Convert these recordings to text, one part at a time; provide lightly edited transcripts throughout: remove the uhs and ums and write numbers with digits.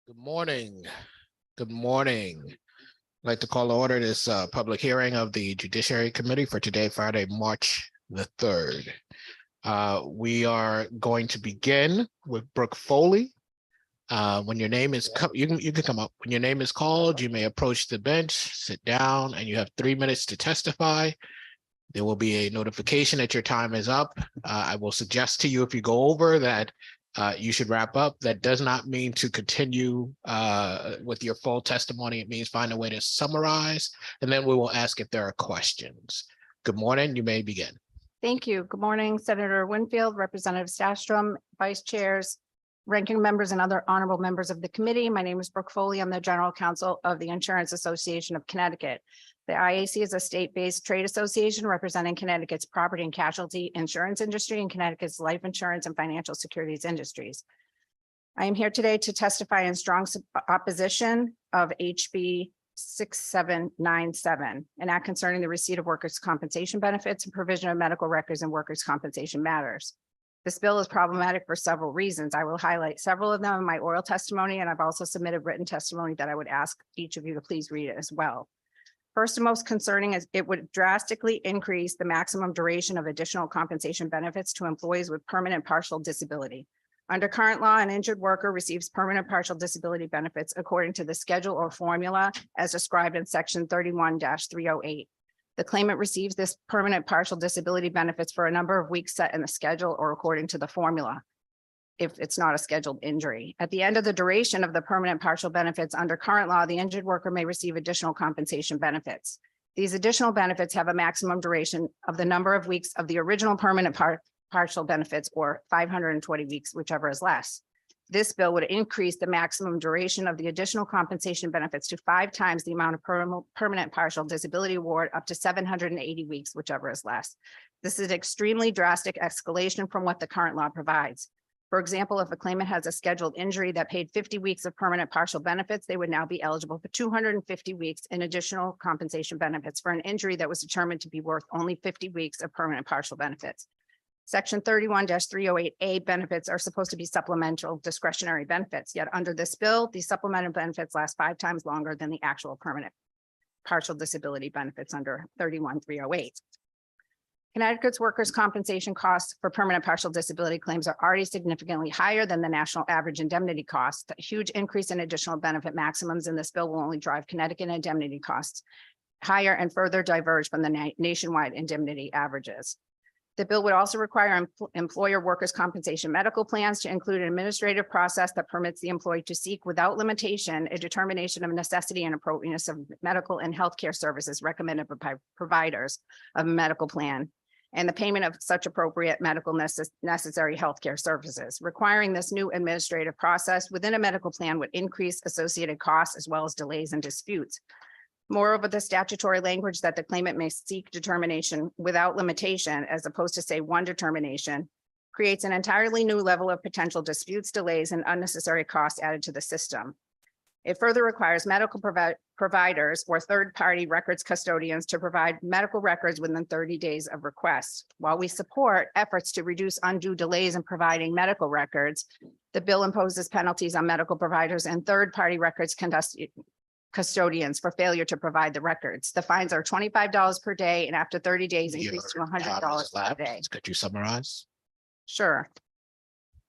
Good morning. Good morning. I'd like to call to order this public hearing of the Judiciary Committee for today, Friday, March the 3rd. We are going to begin with Brooke Foley. When your name is, you can come up. When your name is called, you may approach the bench, sit down, and you have 3 minutes to testify. There will be a notification that your time is up. I will suggest to you, if you go over that, you should wrap up. That does not mean to continue with your full testimony. It means find a way to summarize, and then we will ask if there are questions. Good morning. You may begin. Thank you. Good morning, Senator Winfield, Representative Stastrom, Vice Chairs, ranking members, and other honorable members of the committee. My name is Brooke Foley. I'm the General Counsel of the Insurance Association of Connecticut. The IAC is a state-based trade association representing Connecticut's property and casualty insurance industry and Connecticut's life insurance and financial securities industries. I am here today to testify in strong opposition of HB 6797, an act concerning the receipt of workers' compensation benefits and provision of medical records and workers' compensation matters. This bill is problematic for several reasons. I will highlight several of them in my oral testimony, and I've also submitted written testimony that I would ask each of you to please read it as well. First and most concerning is it would drastically increase the maximum duration of additional compensation benefits to employees with permanent partial disability. Under current law, an injured worker receives permanent partial disability benefits according to the schedule or formula as described in section 31-308. The claimant receives this permanent partial disability benefits for a number of weeks set in the schedule or according to the formula, if it's not a scheduled injury. At the end of the duration of the permanent partial benefits under current law, the injured worker may receive additional compensation benefits. These additional benefits have a maximum duration of the number of weeks of the original permanent partial benefits, or 520 weeks, whichever is less. This bill would increase the maximum duration of the additional compensation benefits to 5 times the amount of permanent partial disability award, up to 780 weeks, whichever is less. This is an extremely drastic escalation from what the current law provides. For example, if a claimant has a scheduled injury that paid 50 weeks of permanent partial benefits, they would now be eligible for 250 weeks in additional compensation benefits for an injury that was determined to be worth only 50 weeks of permanent partial benefits. Section 31-308A benefits are supposed to be supplemental discretionary benefits, yet under this bill, these supplemental benefits last 5 times longer than the actual permanent partial disability benefits under 31-308. Connecticut's workers' compensation costs for permanent partial disability claims are already significantly higher than the national average indemnity cost. A huge increase in additional benefit maximums in this bill will only drive Connecticut indemnity costs higher and further diverge from the nationwide indemnity averages. The bill would also require employer workers' compensation medical plans to include an administrative process that permits the employee to seek without limitation a determination of necessity and appropriateness of medical and healthcare services recommended by providers of a medical plan, and the payment of such appropriate medical necessary healthcare services. Requiring this new administrative process within a medical plan would increase associated costs as well as delays and disputes. Moreover, the statutory language that the claimant may seek determination without limitation, as opposed to say one determination, creates an entirely new level of potential disputes, delays, and unnecessary costs added to the system. It further requires medical providers or third-party records custodians to provide medical records within 30 days of request. While we support efforts to reduce undue delays in providing medical records, the bill imposes penalties on medical providers and third-party records custodians for failure to provide the records. The fines are $25 per day, and after 30 days, increase to $100 per day. Could you summarize? Sure.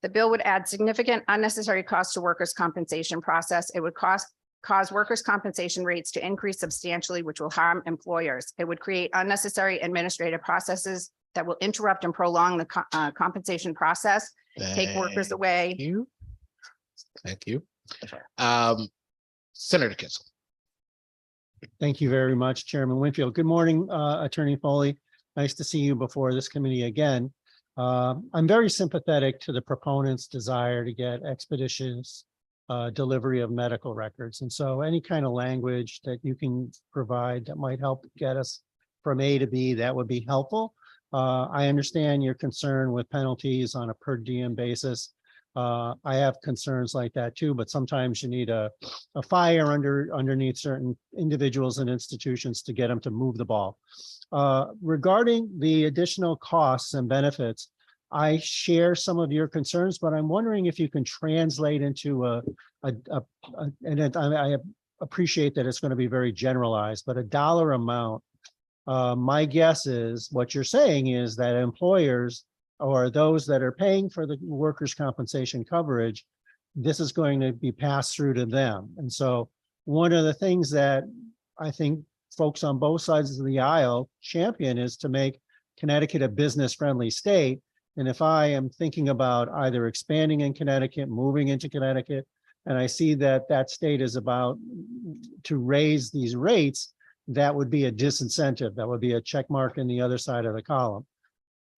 The bill would add significant unnecessary costs to workers' compensation process. It would cause workers' compensation rates to increase substantially, which will harm employers. It would create unnecessary administrative processes that will interrupt and prolong the compensation process, take workers away. Thank you. Senator Kissel. Thank you very much, Chairman Winfield. Good morning, Attorney Foley. Nice to see you before this committee again. I'm very sympathetic to the proponents' desire to get expeditious delivery of medical records. And so any kind of language that you can provide that might help get us from A to B, that would be helpful. I understand your concern with penalties on a per diem basis. I have concerns like that too, but sometimes you need a fire underneath certain individuals and institutions to get them to move the ball. Regarding the additional costs and benefits, I share some of your concerns, but I'm wondering if you can translate into I appreciate that it's going to be very generalized, but a dollar amount. My guess is what you're saying is that employers or those that are paying for the workers' compensation coverage, this is going to be passed through to them. And so one of the things that I think folks on both sides of the aisle champion is to make Connecticut a business-friendly state. And if I am thinking about either expanding in Connecticut, moving into Connecticut, and I see that that state is about to raise these rates, that would be a disincentive. That would be a check mark in the other side of the column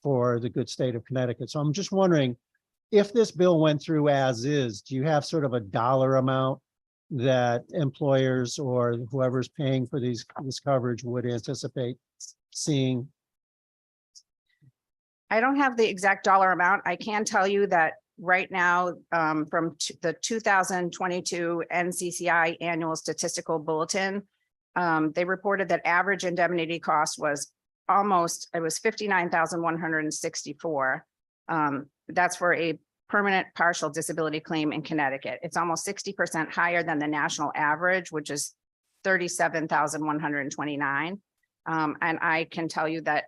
for the good state of Connecticut. So I'm just wondering, if this bill went through as is, do you have sort of a dollar amount that employers or whoever's paying for this coverage would anticipate seeing? I don't have the exact dollar amount. I can tell you that right now, from the 2022 NCCI Annual Statistical Bulletin, they reported that average indemnity cost was it was $59,164. That's for a permanent partial disability claim in Connecticut. It's almost 60% higher than the national average, which is $37,129. And I can tell you that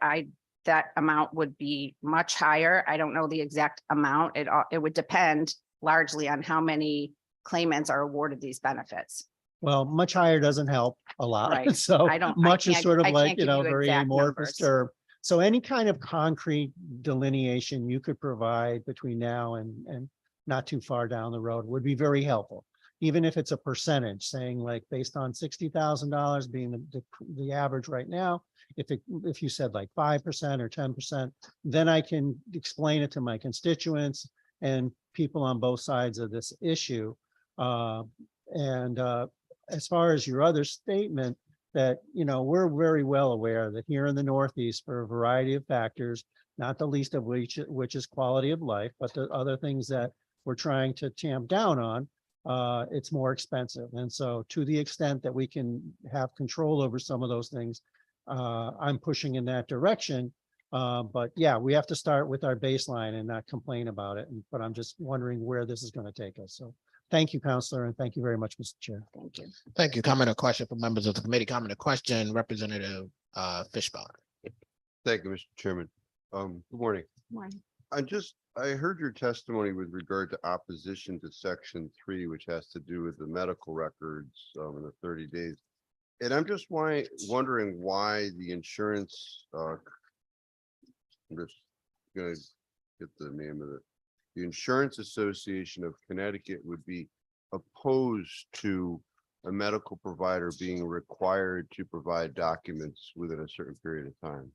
that amount would be much higher. I don't know the exact amount. It would depend largely on how many claimants are awarded these benefits. Well, much higher doesn't help a lot. Right. So much is sort of I like, can't give you very exact amorphous numbers. term. So any kind of concrete delineation you could provide between now and not too far down the road would be very helpful. Even if it's a percentage, saying like based on $60,000 being the average right now, if you said like 5% or 10%, then I can explain it to my constituents and people on both sides of this issue. As far as your other statement, that, we're very well aware that here in the Northeast, for a variety of factors, not the least of which is quality of life, but the other things that we're trying to tamp down on, it's more expensive. And so to the extent that we can have control over some of those things, I'm pushing in that direction. But yeah, we have to start with our baseline and not complain about it. But I'm just wondering where this is going to take us. So thank you, Counselor, and thank you very much, Mr. Chair. Thank you. Thank you. Comment or question from members of the committee? Comment or question, Representative Fishbach. Thank you, Mr. Chairman. Good morning. Morning. I heard your testimony with regard to opposition to Section 3, which has to do with the medical records in the 30 days. And I'm just wondering why the insurance, I'm just gonna get the name of it. The Insurance Association of Connecticut would be opposed to a medical provider being required to provide documents within a certain period of time.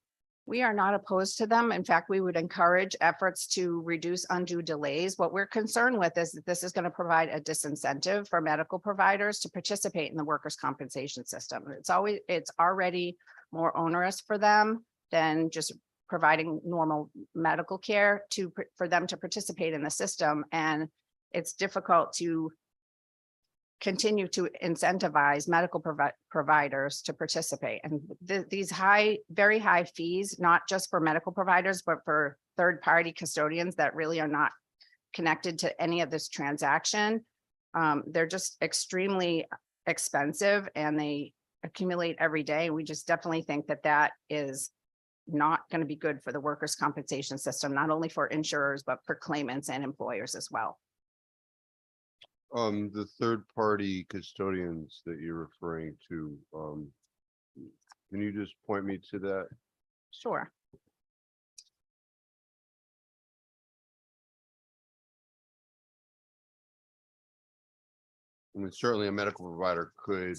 We are not opposed to them. In fact, we would encourage efforts to reduce undue delays. What we're concerned with is that this is going to provide a disincentive for medical providers to participate in the workers' compensation system. It's already more onerous for them than just providing normal medical care for them to participate in the system. And it's difficult to continue to incentivize medical providers to participate. And these very high fees, not just for medical providers, but for third-party custodians that really are not connected to any of this transaction. They're just extremely expensive and they accumulate every day. We just definitely think that that is not going to be good for the workers' compensation system, not only for insurers, but for claimants and employers as well. The third-party custodians that you're referring to, can you just point me to that? Sure. I mean, certainly a medical provider could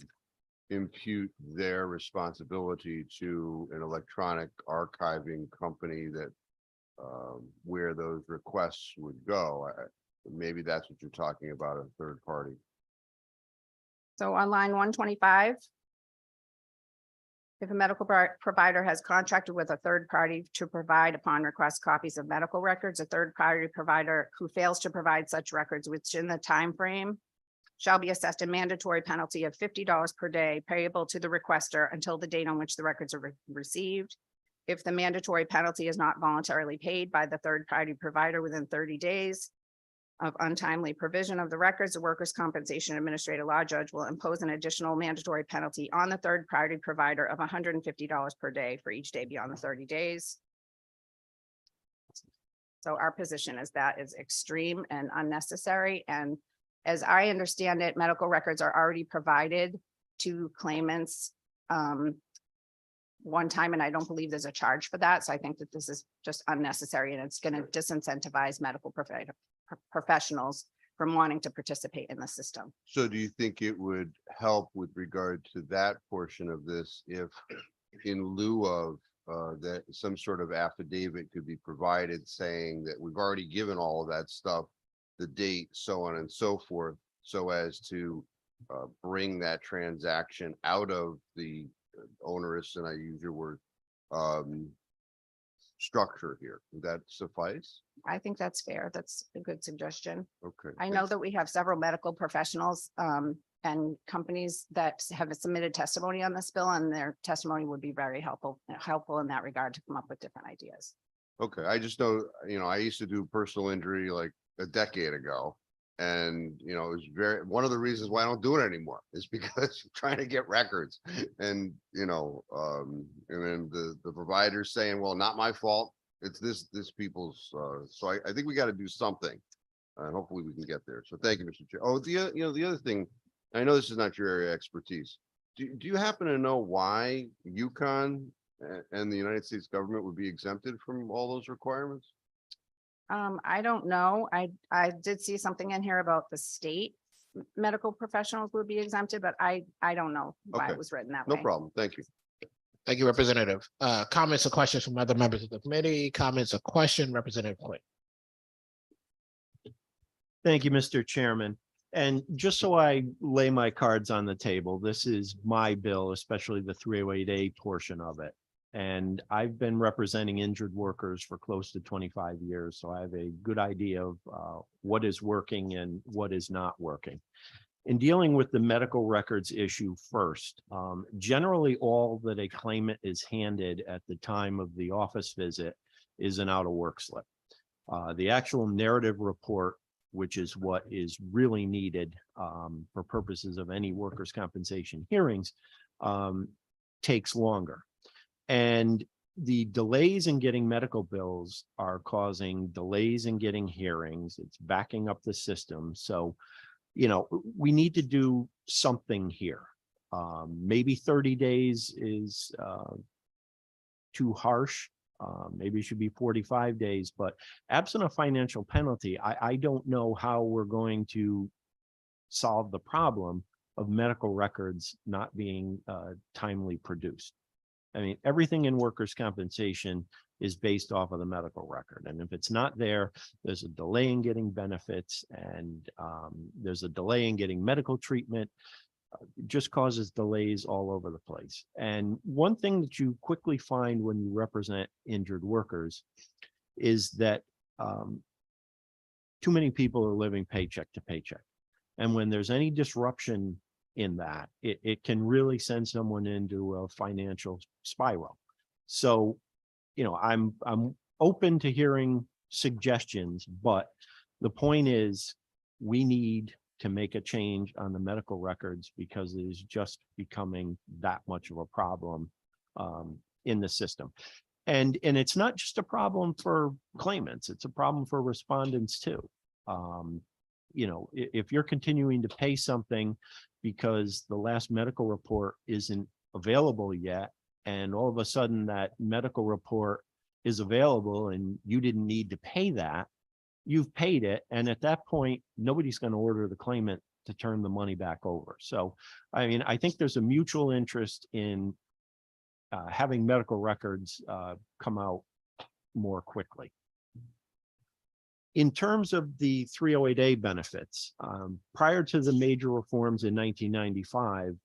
impute their responsibility to an electronic archiving company that where those requests would go. Maybe that's what you're talking about, a third party. So on line 125, if a medical provider has contracted with a third party to provide upon request copies of medical records, a third party provider who fails to provide such records within the time frame shall be assessed a mandatory penalty of $50 per day payable to the requester until the date on which the records are received. If the mandatory penalty is not voluntarily paid by the third-party provider within 30 days of untimely provision of the records, the workers' compensation administrative law judge will impose an additional mandatory penalty on the third-party provider of $150 per day for each day beyond the 30 days. So our position is that is extreme and unnecessary. And as I understand it, medical records are already provided to claimants one time, and I don't believe there's a charge for that. So I think that this is just unnecessary, and it's going to disincentivize medical professionals from wanting to participate in the system. So do you think it would help with regard to that portion of this if in lieu of that some sort of affidavit could be provided saying that we've already given all of that stuff, the date, so on and so forth, so as to bring that transaction out of the onerous, and I use your word, structure here? Would that suffice? I think that's fair. That's a good suggestion. Okay. I know that we have several medical professionals and companies that have submitted testimony on this bill, and their testimony would be very helpful in that regard to come up with different ideas. Okay, I just know, I used to do personal injury like a decade ago. And, it was one of the reasons why I don't do it anymore is because I'm trying to get records and, and then the provider's saying, well, not my fault. It's this people's, so I think we got to do something. And hopefully we can get there. So thank you, Mr. Chair. Oh, the other thing, I know this is not your area of expertise. Do you happen to know why Yukon and the United States government would be exempted from all those requirements? I don't know. I did see something in here about the state medical professionals would be exempted, but I don't know why Okay. it was written that way. No problem. Thank you. Thank you, Representative. Comments or questions from other members of the committee? Comments or question, Representative Quinn? Thank you, Mr. Chairman. And just so I lay my cards on the table, this is my bill, especially the 308A portion of it. And I've been representing injured workers for close to 25 years. So I have a good idea of what is working and what is not working. In dealing with the medical records issue first, generally all that a claimant is handed at the time of the office visit is an out of work slip. The actual narrative report, which is what is really needed for purposes of any workers' compensation hearings, takes longer. And the delays in getting medical bills are causing delays in getting hearings. It's backing up the system. So, we need to do something here. Maybe 30 days is too harsh. Maybe it should be 45 days, but absent a financial penalty, I don't know how we're going to solve the problem of medical records not being timely produced. I mean, everything in workers' compensation is based off of the medical record. And if it's not there, there's a delay in getting benefits and there's a delay in getting medical treatment. It just causes delays all over the place. And one thing that you quickly find when you represent injured workers is that too many people are living paycheck to paycheck. And when there's any disruption in that, it can really send someone into a financial spiral. So, I'm open to hearing suggestions, but the point is we need to make a change on the medical records because it is just becoming that much of a problem in the system. And it's not just a problem for claimants, it's a problem for respondents too. If you're continuing to pay something because the last medical report isn't available yet, and all of a sudden that medical report is available and you didn't need to pay that, you've paid it. And at that point, nobody's going to order the claimant to turn the money back over. So, I think there's a mutual interest in having medical records come out more quickly. In terms of the 308A benefits, prior to the major reforms in 1995,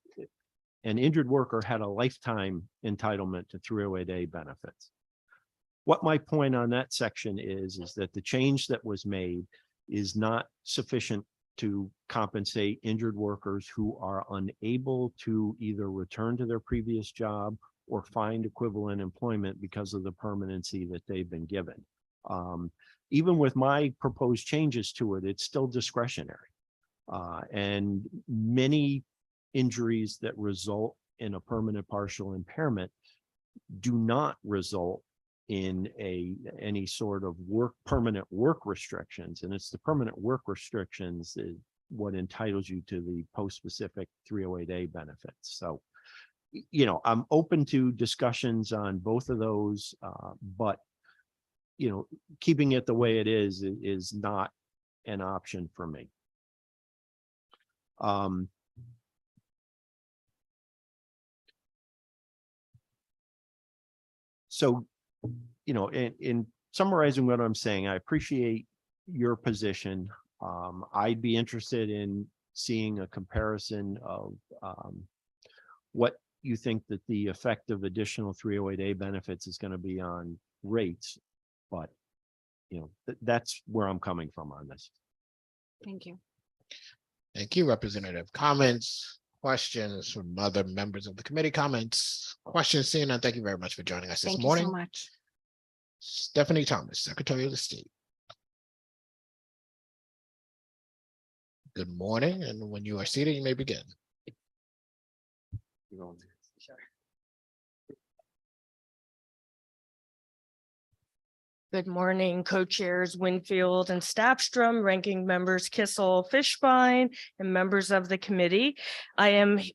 an injured worker had a lifetime entitlement to 308A benefits. What my point on that section is that the change that was made is not sufficient to compensate injured workers who are unable to either return to their previous job or find equivalent employment because of the permanency that they've been given. Even with my proposed changes to it, it's still discretionary. And many injuries that result in a permanent partial impairment do not result in any sort of permanent work restrictions. And it's the permanent work restrictions is what entitles you to the post-specific 308A benefits. So, you know, I'm open to discussions on both of those, but, you know, keeping it the way it is not an option for me. So, you know, in summarizing what I'm saying, I appreciate your position. I'd be interested in seeing a comparison of what you think that the effect of additional 308A benefits is going to be on rates. But, you know, that's where I'm coming from on this. Thank you. Thank you, Representative. Comments, questions from other members of the committee? Comments, questions? Seeing none, thank you very much for joining us this Thank you morning. so much. Stephanie Thomas, Secretary of the State. Good morning, and when you are seated, you may begin. Good morning, co-chairs Winfield and Staffstrom, ranking members Kissel, Fishbein, and members of the committee.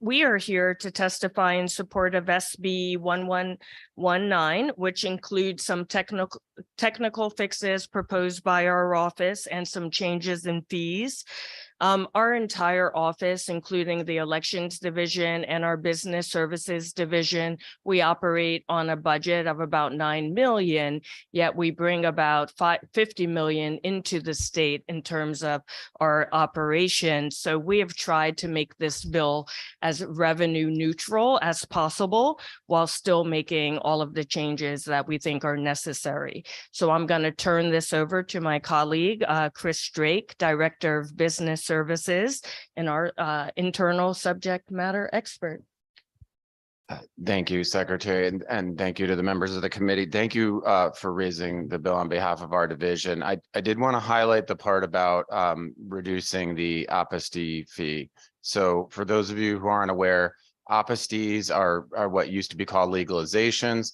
We are here to testify in support of SB 1119, which includes some technical fixes proposed by our office and some changes in fees. Our entire office, including the elections division and our business services division, we operate on a budget of about 9 million, yet we bring about 50 million into the state in terms of our operations. So we have tried to make this bill as revenue neutral as possible while still making all of the changes that we think are necessary. So I'm going to turn this over to my colleague, Chris Drake, Director of Business Services and our internal subject matter expert. Thank you, Secretary, and thank you to the members of the committee. Thank you for raising the bill on behalf of our division. I did want to highlight the part about reducing the apostille fee. So for those of you who aren't aware, apostilles are what used to be called legalizations.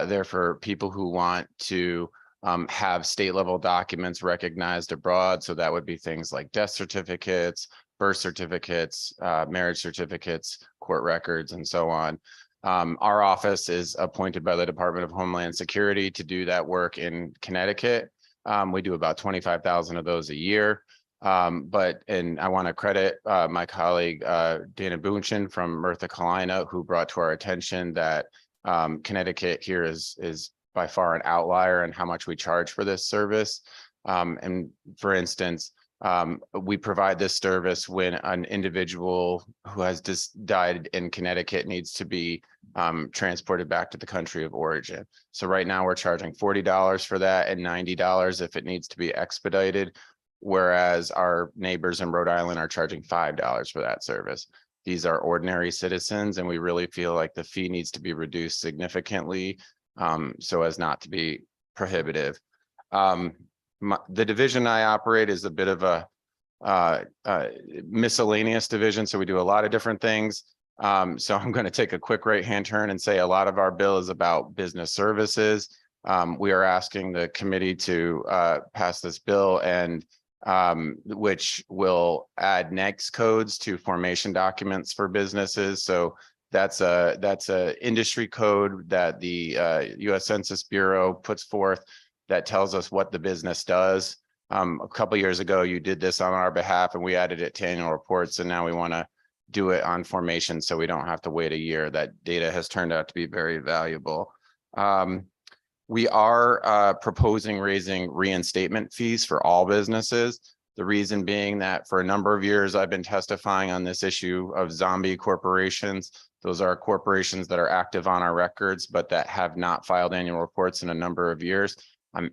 They're for people who want to have state level documents recognized abroad. So that would be things like death certificates, birth certificates, marriage certificates, court records, and so on. Our office is appointed by the Department of Homeland Security to do that work in Connecticut. We do about 25,000 of those a year. And I want to credit my colleague, Dana Boonchen from North Carolina, who brought to our attention that Connecticut here is by far an outlier in how much we charge for this service. And for instance, we provide this service when an individual who has just died in Connecticut needs to be transported back to the country of origin. So right now we're charging $40 for that and $90 if it needs to be expedited, whereas our neighbors in Rhode Island are charging $5 for that service. These are ordinary citizens, and we really feel like the fee needs to be reduced significantly so as not to be prohibitive. The division I operate is a bit of a miscellaneous division, so we do a lot of different things. So I'm going to take a quick right-hand turn and say a lot of our bill is about business services. We are asking the committee to pass this bill and which will add next codes to formation documents for businesses. So that's a industry code that the U.S. Census Bureau puts forth that tells us what the business does. A couple of years ago, you did this on our behalf, and we added it to annual reports, and now we want to do it on formation so we don't have to wait a year. That data has turned out to be very valuable. We are proposing raising reinstatement fees for all businesses. The reason being that for a number of years, I've been testifying on this issue of zombie corporations. Those are corporations that are active on our records, but that have not filed annual reports in a number of years.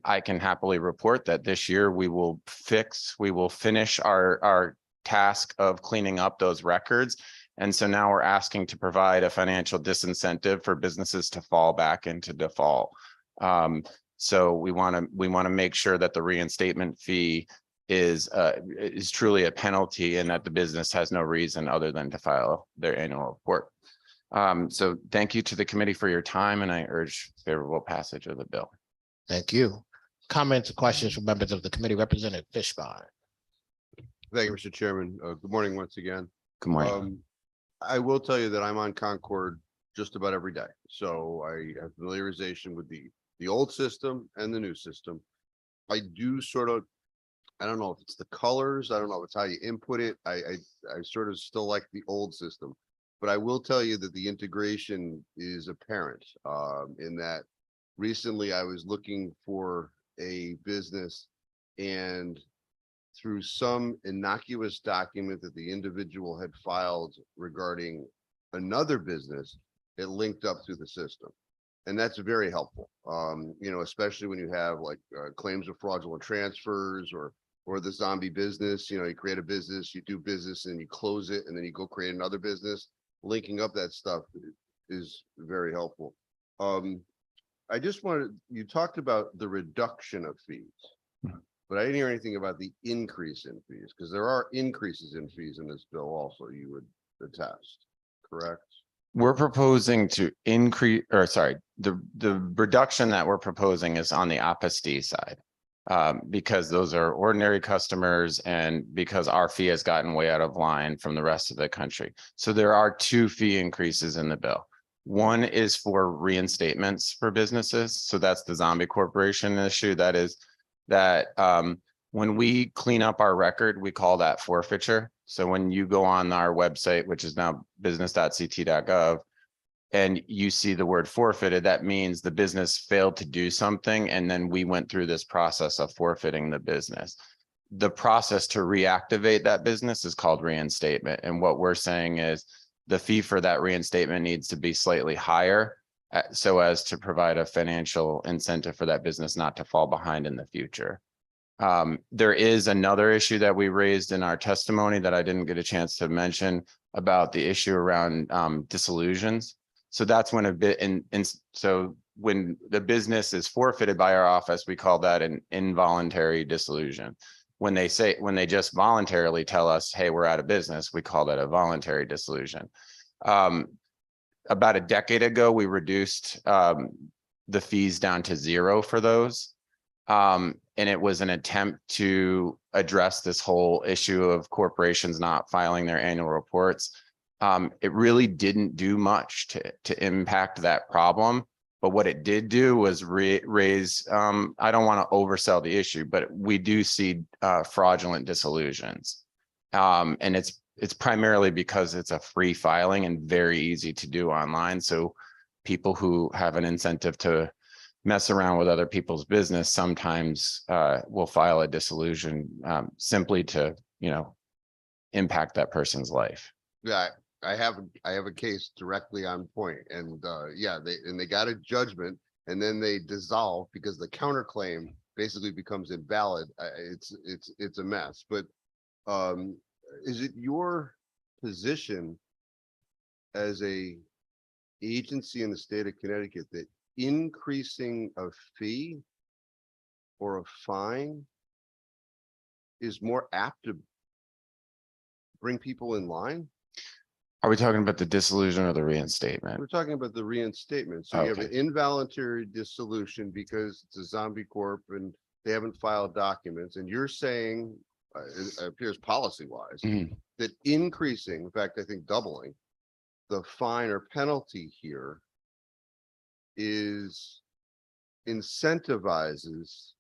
I can happily report that this year we will finish our task of cleaning up those records. And so now we're asking to provide a financial disincentive for businesses to fall back into default. So we want to make sure that the reinstatement fee is truly a penalty and that the business has no reason other than to file their annual report. So thank you to the committee for your time, and I urge favorable passage of the bill. Thank you. Comments or questions from members of the committee? Representative Fishbein. Thank you, Mr. Chairman. Good morning once again. Good morning. I will tell you that I'm on Concord just about every day. So I have familiarization with the old system and the new system. I do sort of, I don't know if it's the colors, I don't know if it's how you input it. I sort of still like the old system. But I will tell you that the integration is apparent in that recently I was looking for a business, and through some innocuous document that the individual had filed regarding another business, it linked up through the system. And that's very helpful, you know, especially when you have like claims of fraudulent transfers or the zombie business. You know, you create a business, you do business and you close it, and then you go create another business. Linking up that stuff is very helpful. I just wanted, you talked about the reduction of fees, but I didn't hear anything about the increase in fees, because there are increases in fees in this bill also, you would attest, correct? We're proposing to increase, or sorry, the reduction that we're proposing is on the apostille side. Because those are ordinary customers and because our fee has gotten way out of line from the rest of the country. So there are two fee increases in the bill. One is for reinstatements for businesses. So that's the zombie corporation issue. That is that when we clean up our record, we call that forfeiture. So when you go on our website, which is now business.ct.gov, and you see the word forfeited, that means the business failed to do something, and then we went through this process of forfeiting the business. The process to reactivate that business is called reinstatement. And what we're saying is the fee for that reinstatement needs to be slightly higher so as to provide a financial incentive for that business not to fall behind in the future. There is another issue that we raised in our testimony that I didn't get a chance to mention about the issue around dissolutions. So that's when a bit, and so when the business is forfeited by our office, we call that an involuntary dissolution. When they just voluntarily tell us, hey, we're out of business, we call that a voluntary dissolution. About a decade ago, we reduced the fees down to 0 for those. And it was an attempt to address this whole issue of corporations not filing their annual reports. It really didn't do much to impact that problem. But what it did do was raise, I don't want to oversell the issue, but we do see fraudulent dissolutions. And it's primarily because it's a free filing and very easy to do online. So people who have an incentive to mess around with other people's business sometimes will file a dissolution simply to, you know, impact that person's life. Yeah, I have a case directly on point, and yeah, they got a judgment, and then they dissolve because the counterclaim basically becomes invalid. It's a mess. But is it your position as a agency in the state of Connecticut that increasing a fee or a fine is more apt to bring people in line? Are we talking about the dissolution or the reinstatement? We're talking about the reinstatement. So you have an Okay. involuntary dissolution because it's a zombie corp and they haven't filed documents. And you're saying, it appears policy-wise, Mhm. that increasing, in fact, I think doubling the fine or penalty here incentivizes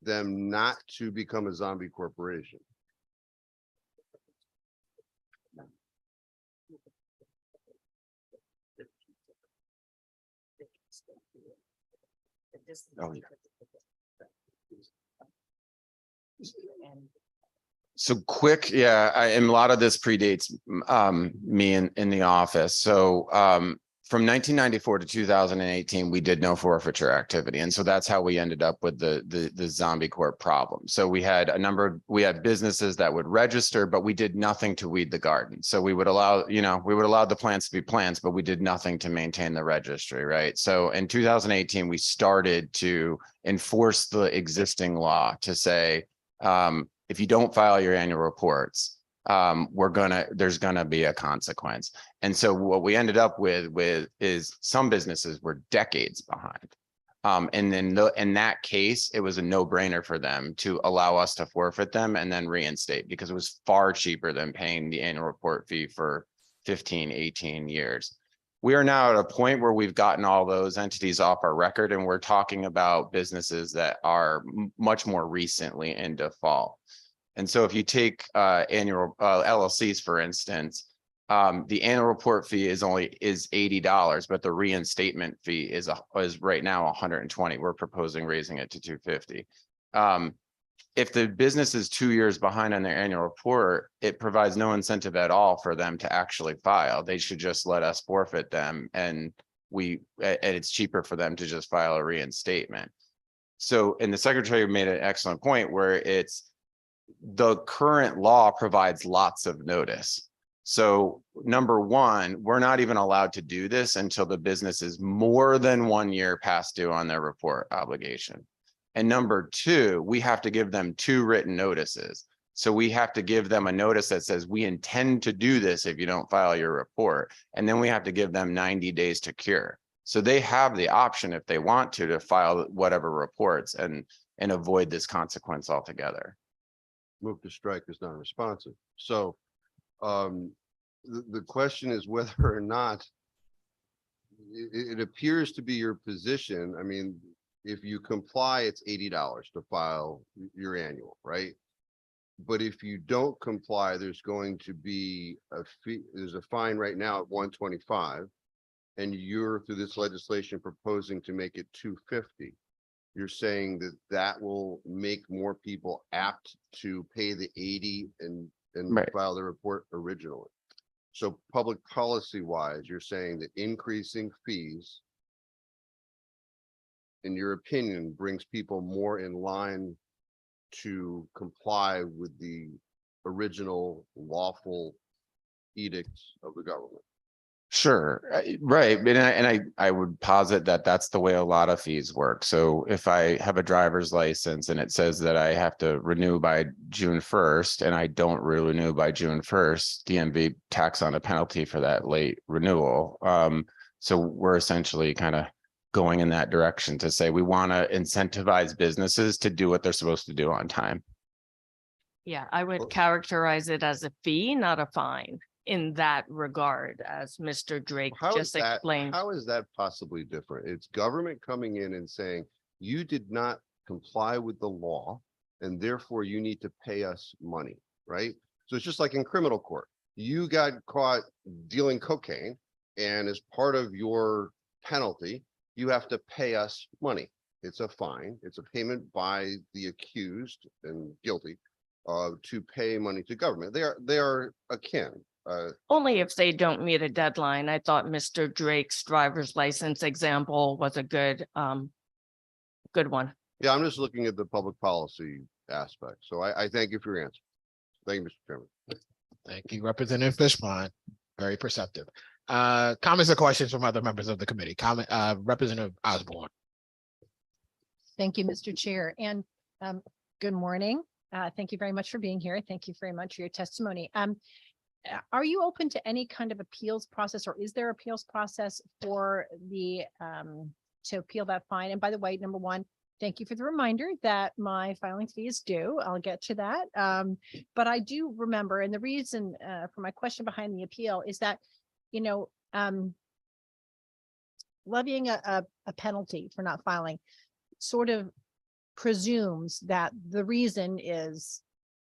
them not to become a zombie corporation. Oh, yeah. So quick, yeah, and a lot of this predates me in the office. So from 1994 to 2018, we did no forfeiture activity. And so that's how we ended up with the zombie court problem. So we had we had businesses that would register, but we did nothing to weed the garden. So we would allow, we would allow the plants to be plants, but we did nothing to maintain the registry, right? So in 2018, we started to enforce the existing law to say, if you don't file your annual reports, there's gonna be a consequence. And so what we ended up with is some businesses were decades behind. And then in that case, it was a no-brainer for them to allow us to forfeit them and then reinstate, because it was far cheaper than paying the annual report fee for 15, 18 years. We are now at a point where we've gotten all those entities off our record, and we're talking about businesses that are much more recently in default. And so if you take annual LLCs, for instance, the annual report fee is $80, but the reinstatement fee is right now 120. We're proposing raising it to 250. If the business is 2 years behind on their annual report, it provides no incentive at all for them to actually file. They should just let us forfeit them, and it's cheaper for them to just file a reinstatement. So, and the secretary made an excellent point where the current law provides lots of notice. So number one, we're not even allowed to do this until the business is more than 1 year past due on their report obligation. And number two, we have to give them 2 written notices. So we have to give them a notice that says, we intend to do this if you don't file your report. And then we have to give them 90 days to cure. So they have the option, if they want to file whatever reports and avoid this consequence altogether. Move to strike is non-responsive. So the question is whether or not it appears to be your position. I mean, if you comply, it's $80 to file your annual, right? But if you don't comply, there's going to be a fee. There's a fine right now at 125, and you're, through this legislation, proposing to make it 250. You're saying that will make more people apt to pay the 80 and Right. file the report originally. So public policy wise, you're saying that increasing fees, in your opinion, brings people more in line to comply with the original lawful edicts of the government. Sure, right. And I would posit that that's the way a lot of fees work. So if I have a driver's license and it says that I have to renew by June 1st and I don't renew by June 1st, DMV tacks on a penalty for that late renewal. So we're essentially kind of going in that direction to say we want to incentivize businesses to do what they're supposed to do on time. Yeah, I Well- would characterize it as a fee, not a fine in that regard, as Mr. Drake How just is that, explained. how is that possibly different? It's government coming in and saying, you did not comply with the law, and therefore you need to pay us money, right? So it's just like in criminal court. You got caught dealing cocaine, and as part of your penalty, you have to pay us money. It's a fine. It's a payment by the accused and guilty to pay money to government. They are akin. Only if they don't meet a deadline. I thought Mr. Drake's driver's license example was a good one. Yeah, I'm just looking at the public policy aspect. So I thank you for your answer. Thank you, Mr. Chairman. Thank you, Representative Fishbine. Very perceptive. Comments or questions from other members of the committee? Representative Osborne. Thank you, Mr. Chair, and good morning. Thank you very much for being here. Thank you very much for your testimony. Are you open to any kind of appeals process, or is there appeals process for the to appeal that fine? And by the way, number one, thank you for the reminder that my filing fee is due. I'll get to that. But I do remember, and the reason for my question behind the appeal is that, levying a penalty for not filing sort of presumes that the reason is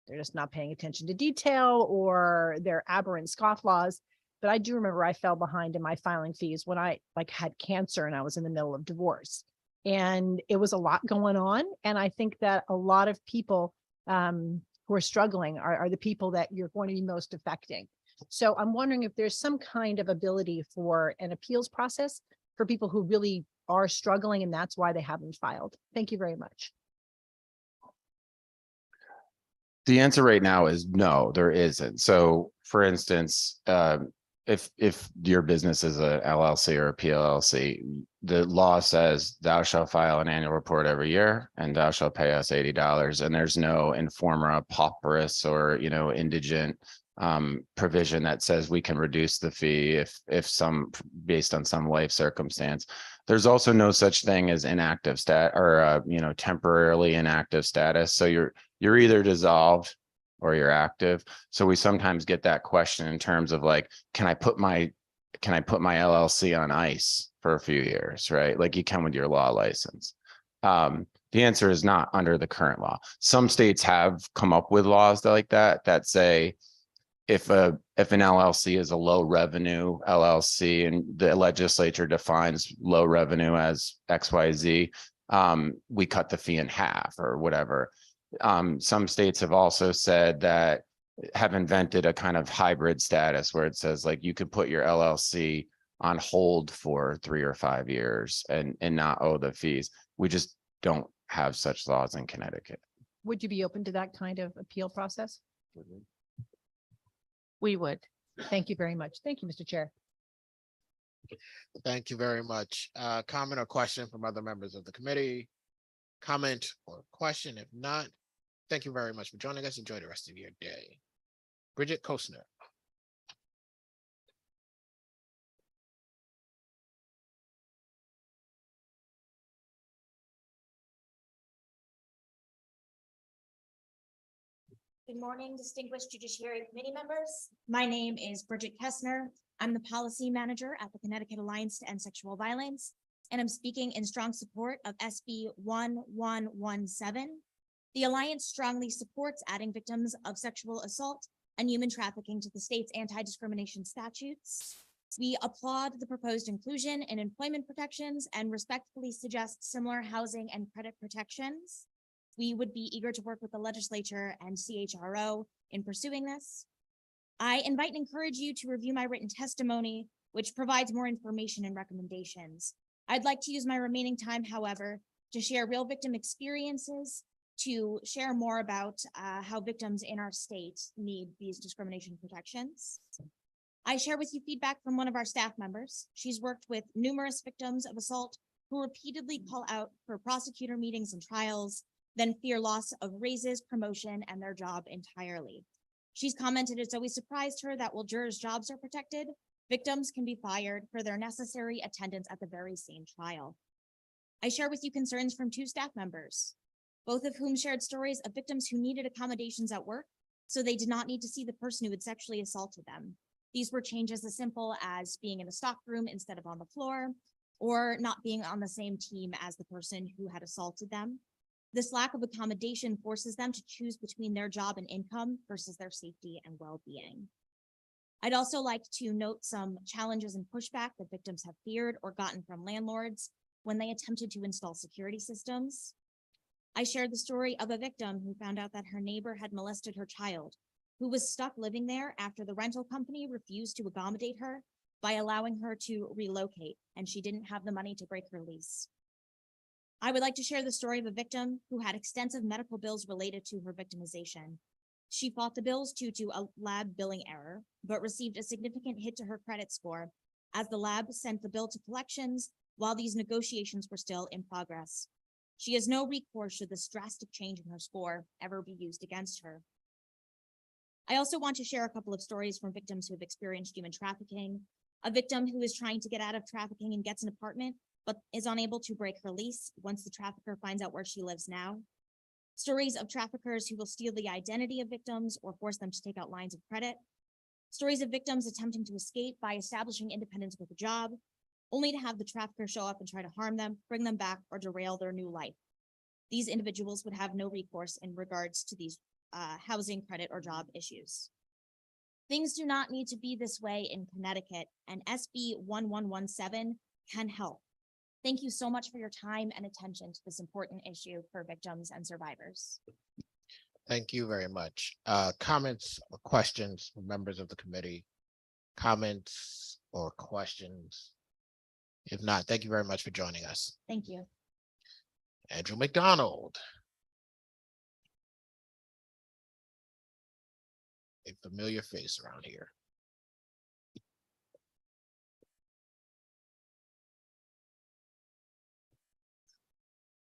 they're just not paying attention to detail or they're aberrant scofflaws. But I do remember I fell behind in my filing fees when I had cancer and I was in the middle of divorce, and it was a lot going on. And I think that a lot of people who are struggling are the people that you're going to be most affecting. So I'm wondering if there's some kind of ability for an appeals process for people who really are struggling and that's why they haven't filed. Thank you very much. The answer right now is no, there isn't. So for instance, if your business is a LLC or a PLLC, the law says thou shalt file an annual report every year and thou shalt pay us $80. And there's no informa pauperis or, indigent provision that says we can reduce the fee if some based on some life circumstance. There's also no such thing as inactive stat or temporarily inactive status. So you're either dissolved or you're active. So we sometimes get that question in terms of like, can I put my LLC on ice for a few years, right? Like you can with your law license. The answer is not under the current law. Some states have come up with laws like that say if an LLC is a low revenue LLC and the legislature defines low revenue as XYZ, we cut the fee in half or whatever. Some states have also said that have invented a kind of hybrid status where it says like you could put your LLC on hold for 3 or 5 years and not owe the fees. We just don't have such laws in Connecticut. Would you be open to that kind of appeal process? We would. Thank you very much. Thank you, Mr. Chair. Thank you very much. Comment or question from other members of the committee? Comment or question? If not, thank you very much for joining us. Enjoy the rest of your day. Bridget Kostner. Good morning, distinguished Judiciary Committee members. My name is Bridget Kestner. I'm the Policy Manager at the Connecticut Alliance to End Sexual Violence, and I'm speaking in strong support of SB 1117. The Alliance strongly supports adding victims of sexual assault and human trafficking to the state's anti-discrimination statutes. We applaud the proposed inclusion in employment protections and respectfully suggest similar housing and credit protections. We would be eager to work with the legislature and CHRO in pursuing this. I invite and encourage you to review my written testimony, which provides more information and recommendations. I'd like to use my remaining time, however, to share real victim experiences, to share more about how victims in our state need these discrimination protections. I share with you feedback from one of our staff members. She's worked with numerous victims of assault who repeatedly call out for prosecutor meetings and trials, then fear loss of raises, promotion, and their job entirely. She's commented it's always surprised her that while jurors' jobs are protected, victims can be fired for their necessary attendance at the very same trial. I share with you concerns from 2 staff members, both of whom shared stories of victims who needed accommodations at work, so they did not need to see the person who had sexually assaulted them. These were changes as simple as being in a stock room instead of on the floor, or not being on the same team as the person who had assaulted them. This lack of accommodation forces them to choose between their job and income versus their safety and well-being. I'd also like to note some challenges and pushback that victims have feared or gotten from landlords when they attempted to install security systems. I shared the story of a victim who found out that her neighbor had molested her child, who was stuck living there after the rental company refused to accommodate her by allowing her to relocate, and she didn't have the money to break her lease. I would like to share the story of a victim who had extensive medical bills related to her victimization. She fought the bills due to a lab billing error, but received a significant hit to her credit score as the lab sent the bill to collections while these negotiations were still in progress. She has no recourse should this drastic change in her score ever be used against her. I also want to share a couple of stories from victims who have experienced human trafficking. A victim who is trying to get out of trafficking and gets an apartment, but is unable to break her lease once the trafficker finds out where she lives now. Stories of traffickers who will steal the identity of victims or force them to take out lines of credit. Stories of victims attempting to escape by establishing independence with a job, only to have the trafficker show up and try to harm them, bring them back, or derail their new life. These individuals would have no recourse in regards to these housing, credit, or job issues. Things do not need to be this way in Connecticut, and SB 1117 can help. Thank you so much for your time and attention to this important issue for victims and survivors. Thank you very much. Comments or questions from members of the committee? Comments or questions? If not, thank you very much for joining us. Thank you. Andrew McDonald. A familiar face around here.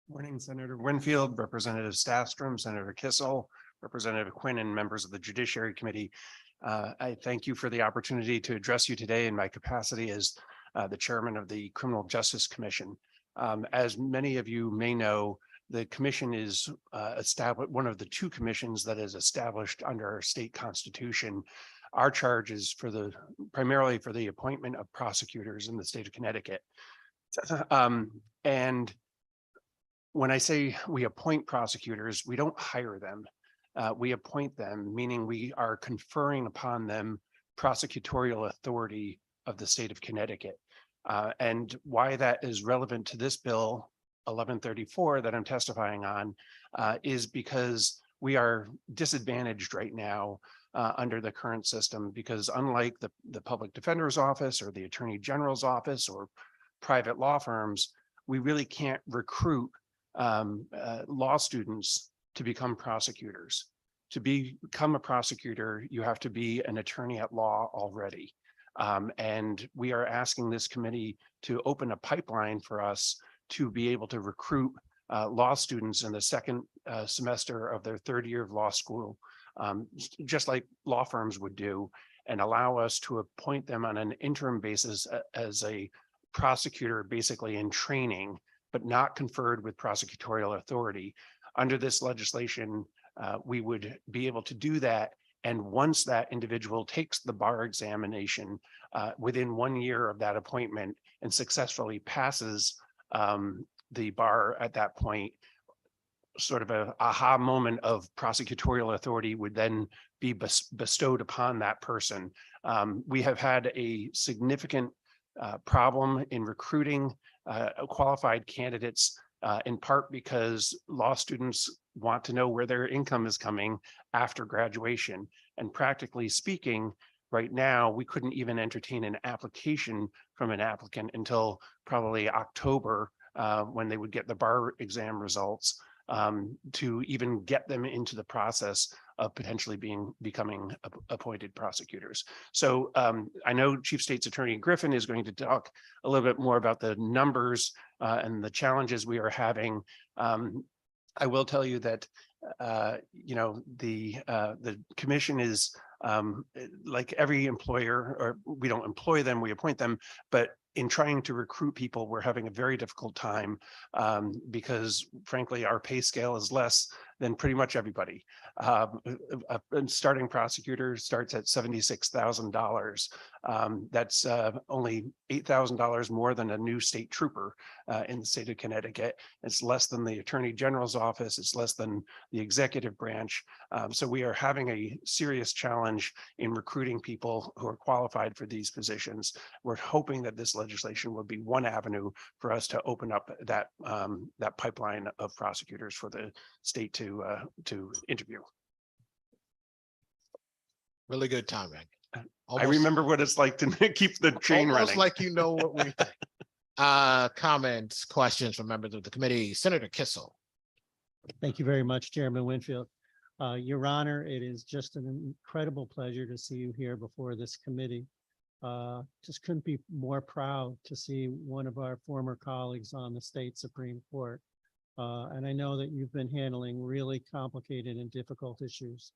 Morning, Senator Winfield, Representative Staffstrom, Senator Kissel, Representative Quinn, and members of the Judiciary Committee. I thank you for the opportunity to address you today in my capacity as the chairman of the Criminal Justice Commission. As many of you may know, the commission is established, one of the two commissions that is established under our state constitution. Our charge is primarily for the appointment of prosecutors in the state of Connecticut. And when I say we appoint prosecutors, we don't hire them. We appoint them, meaning we are conferring upon them prosecutorial authority of the state of Connecticut. And why that is relevant to this bill 1134 that I'm testifying on is because we are disadvantaged right now under the current system, because unlike the public defender's office or the attorney general's office or private law firms, we really can't recruit law students to become prosecutors. To become a prosecutor, you have to be an attorney at law already. And we are asking this committee to open a pipeline for us to be able to recruit law students in the second semester of their third year of law school, just like law firms would do, and allow us to appoint them on an interim basis as a prosecutor, basically in training, but not conferred with prosecutorial authority. Under this legislation, we would be able to do that. And once that individual takes the bar examination within 1 year of that appointment and successfully passes the bar at that point, sort of a aha moment of prosecutorial authority would then be bestowed upon that person. We have had a significant problem in recruiting qualified candidates, in part because law students want to know where their income is coming after graduation. And practically speaking, right now, we couldn't even entertain an application from an applicant until probably October, when they would get the bar exam results, to even get them into the process of potentially becoming appointed prosecutors. So I know Chief State's Attorney Griffin is going to talk a little bit more about the numbers and the challenges we are having. I will tell you that you know, the commission is like every employer, or we don't employ them, we appoint them, but in trying to recruit people, we're having a very difficult time because frankly, our pay scale is less than pretty much everybody. A starting prosecutor starts at $76,000. That's only $8,000 more than a new state trooper in the state of Connecticut. It's less than the Attorney General's office. It's less than the executive branch. So we are having a serious challenge in recruiting people who are qualified for these positions. We're hoping that this legislation will be one avenue for us to open up that that pipeline of prosecutors for the state to interview. Really good timing. I remember what it's like to keep the train Almost running. like you know what we think. Comments, questions from members of the committee. Senator Kissel. Thank you very much, Chairman Winfield. Your Honor, it is just an incredible pleasure to see you here before this committee. Just couldn't be more proud to see one of our former colleagues on the state Supreme Court. And I know that you've been handling really complicated and difficult issues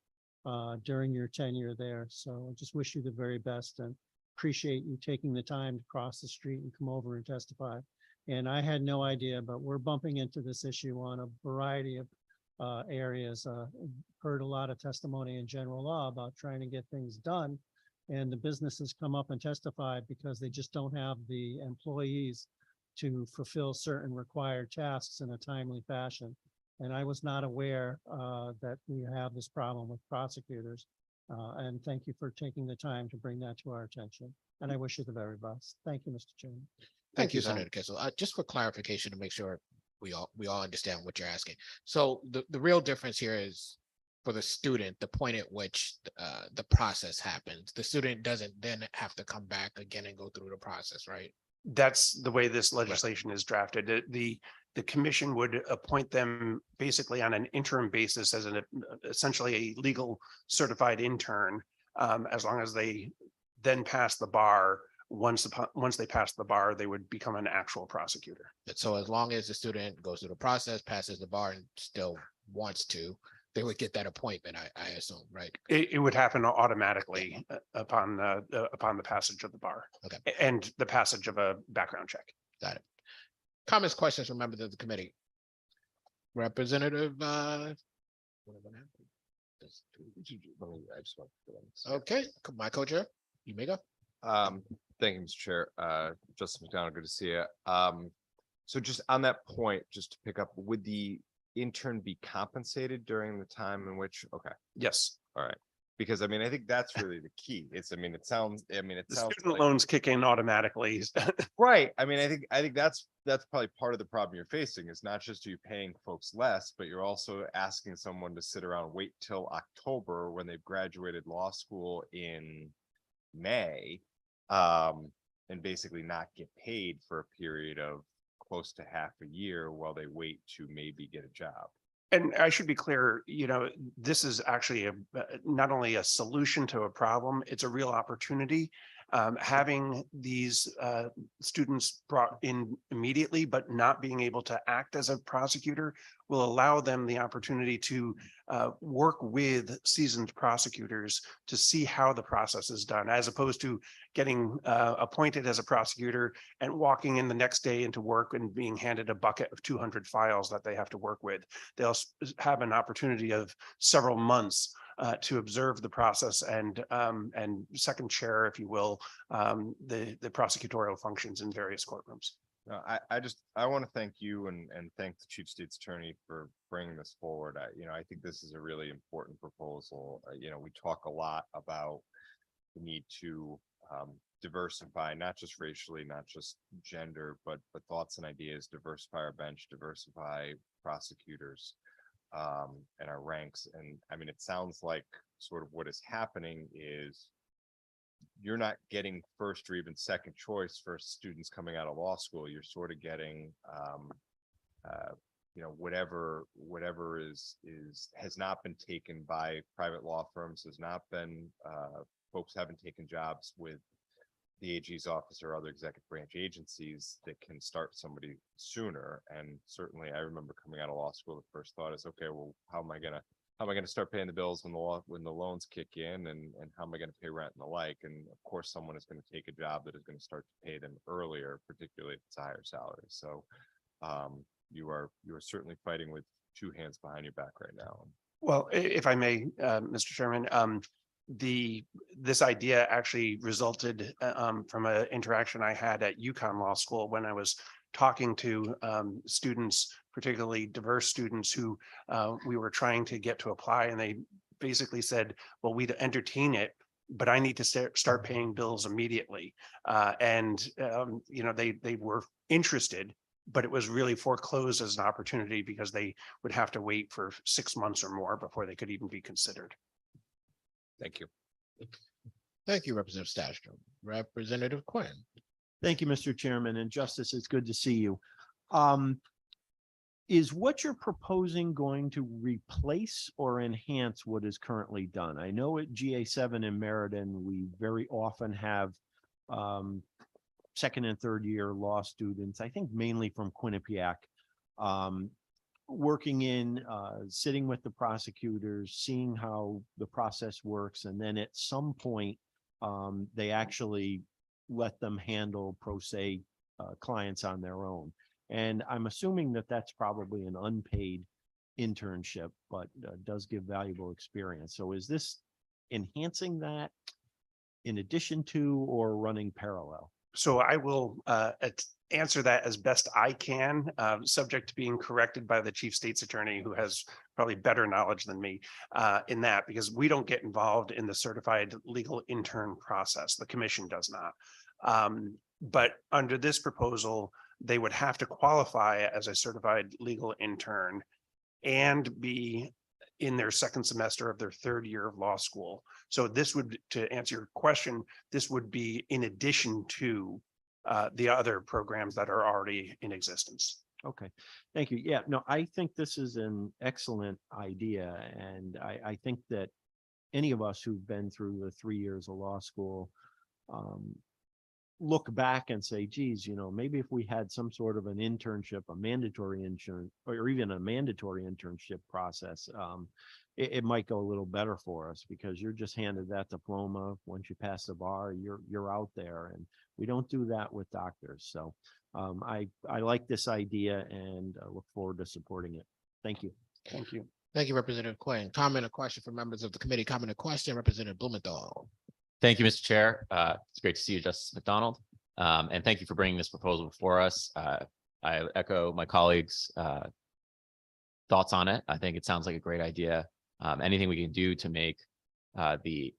during your tenure there. So I just wish you the very best and appreciate you taking the time to cross the street and come over and testify. And I had no idea, but we're bumping into this issue on a variety of areas. Heard a lot of testimony in general law about trying to get things done. And the businesses come up and testify because they just don't have the employees to fulfill certain required tasks in a timely fashion. And I was not aware that we have this problem with prosecutors. And thank you for taking the time to bring that to our attention. And I wish you the very best. Thank you, Mr. Chairman. Thank you, Senator Kissel. Just for clarification to make sure we all understand what you're asking. So the real difference here is for the student, the point at which the process happens. The student doesn't then have to come back again and go through the process, right? That's the way this legislation is drafted. The commission would appoint them basically on an interim basis as an essentially a legal certified intern. As long as they then pass the bar, once they pass the bar, they would become an actual prosecutor. So as long as the student goes through the process, passes the bar and still wants to, they would get that appointment, I assume, right? It would happen automatically upon the passage of the bar. Okay. And the passage of a background check. Got it. Comments, questions from members of the committee? Representative, okay, my co-chair, you may go. Thank you, Mr. Chair. Justice McDonald, good to see you. So just on that point, just to pick up, would the intern be compensated during the time in which, okay, Yes. all right. Because I mean, I think that's really the key. It sounds The sounds student like, loans kick in automatically. right. I mean, I think that's probably part of the problem you're facing is not just you paying folks less, but you're also asking someone to sit around, wait till October when they've graduated law school in May, and basically not get paid for a period of close to half a year while they wait to maybe get a job. And I should be clear, this is actually not only a solution to a problem, it's a real opportunity. Having these students brought in immediately, but not being able to act as a prosecutor will allow them the opportunity to work with seasoned prosecutors to see how the process is done, as opposed to getting appointed as a prosecutor and walking in the next day into work and being handed a bucket of 200 files that they have to work with. They'll have an opportunity of several months to observe the process and second chair, if you will, the prosecutorial functions in various courtrooms. No, I want to thank you and thank the chief state's attorney for bringing this forward. I think this is a really important proposal. We talk a lot about the need to diversify, not just racially, not just gender, but thoughts and ideas, diversify our bench, diversify prosecutors and our ranks. And I mean, it sounds like sort of what is happening is you're not getting first or even second choice for students coming out of law school. You're sort of getting whatever has not been taken by private law firms, has not been folks haven't taken jobs with the AG's office or other executive branch agencies that can start somebody sooner. And certainly I remember coming out of law school, the first thought is, okay, well, how am I gonna start paying the bills when the loans kick in, and how am I gonna pay rent and the like? And of course, someone is going to take a job that is going to start to pay them earlier, particularly if it's a higher salary. So you are certainly fighting with two hands behind your back right now. Well, if I may, Mr. Chairman, this idea actually resulted from an interaction I had at UConn Law School when I was talking to students, particularly diverse students who we were trying to get to apply, and they basically said, well, we'd entertain it, but I need to start paying bills immediately. They were interested, but it was really foreclosed as an opportunity because they would have to wait for 6 months or more before they could even be considered. Thank you. Thank you, Representative Stastrom. Representative Quinn. Thank you, Mr. Chairman, and Justice, it's good to see you. Is what you're proposing going to replace or enhance what is currently done? I know at GA7 in Meriden, we very often have second and third year law students, I think mainly from Quinnipiac, working in, sitting with the prosecutors, seeing how the process works, and then at some point, they actually let them handle pro se clients on their own. And I'm assuming that that's probably an unpaid internship, but does give valuable experience. So is this enhancing that in addition to or running parallel? So I will answer that as best I can, subject to being corrected by the chief state's attorney, who has probably better knowledge than me in that, because we don't get involved in the certified legal intern process. The commission does not. But under this proposal, they would have to qualify as a certified legal intern and be in their second semester of their third year of law school. So this would, to answer your question, this would be in addition to the other programs that are already in existence. Okay, thank you. Yeah, no, I think this is an excellent idea. And I think that any of us who've been through the 3 years of law school look back and say, geez, you know, maybe if we had some sort of an internship, a mandatory intern, or even a mandatory internship process, it might go a little better for us, because you're just handed that diploma. Once you pass the bar, you're out there, and we don't do that with doctors. So I like this idea, and look forward to supporting it. Thank you. Thank you. Thank you, Representative Quinn. Comment or question for members of the committee? Comment or question, Representative Blumenthal. Thank you, Mr. Chair. It's great to see you, Justice McDonald. And thank you for bringing this proposal before us. I echo my colleagues' thoughts on it. I think it sounds like a great idea. Anything we can do to make the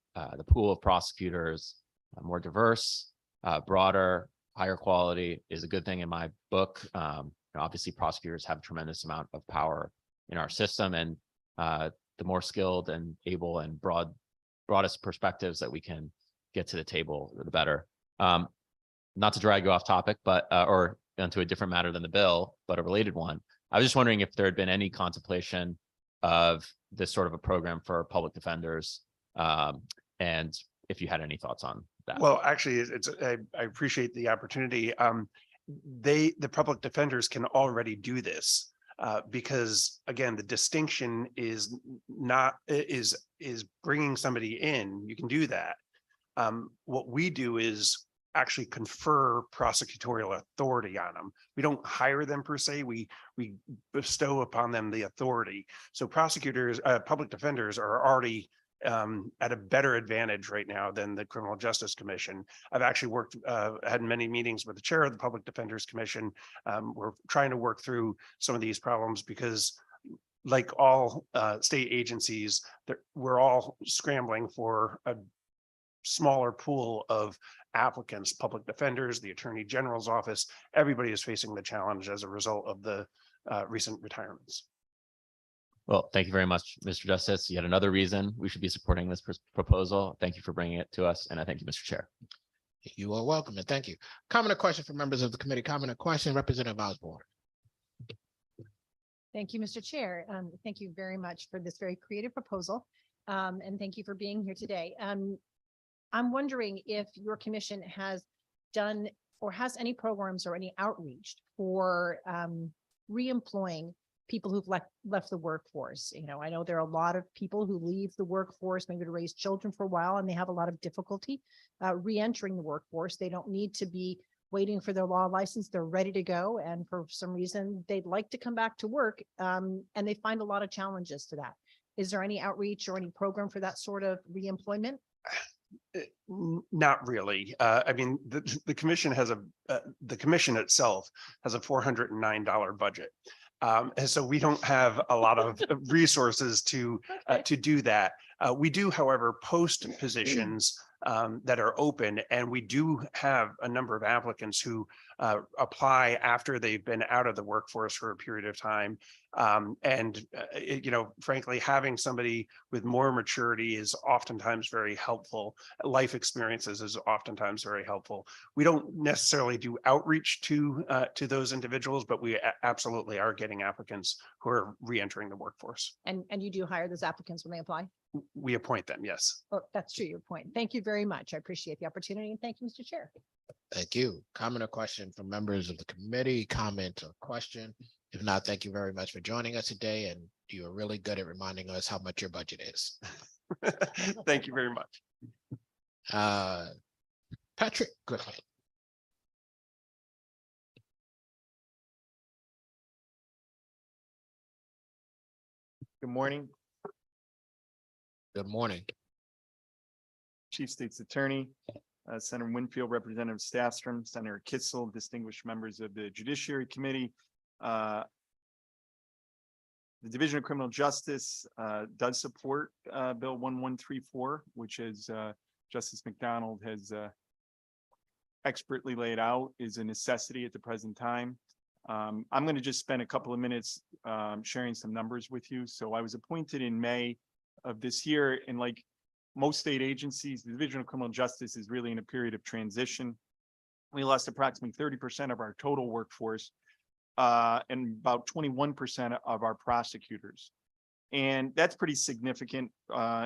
pool of prosecutors more diverse, broader, higher quality is a good thing in my book. Obviously, prosecutors have a tremendous amount of power in our system, and the more skilled and able and broadest perspectives that we can get to the table, the better. Not to drag you off topic, but or into a different matter than the bill, but a related one. I was just wondering if there had been any contemplation of this sort of a program for public defenders, and if you had any thoughts on that. Well, actually, I appreciate the opportunity. The public defenders can already do this. Because again, the distinction is bringing somebody in. You can do that. What we do is actually confer prosecutorial authority on them. We don't hire them per se. We bestow upon them the authority. So prosecutors, public defenders are already at a better advantage right now than the Criminal Justice Commission. I've actually had many meetings with the chair of the Public Defenders Commission. We're trying to work through some of these problems because, like all state agencies, we're all scrambling for a smaller pool of applicants, public defenders, the Attorney General's office. Everybody is facing the challenge as a result of the recent retirements. Well, thank you very much, Mr. Justice. Yet another reason we should be supporting this proposal. Thank you for bringing it to us, and I thank you, Mr. Chair. You are welcome, and thank you. Comment or question for members of the committee? Comment or question, Representative Osborne. Thank you, Mr. Chair. Thank you very much for this very creative proposal. And thank you for being here today. I'm wondering if your commission has done or has any programs or any outreach for reemploying people who've left the workforce. You know, I know there are a lot of people who leave the workforce, maybe to raise children for a while, and they have a lot of difficulty re-entering the workforce. They don't need to be waiting for their law license. They're ready to go. And for some reason, they'd like to come back to work, and they find a lot of challenges to that. Is there any outreach or any program for that sort of reemployment? Not really. I mean, the commission has the commission itself has a $409 budget. And so we don't have a lot of resources to do that. We do, however, post positions that are open, and we do have a number of applicants who apply after they've been out of the workforce for a period of time. You know, frankly, having somebody with more maturity is oftentimes very helpful. Life experiences is oftentimes very helpful. We don't necessarily do outreach to those individuals, but we absolutely are getting applicants who are re-entering the workforce. And you do hire those applicants when they apply? We appoint them, yes. Oh, that's true, your point. Thank you very much. I appreciate the opportunity, and thank you, Mr. Chair. Thank you. Comment or question from members of the committee? Comment or question? If not, thank you very much for joining us today, and you are really good at reminding us how much your budget is. Thank you very much. Patrick Griffin. Good morning, Good morning. Chief State's Attorney, Senator Winfield, Representative Staffstrom, Senator Kissel, distinguished members of the Judiciary Committee. The Division of Criminal Justice does support Bill 1134, which is Justice McDonald has expertly laid out is a necessity at the present time. I'm going to just spend a couple of minutes sharing some numbers with you. So I was appointed in May of this year, and like most state agencies, the Division of Criminal Justice is really in a period of transition. We lost approximately 30% of our total workforce and about 21% of our prosecutors. And that's pretty significant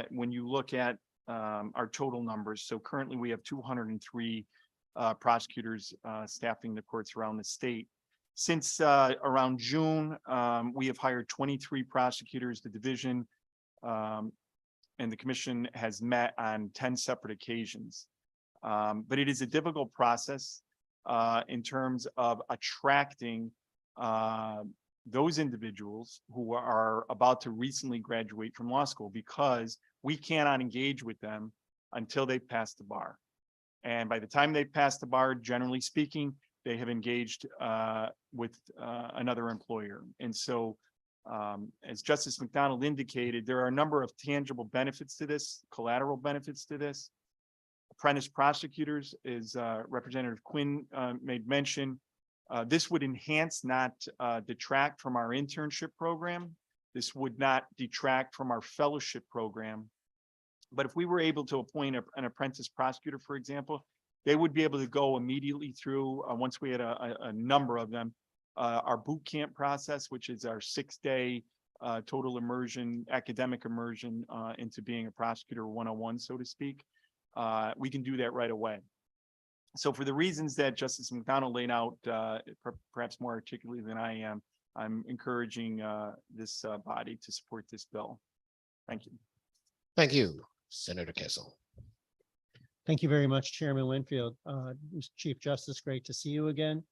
when you look at our total numbers. So currently we have 203 prosecutors staffing the courts around the state. Since around June, we have hired 23 prosecutors. The division and the commission has met on 10 separate occasions. But it is a difficult process in terms of attracting those individuals who are about to recently graduate from law school, because we cannot engage with them until they pass the bar. And by the time they pass the bar, generally speaking, they have engaged with another employer. And so, as Justice McDonald indicated, there are a number of tangible benefits to this, collateral benefits to this. Apprentice prosecutors, as Representative Quinn made mention, this would enhance, not detract from our internship program. This would not detract from our fellowship program. But if we were able to appoint an apprentice prosecutor, for example, they would be able to go immediately through, once we had a number of them, our boot camp process, which is our 6-day total immersion, academic immersion into being a prosecutor 101, so to speak. We can do that right away. So for the reasons that Justice McDonald laid out, perhaps more articulately than I am, I'm encouraging this body to support this bill. Thank you. Thank you, Senator Kissel. Thank you very much, Chairman Winfield. Chief Justice, great to see you again.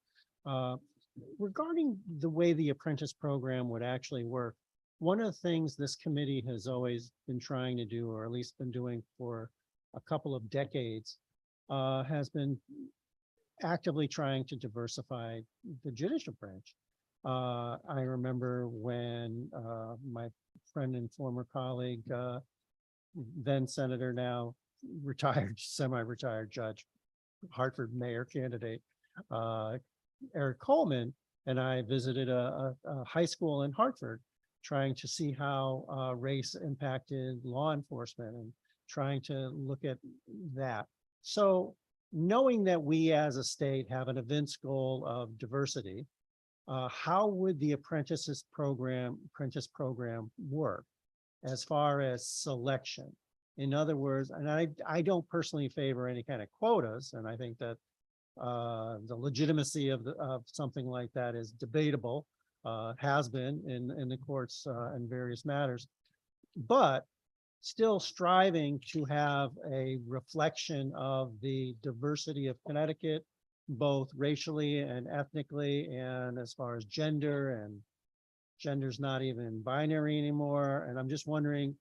Regarding the way the apprentice program would actually work, one of the things this committee has always been trying to do, or at least been doing for a couple of decades, has been actively trying to diversify the judicial branch. I remember when my friend and former colleague, then Senator, now retired, semi-retired judge, Hartford mayor candidate, Eric Coleman, and I visited a high school in Hartford, trying to see how race impacted law enforcement and trying to look at that. So knowing that we as a state have an evince goal of diversity, how would the apprentice program work as far as selection? In other words, and I don't personally favor any kind of quotas, and I think that the legitimacy of something like that is debatable, has been in the courts and various matters, but still striving to have a reflection of the diversity of Connecticut, both racially and ethnically, and as far as gender, and gender's not even binary anymore. And I'm just wondering,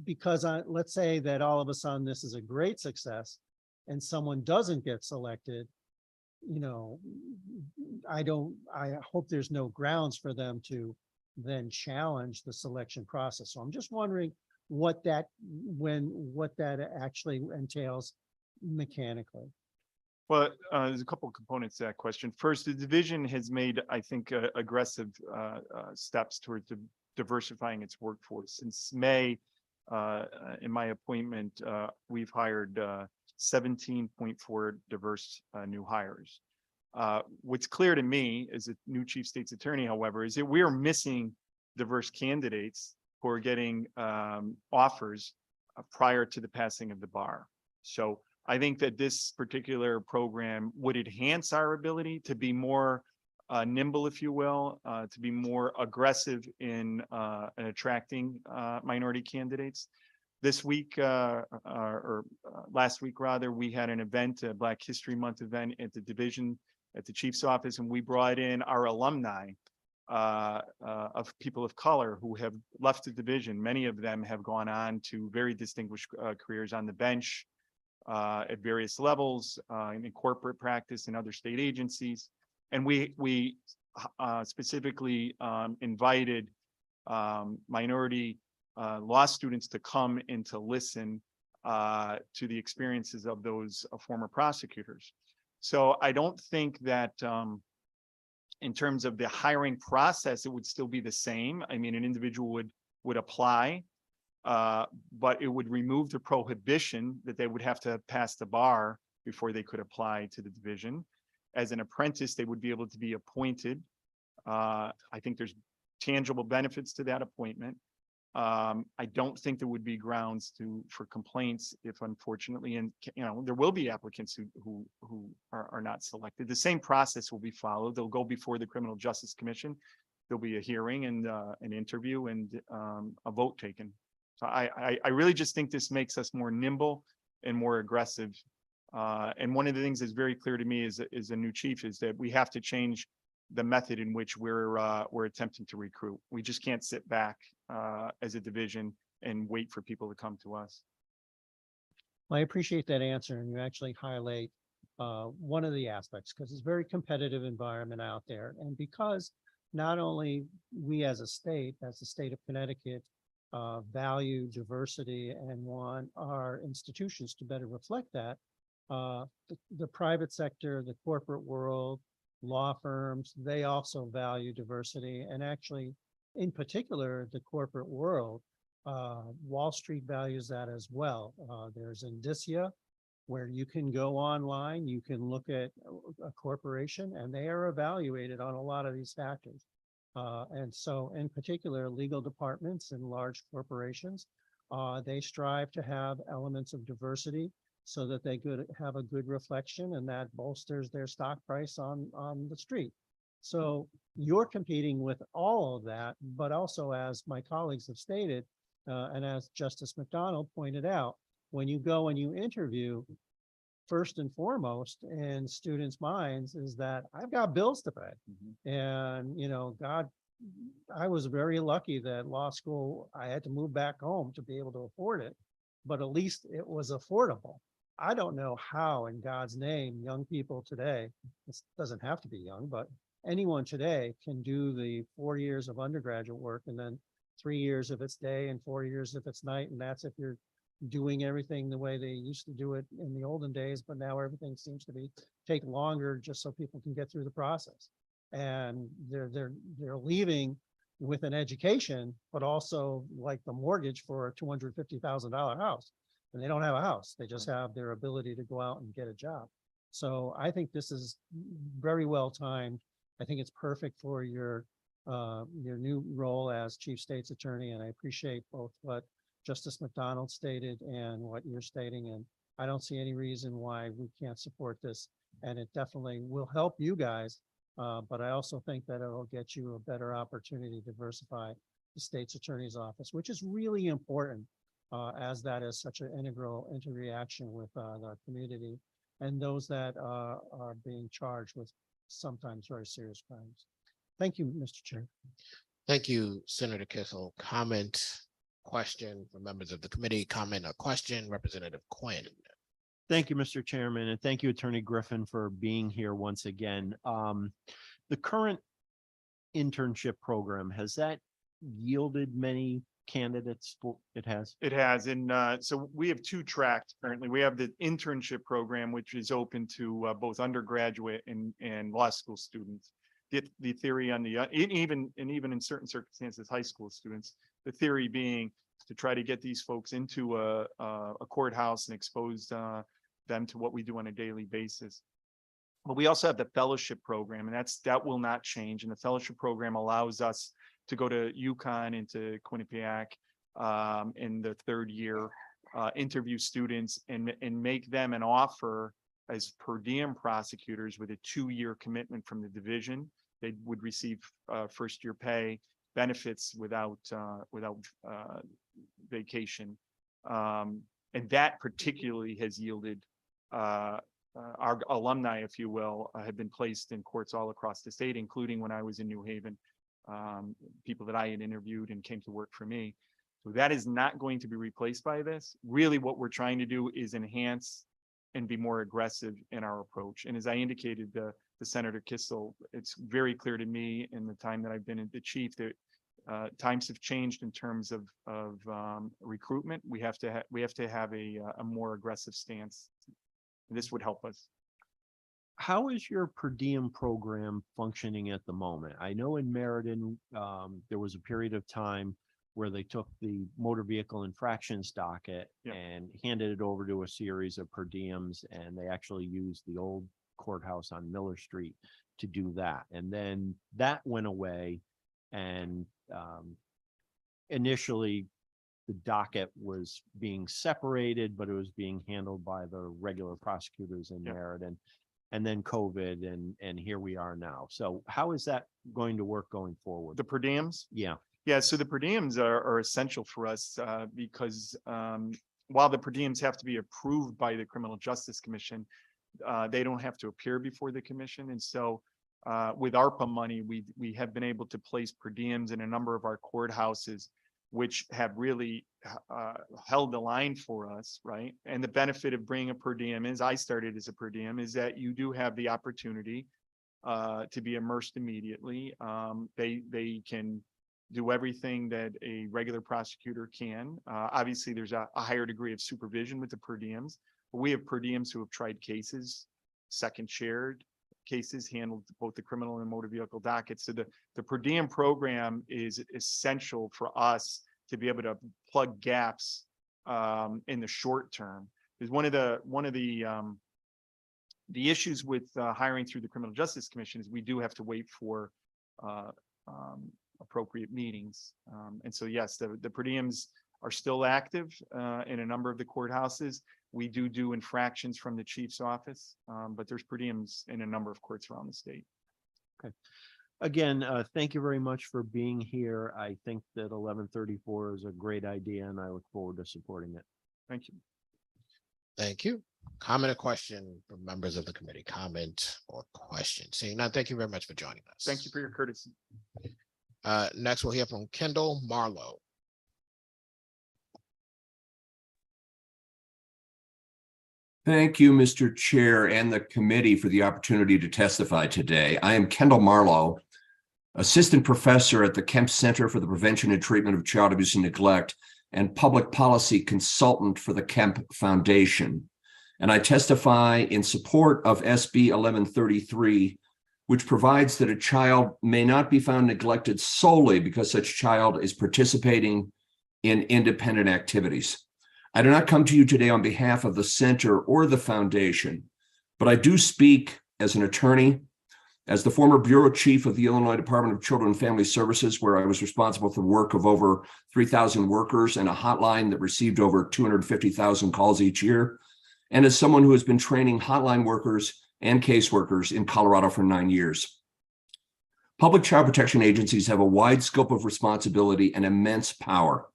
because let's say that all of a sudden this is a great success and someone doesn't get selected, you know, I hope there's no grounds for them to then challenge the selection process. So I'm just wondering what that actually entails mechanically. Well, there's a couple of components to that question. First, the division has made, I think, aggressive steps towards diversifying its workforce. Since May, in my appointment, we've hired 17.4 diverse new hires. What's clear to me as a new chief state's attorney, however, is that we are missing diverse candidates who are getting offers prior to the passing of the bar. So I think that this particular program would enhance our ability to be more nimble, if you will, to be more aggressive in attracting minority candidates. This week, or last week rather, we had an event, a Black History Month event at the division, at the chief's office, and we brought in our alumni of people of color who have left the division. Many of them have gone on to very distinguished careers on the bench at various levels, in corporate practice and other state agencies. And we specifically invited minority law students to come and to listen to the experiences of those former prosecutors. So I don't think that In terms of the hiring process, it would still be the same. I mean, an individual would apply. But it would remove the prohibition that they would have to pass the bar before they could apply to the division. As an apprentice, they would be able to be appointed. I think there's tangible benefits to that appointment. I don't think there would be grounds for complaints if unfortunately, and there will be applicants who are not selected. The same process will be followed. They'll go before the Criminal Justice Commission. There'll be a hearing and an interview and a vote taken. So I really just think this makes us more nimble and more aggressive. And one of the things that's very clear to me as a new chief is that we have to change the method in which we're attempting to recruit. We just can't sit back as a division and wait for people to come to us. I appreciate that answer, and you actually highlight one of the aspects, because it's a very competitive environment out there. And because not only we as the state of Connecticut, value diversity and want our institutions to better reflect that, the private sector, the corporate world, law firms, they also value diversity. And actually, in particular, the corporate world, Wall Street values that as well. There's indicia where you can go online, you can look at a corporation, and they are evaluated on a lot of these factors. And so in particular, legal departments and large corporations, they strive to have elements of diversity so that they could have a good reflection, and that bolsters their stock price on the street. So you're competing with all of that, but also, as my colleagues have stated, and as Justice McDonald pointed out, when you go and you interview, first and foremost in students' minds is that I've got bills to pay. And, God, I was very lucky that law school, I had to move back home to be able to afford it, but at least it was affordable. I don't know how in God's name, young people today, this doesn't have to be young, but anyone today can do the 4 years of undergraduate work and then 3 years if it's day and 4 years if it's night. And that's if you're doing everything the way they used to do it in the olden days, but now everything seems to take longer just so people can get through the process. And they're leaving with an education, but also like the mortgage for a $250,000 house. And they don't have a house. They just have their ability to go out and get a job. So I think this is very well timed. I think it's perfect for your new role as Chief State's Attorney. And I appreciate both what Justice McDonald stated and what you're stating. And I don't see any reason why we can't support this. And it definitely will help you guys. But I also think that it'll get you a better opportunity to diversify the state's attorney's office, which is really important, as that is such an integral interaction with our community and those that are being charged with sometimes very serious crimes. Thank you, Mr. Chair. Thank you, Senator Kissel. Comment, question from members of the committee, comment or question, Representative Quinn. Thank you, Mr. Chairman, and thank you, Attorney Griffin, for being here once again. The current internship program, has that yielded many candidates? It has. It has. And so we have two tracks currently. We have the internship program, which is open to both undergraduate and law school students. The theory on the even in certain circumstances, high school students, the theory being to try to get these folks into a courthouse and expose them to what we do on a daily basis. But we also have the fellowship program, and that will not change. And the fellowship program allows us to go to UConn and to Quinnipiac in the third year, interview students and make them an offer as per diem prosecutors with a 2-year commitment from the division. They would receive first year pay, benefits without vacation. And that particularly has yielded our alumni, if you will, have been placed in courts all across the state, including when I was in New Haven, people that I had interviewed and came to work for me. So that is not going to be replaced by this. Really what we're trying to do is enhance and be more aggressive in our approach. And as I indicated, the Senator Kissel, it's very clear to me in the time that I've been the chief that times have changed in terms of recruitment. We have to have a more aggressive stance. And this would help us. how is your per diem program functioning at the moment? I know in Meriden, there was a period of time where they took the motor vehicle infractions docket Yeah. and handed it over to a series of per diems, and they actually used the old courthouse on Miller Street to do that. And then that went away, and initially the docket was being separated, but it was being handled by the regular prosecutors in Yeah. Meriden. And then COVID, and here we are now. So how is that going to work going forward? The per diems? Yeah, Yeah, so the per diems are essential for us because while the per diems have to be approved by the Criminal Justice Commission, they don't have to appear before the commission. And so with ARPA money, we have been able to place per diems in a number of our courthouses, which have really held the line for us, right? And the benefit of bringing a per diem is, I started as a per diem, is that you do have the opportunity to be immersed immediately. They can do everything that a regular prosecutor can. Obviously, there's a higher degree of supervision with the per diems, but we have per diems who have tried cases, second shared cases, handled both the criminal and motor vehicle dockets. So the per diem program is essential for us to be able to plug gaps in the short term. Is one of the issues with hiring through the Criminal Justice Commission is we do have to wait for appropriate meetings. And so, yes, the per diems are still active in a number of the courthouses. We do infractions from the chief's office, but there's per diems in a number of courts around the state. okay. Again, thank you very much for being here. I think that 1134 is a great idea, and I look forward to supporting it. Thank you. Thank you. Comment or question from members of the committee? Comment or question? Seeing none, thank you very much for joining us. Thank you for your courtesy. Next, we'll hear from Kendall Marlowe. Thank you, Mr. Chair, and the committee for the opportunity to testify today. I am Kendall Marlowe, assistant professor at the Kemp Center for the Prevention and Treatment of Child Abuse and Neglect, and public policy consultant for the Kemp Foundation. And I testify in support of SB 1133, which provides that a child may not be found neglected solely because such child is participating in independent activities. I do not come to you today on behalf of the center or the foundation, but I do speak as an attorney, as the former bureau chief of the Illinois Department of Children and Family Services, where I was responsible for the work of over 3,000 workers and a hotline that received over 250,000 calls each year, and as someone who has been training hotline workers and caseworkers in Colorado for 9 years. Public child protection agencies have a wide scope of responsibility and immense power.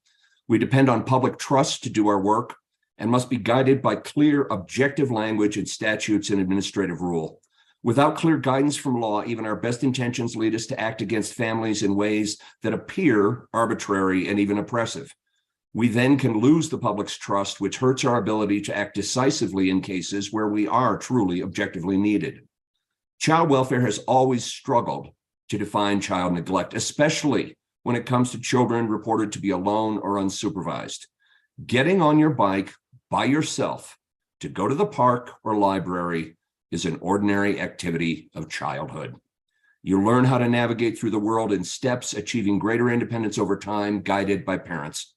We depend on public trust to do our work and must be guided by clear, objective language in statutes and administrative rule. Without clear guidance from law, even our best intentions lead us to act against families in ways that appear arbitrary and even oppressive. We then can lose the public's trust, which hurts our ability to act decisively in cases where we are truly objectively needed. Child welfare has always struggled to define child neglect, especially when it comes to children reported to be alone or unsupervised. Getting on your bike by yourself to go to the park or library is an ordinary activity of childhood. You learn how to navigate through the world in steps, achieving greater independence over time, guided by parents.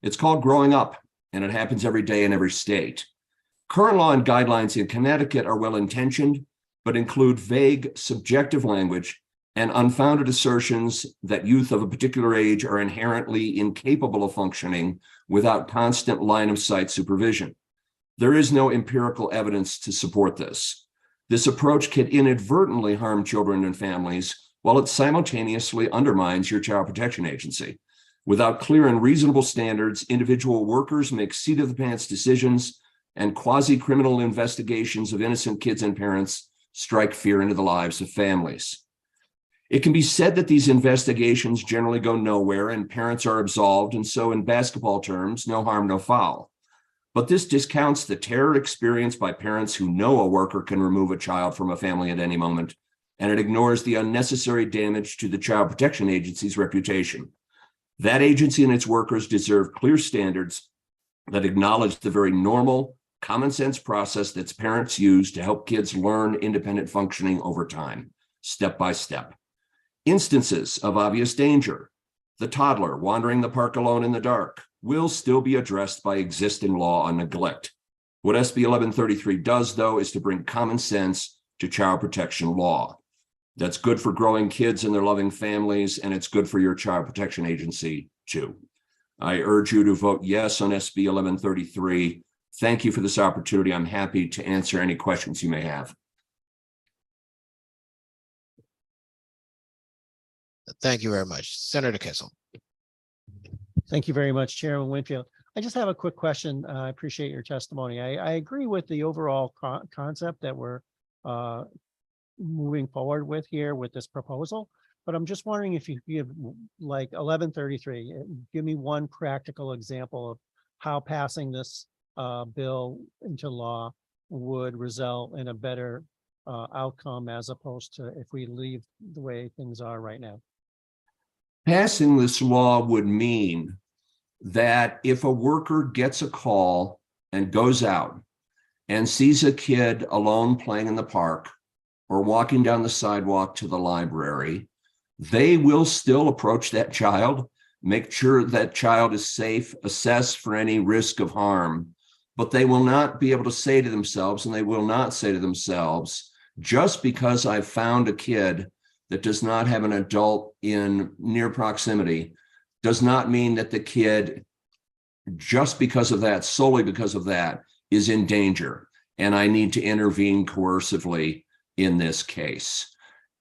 It's called growing up, and it happens every day in every state. Current law and guidelines in Connecticut are well-intentioned, but include vague, subjective language and unfounded assertions that youth of a particular age are inherently incapable of functioning without constant line of sight supervision. There is no empirical evidence to support this. This approach can inadvertently harm children and families, while it simultaneously undermines your child protection agency. Without clear and reasonable standards, individual workers make seat-of-the-pants decisions, and quasi-criminal investigations of innocent kids and parents strike fear into the lives of families. It can be said that these investigations generally go nowhere and parents are absolved, and so in basketball terms, no harm, no foul. But this discounts the terror experienced by parents who know a worker can remove a child from a family at any moment, and it ignores the unnecessary damage to the Child Protection Agency's reputation. That agency and its workers deserve clear standards that acknowledge the very normal common sense process that parents use to help kids learn independent functioning over time, step by step. Instances of obvious danger, the toddler wandering the park alone in the dark, will still be addressed by existing law on neglect. What SB 1133 does, though, is to bring common sense to child protection law. That's good for growing kids and their loving families, and it's good for your child protection agency, too. I urge you to vote yes on SB 1133. Thank you for this opportunity. I'm happy to answer any questions you may have. Thank you very much. Senator Kissel. Thank you very much, Chairman Winfield. I just have a quick question. I appreciate your testimony. I agree with the overall concept that we're moving forward with here with this proposal, but I'm just wondering if you give like 1133, give me one practical example of how passing this bill into law would result in a better outcome as opposed to if we leave the way things are right now. Passing this law would mean that if a worker gets a call and goes out and sees a kid alone playing in the park or walking down the sidewalk to the library, they will still approach that child, make sure that child is safe, assess for any risk of harm, but they will not be able to say to themselves, and they will not say to themselves, just because I found a kid that does not have an adult in near proximity does not mean that the kid, just because of that, solely because of that, is in danger. And I need to intervene coercively in this case.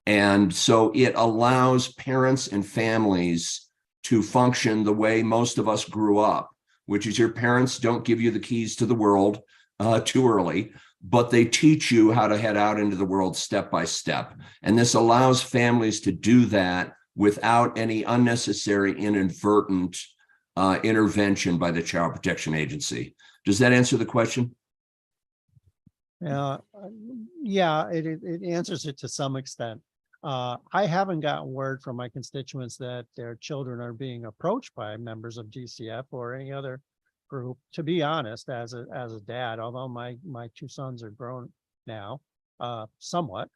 And so it allows parents and families to function the way most of us grew up, which is your parents don't give you the keys to the world too early, but they teach you how to head out into the world step by step. And this allows families to do that without any unnecessary inadvertent intervention by the Child Protection Agency. Does that answer the question? Yeah, it answers it to some extent. I haven't gotten word from my constituents that their children are being approached by members of GCF or any other group. To be honest, as a dad, although my two sons are grown now, somewhat,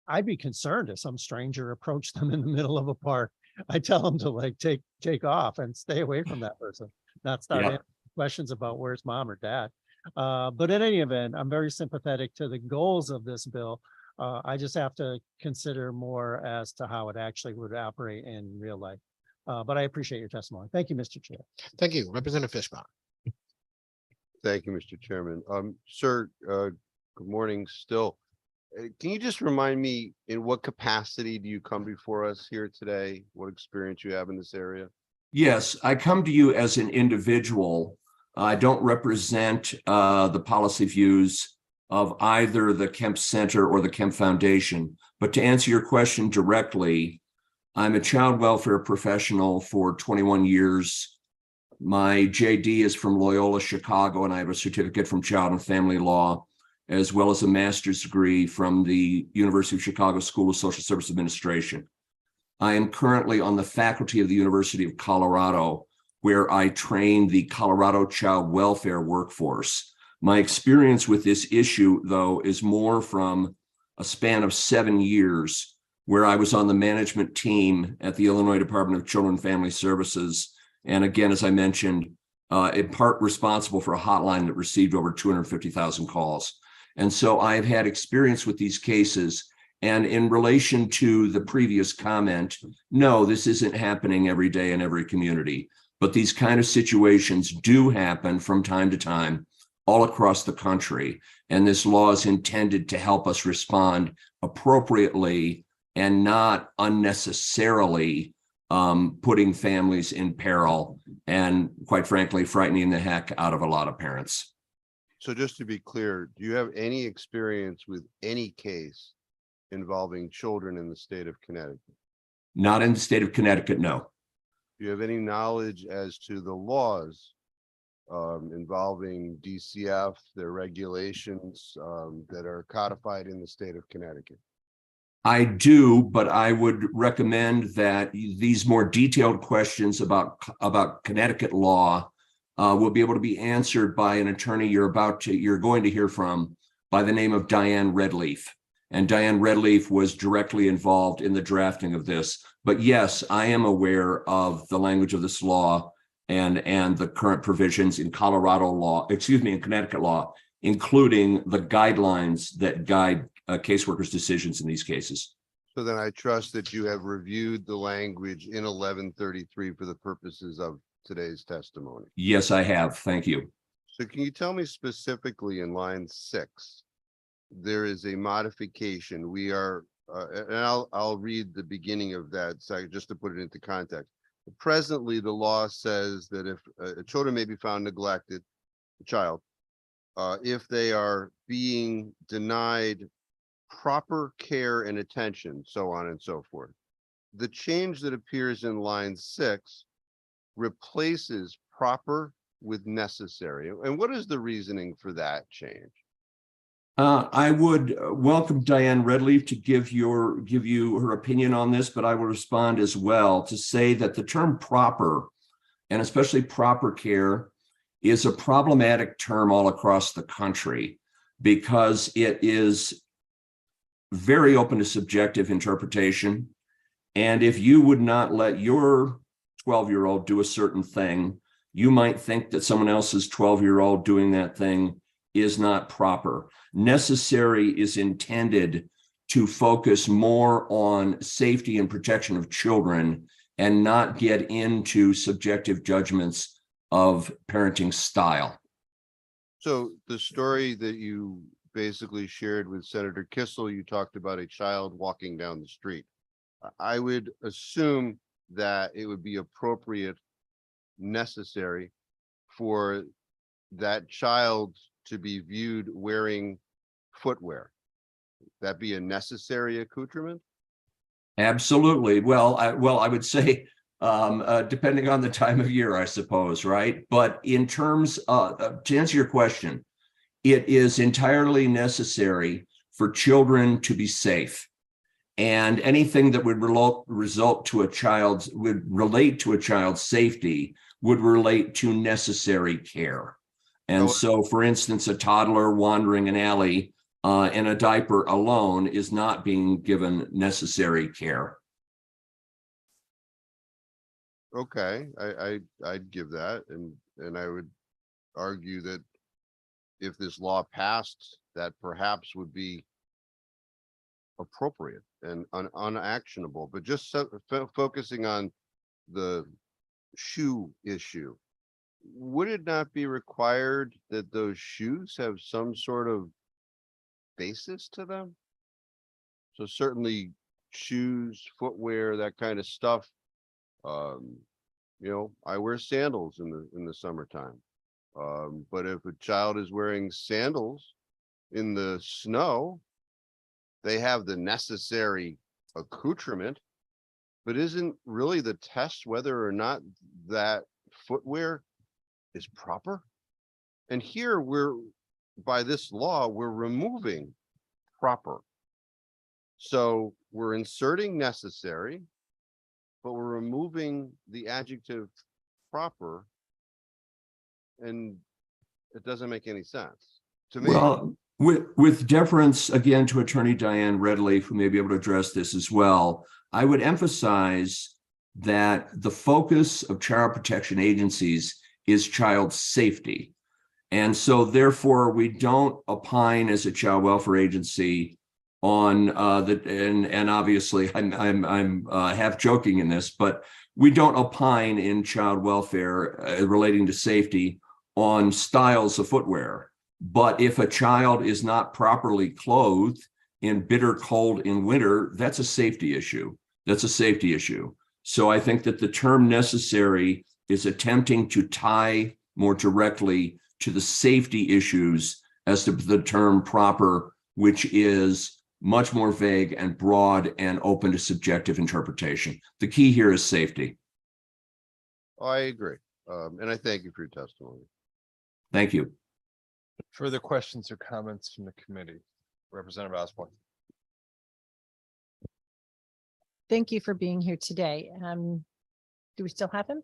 I'd be concerned if some stranger approached them in the middle of a park. I tell them to like take off and stay away from that person, not start asking questions about where's mom or dad. But in any event, I'm very sympathetic to the goals of this bill. I just have to consider more as to how it actually would operate in real life. But I appreciate your testimony. Thank you, Mr. Chair. Thank you. Representative Fishbach. Thank you, Mr. Chairman. Sir, good morning still. Can you just remind me, in what capacity do you come before us here today? What experience you have in this area? Yes, I come to you as an individual. I don't represent the policy views of either the Kemp Center or the Kemp Foundation. But to answer your question directly, I'm a child welfare professional for 21 years. My JD is from Loyola Chicago, and I have a certificate from Child and Family Law, as well as a master's degree from the University of Chicago School of Social Service Administration. I am currently on the faculty of the University of Colorado, where I train the Colorado child welfare workforce. My experience with this issue, though, is more from a span of 7 years, where I was on the management team at the Illinois Department of Children and Family Services. And again, as I mentioned, in part responsible for a hotline that received over 250,000 calls. And so I've had experience with these cases. And in relation to the previous comment, no, this isn't happening every day in every community, but these kind of situations do happen from time to time all across the country. And this law is intended to help us respond appropriately and not unnecessarily putting families in peril and, quite frankly, frightening the heck out of a lot of parents. So just to be clear, do you have any experience with any case involving children in the state of Connecticut? Not in the state of Connecticut, no. Do you have any knowledge as to the laws involving DCF, their regulations that are codified in the state of Connecticut? I do, but I would recommend that these more detailed questions about Connecticut law will be able to be answered by an attorney you're going to hear from by the name of Diane Redleaf. And Diane Redleaf was directly involved in the drafting of this. But yes, I am aware of the language of this law and the current provisions in Colorado law, in Connecticut law, including the guidelines that guide caseworkers' decisions in these cases. So then I trust that you have reviewed the language in 1133 for the purposes of today's testimony. Yes, I have. Thank you. So can you tell me specifically in line 6, there is a modification. We are, and I'll read the beginning of that second just to put it into context. Presently, the law says that if children may be found neglected, a child, if they are being denied proper care and attention, so on and so forth. The change that appears in line 6 replaces proper with necessary. And what is the reasoning for that change? I would welcome Diane Redleaf to give you her opinion on this, but I will respond as well to say that the term proper, and especially proper care, is a problematic term all across the country because it is very open to subjective interpretation. And if you would not let your 12-year-old do a certain thing, you might think that someone else's 12-year-old doing that thing is not proper. Necessary is intended to focus more on safety and protection of children and not get into subjective judgments of parenting style. So the story that you basically shared with Senator Kissel, you talked about a child walking down the street. I would assume that it would be appropriate, necessary for that child to be viewed wearing footwear. That be a necessary accoutrement? Absolutely. Well, I would say, depending on the time of year, I suppose, right? But in terms of, to answer your question, it is entirely necessary for children to be safe. And anything that would relate to a child's safety would relate to necessary care. And so, for instance, a toddler wandering an alley in a diaper alone is not being given necessary care. Okay, I'd give that, and I would argue that if this law passed, that perhaps would be appropriate and unactionable, but just focusing on the shoe issue, would it not be required that those shoes have some sort of basis to them? So certainly shoes, footwear, that kind of stuff. I wear sandals in the summertime. But if a child is wearing sandals in the snow, they have the necessary accoutrement, but isn't really the test whether or not that footwear is proper? And here by this law, we're removing proper. So we're inserting necessary, but we're removing the adjective proper, and it doesn't make any sense to me. Well, with deference again to Attorney Diane Redleaf, who may be able to address this as well, I would emphasize that the focus of child protection agencies is child safety. And so therefore we don't opine as a child welfare agency on and obviously I'm half joking in this, but we don't opine in child welfare relating to safety on styles of footwear. But if a child is not properly clothed in bitter cold in winter, that's a safety issue. That's a safety issue. So I think that the term necessary is attempting to tie more directly to the safety issues as to the term proper, which is much more vague and broad and open to subjective interpretation. The key here is safety. I agree. And I thank you for your testimony. Thank you. Further questions or comments from the committee? Representative Osborne. Thank you for being here today. Do we still have him?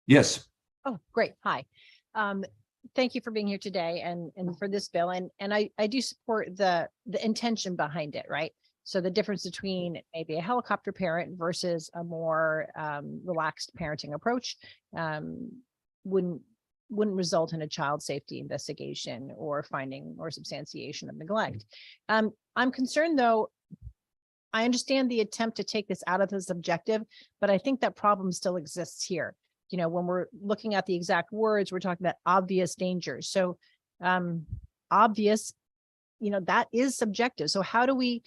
Yes. Oh, great. Hi. Thank you for being here today and for this bill. And I do support the intention behind it, right? So the difference between maybe a helicopter parent versus a more relaxed parenting approach wouldn't result in a child safety investigation or finding or substantiation of neglect. I'm concerned, though. I understand the attempt to take this out of the subjective, but I think that problem still exists here. You know, when we're looking at the exact words, we're talking about obvious dangers. So obvious, you know, that is subjective. So how do we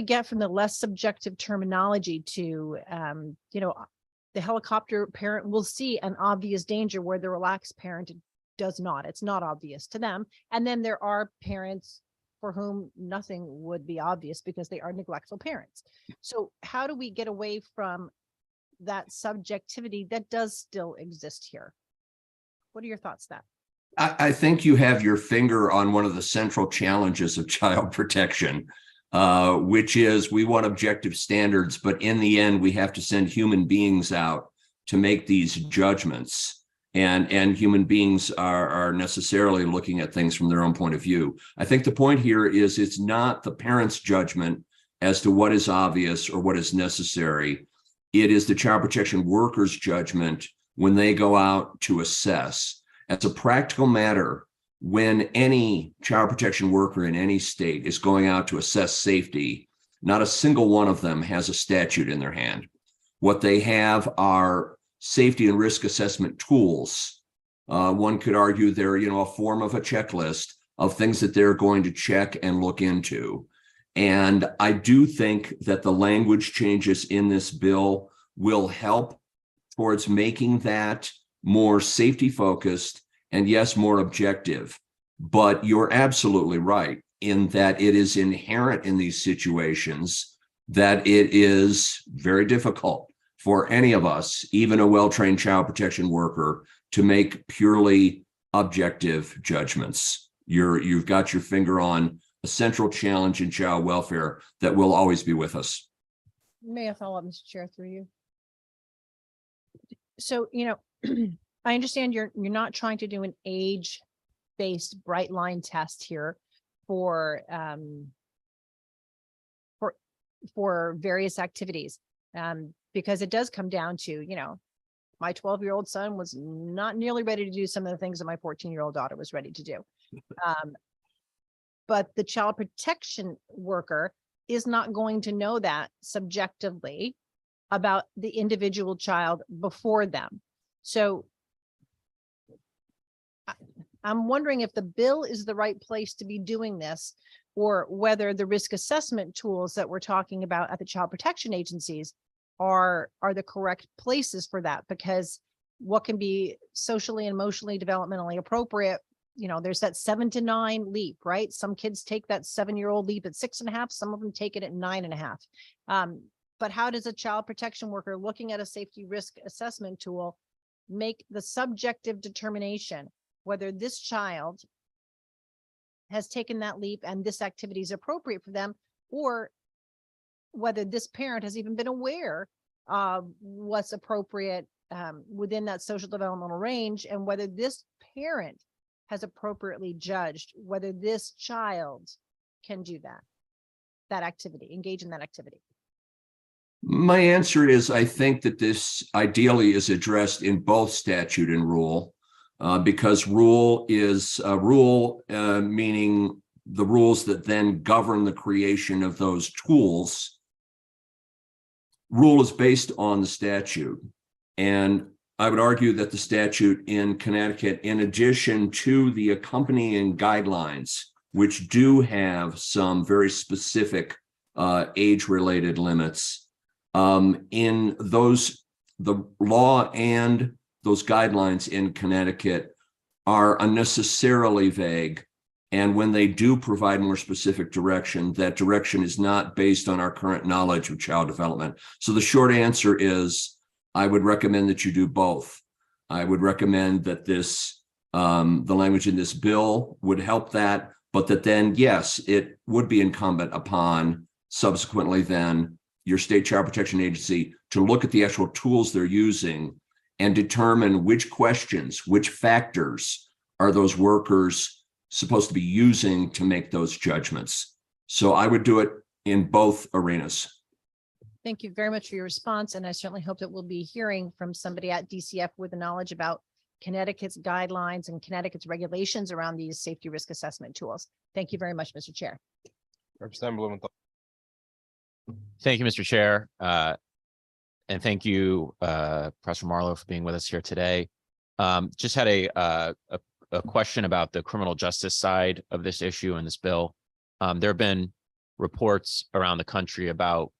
get from the less subjective terminology to, you know, the helicopter parent will see an obvious danger where the relaxed parent does not. It's not obvious to them. And then there are parents for whom nothing would be obvious because they are neglectful parents. So how do we get away from that subjectivity that does still exist here? What are your thoughts on that? I think you have your finger on one of the central challenges of child protection, which is we want objective standards, but in the end, we have to send human beings out to make these judgments. And human beings are necessarily looking at things from their own point of view. I think the point here is it's not the parent's judgment as to what is obvious or what is necessary. It is the child protection worker's judgment when they go out to assess. As a practical matter, when any child protection worker in any state is going out to assess safety, not a single one of them has a statute in their hand. What they have are safety and risk assessment tools. One could argue they're, you know, a form of a checklist of things that they're going to check and look into. And I do think that the language changes in this bill will help towards making that more safety focused and yes, more objective. But you're absolutely right in that it is inherent in these situations that it is very difficult for any of us, even a well-trained child protection worker, to make purely objective judgments. You've got your finger on a central challenge in child welfare that will always be with us. May I follow up, Mr. Chair, through you? So, you know, I understand you're not trying to do an age-based bright line test here for various activities. Because it does come down to, you know, my 12-year-old son was not nearly ready to do some of the things that my 14-year-old daughter was ready to do. But the child protection worker is not going to know that subjectively about the individual child before them. So I'm wondering if the bill is the right place to be doing this, or whether the risk assessment tools that we're talking about at the child protection agencies are the correct places for that. Because what can be socially and emotionally developmentally appropriate, you know, there's that 7 to 9 leap, right? Some kids take that 7-year-old leap at 6.5, some of them take it at 9.5. But how does a child protection worker looking at a safety risk assessment tool make the subjective determination whether this child has taken that leap and this activity is appropriate for them, or whether this parent has even been aware of what's appropriate within that social developmental range, and whether this parent has appropriately judged whether this child can do that activity, engage in that activity? My answer is I think that this ideally is addressed in both statute and rule, because rule is meaning the rules that then govern the creation of those tools. Rule is based on the statute. And I would argue that the statute in Connecticut, in addition to the accompanying guidelines, which do have some very specific age-related limits, in those, the law and those guidelines in Connecticut are unnecessarily vague. And when they do provide more specific direction, that direction is not based on our current knowledge of child development. So the short answer is, I would recommend that you do both. I would recommend that this, the language in this bill would help that, but that then, yes, it would be incumbent upon subsequently then your state child protection agency to look at the actual tools they're using and determine which questions, which factors are those workers supposed to be using to make those judgments. So I would do it in both arenas. Thank you very much for your response. And I certainly hope that we'll be hearing from somebody at DCF with the knowledge about Connecticut's guidelines and Connecticut's regulations around these safety risk assessment tools. Thank you very much, Mr. Chair. Representative Blumenthal. Thank you, Mr. Chair. And thank you, Professor Marlowe, for being with us here today. Just had a question about the criminal justice side of this issue and this bill. There have been reports around the country about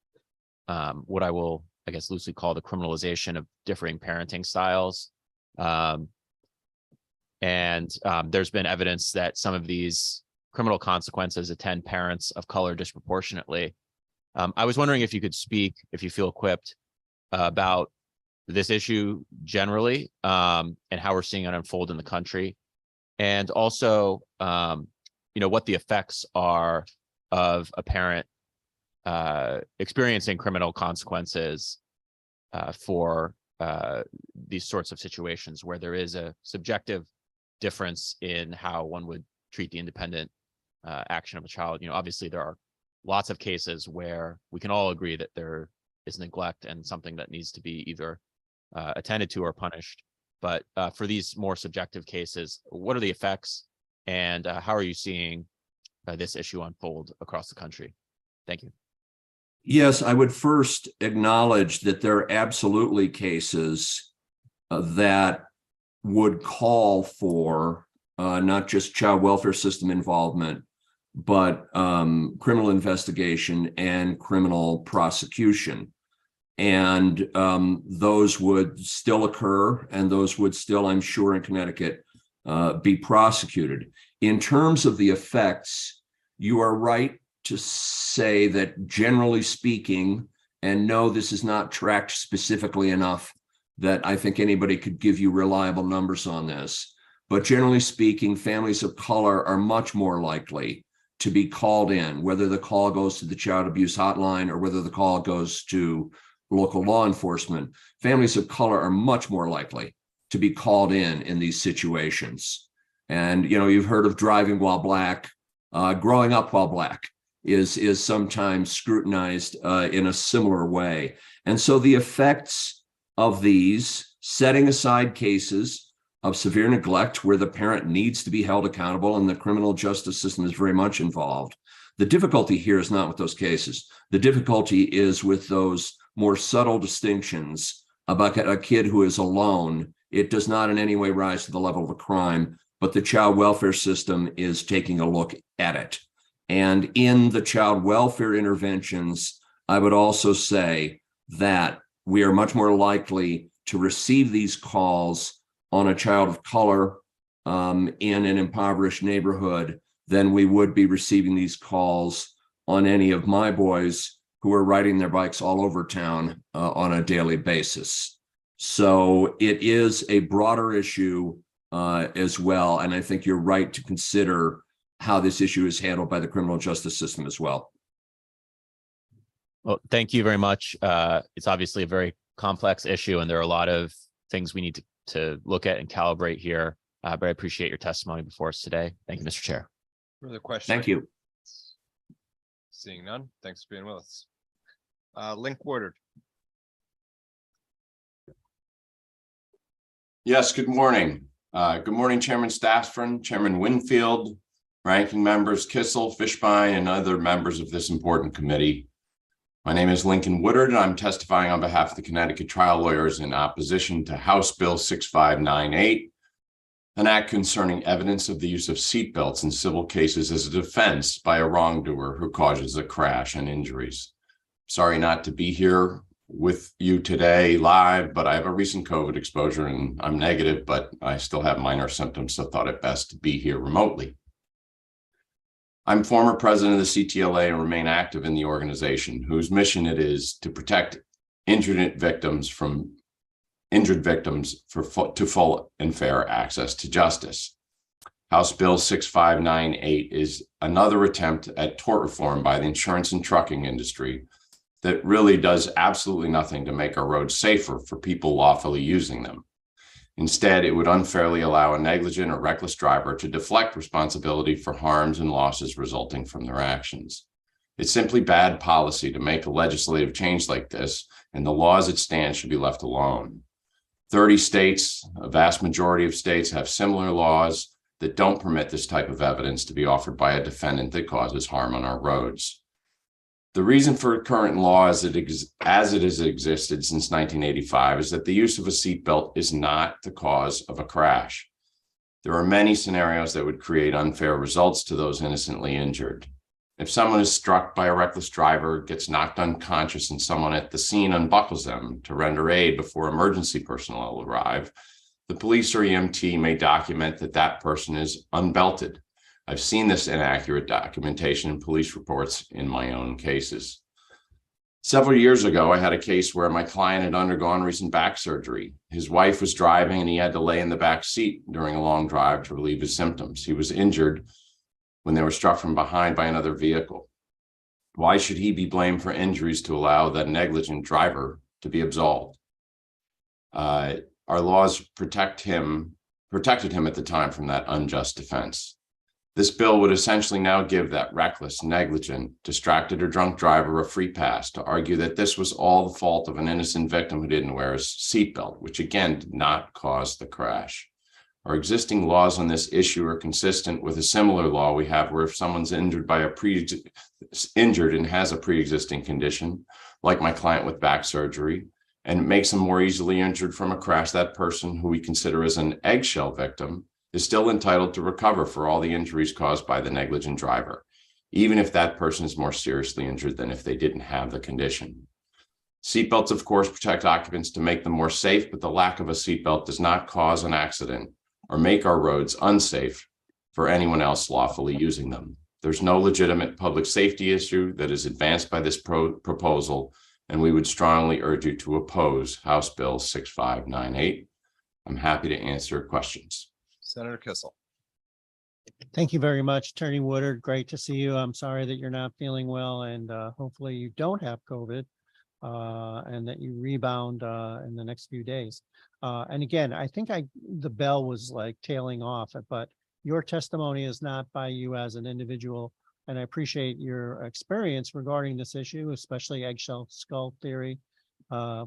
what I will, I guess, loosely call the criminalization of differing parenting styles. There's been evidence that some of these criminal consequences attend parents of color disproportionately. I was wondering if you could speak, if you feel equipped, about this issue generally, and how we're seeing it unfold in the country, and also, what the effects are of a parent experiencing criminal consequences for these sorts of situations where there is a subjective difference in how one would treat the independent action of a child. Obviously there are lots of cases where we can all agree that there is neglect and something that needs to be either attended to or punished. But for these more subjective cases, what are the effects, and how are you seeing this issue unfold across the country? Thank you. Yes, I would first acknowledge that there are absolutely cases that would call for not just child welfare system involvement, but criminal investigation and criminal prosecution. And those would still occur, and those would still, I'm sure, in Connecticut be prosecuted. In terms of the effects, you are right to say that generally speaking, and no, this is not tracked specifically enough that I think anybody could give you reliable numbers on this, but generally speaking, families of color are much more likely to be called in, whether the call goes to the child abuse hotline or whether the call goes to local law enforcement. Families of color are much more likely to be called in these situations. And, you've heard of driving while black, growing up while black is sometimes scrutinized in a similar way. And so the effects of these, setting aside cases of severe neglect where the parent needs to be held accountable and the criminal justice system is very much involved. The difficulty here is not with those cases. The difficulty is with those more subtle distinctions about a kid who is alone. It does not in any way rise to the level of a crime, but the child welfare system is taking a look at it. And in the child welfare interventions, I would also say that we are much more likely to receive these calls on a child of color in an impoverished neighborhood than we would be receiving these calls on any of my boys who are riding their bikes all over town on a daily basis. So it is a broader issue as well. And I think you're right to consider how this issue is handled by the criminal justice system as well. Well, thank you very much. It's obviously a very complex issue, and there are a lot of things we need to look at and calibrate here. But I appreciate your testimony before us today. Thank you, Mr. Chair. Further questions? Thank you. Seeing none, thanks for being with us. Link Woodard. Yes, good morning. Good morning, Chairman Stafford, Chairman Winfield, ranking members Kissel, Fishbein, and other members of this important committee. My name is Lincoln Woodard, and I'm testifying on behalf of the Connecticut trial lawyers in opposition to House Bill 6598, an act concerning evidence of the use of seatbelts in civil cases as a defense by a wrongdoer who causes a crash and injuries. Sorry not to be here with you today live, but I have a recent COVID exposure and I'm negative, but I still have minor symptoms, so thought it best to be here remotely. I'm former president of the CTLA and remain active in the organization, whose mission it is to protect injured victims to full and fair access to justice. House Bill 6598 is another attempt at tort reform by the insurance and trucking industry that really does absolutely nothing to make our roads safer for people lawfully using them. Instead, it would unfairly allow a negligent or reckless driver to deflect responsibility for harms and losses resulting from their actions. It's simply bad policy to make a legislative change like this, and the laws at stand should be left alone. 30 states, a vast majority of states, have similar laws that don't permit this type of evidence to be offered by a defendant that causes harm on our roads. The reason for current law as it has existed since 1985 is that the use of a seatbelt is not the cause of a crash. There are many scenarios that would create unfair results to those innocently injured. If someone is struck by a reckless driver, gets knocked unconscious, and someone at the scene unbuckles them to render aid before emergency personnel arrive, the police or EMT may document that that person is unbelted. I've seen this inaccurate documentation in police reports in my own cases. Several years ago, I had a case where my client had undergone recent back surgery. His wife was driving and he had to lay in the back seat during a long drive to relieve his symptoms. He was injured when they were struck from behind by another vehicle. Why should he be blamed for injuries to allow that negligent driver to be absolved? Our laws protected him at the time from that unjust defense. This bill would essentially now give that reckless, negligent, distracted, or drunk driver a free pass to argue that this was all the fault of an innocent victim who didn't wear his seatbelt, which again did not cause the crash. Our existing laws on this issue are consistent with a similar law we have where if someone's injured and has a pre-existing condition, like my client with back surgery, and it makes them more easily injured from a crash, that person who we consider as an eggshell victim is still entitled to recover for all the injuries caused by the negligent driver, even if that person is more seriously injured than if they didn't have the condition. Seatbelts, of course, protect occupants to make them more safe, but the lack of a seatbelt does not cause an accident or make our roads unsafe for anyone else lawfully using them. There's no legitimate public safety issue that is advanced by this proposal, and we would strongly urge you to oppose House Bill 6598. I'm happy to answer questions. Senator Kissel. Thank you very much, Attorney Woodard. Great to see you. I'm sorry that you're not feeling well, and hopefully you don't have COVID and that you rebound in the next few days. And again, I think the bell was like tailing off, but your testimony is not by you as an individual. And I appreciate your experience regarding this issue, especially eggshell skull theory,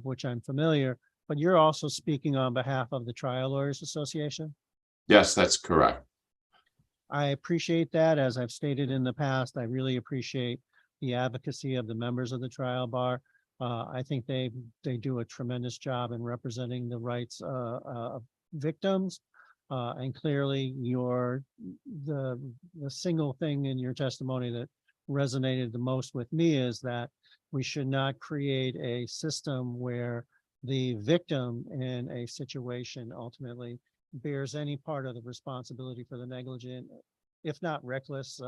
which I'm familiar, but you're also speaking on behalf of the Trial Lawyers Association. Yes, that's correct. I appreciate that. As I've stated in the past, I really appreciate the advocacy of the members of the trial bar. I think they do a tremendous job in representing the rights of victims. And clearly the single thing in your testimony that resonated the most with me is that we should not create a system where the victim in a situation ultimately bears any part of the responsibility for the negligent, if not reckless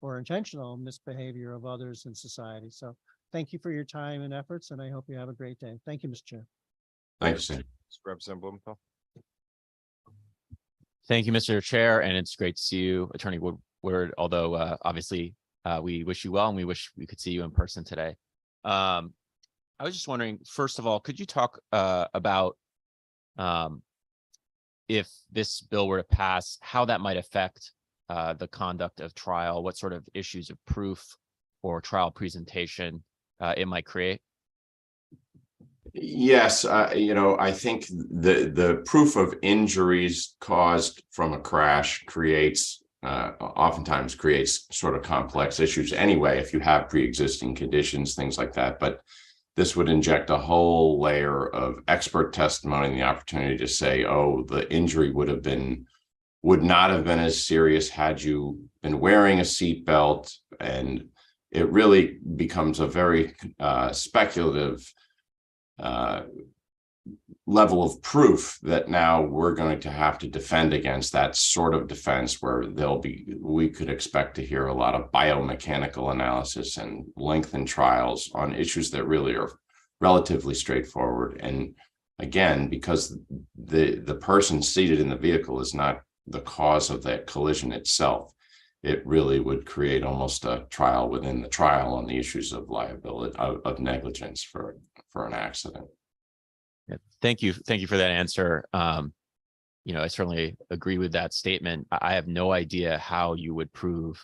or intentional misbehavior of others in society. So thank you for your time and efforts, and I hope you have a great day. Thank you, Mr. Chair. Thanks, Sam. Representative Blumenthal. Thank you, Mr. Chair, and it's great to see you, Attorney Woodward, although obviously we wish you well and we wish we could see you in person today. I was just wondering, first of all, could you talk about if this bill were to pass, how that might affect the conduct of trial, what sort of issues of proof or trial presentation it might create? Yes, I think the proof of injuries caused from a crash oftentimes creates sort of complex issues anyway, if you have pre-existing conditions, things like that. But this would inject a whole layer of expert testimony and the opportunity to say, oh, the injury would not have been as serious had you been wearing a seatbelt. And it really becomes a very speculative level of proof that now we're going to have to defend against that sort of defense where we could expect to hear a lot of biomechanical analysis and lengthened trials on issues that really are relatively straightforward. And again, because the person seated in the vehicle is not the cause of that collision itself, it really would create almost a trial within the trial on the issues of liability, of negligence for an accident. Yeah, thank you. Thank you for that answer. I certainly agree with that statement. I have no idea how you would prove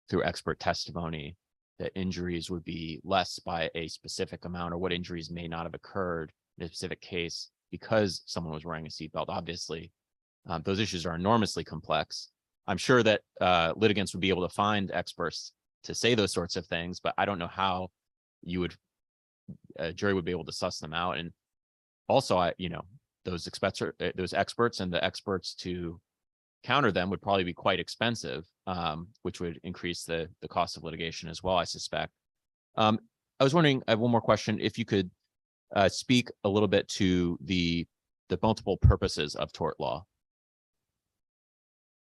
through expert testimony that injuries would be less by a specific amount, or what injuries may not have occurred in a specific case because someone was wearing a seatbelt. Obviously, those issues are enormously complex. I'm sure that litigants would be able to find experts to say those sorts of things, but I don't know how a jury would be able to suss them out. And also, those experts and the experts to counter them would probably be quite expensive, which would increase the cost of litigation as well, I suspect. I was wondering, I have one more question. If you could speak a little bit to the multiple purposes of tort law.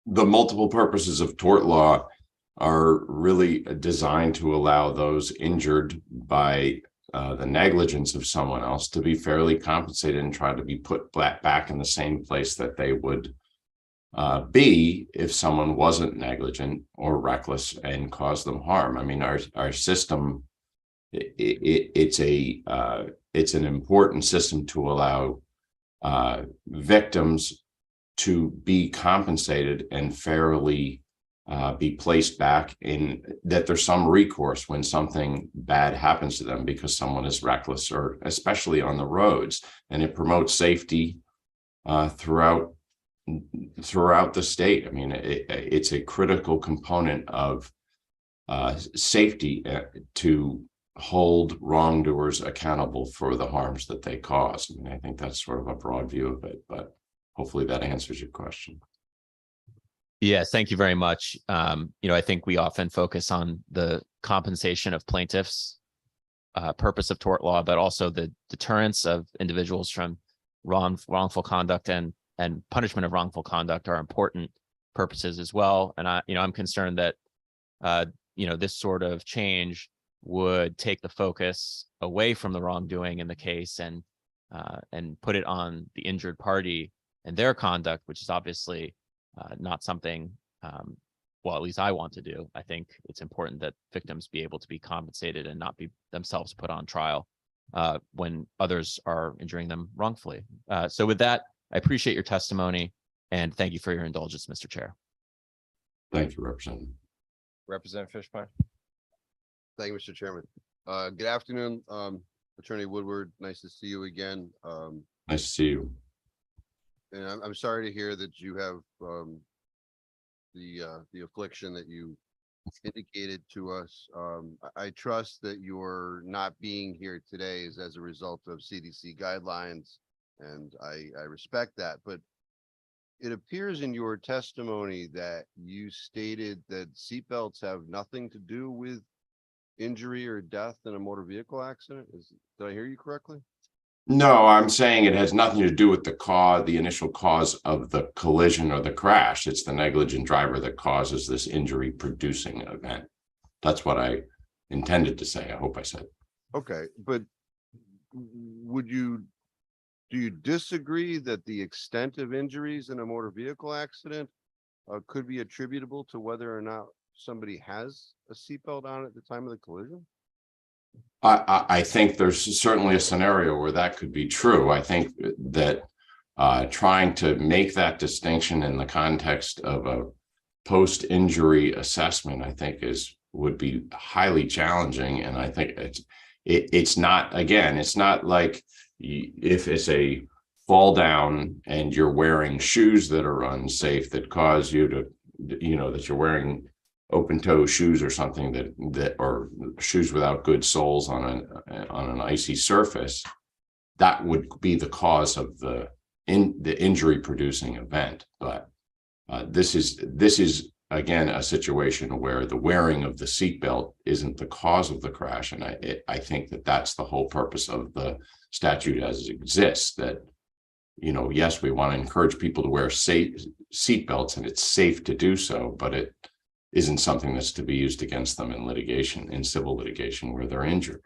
The multiple purposes of tort law are really designed to allow those injured by the negligence of someone else to be fairly compensated and try to be put back in the same place that they would be if someone wasn't negligent or reckless and caused them harm. I mean, our system, it's an important system to allow victims to be compensated and fairly be placed back in, that there's some recourse when something bad happens to them because someone is reckless, or especially on the roads. And it promotes safety throughout the state. I mean, it's a critical component of safety to hold wrongdoers accountable for the harms that they cause. I mean, I think that's sort of a broad view of it, but hopefully that answers your question. Yes, thank you very much. I think we often focus on the compensation of plaintiffs, purpose of tort law, but also the deterrence of individuals from wrongful conduct and punishment of wrongful conduct are important purposes as well. And I'm concerned that this sort of change would take the focus away from the wrongdoing in the case and put it on the injured party and their conduct, which is obviously not something, well, at least I want to do. I think it's important that victims be able to be compensated and not be themselves put on trial when others are injuring them wrongfully. So with that, I appreciate your testimony and thank you for your indulgence, Mr. Chair. Thank you, Representative. Representative Fishbein. Thank you, Mr. Chairman. Good afternoon, Attorney Woodward. Nice to see you again. Nice to see you. And I'm sorry to hear that you have the affliction that you indicated to us. I trust that your not being here today is as a result of CDC guidelines, and I respect that. But it appears in your testimony that you stated that seatbelts have nothing to do with injury or death in a motor vehicle accident. Did I hear you correctly? No, I'm saying it has nothing to do with the initial cause of the collision or the crash. It's the negligent driver that causes this injury producing event. That's what I intended to say. I hope I said. Okay, but do you disagree that the extent of injuries in a motor vehicle accident could be attributable to whether or not somebody has a seatbelt on at the time of the collision? I think there's certainly a scenario where that could be true. I think that trying to make that distinction in the context of a post-injury assessment, I think would be highly challenging. And I think it's not, again, it's not like if it's a fall down and you're wearing shoes that are unsafe that cause you to, that you're wearing open toe shoes or something that or shoes without good soles on an icy surface, that would be the cause of the injury producing event. But this is again a situation where the wearing of the seatbelt isn't the cause of the crash, and I think that's the whole purpose of the statute as it exists. That yes, we want to encourage people to wear safe seatbelts, and it's safe to do so, but it isn't something that's to be used against them in litigation, in civil litigation where they're injured.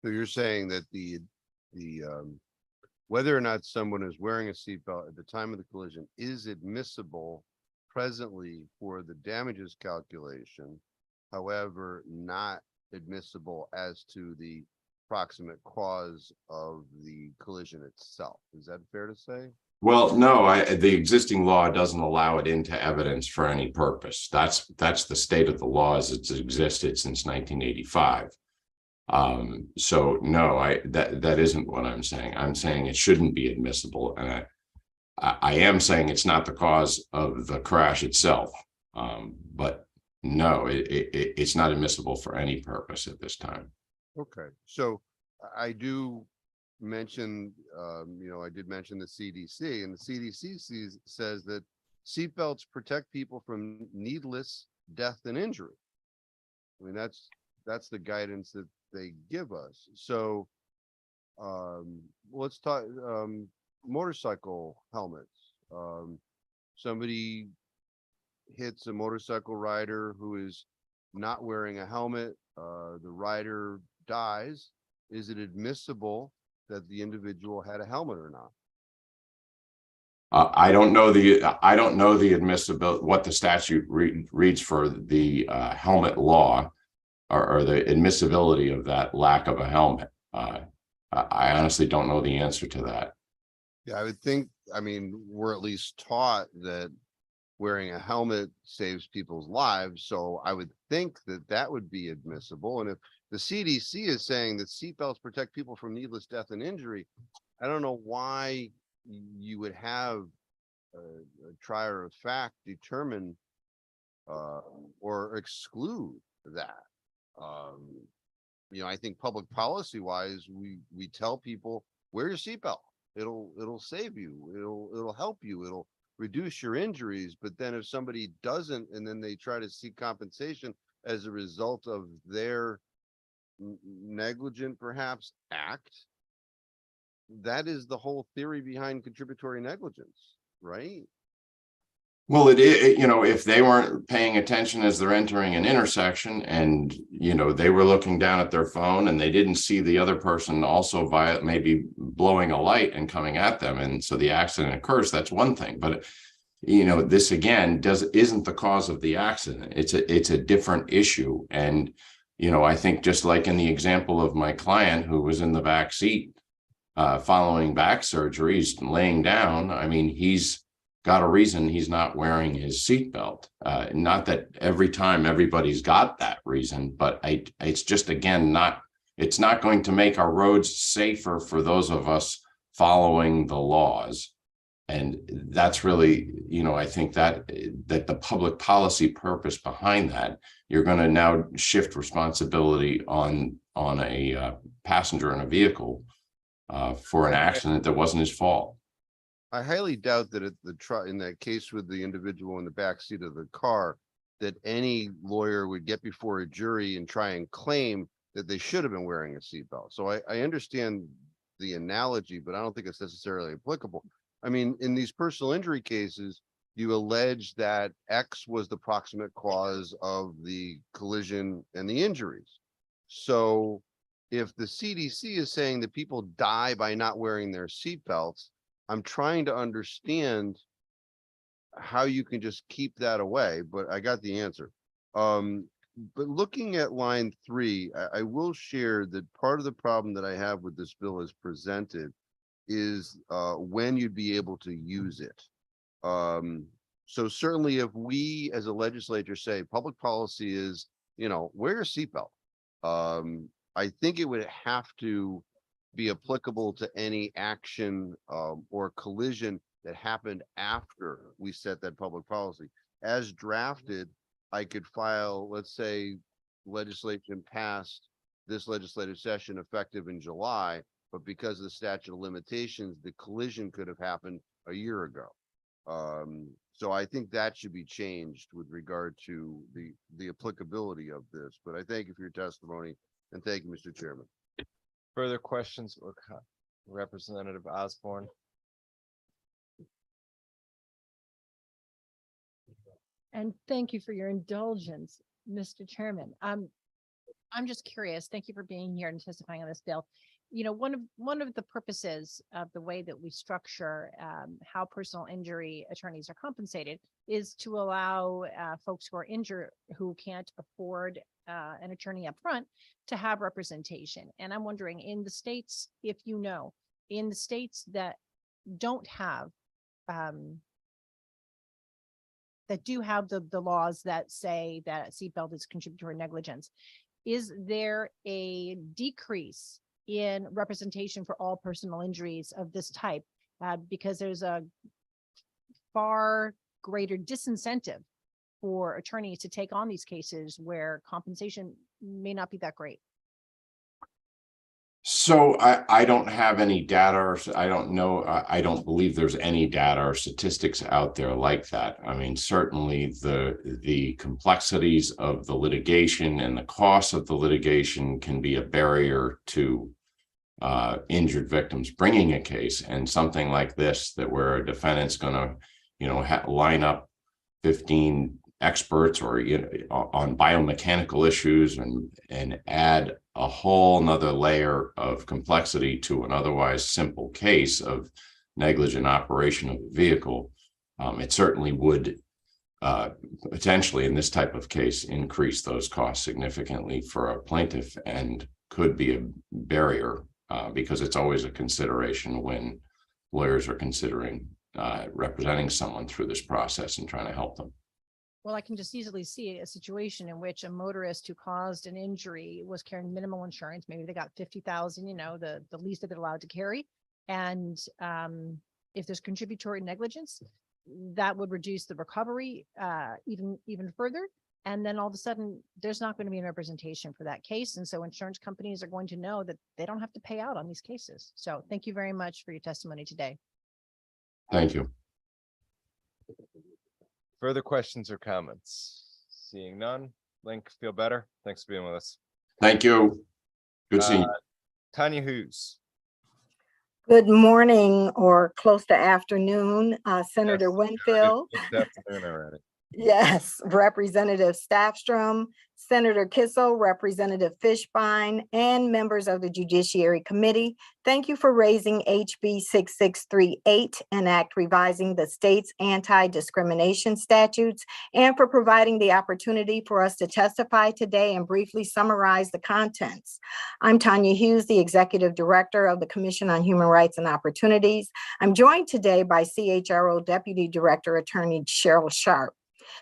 So you're saying that the whether or not someone is wearing a seatbelt at the time of the collision is admissible presently for the damages calculation. However, not admissible as to the proximate cause of the collision itself. Is that fair to say? Well, no, the existing law doesn't allow it into evidence for any purpose. That's the state of the law as it's existed since 1985. So no, that isn't what I'm saying. I'm saying it shouldn't be admissible, and I am saying it's not the cause of the crash itself. But no, it's not admissible for any purpose at this time. Okay, so I do mention, I did mention the CDC, and the CDC says that seatbelts protect people from needless death and injury. I mean, that's the guidance that they give us. So let's talk motorcycle helmets. Somebody hits a motorcycle rider who is not wearing a helmet, the rider dies. Is it admissible that the individual had a helmet or not? I don't know the admissibility, what the statute reads for the helmet law, or the admissibility of that lack of a helmet. I honestly don't know the answer to that. Yeah, I would think, we're at least taught that wearing a helmet saves people's lives. So I would think that that would be admissible. And if the CDC is saying that seatbelts protect people from needless death and injury, I don't know why you would have a trier of fact determine or exclude that. I think public policy wise, we tell people, wear your seatbelt. It'll save you. It'll help you. It'll reduce your injuries. But then if somebody doesn't, and then they try to seek compensation as a result of their negligent perhaps act, that is the whole theory behind contributory negligence, right? Well, if they weren't paying attention as they're entering an intersection, and they were looking down at their phone and they didn't see the other person also maybe blowing a light and coming at them, and so the accident occurs, that's one thing. But this again isn't the cause of the accident. It's a different issue. And I think, just like in the example of my client who was in the back seat following back surgery, he's laying down. He's got a reason he's not wearing his seatbelt. Not that every time everybody's got that reason, but it's just, again, it's not going to make our roads safer for those of us following the laws. And that's really, I think that the public policy purpose behind that, you're going to now shift responsibility on a passenger in a vehicle for an accident that wasn't his fault. I highly doubt that in that case with the individual in the back seat of the car, that any lawyer would get before a jury and try and claim that they should have been wearing a seatbelt. So I understand the analogy, but I don't think it's necessarily applicable. In these personal injury cases, you allege that X was the proximate cause of the collision and the injuries. So if the CDC is saying that people die by not wearing their seatbelts, I'm trying to understand how you can just keep that away, but I got the answer. But looking at line 3, I will share that part of the problem that I have with this bill as presented is when you'd be able to use it. So certainly if we as a legislature say public policy is, wear your seatbelt, I think it would have to be applicable to any action or collision that happened after we set that public policy. As drafted, I could file, let's say, legislation passed this legislative session effective in July, but because of the statute of limitations, the collision could have happened a year ago. So I think that should be changed with regard to the applicability of this. But I thank you for your testimony, and thank you, Mr. Chairman. Further questions or Representative Osborne? And thank you for your indulgence, Mr. Chairman. I'm just curious. Thank you for being here and testifying on this bill. one of the purposes of the way that we structure how personal injury attorneys are compensated is to allow folks who are injured who can't afford an attorney up front to have representation. And I'm wondering, in the states, if you know, in the states that don't have that do have the laws that say that seatbelt is contributory negligence, is there a decrease in representation for all personal injuries of this type? Because there's a far greater disincentive for attorneys to take on these cases where compensation may not be that great. So I don't have any data, or I don't know, I don't believe there's any data or statistics out there like that. I mean, certainly the complexities of the litigation and the cost of the litigation can be a barrier to injured victims bringing a case. And something like this, that where a defendant's going to, line up 15 experts or on biomechanical issues and add a whole nother layer of complexity to an otherwise simple case of negligent operation of a vehicle, it certainly would potentially in this type of case increase those costs significantly for a plaintiff, and could be a barrier because it's always a consideration when lawyers are considering representing someone through this process and trying to help them. Well, I can just easily see a situation in which a motorist who caused an injury was carrying minimal insurance. Maybe they got 50,000, the least that they're allowed to carry. And if there's contributory negligence, that would reduce the recovery even further. And then all of a sudden, there's not going to be a representation for that case. And so insurance companies are going to know that they don't have to pay out on these cases. So thank you very much for your testimony today. Thank you. Further questions or comments? Seeing none. Link, feel better? Thanks for being with us. Thank you. Good seeing you. Tanya Hughes. Good morning or close to afternoon, Senator Yes, Winfield. Good afternoon already. Yes, Representative Staffstrom, Senator Kissel, Representative Fishbein, and members of the Judiciary Committee. Thank you for raising HB 6638, an act revising the state's anti-discrimination statutes, and for providing the opportunity for us to testify today and briefly summarize the contents. I'm Tanya Hughes, the Executive Director of the Commission on Human Rights and Opportunities. I'm joined today by CHRO Deputy Director Attorney Cheryl Sharp.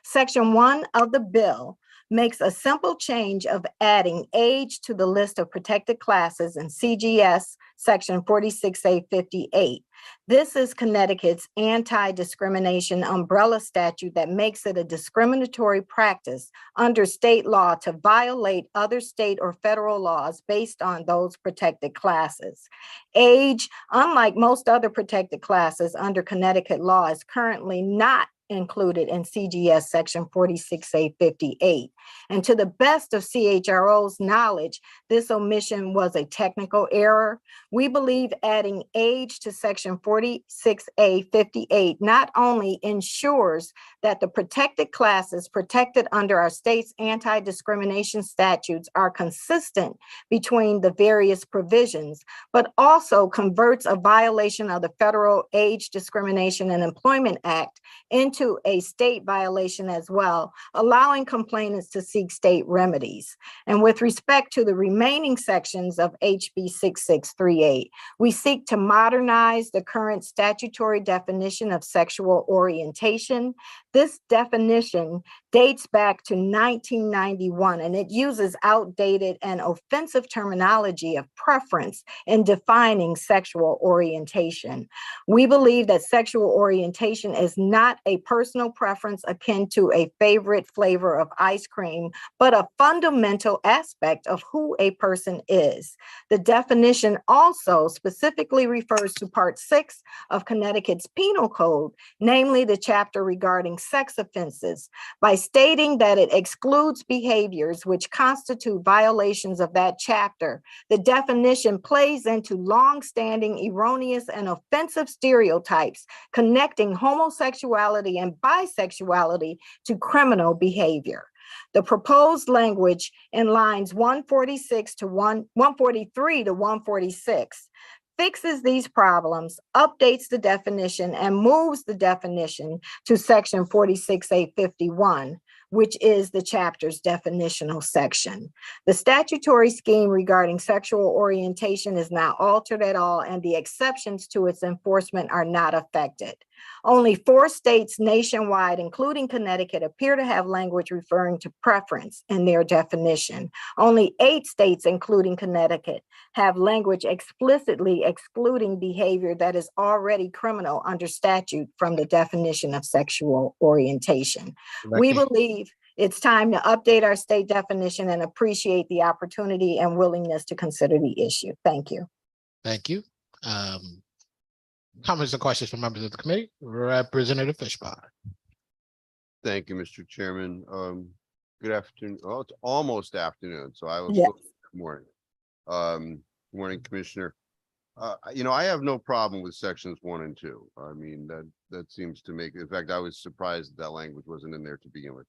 Section 1 of the bill makes a simple change of adding age to the list of protected classes in CGS Section 46A58. This is Connecticut's anti-discrimination umbrella statute that makes it a discriminatory practice under state law to violate other state or federal laws based on those protected classes. Age, unlike most other protected classes under Connecticut law, is currently not included in CGS Section 46A58. And to the best of CHRO's knowledge, this omission was a technical error. We believe adding age to Section 46A58 not only ensures that the protected classes protected under our state's anti-discrimination statutes are consistent between the various provisions, but also converts a violation of the Federal Age Discrimination and Employment Act into a state violation as well, allowing complainants to seek state remedies. And with respect to the remaining sections of HB 6638, we seek to modernize the current statutory definition of sexual orientation. This definition dates back to 1991, and it uses outdated and offensive terminology of preference in defining sexual orientation. We believe that sexual orientation is not a personal preference akin to a favorite flavor of ice cream, but a fundamental aspect of who a person is. The definition also specifically refers to Part 6 of Connecticut's Penal Code, namely the chapter regarding sex offenses, by stating that it excludes behaviors which constitute violations of that chapter. The definition plays into long-standing erroneous and offensive stereotypes connecting homosexuality homosexuality and bisexuality to criminal behavior. The proposed language in lines 146 to 143 to 146 fixes these problems, updates the definition, and moves the definition to section 46A51, which is the chapter's definitional section. The statutory scheme regarding sexual orientation is not altered at all, and the exceptions to its enforcement are not affected. Only 4 states nationwide, including Connecticut, appear to have language referring to preference in their definition. Only 8 states, including Connecticut, have language explicitly excluding behavior that is already criminal under statute from the definition of sexual orientation. We believe it's time to update our state definition and appreciate the opportunity and willingness to consider the issue. Thank you. Thank you. Comments or questions from members of the committee? Representative Fishbine. Thank you, Mr. Chairman. Good afternoon. Oh, it's almost afternoon, so I will. Yes. Good morning. Morning, Commissioner. I have no problem with sections 1 and 2. I mean, that seems to make, in fact, I was surprised that language wasn't in there to begin with.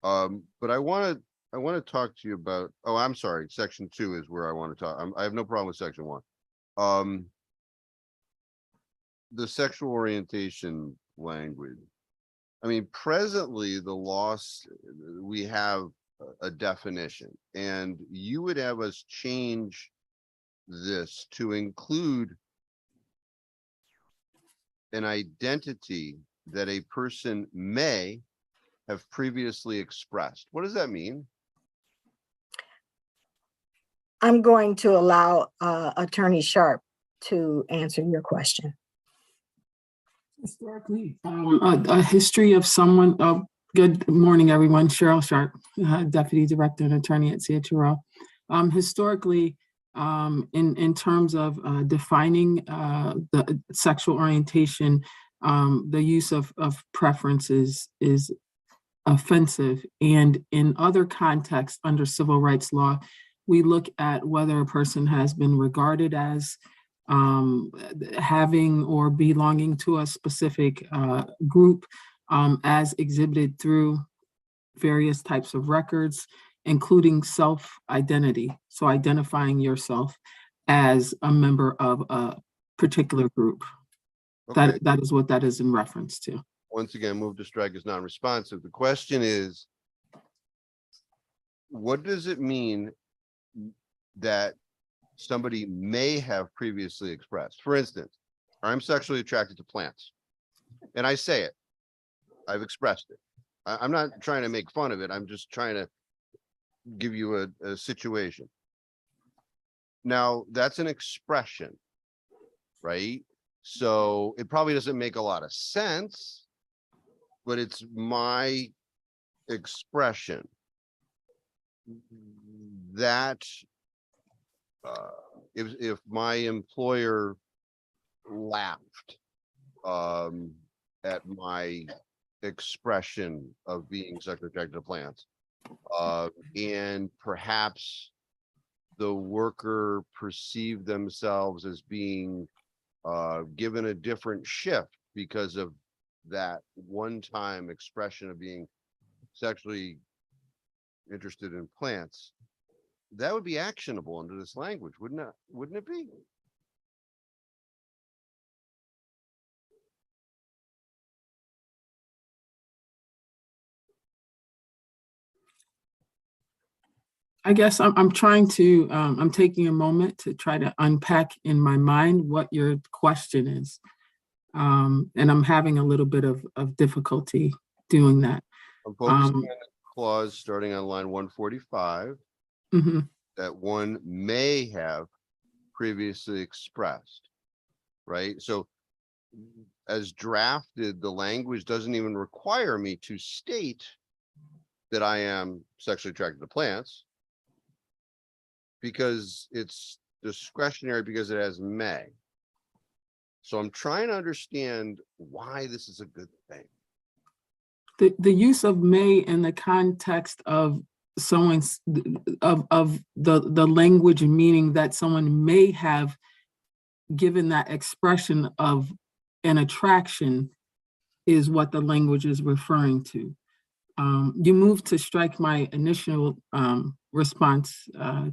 But I want to talk to you about, oh, I'm sorry, section 2 is where I want to talk. I have no problem with section 1. The sexual orientation language. I mean, presently we have a definition, and you would have us change this to include an identity that a person may have previously expressed. What does that mean? I'm going to allow Attorney Sharp to answer your question. Historically, a history of someone. Good morning, everyone. Cheryl Sharp, Deputy Director and Attorney at CHRO. Historically, in terms of defining the sexual orientation, the use of preferences is offensive. And in other contexts under civil rights law, we look at whether a person has been regarded as having or belonging to a specific group as exhibited through various types of records, including self-identity. So identifying yourself as a member of a particular group. Okay. That is what that is in reference to. Once again, move to strike is non-responsive. The question is, what does it mean that somebody may have previously expressed? For instance, I'm sexually attracted to plants, and I say it. I've expressed it. I'm not trying to make fun of it. I'm just trying to give you a situation. Now, that's an expression, right? So it probably doesn't make a lot of sense, but it's my expression. That if my employer laughed at my expression of being sexually attracted to plants, and perhaps the worker perceived themselves as being given a different shift because of that one-time expression of being sexually interested in plants, that would be actionable under this language, wouldn't it be? I guess I'm trying to, I'm taking a moment to try to unpack in my mind what your question is. And I'm having a little bit of difficulty doing that. I'm focusing on the clause starting on line 145, that one may have previously expressed, right? So as drafted, the language doesn't even require me to state that I am sexually attracted to plants, because it's discretionary, because it has may. So I'm trying to understand why this is a good thing. The use of may in the context of someone's of the language meaning that someone may have given that expression of an attraction is what the language is referring to. You moved to strike my initial response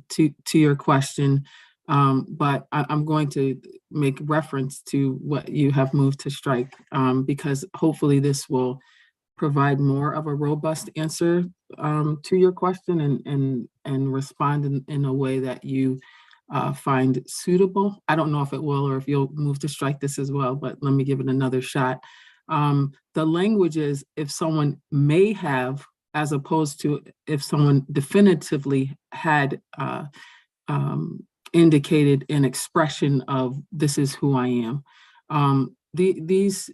to your question, but I'm going to make reference to what you have moved to strike because hopefully this will provide more of a robust answer to your question and respond in a way that you find suitable. I don't know if it will or if you'll move to strike this as well, but let me give it another shot. The language is if someone may have, as opposed to if someone definitively had indicated an expression of this is who I am. These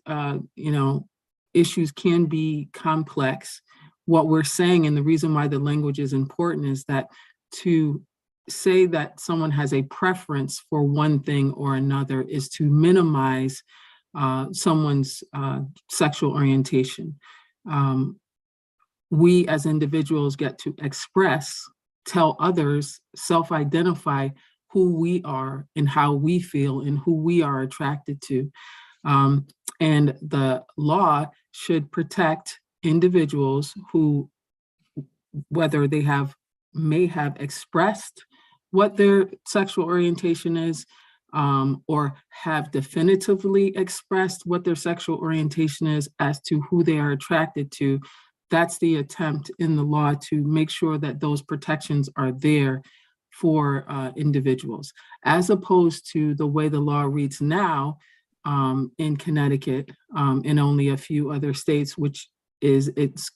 issues can be complex. What we're saying, and the reason why the language is important, is that to say that someone has a preference for one thing or another is to minimize someone's sexual orientation. We as individuals get to express, tell others, self-identify who we are and how we feel and who we are attracted to. And the law should protect individuals who, whether they may have expressed what their sexual orientation is, or have definitively expressed what their sexual orientation is as to who they are attracted to. That's the attempt in the law to make sure that those protections are there for individuals, as opposed to the way the law reads now in Connecticut and only a few other states, which is its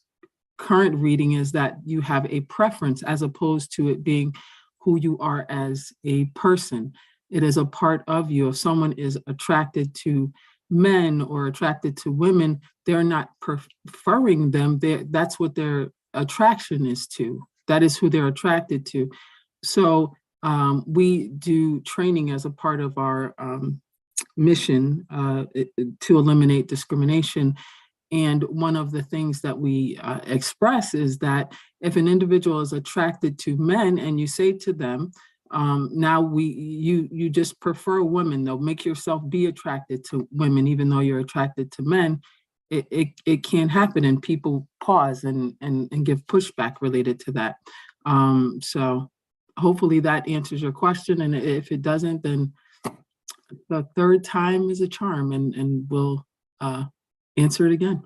current reading is that you have a preference as opposed to it being who you are as a person. It is a part of you. If someone is attracted to men or attracted to women, they're not preferring them. That's what their attraction is to. That is who they're attracted to. So we do training as a part of our mission to eliminate discrimination. And one of the things that we express is that if an individual is attracted to men and you say to them, now you just prefer women, though, make yourself be attracted to women, even though you're attracted to men, it can't happen. And people pause and give pushback related to that. So hopefully that answers your question. And if it doesn't, then the third time is a charm and we'll answer it again.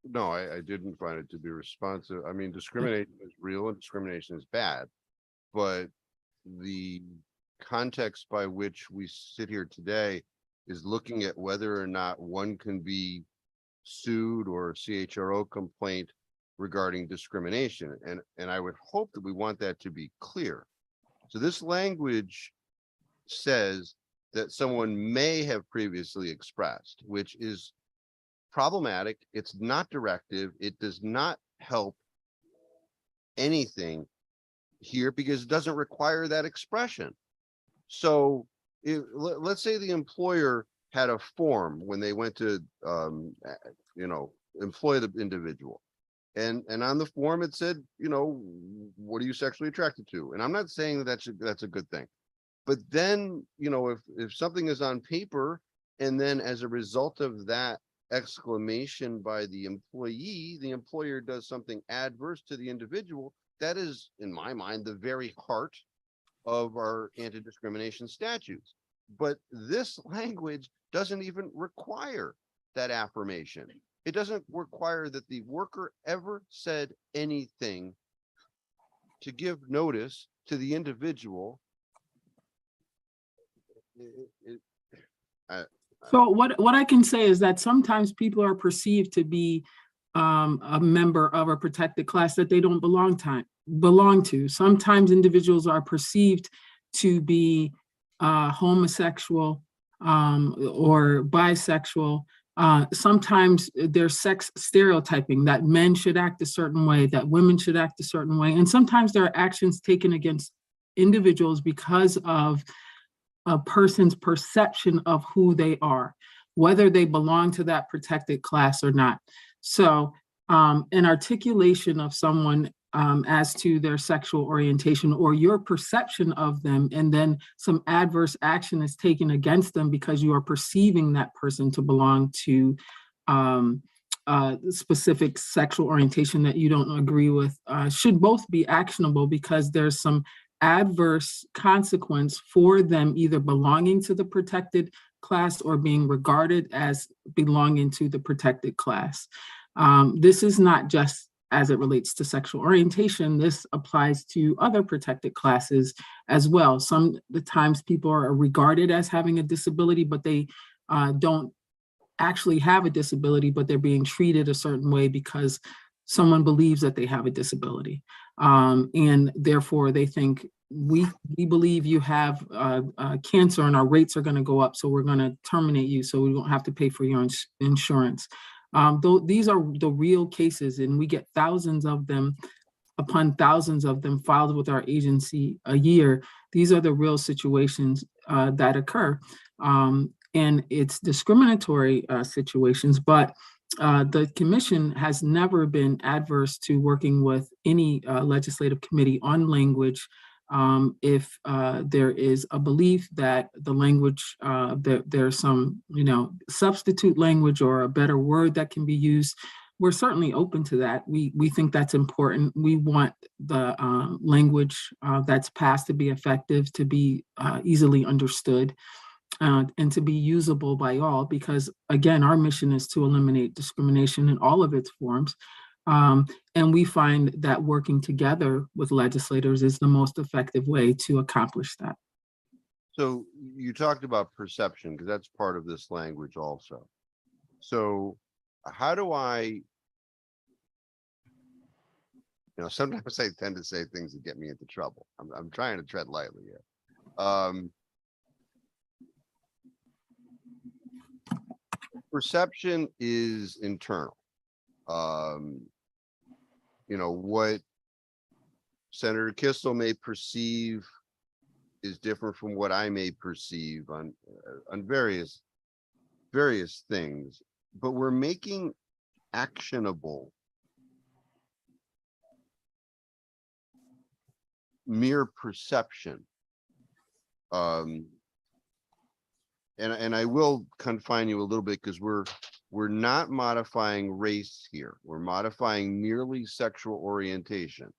No, I didn't find it to be responsive. I mean, discrimination is real and discrimination is bad, but the context by which we sit here today is looking at whether or not one can be sued or a CHRO complaint regarding discrimination. And I would hope that we want that to be clear. So this language says that someone may have previously expressed, which is problematic. It's not directive. It does not help anything here because it doesn't require that expression. So let's say the employer had a form when they went to, employ the individual. And on the form, it said, what are you sexually attracted to? And I'm not saying that that's a good thing. But then, if something is on paper and then as a result of that exclamation by the employee, the employer does something adverse to the individual, that is, in my mind, the very heart of our anti-discrimination statutes. But this language doesn't even require that affirmation. It doesn't require that the worker ever said anything to give notice to the individual. So what I can say is that sometimes people are perceived to be a member of a protected class that they don't belong to. Sometimes individuals are perceived to be homosexual or bisexual. Sometimes there's sex stereotyping that men should act a certain way, that women should act a certain way. And sometimes there are actions taken against individuals because of a person's perception of who they are, whether they belong to that protected class or not. So an articulation of someone as to their sexual orientation or your perception of them, and then some adverse action is taken against them because you are perceiving that person to belong to specific sexual orientation that you don't agree with, should both be actionable because there's some adverse consequence for them either belonging to the protected class or being regarded as belonging to the protected class. This is not just as it relates to sexual orientation. This applies to other protected classes as well. Some the times people are regarded as having a disability, but they don't actually have a disability, but they're being treated a certain way because someone believes that they have a disability. And therefore they think, we believe you have cancer and our rates are going to go up, so we're going to terminate you so we won't have to pay for your insurance. Though these are the real cases, and we get thousands of them upon thousands of them filed with our agency a year. These are the real situations that occur. And it's discriminatory situations, but the commission has never been adverse to working with any legislative committee on language if there is a belief that the language, there's some, substitute language or a better word that can be used. We're certainly open to that. We think that's important. We want the language that's passed to be effective, to be easily understood, and to be usable by all, because again, our mission is to eliminate discrimination in all of its forms. And we find that working together with legislators is the most effective way to accomplish that. So you talked about perception, because that's part of this language also. So how do I, sometimes I tend to say things that get me into trouble. I'm trying to tread lightly here. Perception is internal. What Senator Kissel may perceive is different from what I may perceive on various things, but we're making actionable mere perception. And I will confine you a little bit because we're not modifying race here. We're modifying merely sexual orientation.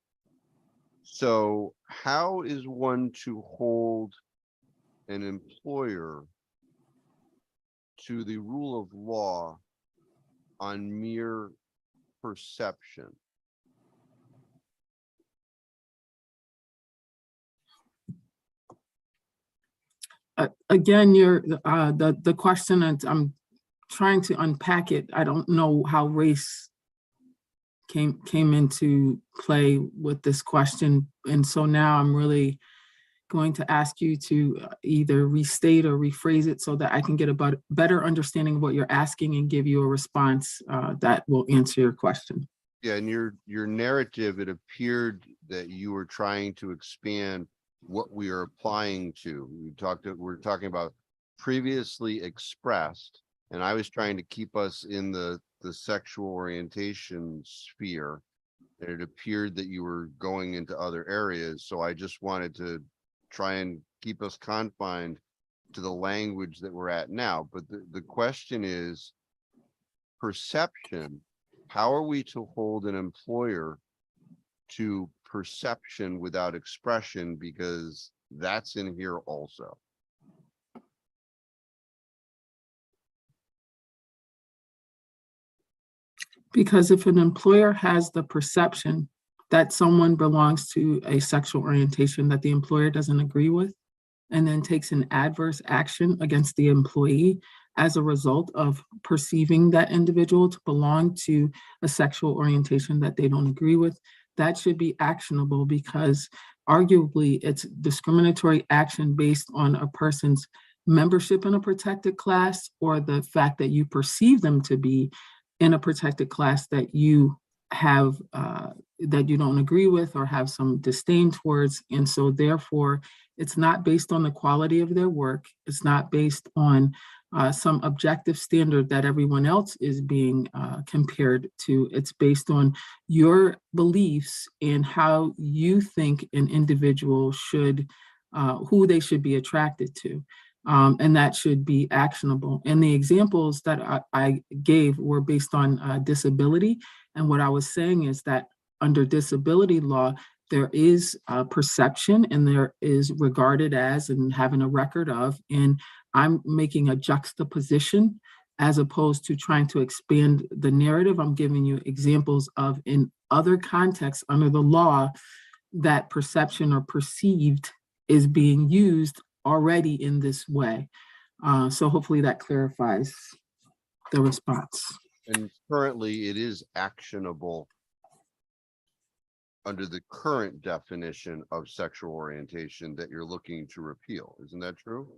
So how is one to hold an employer to the rule of law on mere perception? Again, the question, and I'm trying to unpack it. I don't know how race came into play with this question, and so now I'm really going to ask you to either restate or rephrase it so that I can get a better understanding of what you're asking and give you a response that will answer your question. Yeah, and your narrative, it appeared that you were trying to expand what we are applying to. We're talking about previously expressed, and I was trying to keep us in the sexual orientation sphere, and it appeared that you were going into other areas. So I just wanted to try and keep us confined to the language that we're at now. But the question is perception. How are we to hold an employer to perception without expression? Because that's in here also. Because if an employer has the perception that someone belongs to a sexual orientation that the employer doesn't agree with, and then takes an adverse action against the employee as a result of perceiving that individual to belong to a sexual orientation that they don't agree with, that should be actionable, because arguably it's discriminatory action based on a person's membership in a protected class, or the fact that you perceive them to be in a protected class that you have, that you don't agree with or have some disdain towards. And so therefore, it's not based on the quality of their work. It's not based on some objective standard that everyone else is being compared to. It's based on your beliefs and how you think an individual should, who they should be attracted to. And that should be actionable. And the examples that I gave were based on disability. And what I was saying is that under disability law, there is perception and there is regarded as and having a record of, and I'm making a juxtaposition as opposed to trying to expand the narrative. I'm giving you examples of in other contexts under the law that perception or perceived is being used already in this way. So hopefully that clarifies the response. And currently it is actionable under the current definition of sexual orientation that you're looking to repeal. Isn't that true?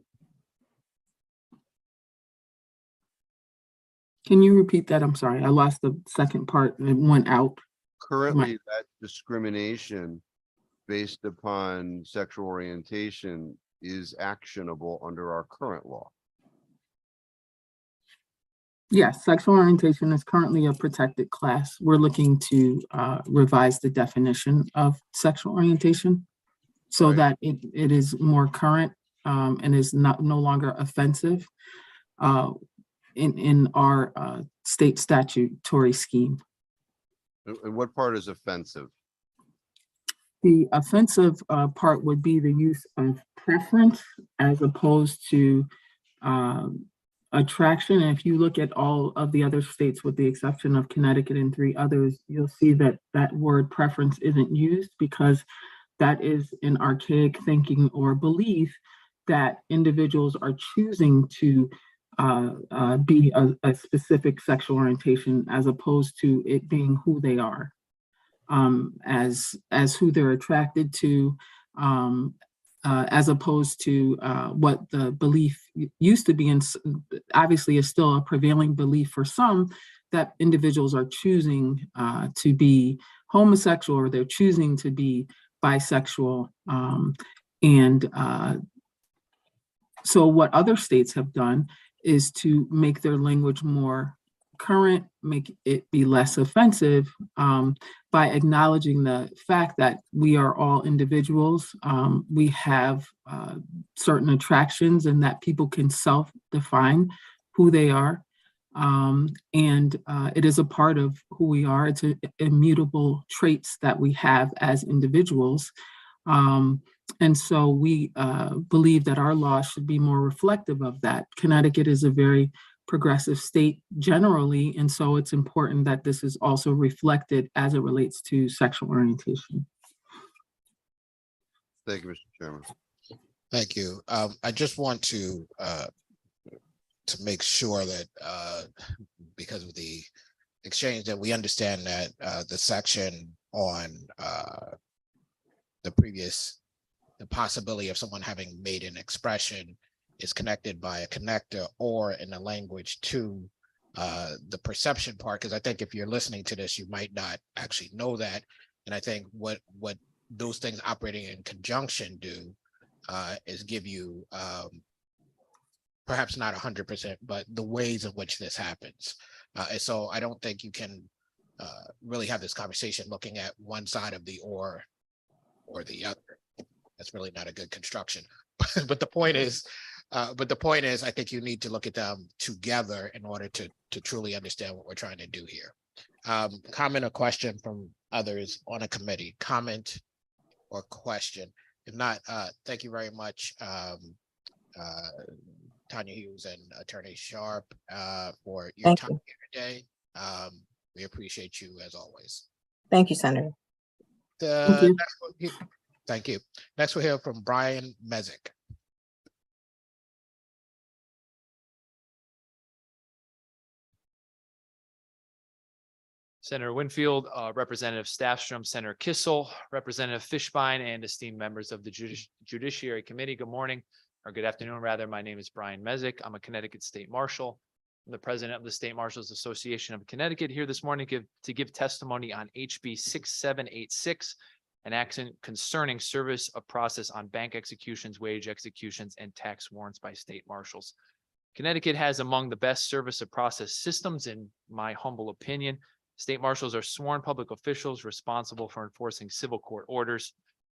Can you repeat that? I'm sorry, I lost the second part and it went out. Currently, that discrimination based upon sexual orientation is actionable under our current law. Yes, sexual orientation is currently a protected class. We're looking to revise the definition of sexual orientation so Right. that it is more current and is no longer offensive in our state statutory scheme. And what part is offensive? The offensive part would be the use of preference as opposed to attraction. And if you look at all of the other states, with the exception of Connecticut and 3 others, you'll see that that word preference isn't used because that is an archaic thinking or belief that individuals are choosing to be a specific sexual orientation as opposed to it being who they are, as who they're attracted to, as opposed to what the belief used to be, and obviously is still a prevailing belief for some, that individuals are choosing to be homosexual or they're choosing to be bisexual. So what other states have done is to make their language more current, make it be less offensive by acknowledging the fact that we are all individuals. We have certain attractions and that people can self-define who they are. It is a part of who we are. It's immutable traits that we have as individuals. And so we believe that our law should be more reflective of that. Connecticut is a very progressive state generally, and so it's important that this is also reflected as it relates to sexual orientation. Thank you, Mr. Chairman. Thank you. I just want to make sure that because of the exchange that we understand that the section on the possibility of someone having made an expression is connected by a connector or in the language to the perception part, because I think if you're listening to this, you might not actually know that. And I think what those things operating in conjunction do is give you perhaps not 100%, but the ways in which this happens. And so I don't think you can really have this conversation looking at one side of the or the other. That's really not a good construction. But the point is, I think you need to look at them together in order to truly understand what we're trying to do here. Comment or question from others on a committee, comment or question. If not, thank you very much, Tanya Hughes and Attorney Sharp, for your time here today. We appreciate you as always. Thank you, Senator. Thank you. Next we'll hear from Brian Mezek. Senator Winfield, Representative Staffstrom, Senator Kissel, Representative Fishbein, and esteemed members of the Judiciary Committee. Good morning, or good afternoon, rather. My name is Brian Mezek. I'm a Connecticut State Marshal. I'm the president of the State Marshals Association of Connecticut, here this morning to give testimony on HB 6786, an action concerning service of process on bank executions, wage executions, and tax warrants by state marshals. Connecticut has among the best service of process systems, in my humble opinion. State marshals are sworn public officials responsible for enforcing civil court orders.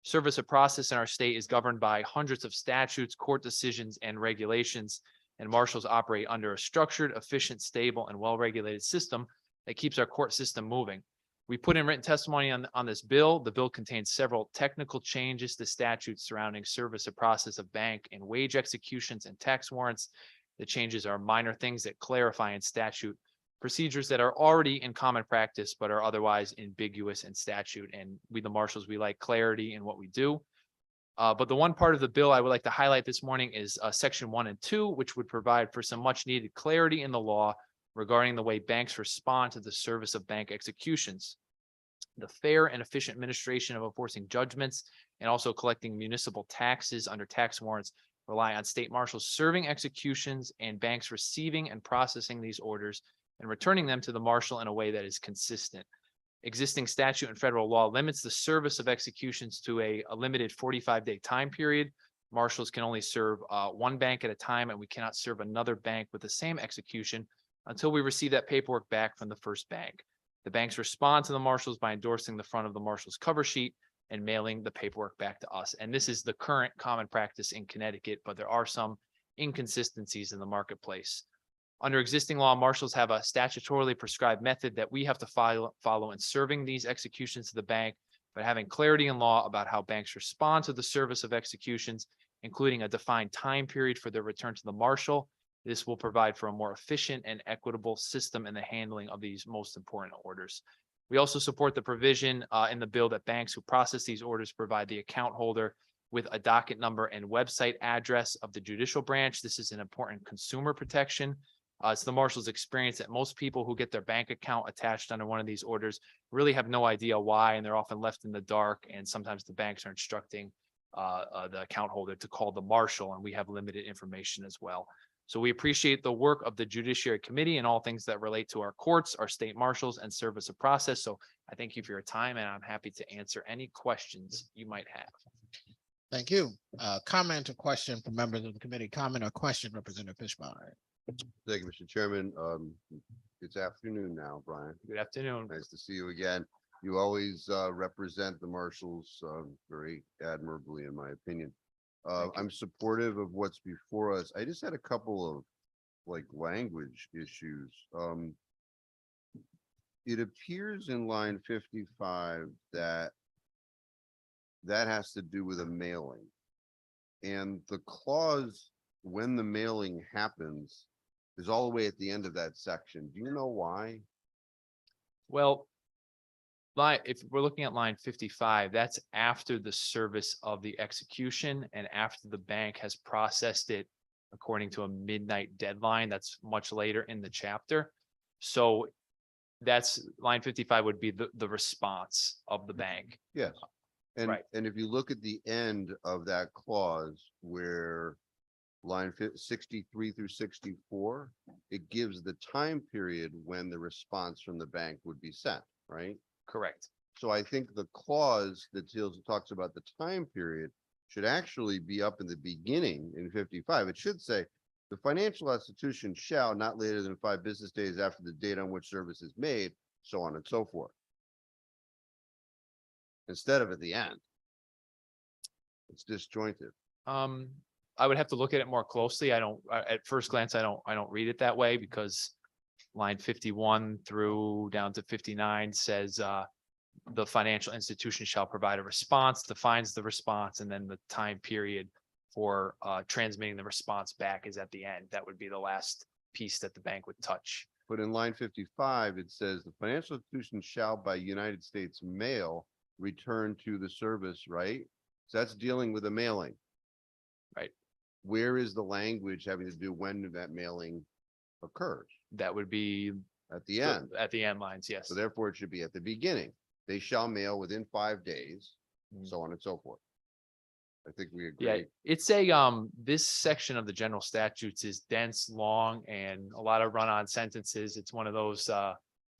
Service of process in our state is governed by hundreds of statutes, court decisions, and regulations, and marshals operate under a structured, efficient, stable, and well-regulated system that keeps our court system moving. We put in written testimony on this bill. The bill contains several technical changes to statutes surrounding service of process of bank and wage executions and tax warrants. The changes are minor things that clarify in statute procedures that are already in common practice, but are otherwise ambiguous in statute. And we, the marshals, we like clarity in what we do. But the one part of the bill I would like to highlight this morning is section 1 and 2, which would provide for some much needed clarity in the law regarding the way banks respond to the service of bank executions. The fair and efficient administration of enforcing judgments and also collecting municipal taxes under tax warrants rely on state marshals serving executions and banks receiving and processing these orders and returning them to the marshal in a way that is consistent. Existing statute and federal law limits the service of executions to a limited 45-day time period. Marshals can only serve one bank at a time, and we cannot serve another bank with the same execution until we receive that paperwork back from the first bank. The banks respond to the marshals by endorsing the front of the marshal's cover sheet and mailing the paperwork back to us. And this is the current common practice in Connecticut, but there are some inconsistencies in the marketplace. Under existing law, marshals have a statutorily prescribed method that we have to follow in serving these executions to the bank, but having clarity in law about how banks respond to the service of executions, including a defined time period for their return to the marshal. This will provide for a more efficient and equitable system in the handling of these most important orders. We also support the provision in the bill that banks who process these orders provide the account holder with a docket number and website address of the judicial branch. This is an important consumer protection. It's the marshal's experience that most people who get their bank account attached under one of these orders really have no idea why, and they're often left in the dark. And sometimes the banks are instructing the account holder to call the marshal, and we have limited information as well. So we appreciate the work of the Judiciary Committee and all things that relate to our courts, our state marshals, and service of process. So I thank you for your time, and I'm happy to answer any questions you might have. Thank you. Comment or question from members of the committee? Comment or question, Representative Fishbein? Thank you, Mr. Chairman. It's afternoon now, Brian. Good afternoon. Nice to see you again. You always represent the marshals very admirably, in my opinion. I'm supportive of what's before us. I just had a couple of language issues. It appears in line 55 that has to do with a mailing. And the clause, when the mailing happens, is all the way at the end of that section. Do you know why? Well, if we're looking at line 55, that's after the service of the execution and after the bank has processed it according to a midnight deadline. That's much later in the chapter. So that's line 55 would be the response of the bank. Yes. And, Right. and if you look at the end of that clause where line 63 through 64, it gives the time period when the response from the bank would be sent, right? Correct. So I think the clause that talks about the time period should actually be up in the beginning in 55. It should say the financial institution shall not later than 5 business days after the date on which service is made, so on and so forth. Instead of at the end. It's disjointed. I would have to look at it more closely. I don't, at first glance, I don't read it that way, because line 51 through down to 59 says the financial institution shall provide a response, defines the response, and then the time period for transmitting the response back is at the end. That would be the last piece that the bank would touch. But in line 55, it says the financial institution shall by United States mail return to the service, right? So that's dealing with a mailing. Right. Where is the language having to do when that mailing occurs? That would be At the end. at the end lines, yes. So therefore it should be at the beginning. They shall mail within 5 days, so on and so forth. I think we agree. Yeah, it's this section of the general statutes is dense, long, and a lot of run-on sentences. It's one of those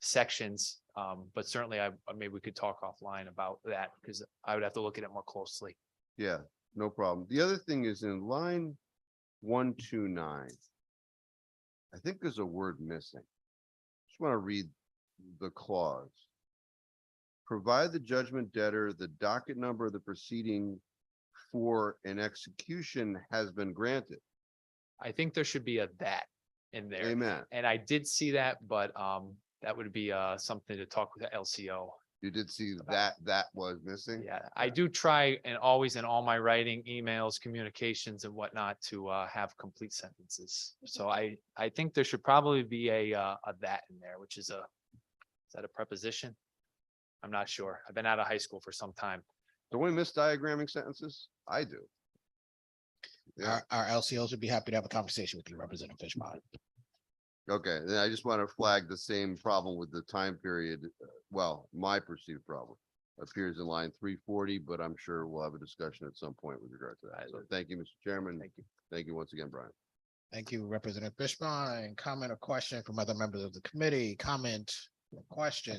sections. But certainly maybe we could talk offline about that, because I would have to look at it more closely. Yeah, no problem. The other thing is in line 129, I think there's a word missing. Just want to read the clause. Provide the judgment debtor the docket number of the proceeding for an execution has been granted. I think there should be a that in there. Amen. And I did see that, but that would be something to talk with the LCO. You did see that was missing? Yeah, I do try and always in all my writing, emails, communications and whatnot to have complete sentences. So I think there should probably be a that in there, which is is that a preposition? I'm not sure. I've been out of high school for some time. Don't we miss diagramming sentences? I do. Yeah, Our LCOs would be happy to have a conversation with you, Representative Fishbine. okay, then I just want to flag the same problem with the time period. Well, my perceived problem appears in line 340, but I'm sure we'll have a discussion at some point with regard to that. So thank you, Mr. Chairman. Thank you. Thank you once again, Brian. Thank you, Representative Fishbine. Comment or question from other members of the committee? Comment or question?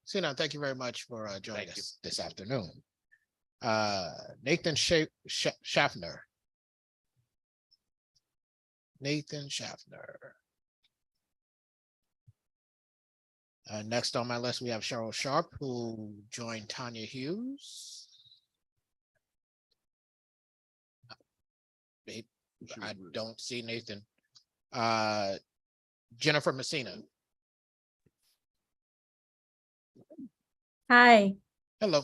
Sina, thank you very much for joining Thank you. us this afternoon. Nathan Schaffner. Nathan Schaffner. Next on my list, we have Cheryl Sharp, who joined Tanya Hughes. I don't see Nathan. Jennifer Messina. Hi, Hello.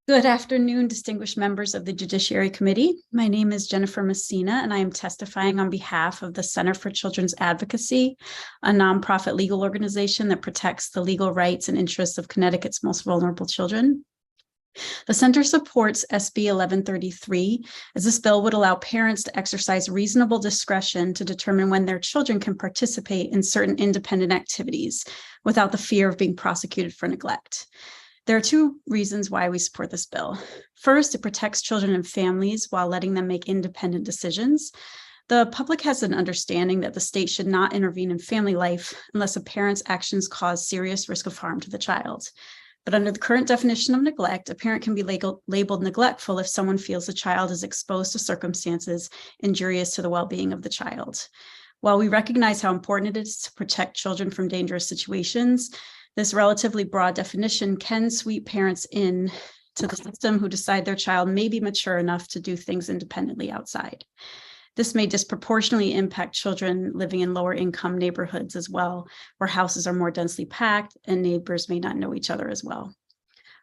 good afternoon, distinguished members of the Judiciary Committee. My name is Jennifer Messina, and I am testifying on behalf of the Center for Children's Advocacy, a nonprofit legal organization that protects the legal rights and interests of Connecticut's most vulnerable children. The center supports SB 1133, as this bill would allow parents to exercise reasonable discretion to determine when their children can participate in certain independent activities without the fear of being prosecuted for neglect. There are two reasons why we support this bill. First, it protects children and families while letting them make independent decisions. The public has an understanding that the state should not intervene in family life unless a parent's actions cause serious risk of harm to the child. But under the current definition of neglect, a parent can be labeled neglectful if someone feels the child is exposed to circumstances injurious to the well-being of the child. While we recognize how important it is to protect children from dangerous situations, this relatively broad definition can sweep parents in to the system who decide their child may be mature enough to do things independently outside. This may disproportionately impact children living in lower income neighborhoods as well, where houses are more densely packed and neighbors may not know each other as well.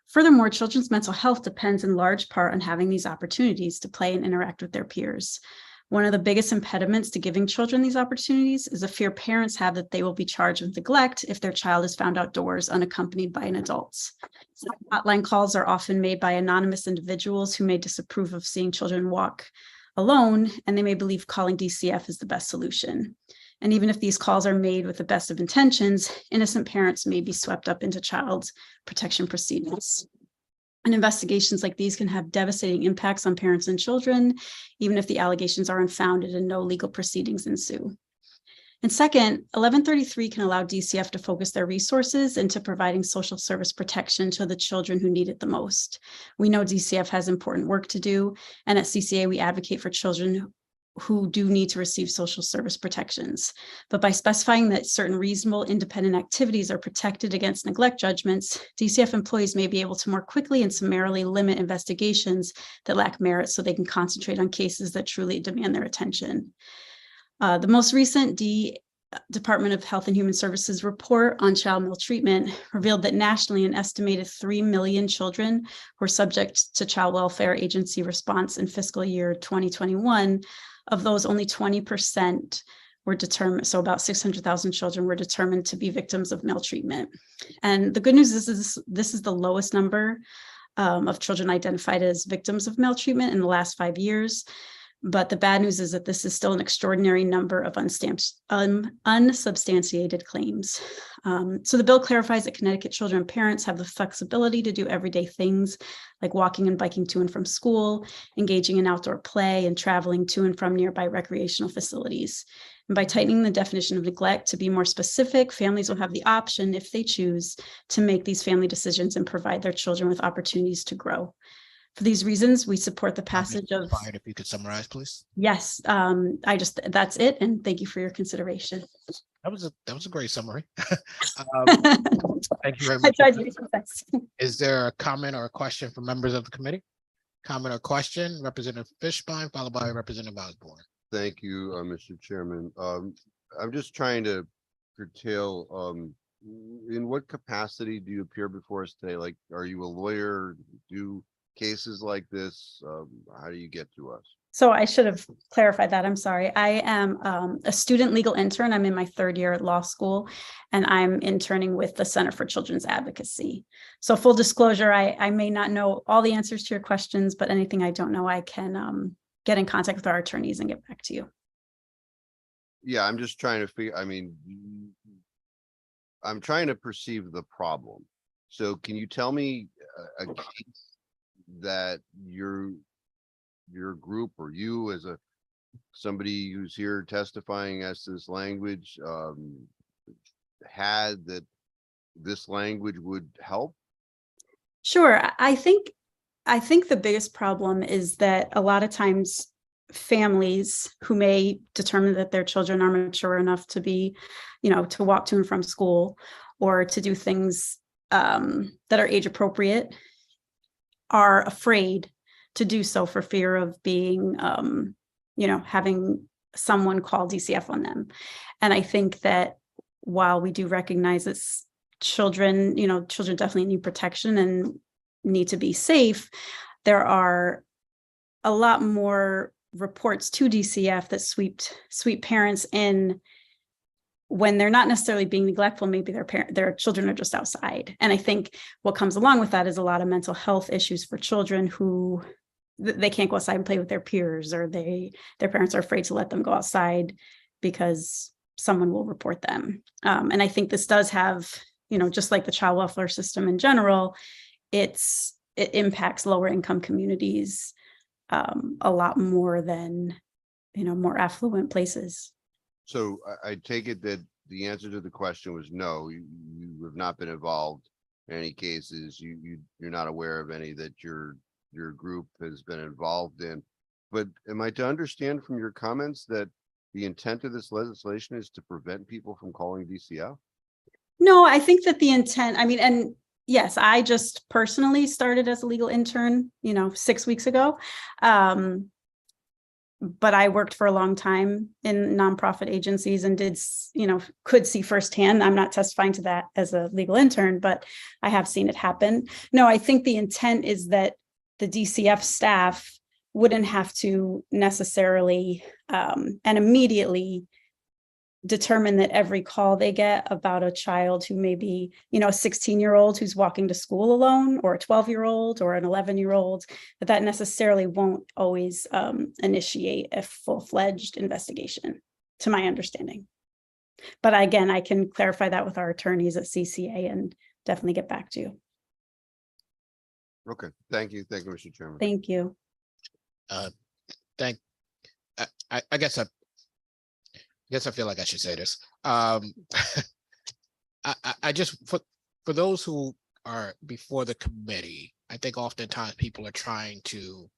Furthermore, children's mental health depends in large part on having these opportunities to play and interact with their peers. One of the biggest impediments to giving children these opportunities is a fear parents have that they will be charged with neglect if their child is found outdoors unaccompanied by an adult. Hotline calls are often made by anonymous individuals who may disapprove of seeing children walk alone, and they may believe calling DCF is the best solution. And even if these calls are made with the best of intentions, innocent parents may be swept up into child protection proceedings. And investigations like these can have devastating impacts on parents and children, even if the allegations are unfounded and no legal proceedings ensue. And second, 1133 can allow DCF to focus their resources into providing social service protection to the children who need it the most. We know DCF has important work to do, and at CCA, we advocate for children who do need to receive social service protections. But by specifying that certain reasonable independent activities are protected against neglect judgments, DCF employees may be able to more quickly and summarily limit investigations that lack merit so they can concentrate on cases that truly demand their attention. The most recent Department of Health and Human Services report on child maltreatment revealed that nationally an estimated 3 million children were subject to child welfare agency response in fiscal year 2021. Of those, only 20% were determined, so about 600,000 children were determined to be victims of maltreatment. And the good news is this is the lowest number of children identified as victims of maltreatment in the last 5 years. But the bad news is that this is still an extraordinary number of unsubstantiated claims. So the bill clarifies that Connecticut children and parents have the flexibility to do everyday things like walking and biking to and from school, engaging in outdoor play, and traveling to and from nearby recreational facilities. And by tightening the definition of neglect to be more specific, families will have the option, if they choose, to make these family decisions and provide their children with opportunities to grow. For these reasons, we support the Ms. passage of, Bryant, if you could summarize, please. yes, that's it. And thank you for your consideration. That was a great summary. I Thank you very much. tried to be concise. Is there a comment or a question from members of the committee? Comment or question, Representative Fishbein, followed by Representative Osborne. Thank you, Mr. Chairman. I'm just trying to curtail, in what capacity do you appear before us today? Like, are you a lawyer? Do cases like this? How do you get to us? So I should have clarified that. I'm sorry. I am a student legal intern. I'm in my 3rd year at law school, and I'm interning with the Center for Children's Advocacy. So full disclosure, I may not know all the answers to your questions, but anything I don't know, I can get in contact with our attorneys and get back to you. Yeah, I'm just trying to figure, I mean, I'm trying to perceive the problem. So can you tell me a case that your group or you as somebody who's here testifying as to this language had that this language would help? Sure. I think the biggest problem is that a lot of times families who may determine that their children are mature enough to be, to walk to and from school or to do things that are age appropriate are afraid to do so for fear of being, having someone call DCF on them. And I think that while we do recognize that children definitely need protection and need to be safe, there are a lot more reports to DCF that sweep parents in when they're not necessarily being neglectful. Maybe their children are just outside. And I think what comes along with that is a lot of mental health issues for children who they can't go outside and play with their peers, or their parents are afraid to let them go outside because someone will report them. And I think this does have, just like the child welfare system in general, it impacts lower income communities a lot more than, more affluent places. So I take it that the answer to the question was no, you have not been involved in any cases. You're not aware of any that your group has been involved in. But am I to understand from your comments that the intent of this legislation is to prevent people from calling DCF? No, I think that the intent, and yes, I just personally started as a legal intern, 6 weeks ago. But I worked for a long time in nonprofit agencies and could see firsthand. I'm not testifying to that as a legal intern, but I have seen it happen. No, I think the intent is that the DCF staff wouldn't have to necessarily and immediately determine that every call they get about a child who may be, a 16-year-old who's walking to school alone, or a 12-year-old or an 11-year-old, that necessarily won't always initiate a full-fledged investigation, to my understanding. But again, I can clarify that with our attorneys at CCA and definitely get back to you. Okay, thank you, Mr. Chairman. Thank you. I guess I feel like I should say this. I just, for those who are before the committee, I think oftentimes people are trying to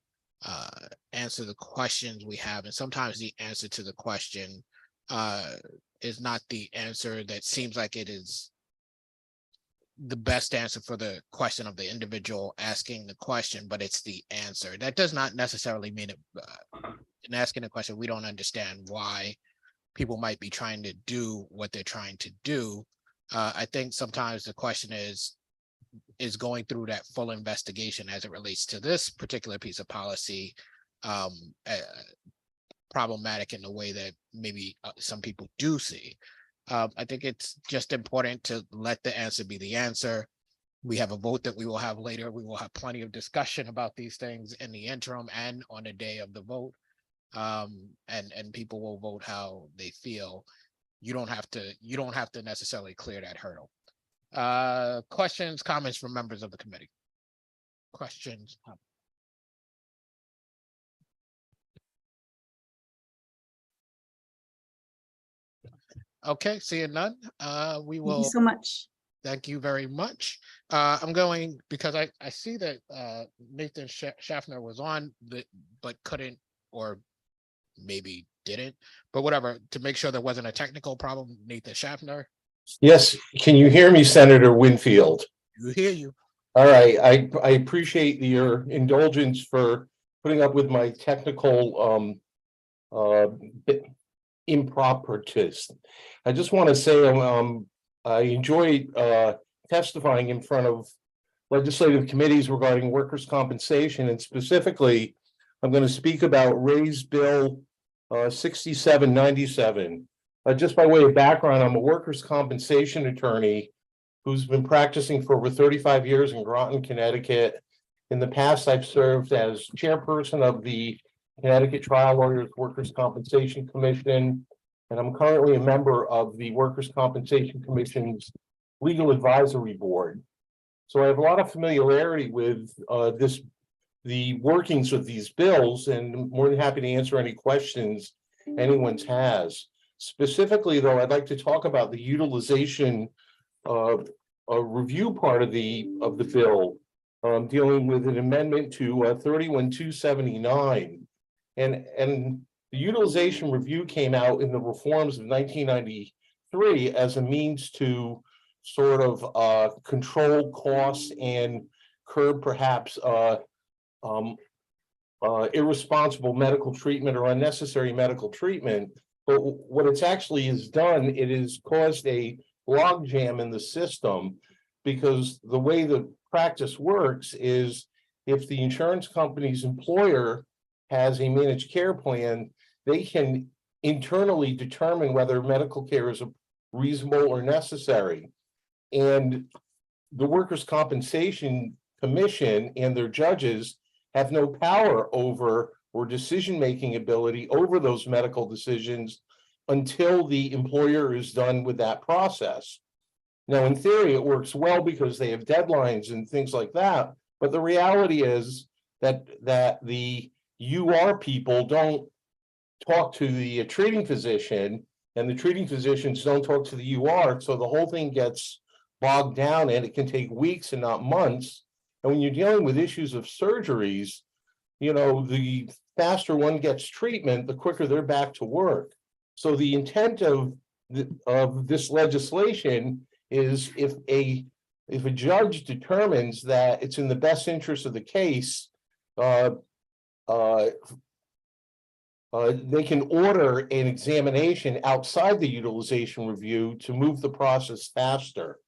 answer the questions we have, and sometimes the answer to the question is not the answer that seems like it is the best answer for the question of the individual asking the question, but it's the answer. That does not necessarily mean it, in asking the question, we don't understand why people might be trying to do what they're trying to do. I think sometimes the question is going through that full investigation as it relates to this particular piece of policy problematic in the way that maybe some people do see. I think it's just important to let the answer be the answer. We have a vote that we will have later. We will have plenty of discussion about these things in the interim and on the day of the vote. And people will vote how they feel. You don't have to necessarily clear that hurdle. Questions, comments from members of the committee? Questions? Okay, seeing none, we Thank will. you so much. Thank you very much. I'm going, because I see that Nathan Schaffner was on, but couldn't, or maybe didn't, but whatever, to make sure there wasn't a technical problem, Nathan Schaffner. Yes, can you hear me, Senator Winfield? You hear you. All right, I appreciate your indulgence for putting up with my technical improperties. I just want to say I enjoyed testifying in front of legislative committees regarding workers' compensation, and specifically, I'm going to speak about Raise Bill 6797. Just by way of background, I'm a workers' compensation attorney who's been practicing for over 35 years in Groton, Connecticut. In the past, I've served as chairperson of the Connecticut Trial Lawyers Workers' Compensation Commission, and I'm currently a member of the Workers' Compensation Commission's Legal Advisory Board. So I have a lot of familiarity with the workings of these bills, and I'm more than happy to answer any questions anyone has. Specifically, though, I'd like to talk about the utilization review part of the bill, dealing with an amendment to 31279, and the utilization review came out in the reforms of 1993 as a means to sort of control costs and curb perhaps irresponsible medical treatment or unnecessary medical treatment. But what it's actually has done, it has caused a logjam in the system, because the way the practice works is if the insurance company's employer has a managed care plan, they can internally determine whether medical care is reasonable or necessary. And the Workers' Compensation Commission and their judges have no power over or decision-making ability over those medical decisions until the employer is done with that process. Now, in theory, it works well because they have deadlines and things like that. But the reality is that the UR people don't talk to the treating physician, and the treating physicians don't talk to the UR. So the whole thing gets bogged down, and it can take weeks and not months. And when you're dealing with issues of surgeries, you know, the faster one gets treatment, the quicker they're back to work. So the intent of this legislation is if a judge determines that it's in the best interest of the case, they can order an examination outside the utilization review to move the process faster.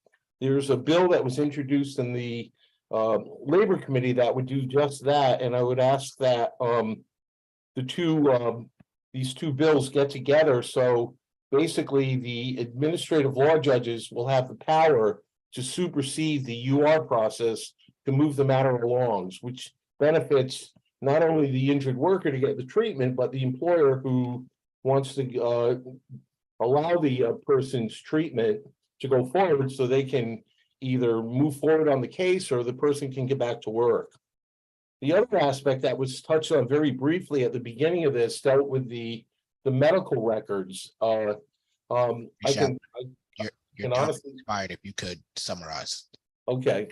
There's a bill that was introduced in the Labor Committee that would do just that, and I would ask that these two bills get together, so basically the administrative law judges will have the power to supersede the UR process to move the matter along, which benefits not only the injured worker to get the treatment, but the employer who wants to allow the person's treatment to go forward so they can either move forward on the case or the person can get back to work. The other aspect that was touched on very briefly at the beginning of this dealt with the medical records. I can honestly expired if you could summarize. Okay,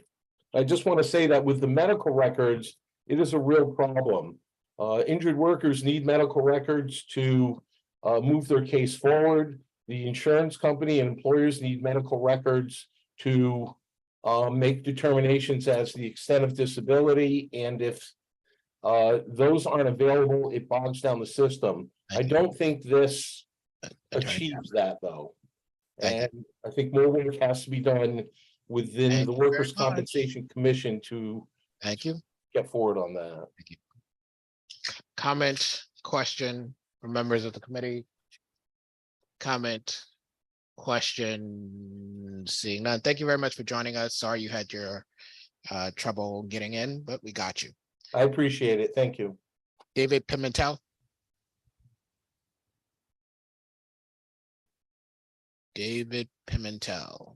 I just want to say that with the medical records, it is a real problem. Injured workers need medical records to move their case forward. The insurance company and employers need medical records to make determinations as to the extent of disability. And if those aren't available, it bogs down the system. I don't think this achieves that, though. And I think more work has to be done within the Workers' Compensation Commission to get forward on that. Comment, question from members of the committee? Comment, question, seeing none. Thank you very much for joining us. Sorry you had your trouble getting in, but we got you. I appreciate it. Thank you. David Pimentel. David Pimentel.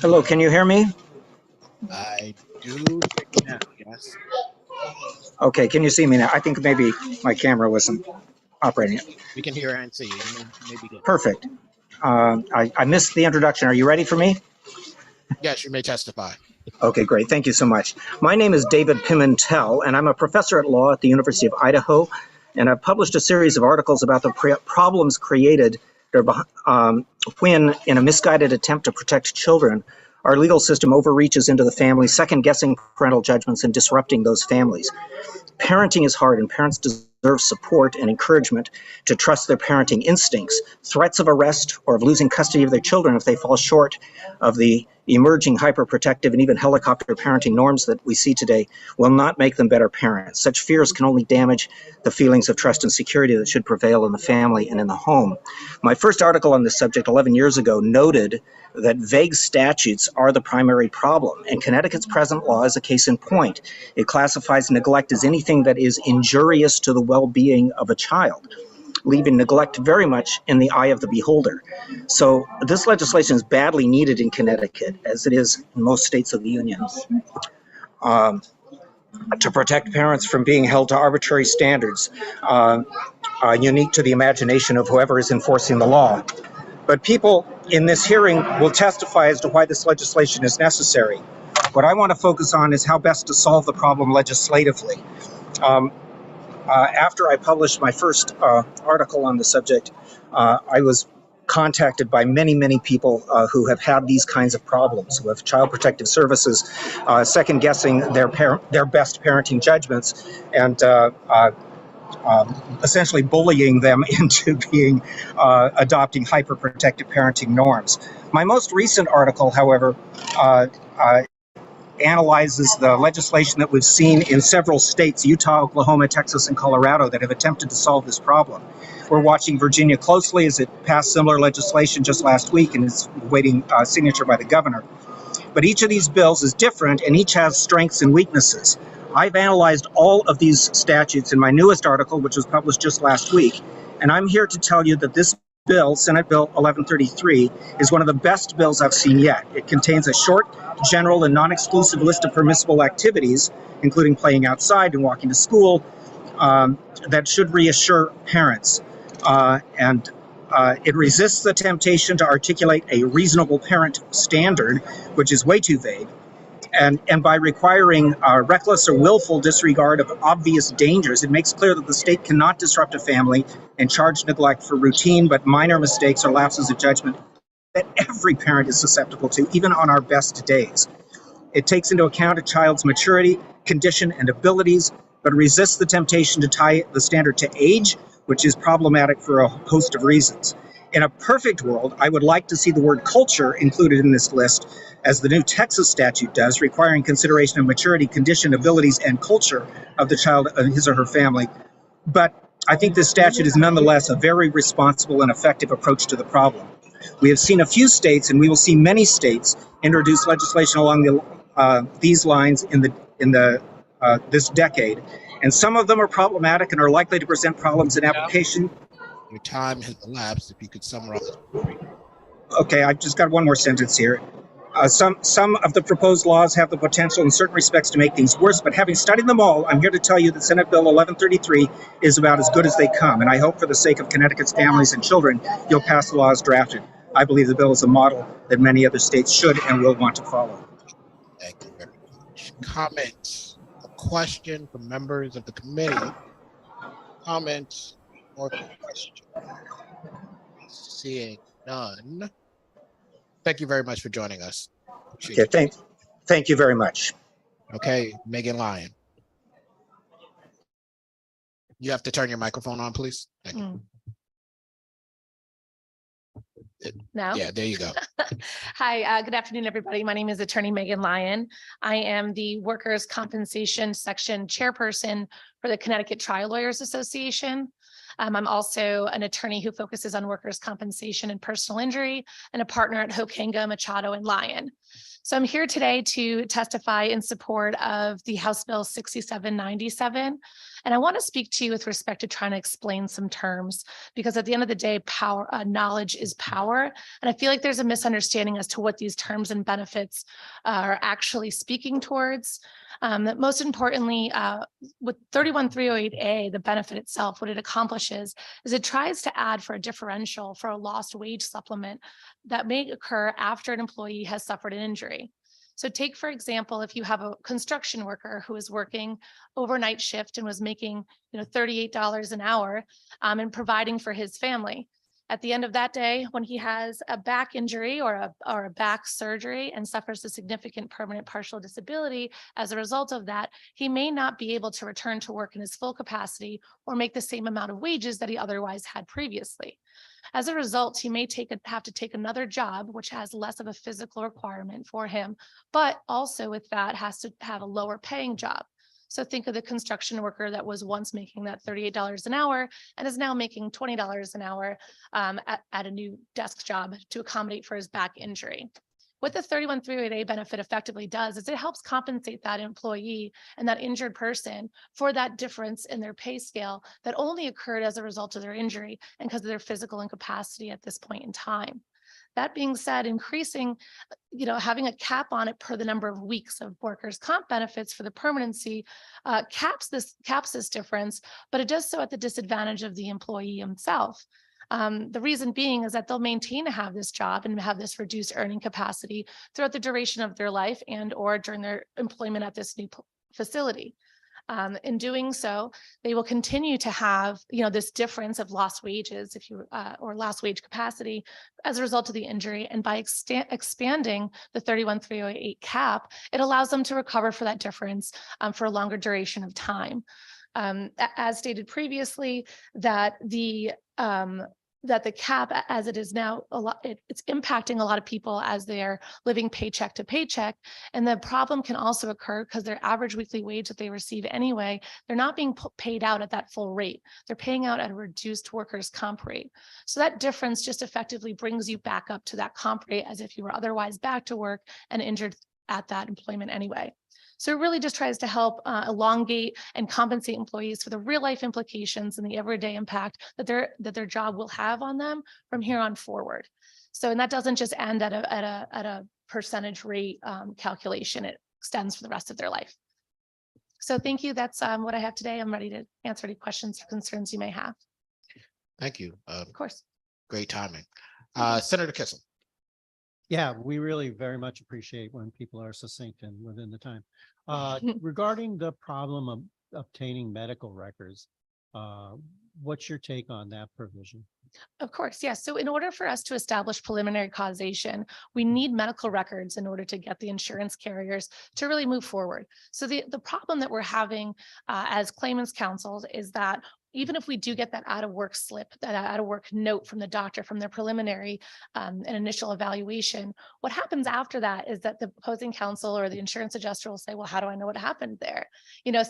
Hello, can you hear me? I do now, yes. Okay, can you see me now? I think maybe my camera wasn't operating. We can hear and see you. You may begin. Perfect. I missed the introduction. Are you ready for me? Yes, you may testify. Okay, great. Thank you so much. My name is David Pimentel, and I'm a professor at law at the University of Idaho. And I've published a series of articles about the problems created when, in a misguided attempt to protect children, our legal system overreaches into the family, second-guessing parental judgments and disrupting those families. Parenting is hard, and parents deserve support and encouragement to trust their parenting instincts. Threats of arrest or of losing custody of their children if they fall short of the emerging hyperprotective and even helicopter parenting norms that we see today will not make them better parents. Such fears can only damage the feelings of trust and security that should prevail in the family and in the home. My first article on this subject 11 years ago noted that vague statutes are the primary problem, and Connecticut's present law is a case in point. It classifies neglect as anything that is injurious to the well-being of a child, leaving neglect very much in the eye of the beholder. So this legislation is badly needed in Connecticut, as it is in most states of the Union, to protect parents from being held to arbitrary standards unique to the imagination of whoever is enforcing the law. But people in this hearing will testify as to why this legislation is necessary. What I want to focus on is how best to solve the problem legislatively. After I published my first article on the subject, I was contacted by many people who have had these kinds of problems, who have child protective services, second-guessing their best parenting judgments, and essentially bullying them into adopting hyperprotective parenting norms. My most recent article, however, analyzes the legislation that we've seen in several states, Utah, Oklahoma, Texas, and Colorado, that have attempted to solve this problem. We're watching Virginia closely as it passed similar legislation just last week and is waiting signature by the governor. But each of these bills is different, and each has strengths and weaknesses. I've analyzed all of these statutes in my newest article, which was published just last week, and I'm here to tell you that this bill, Senate Bill 1133, is one of the best bills I've seen yet. It contains a short, general, and non-exclusive list of permissible activities, including playing outside and walking to school, that should reassure parents. It resists the temptation to articulate a reasonable parent standard, which is way too vague. And by requiring reckless or willful disregard of obvious dangers, it makes clear that the state cannot disrupt a family and charge neglect for routine but minor mistakes or lapses of judgment that every parent is susceptible to, even on our best days. It takes into account a child's maturity, condition, and abilities, but resists the temptation to tie the standard to age, which is problematic for a host of reasons. In a perfect world, I would like to see the word culture included in this list, as the new Texas statute does, requiring consideration of maturity, condition, abilities, and culture of the child and his or her family. But I think this statute is nonetheless a very responsible and effective approach to the problem. We have seen a few states, and we will see many states, introduce legislation along these lines in this decade. And some of them are problematic and are likely to present problems in application. Your time has elapsed. If you could summarize. Okay, I've just got one more sentence here. Some of the proposed laws have the potential in certain respects to make things worse, but having studied them all, I'm here to tell you that Senate Bill 1133 is about as good as they come, and I hope for the sake of Connecticut's families and children, you'll pass the law as drafted. I believe the bill is a model that many other states should and will want to follow. Thank you very much. Comments, a question from members of the committee? Comments or questions? Seeing none. Thank you very much for joining us. Okay, thank you very much. Okay, Megan Lyon. You have to turn your microphone on, please. Thank you. Now? Yeah, there you go. Hi, good afternoon, everybody. My name is Attorney Megan Lyon. I am the Workers' Compensation Section Chairperson for the Connecticut Trial Lawyers Association. I'm also an attorney who focuses on workers' compensation and personal injury, and a partner at Hokinga, Machado, and Lyon. So I'm here today to testify in support of the House Bill 6797. And I want to speak to you with respect to trying to explain some terms, because at the end of the day, power, knowledge is power. And I feel like there's a misunderstanding as to what these terms and benefits are actually speaking towards. That most importantly, with 31308A, the benefit itself, what it accomplishes is it tries to add for a differential for a lost wage supplement that may occur after an employee has suffered an injury. So take, for example, if you have a construction worker who is working overnight shift and was making, $38 an hour and providing for his family. At the end of that day, when he has a back injury or a back surgery and suffers a significant permanent partial disability as a result of that, he may not be able to return to work in his full capacity or make the same amount of wages that he otherwise had previously. As a result, he may have to take another job, which has less of a physical requirement for him, but also with that has to have a lower paying job. So think of the construction worker that was once making that $38 an hour and is now making $20 an hour at a new desk job to accommodate for his back injury. What the 31308A benefit effectively does is it helps compensate that employee and that injured person for that difference in their pay scale that only occurred as a result of their injury and because of their physical incapacity at this point in time. That being said, increasing, having a cap on it per the number of weeks of workers' comp benefits for the permanency caps this difference, but it does so at the disadvantage of the employee himself. The reason being is that they'll maintain to have this job and have this reduced earning capacity throughout the duration of their life and or during their employment at this new facility. In doing so, they will continue to have, this difference of lost wages, or lost wage capacity as a result of the injury. And by expanding the 31308 cap, it allows them to recover for that difference for a longer duration of time. As stated previously, that the cap as it is now, it's impacting a lot of people as they're living paycheck to paycheck. And the problem can also occur because their average weekly wage that they receive anyway, they're not being paid out at that full rate. They're paying out at a reduced workers' comp rate. So that difference just effectively brings you back up to that comp rate as if you were otherwise back to work and injured at that employment anyway. So it really just tries to help elongate and compensate employees for the real life implications and the everyday impact that their job will have on them from here on forward. So, and that doesn't just end at a percentage rate calculation. It extends for the rest of their life. So thank you. That's what I have today. I'm ready to answer any questions or concerns you may have. Thank you. Of course. Great timing. Senator Kissel. Yeah, we really very much appreciate when people are succinct and within the time. Regarding the problem of obtaining medical records, what's your take on that provision? Of course, yes. So in order for us to establish preliminary causation, we need medical records in order to get the insurance carriers to really move forward. So the problem that we're having as claimants counsels is that even if we do get that out of work slip, that out of work note from the doctor from their preliminary and initial evaluation, what happens after that is that the opposing counsel or the insurance adjuster will say, well, how do I know what happened there?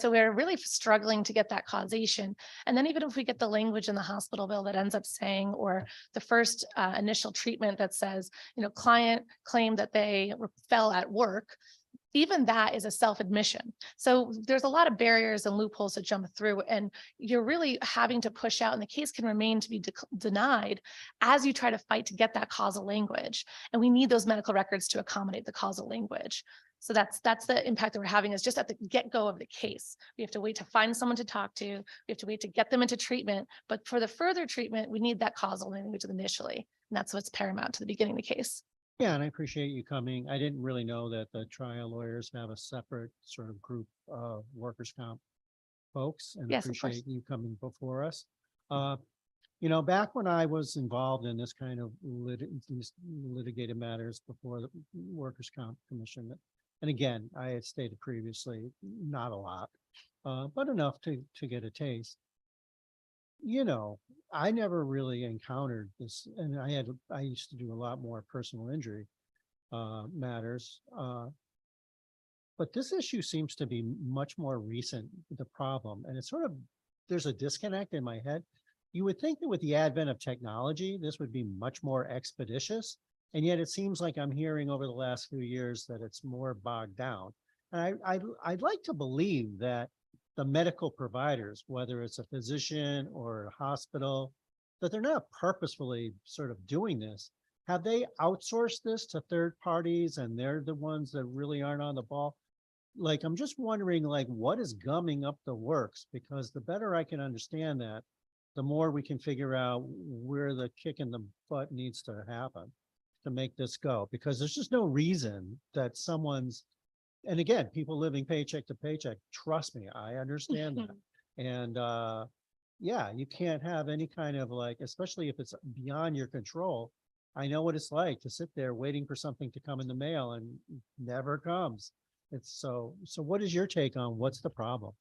So we're really struggling to get that causation. And then even if we get the language in the hospital bill that ends up saying, or the first initial treatment that says, client claimed that they fell at work, even that is a self-admission. So there's a lot of barriers and loopholes to jump through, and you're really having to push out, and the case can remain to be denied as you try to fight to get that causal language. And we need those medical records to accommodate the causal language. So that's the impact that we're having, is just at the get-go of the case. We have to wait to find someone to talk to. We have to wait to get them into treatment. But for the further treatment, we need that causal language initially. And that's what's paramount to the beginning of the case. Yeah, and I appreciate you coming. I didn't really know that the trial lawyers have a separate sort of group of workers' comp folks, and Yes, of course. appreciate you coming before us. Back when I was involved in this kind of these litigated matters before the Workers' Comp Commission, and again, I had stated previously, not a lot, but enough to get a taste. I never really encountered this, and I used to do a lot more personal injury matters. But this issue seems to be much more recent, the problem, and it's sort of, there's a disconnect in my head. You would think that with the advent of technology, this would be much more expeditious And yet it seems like I'm hearing over the last few years that it's more bogged down. And I'd like to believe that the medical providers, whether it's a physician or a hospital, that they're not purposefully sort of doing this. Have they outsourced this to third parties and they're the ones that really aren't on the ball? Like, I'm just wondering, like, what is gumming up the works? Because the better I can understand that, the more we can figure out where the kick in the butt needs to happen to make this go. Because there's just no reason that someone's, and again, people living paycheck to paycheck, trust me, I understand that. And yeah, you can't have any kind of like, especially if it's beyond your control. I know what it's like to sit there waiting for something to come in the mail and it never comes. It's so what is your take on what's the problem?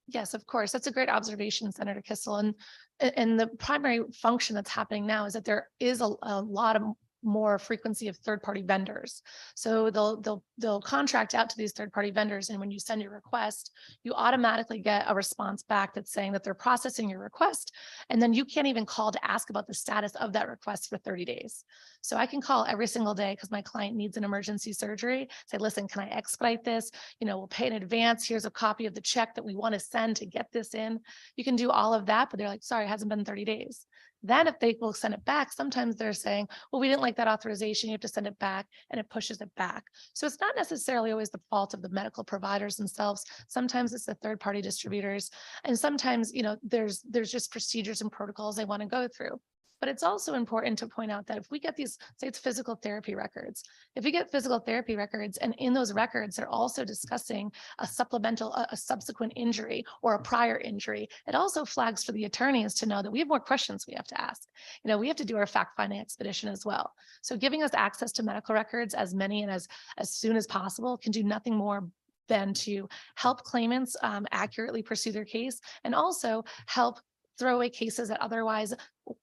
Yes, of course. That's a great observation, Senator Kissel. And the primary function that's happening now is that there is a lot of more frequency of third-party vendors. So they'll contract out to these third-party vendors, and when you send your request, you automatically get a response back that's saying that they're processing your request, and then you can't even call to ask about the status of that request for 30 days. So I can call every single day because my client needs an emergency surgery, say, listen, can I expedite this? We'll pay in advance. Here's a copy of the check that we want to send to get this in. You can do all of that, but they're like, sorry, it hasn't been 30 days. Then if they will send it back, sometimes they're saying, well, we didn't like that authorization. You have to send it back, and it pushes it back. So it's not necessarily always the fault of the medical providers themselves. Sometimes it's the third-party distributors. And sometimes, there's just procedures and protocols they want to go through. But it's also important to point out that if we get these, say it's physical therapy records, if we get physical therapy records and in those records, they're also discussing a subsequent injury or a prior injury, it also flags for the attorneys to know that we have more questions we have to ask. We have to do our fact-finding expedition as well. So giving us access to medical records, as many and as soon as possible, can do nothing more than to help claimants accurately pursue their case, and also help throw away cases that otherwise,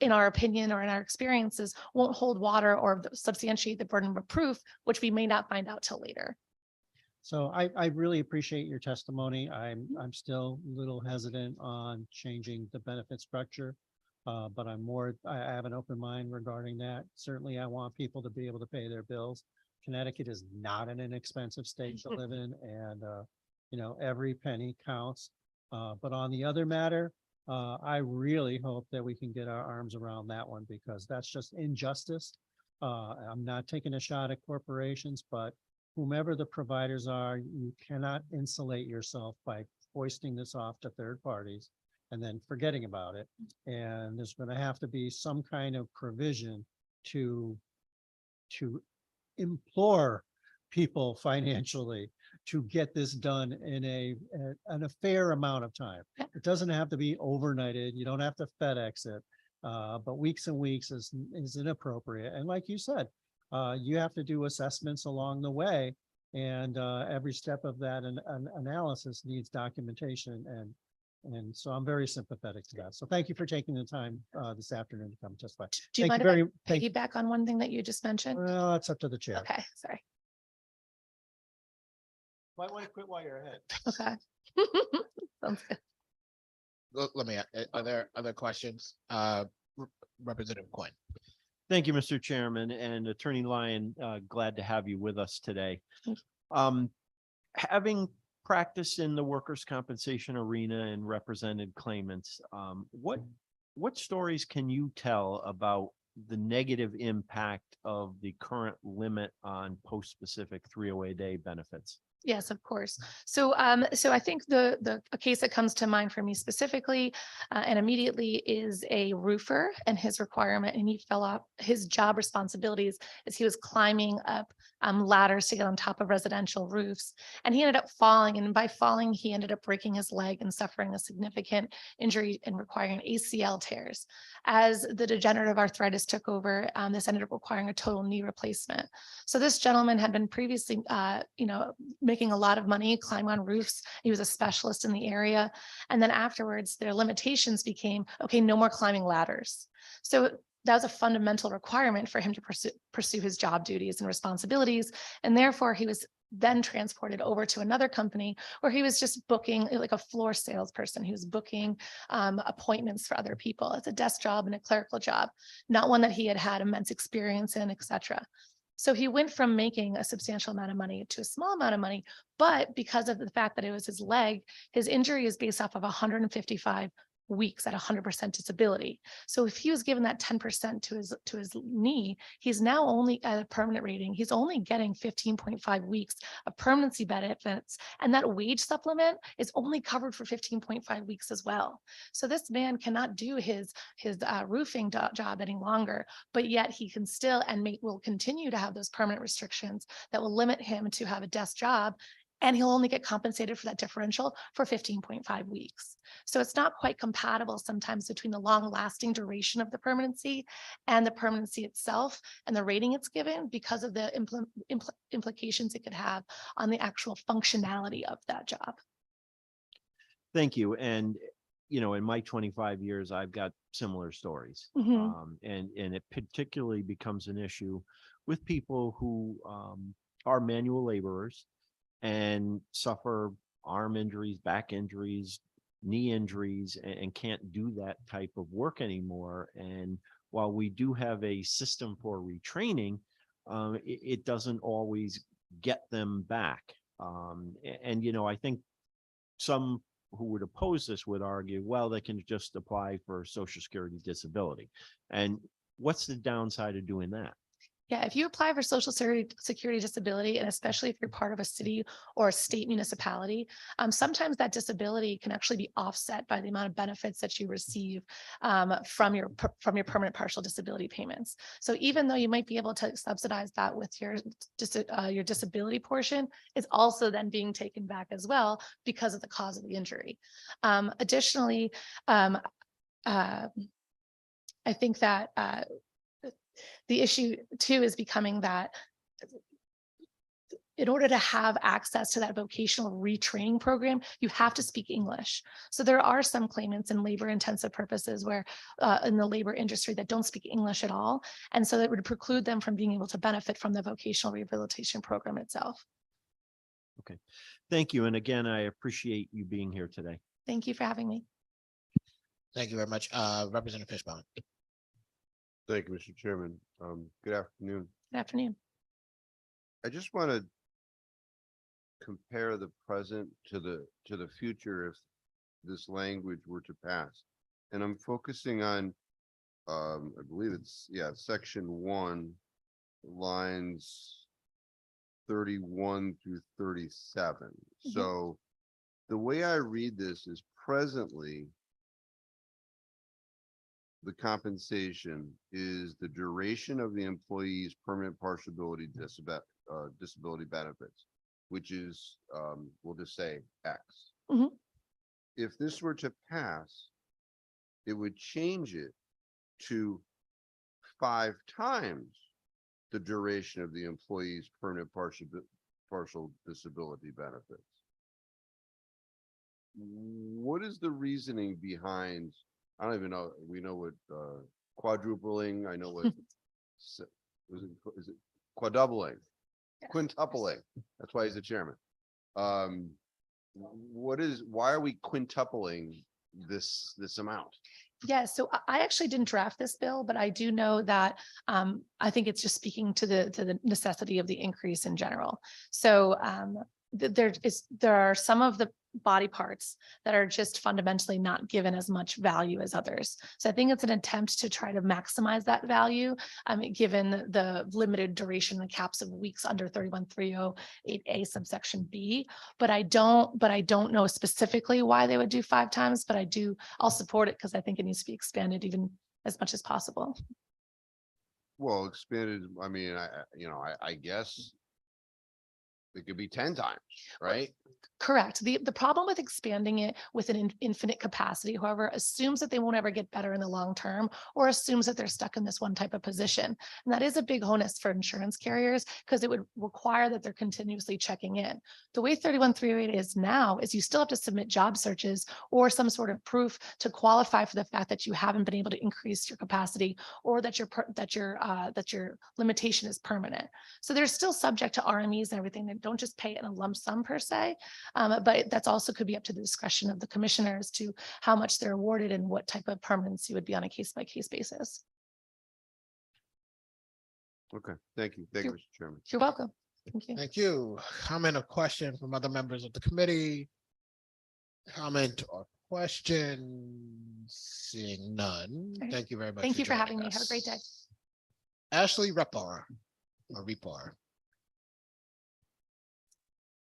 in our opinion or in our experiences, won't hold water or substantiate the burden of proof, which we may not find out till later. So I really appreciate your testimony. I'm still a little hesitant on changing the benefit structure, but I have an open mind regarding that. Certainly, I want people to be able to pay their bills. Connecticut is not an inexpensive state to live in, and every penny counts. But on the other matter, I really hope that we can get our arms around that one, because that's just injustice. I'm not taking a shot at corporations, but whomever the providers are, you cannot insulate yourself by foisting this off to third parties and then forgetting about it. And there's going to have to be some kind of provision to implore people financially to get this done in a fair amount of time. It doesn't have to be overnighted. You don't have to FedEx it, but weeks and weeks is inappropriate. And like you said, you have to do assessments along the way, and every step of that analysis needs documentation. And so I'm very sympathetic to that. So thank you for taking the time this afternoon to come testify. Do you mind if I piggyback on one thing that you just mentioned? Well, it's up to the chair. Okay, sorry. Might want to quit while you're ahead. Okay. Sounds good. Let me, are there other questions? Representative Quinn. Thank you, Mr. Chairman, and Attorney Lyon, glad to have you with us today. Having practiced in the workers' compensation arena and represented claimants, what stories can you tell about the negative impact of the current limit on post-specific 308A benefits? Yes, of course. So I think a case that comes to mind for me specifically and immediately is a roofer and his requirement, and he fell off. His job responsibilities as he was climbing up ladders to get on top of residential roofs, and he ended up falling. And by falling, he ended up breaking his leg and suffering a significant injury and requiring ACL tears. As the degenerative arthritis took over, this ended up requiring a total knee replacement. So this gentleman had been previously, making a lot of money climbing on roofs. He was a specialist in the area. And then afterwards, their limitations became, okay, no more climbing ladders. So that was a fundamental requirement for him to pursue his job duties and responsibilities. And therefore, he was then transported over to another company where he was just booking, like a floor salesperson. He was booking appointments for other people. It's a desk job and a clerical job, not one that he had had immense experience in, et cetera. So he went from making a substantial amount of money to a small amount of money, but because of the fact that it was his leg, his injury is based off of 155 weeks at 100% disability. So if he was given that 10% to his knee, he's now only at a permanent rating. He's only getting 15.5 weeks of permanency benefits, and that wage supplement is only covered for 15.5 weeks as well. So this man cannot do his roofing job any longer, but yet he can still and will continue to have those permanent restrictions that will limit him to have a desk job. And he'll only get compensated for that differential for 15.5 weeks. So it's not quite compatible sometimes between the long lasting duration of the permanency and the permanency itself and the rating it's given because of the implications it could have on the actual functionality of that job. Thank you. And, you know, in my 25 years, I've got similar stories. Mhm. And it particularly becomes an issue with people who are manual laborers and suffer arm injuries, back injuries, knee injuries, and can't do that type of work anymore. And while we do have a system for retraining, it doesn't always get them back. And, you know, I think some who would oppose this would argue, well, they can just apply for Social Security disability. And what's the downside of doing that? Yeah, if you apply for Social Security disability, and especially if you're part of a city or a state municipality, sometimes that disability can actually be offset by the amount of benefits that you receive from your permanent partial disability payments. So even though you might be able to subsidize that with your disability portion, it's also then being taken back as well because of the cause of the injury. Additionally, I think that the issue too is becoming that in order to have access to that vocational retraining program, you have to speak English. So there are some claimants in labor intensive purposes where in the labor industry that don't speak English at all. And so that would preclude them from being able to benefit from the vocational rehabilitation program itself. Okay, thank you. And again, I appreciate you being here today. Thank you for having me. Thank you very much. Representative Fishbone. Thank you, Mr. Chairman. Good afternoon. Good afternoon. I just want to compare the present to the future if this language were to pass. And I'm focusing on, I believe it's, section 1, lines 31 through 37. So the way I read this is presently the compensation is the duration of the employee's permanent partial disability benefits, which is, we'll just say X. Mhm. If this were to pass, it would change it to 5 times the duration of the employee's permanent partial disability benefits. What is the reasoning behind? I don't even know. We know what quadrupling. I know what is it quadrupling, quintupling. That's why he's the chairman. Why are we quintupling this amount? Yeah, so I actually didn't draft this bill, but I do know that I think it's just speaking to the necessity of the increase in general. So there are some of the body parts that are just fundamentally not given as much value as others. So I think it's an attempt to try to maximize that value, given the limited duration, the caps of weeks under 31308A subsection B. But I don't know specifically why they would do 5 times, but I'll support it because I think it needs to be expanded even as much as possible. Well, expanded. I mean, I guess it could be 10 times, right? Correct. The problem with expanding it with an infinite capacity, however, assumes that they won't ever get better in the long term, or assumes that they're stuck in this one type of position. And that is a big onus for insurance carriers because it would require that they're continuously checking in. The way 31308 is now is you still have to submit job searches or some sort of proof to qualify for the fact that you haven't been able to increase your capacity or that your limitation is permanent. So they're still subject to RMEs and everything. They don't just pay it in a lump sum per se. But that's also could be up to the discretion of the commissioners to how much they're awarded and what type of permanency would be on a case-by-case basis. Okay, thank you. Thank you, Mr. Chairman. You're welcome. Thank you. Thank you. Comment or question from other members of the committee? Comment or question? Seeing none. Okay. Thank you very much. Thank you for having joining me. Have a great day. us. Ashley Repar, or Repar.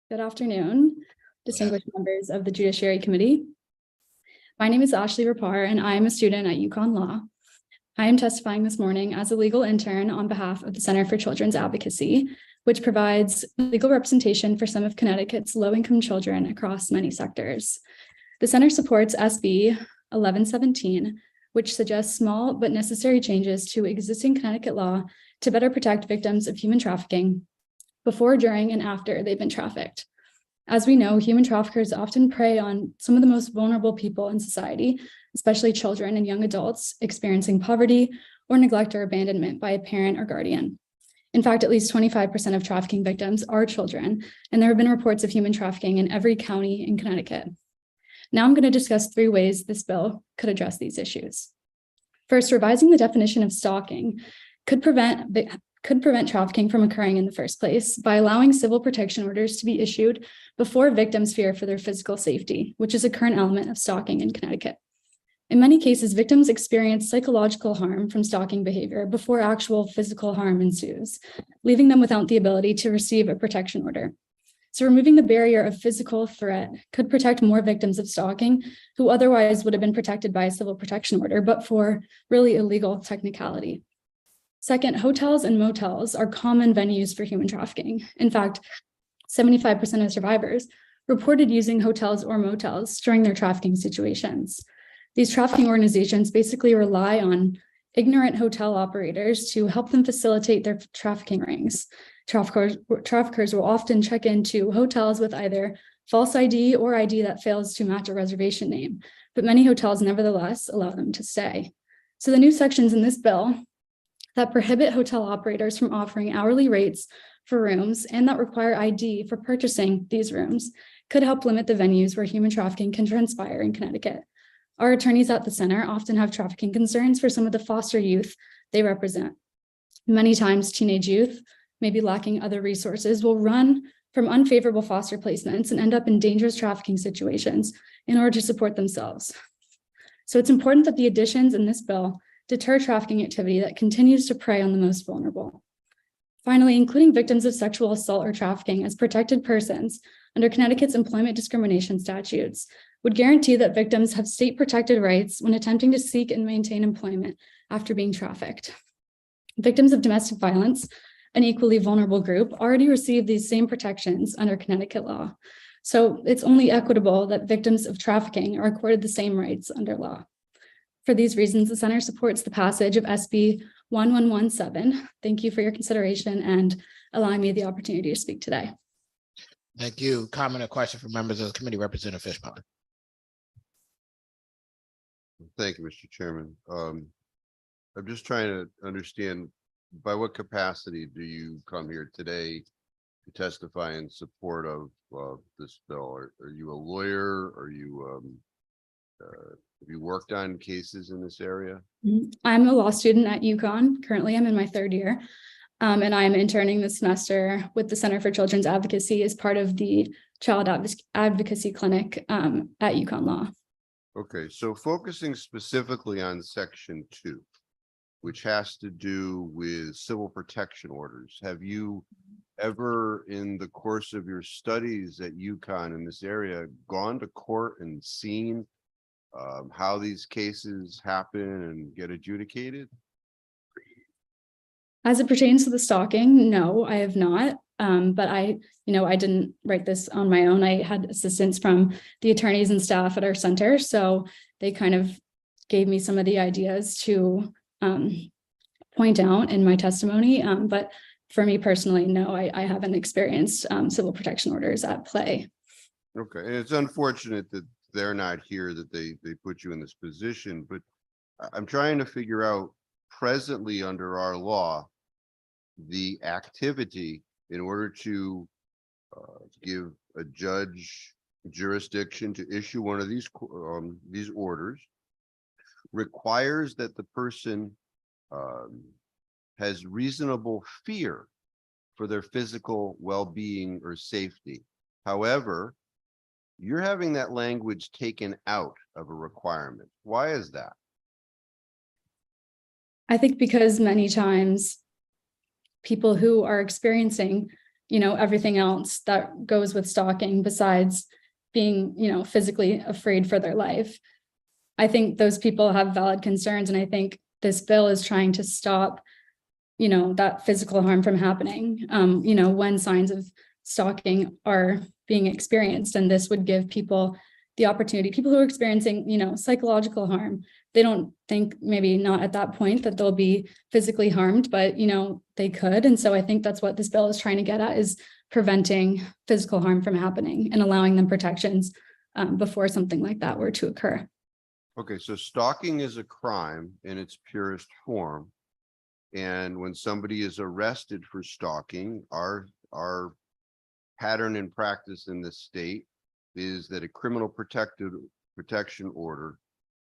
Good afternoon, distinguished members of the Judiciary Committee. My name is Ashley Rapar, and I am a student at UConn Law. I am testifying this morning as a legal intern on behalf of the Center for Children's Advocacy, which provides legal representation for some of Connecticut's low-income children across many sectors. The center supports SB 1117, which suggests small but necessary changes to existing Connecticut law to better protect victims of human trafficking before, during, and after they've been trafficked. As we know, human traffickers often prey on some of the most vulnerable people in society, especially children and young adults experiencing poverty or neglect or abandonment by a parent or guardian. In fact, at least 25% of trafficking victims are children, and there have been reports of human trafficking in every county in Connecticut. Now I'm going to discuss 3 ways this bill could address these issues. First, revising the definition of stalking could prevent trafficking from occurring in the first place by allowing civil protection orders to be issued before victims fear for their physical safety, which is a current element of stalking in Connecticut. In many cases, victims experience psychological harm from stalking behavior before actual physical harm ensues, leaving them without the ability to receive a protection order. So removing the barrier of physical threat could protect more victims of stalking who otherwise would have been protected by a civil protection order, but for really illegal technicality. Second, hotels and motels are common venues for human trafficking. In fact, 75% of survivors reported using hotels or motels during their trafficking situations. These trafficking organizations basically rely on ignorant hotel operators to help them facilitate their trafficking rings. Traffickers will often check into hotels with either false ID or ID that fails to match a reservation name, but many hotels nevertheless allow them to stay. So the new sections in this bill that prohibit hotel operators from offering hourly rates for rooms and that require ID for purchasing these rooms could help limit the venues where human trafficking can transpire in Connecticut. Our attorneys at the center often have trafficking concerns for some of the foster youth they represent. Many times, teenage youth, maybe lacking other resources, will run from unfavorable foster placements and end up in dangerous trafficking situations in order to support themselves. So it's important that the additions in this bill deter trafficking activity that continues to prey on the most vulnerable. Finally, including victims of sexual assault or trafficking as protected persons under Connecticut's employment discrimination statutes would guarantee that victims have state-protected rights when attempting to seek and maintain employment after being trafficked. Victims of domestic violence, an equally vulnerable group, already receive these same protections under Connecticut law. So it's only equitable that victims of trafficking are accorded the same rights under law. For these reasons, the center supports the passage of SB 1117. Thank you for your consideration and allowing me the opportunity to speak today. Thank you. Comment or question from members of the committee, Representative Fishbone. Thank you, Mr. Chairman. I'm just trying to understand, by what capacity do you come here today to testify in support of this bill? Are you a lawyer? Are you have you worked on cases in this area? I'm a law student at UConn. Currently, I'm in my 3rd year, and I'm interning this semester with the Center for Children's Advocacy as part of the Child Advocacy Clinic at UConn Law. Okay, so focusing specifically on Section 2, which has to do with civil protection orders. Have you ever, in the course of your studies at UConn in this area, gone to court and seen how these cases happen and get adjudicated? As it pertains to the stalking, no, I have not. But I didn't write this on my own. I had assistance from the attorneys and staff at our center. So they kind of gave me some of the ideas to point out in my testimony. But for me personally, no, I haven't experienced civil protection orders at play. Okay, and it's unfortunate that they're not here, that they put you in this position, but I'm trying to figure out presently under our law, the activity in order to give a judge jurisdiction to issue one of these orders requires that the person has reasonable fear for their physical well-being or safety. However, you're having that language taken out of a requirement. Why is that? I think because many times people who are experiencing, everything else that goes with stalking besides being, physically afraid for their life, I think those people have valid concerns. And I think this bill is trying to stop, that physical harm from happening, when signs of stalking are being experienced. And this would give people the opportunity, people who are experiencing, psychological harm, they don't think, maybe not at that point, that they'll be physically harmed, but, they could. And so I think that's what this bill is trying to get at, is preventing physical harm from happening and allowing them protections before something like that were to occur. Okay, so stalking is a crime in its purest form. And when somebody is arrested for stalking, our pattern and practice in this state is that a criminal protection order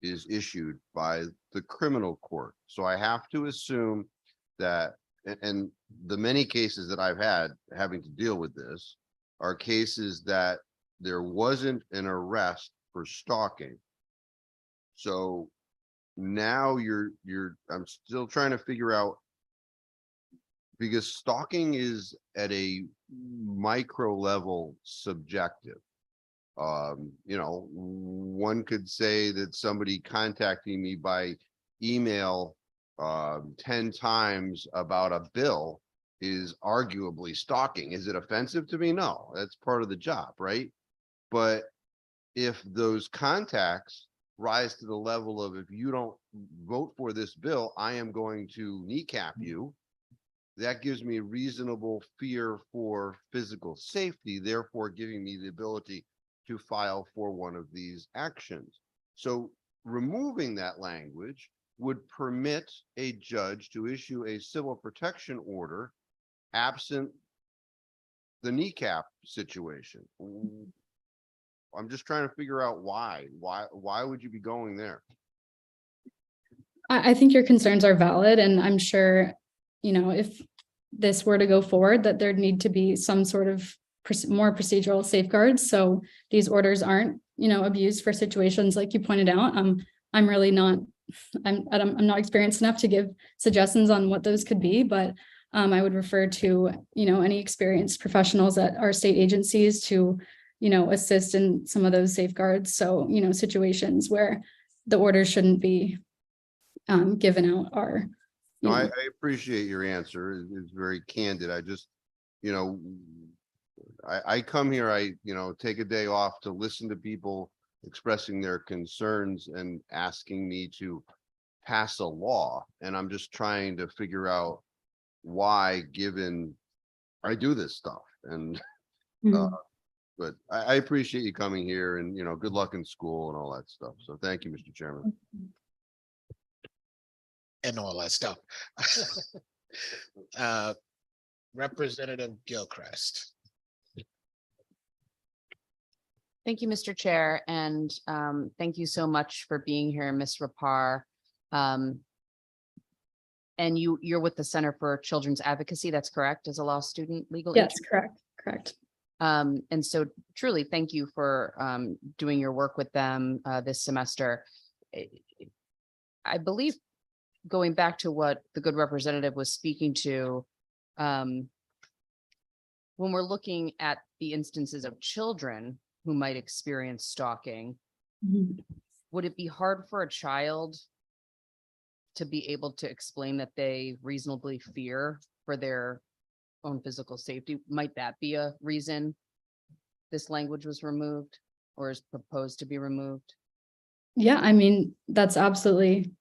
is issued by the criminal court. So I have to assume that, and the many cases that I've had having to deal with this are cases that there wasn't an arrest for stalking. So now I'm still trying to figure out, because stalking is at a micro level subjective. One could say that somebody contacting me by email 10 times about a bill is arguably stalking. Is it offensive to me? No, that's part of the job, right? But if those contacts rise to the level of, if you don't vote for this bill, I am going to kneecap you, that gives me reasonable fear for physical safety, therefore giving me the ability to file for one of these actions. So removing that language would permit a judge to issue a civil protection order absent the kneecap situation. I'm just trying to figure out why would you be going there? I think your concerns are valid, and I'm sure, if this were to go forward, that there'd need to be some sort of more procedural safeguards, so these orders aren't, abused for situations like you pointed out. I'm really not, I'm not experienced enough to give suggestions on what those could be, but I would refer to, any experienced professionals at our state agencies to, assist in some of those safeguards. So, situations where the orders shouldn't be given out are. No, I appreciate your answer. It's very candid. I just, I come here, I take a day off to listen to people expressing their concerns and asking me to pass a law. And I'm just trying to figure out why, given I do this stuff. And but I appreciate you coming here, and good luck in school and all that stuff. So thank you, Mr. Chairman. And all that stuff. Representative Gilchrist. Thank you, Mr. Chair, and thank you so much for being here, Ms. Rapar. And you're with the Center for Children's Advocacy, that's correct, as a law student, legal? Yes, correct. And so truly, thank you for doing your work with them this semester. I believe, going back to what the good representative was speaking to, when we're looking at the instances of children who might experience stalking, would it be hard for a child to be able to explain that they reasonably fear for their own physical safety? Might that be a reason this language was removed or is proposed to be removed? Yeah, that's absolutely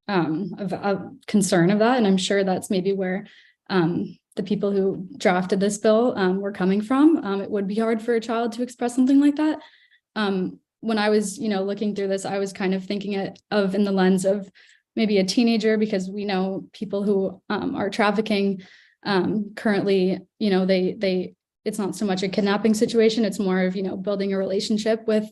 a concern of that. And I'm sure that's maybe where the people who drafted this bill were coming from. It would be hard for a child to express something like that. When I was, looking through this, I was kind of thinking of in the lens of maybe a teenager, because we know people who are trafficking currently, it's not so much a kidnapping situation. It's more of, building a relationship with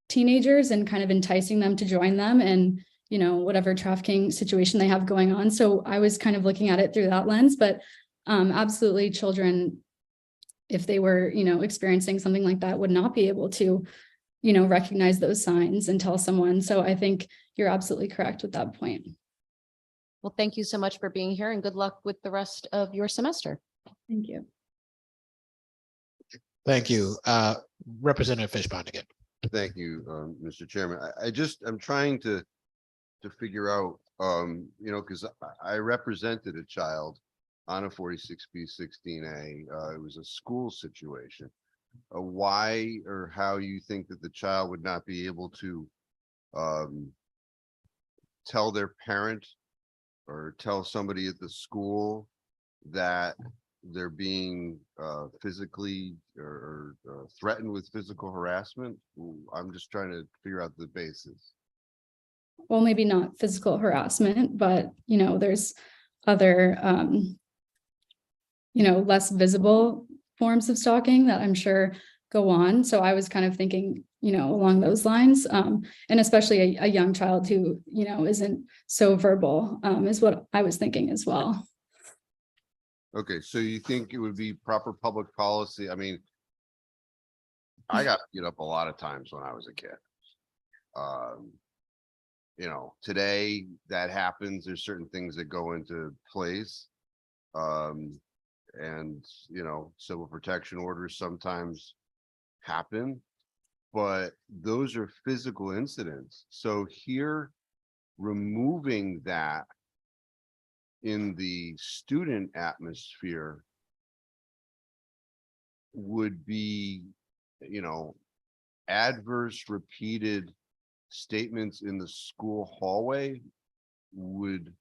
teenagers and kind of enticing them to join them. And, whatever trafficking situation they have going on. So I was kind of looking at it through that lens, but absolutely children, if they were, experiencing something like that, would not be able to, recognize those signs and tell someone. So I think you're absolutely correct with that point. Well, thank you so much for being here and good luck with the rest of your semester. Thank you. Thank you. Representative Fishbond again. Thank you, Mr. Chairman. I'm trying to figure out, because I represented a child on a 46B16A. It was a school situation. Why or how you think that the child would not be able to tell their parent or tell somebody at the school that they're being physically or threatened with physical harassment? I'm just trying to figure out the basis. Well, maybe not physical harassment, but, there's other, less visible forms of stalking that I'm sure go on. So I was kind of thinking, along those lines, and especially a young child who, isn't so verbal, is what I was thinking as well. Okay, so you think it would be proper public policy? I mean, I got beat up a lot of times when I was a kid. Today that happens. There's certain things that go into place. And civil protection orders sometimes happen, but those are physical incidents. So here, removing that in the student atmosphere would be, adverse repeated statements in the school hallway would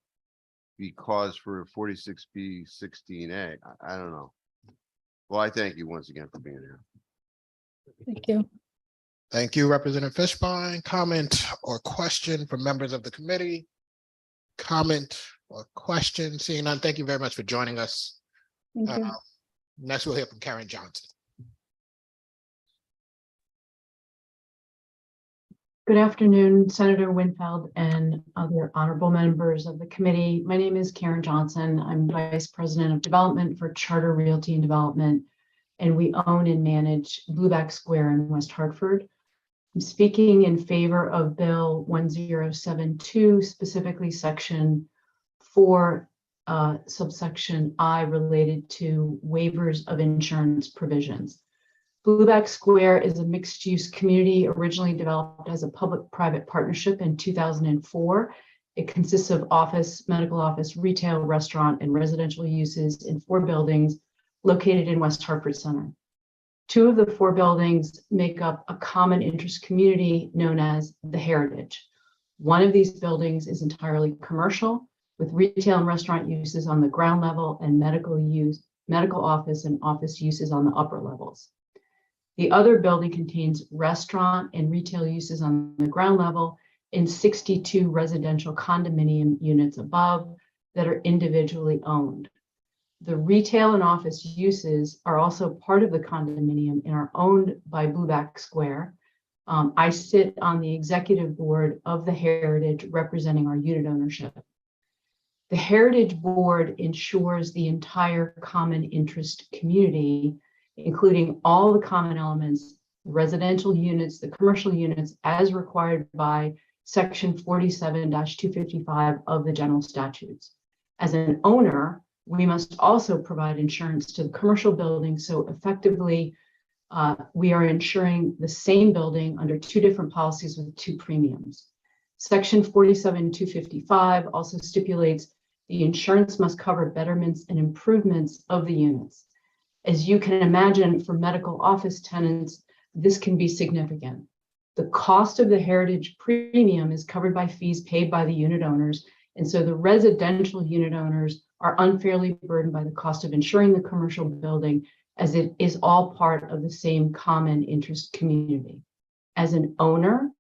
be cause for a 46B16A. I don't know. Well, I thank you once again for being here. Thank you. Thank you, Representative Fishbein. Comment or question from members of the committee? Comment or question? Seeing none, thank you very much for joining us. Thank you. Next, we'll hear from Karen Johnson. Good afternoon, Senator Winfield and other honorable members of the committee. My name is Karen Johnson. I'm Vice President of Development for Charter Realty and Development, and we own and manage Blueback Square in West Hartford. I'm speaking in favor of Bill 1072, specifically Section 4, subsection I, related to waivers of insurance provisions. Blueback Square is a mixed-use community originally developed as a public-private partnership in 2004. It consists of office, medical office, retail, restaurant, and residential uses in 4 buildings located in West Hartford Center. 2 of the 4 buildings make up a common interest community known as the Heritage. One of these buildings is entirely commercial, with retail and restaurant uses on the ground level and medical office and office uses on the upper levels. The other building contains restaurant and retail uses on the ground level and 62 residential condominium units above that are individually owned. The retail and office uses are also part of the condominium and are owned by Blueback Square. I sit on the executive board of the Heritage, representing our unit ownership. The Heritage Board ensures the entire common interest community, including all the common elements, the residential units, the commercial units, as required by Section 47-255 of the general statutes. As an owner, we must also provide insurance to the commercial building. So effectively, we are insuring the same building under 2 different policies with 2 premiums. Section 47-255 also stipulates the insurance must cover betterments and improvements of the units. As you can imagine, for medical office tenants, this can be significant. The cost of the Heritage premium is covered by fees paid by the unit owners, and so the residential unit owners are unfairly burdened by the cost of insuring the commercial building, as it is all part of the same common interest community. As an owner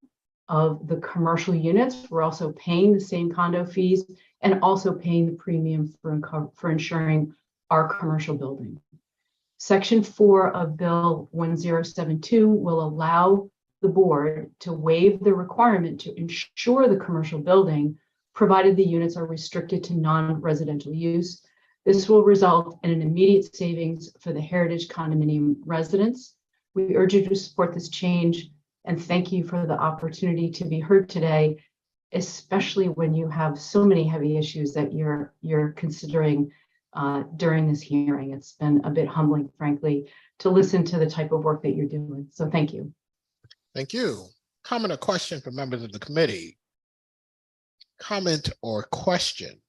of the commercial units, we're also paying the same condo fees and also paying the premium for insuring our commercial building. Section 4 of Bill 1072 will allow the board to waive the requirement to insure the commercial building, provided the units are restricted to non-residential use. This will result in an immediate savings for the Heritage condominium residents. We urge you to support this change and thank you for the opportunity to be heard today, especially when you have so many heavy issues that you're considering during this hearing. It's been a bit humbling, frankly, to listen to the type of work that you're doing. So thank you. Thank you. Comment or question from members of the committee? Comment or question?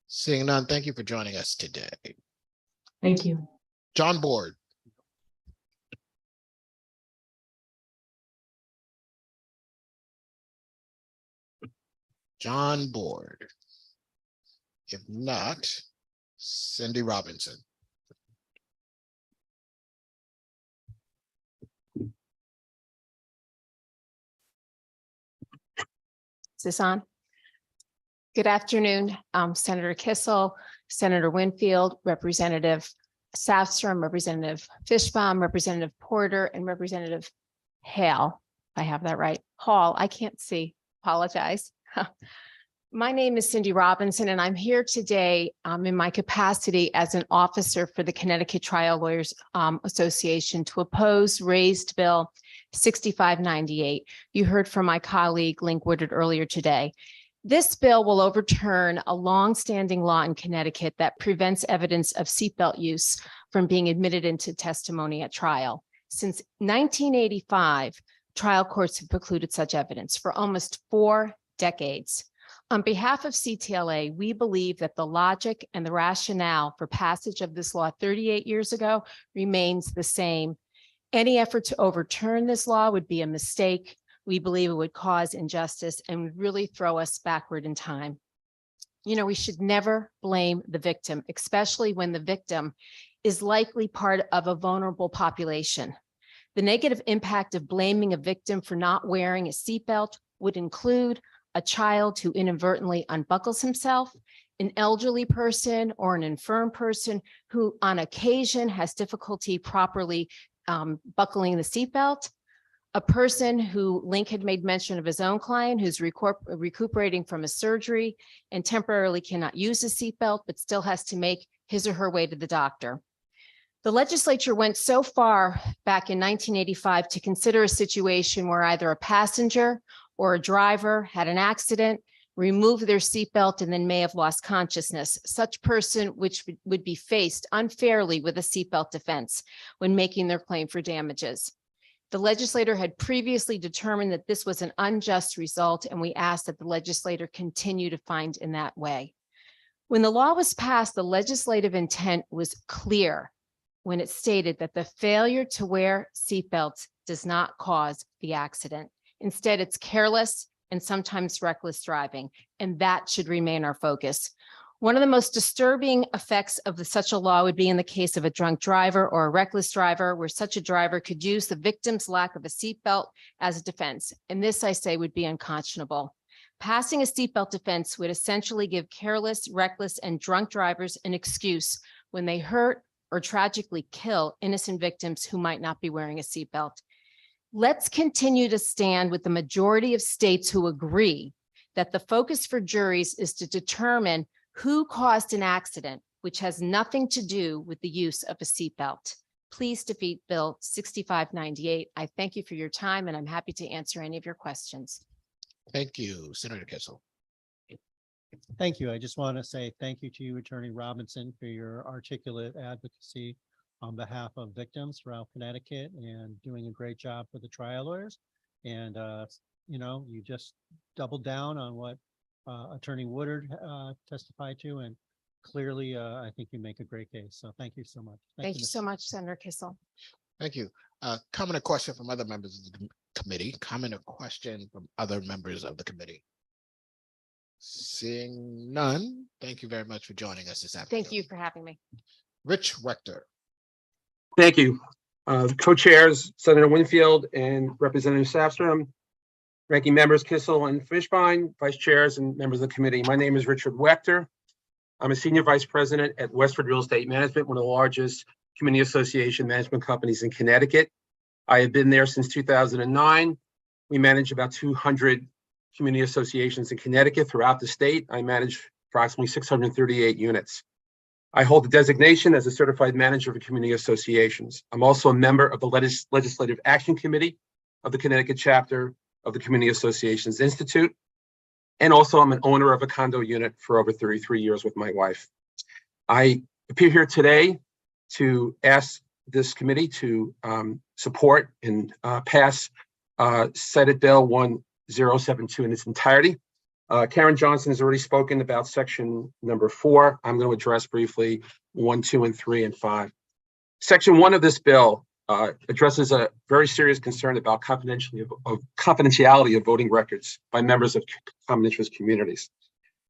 Seeing none, thank you for joining us today. Thank you. John Board. John Board. If not, Cindy Robinson. Is this on? Good afternoon, Senator Kissel, Senator Winfield, Representative Safstrom, Representative Fishbaum, Representative Porter, and Representative Hale. If I have that right. Hall, I can't see, apologize. My name is Cindy Robinson, and I'm here today in my capacity as an officer for the Connecticut Trial Lawyers Association to oppose raised bill 6598. You heard from my colleague Link Woodard earlier today. This bill will overturn a longstanding law in Connecticut that prevents evidence of seatbelt use from being admitted into testimony at trial. Since 1985, trial courts have precluded such evidence for almost 4 decades. On behalf of CTLA, we believe that the logic and the rationale for passage of this law 38 years ago remains the same. Any effort to overturn this law would be a mistake. We believe it would cause injustice and would really throw us backward in time. You know, we should never blame the victim, especially when the victim is likely part of a vulnerable population. The negative impact of blaming a victim for not wearing a seatbelt would include a child who inadvertently unbuckles himself, an elderly person or an infirm person who on occasion has difficulty properly buckling the seatbelt, a person who Link had made mention of his own client who's recuperating from a surgery and temporarily cannot use a seatbelt, but still has to make his or her way to the doctor. The legislature went so far back in 1985 to consider a situation where either a passenger or a driver had an accident, removed their seatbelt, and then may have lost consciousness. Such person which would be faced unfairly with a seatbelt defense when making their claim for damages. The legislator had previously determined that this was an unjust result, and we asked that the legislator continue to find in that way. When the law was passed, the legislative intent was clear when it stated that the failure to wear seatbelts does not cause the accident. Instead, it's careless and sometimes reckless driving, and that should remain our focus. One of the most disturbing effects of such a law would be in the case of a drunk driver or a reckless driver, where such a driver could use the victim's lack of a seatbelt as a defense. And this, I say, would be unconscionable. Passing a seatbelt defense would essentially give careless, reckless, and drunk drivers an excuse when they hurt or tragically kill innocent victims who might not be wearing a seatbelt. Let's continue to stand with the majority of states who agree that the focus for juries is to determine who caused an accident, which has nothing to do with the use of a seatbelt. Please defeat Bill 6598. I thank you for your time, and I'm happy to answer any of your questions. Thank you, Senator Kissel. Thank you. I just want to say thank you to you, Attorney Robinson, for your articulate advocacy on behalf of victims throughout Connecticut and doing a great job for the trial lawyers. And, you know, you just doubled down on what Attorney Woodard testified to, and clearly, I think you make a great case. So thank you so much. Thank you so much, Senator Kissel. Thank you. Comment or question from other members of the committee? Comment or question from other members of the committee? Seeing none, thank you very much for joining us this afternoon. Thank you for having me. Rich Rector. Thank you. Co-chairs, Senator Winfield and Representative Safstrom, ranking members Kissel and Fishbein, vice chairs and members of the committee. My name is Richard Wechter. I'm a senior vice president at Westford Real Estate Management, one of the largest community association management companies in Connecticut. I have been there since 2009. We manage about 200 community associations in Connecticut throughout the state. I manage approximately 638 units. I hold the designation as a certified manager of community associations. I'm also a member of the Legislative Action Committee of the Connecticut chapter of the Community Associations Institute. And also I'm an owner of a condo unit for over 33 years with my wife. I appear here today to ask this committee to support and pass Senate Bill 1072 in its entirety. Karen Johnson has already spoken about section number 4. I'm going to address briefly 1, 2, and 3, and 5. Section 1 of this bill addresses a very serious concern about confidentiality of voting records by members of common interest communities.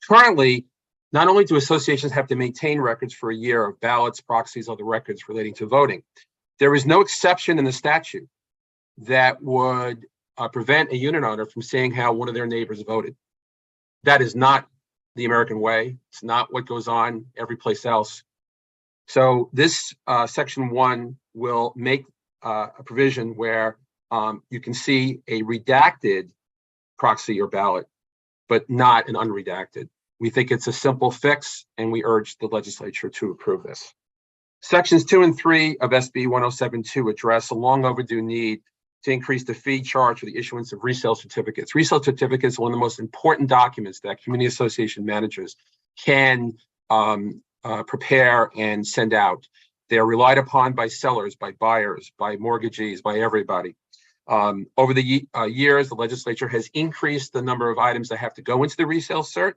Currently, not only do associations have to maintain records for a year of ballots, proxies, other records relating to voting, there is no exception in the statute that would prevent a unit owner from saying how one of their neighbors voted. That is not the American way. It's not what goes on every place else. So this section 1 will make a provision where you can see a redacted proxy or ballot, but not an unredacted. We think it's a simple fix, and we urge the legislature to approve this. Sections 2 and 3 of SB 1072 address a long overdue need to increase the fee charged for the issuance of resale certificates. Resale certificates are one of the most important documents that community association managers can prepare and send out. They are relied upon by sellers, by buyers, by mortgagees, by everybody. Over the years, the legislature has increased the number of items that have to go into the resale cert,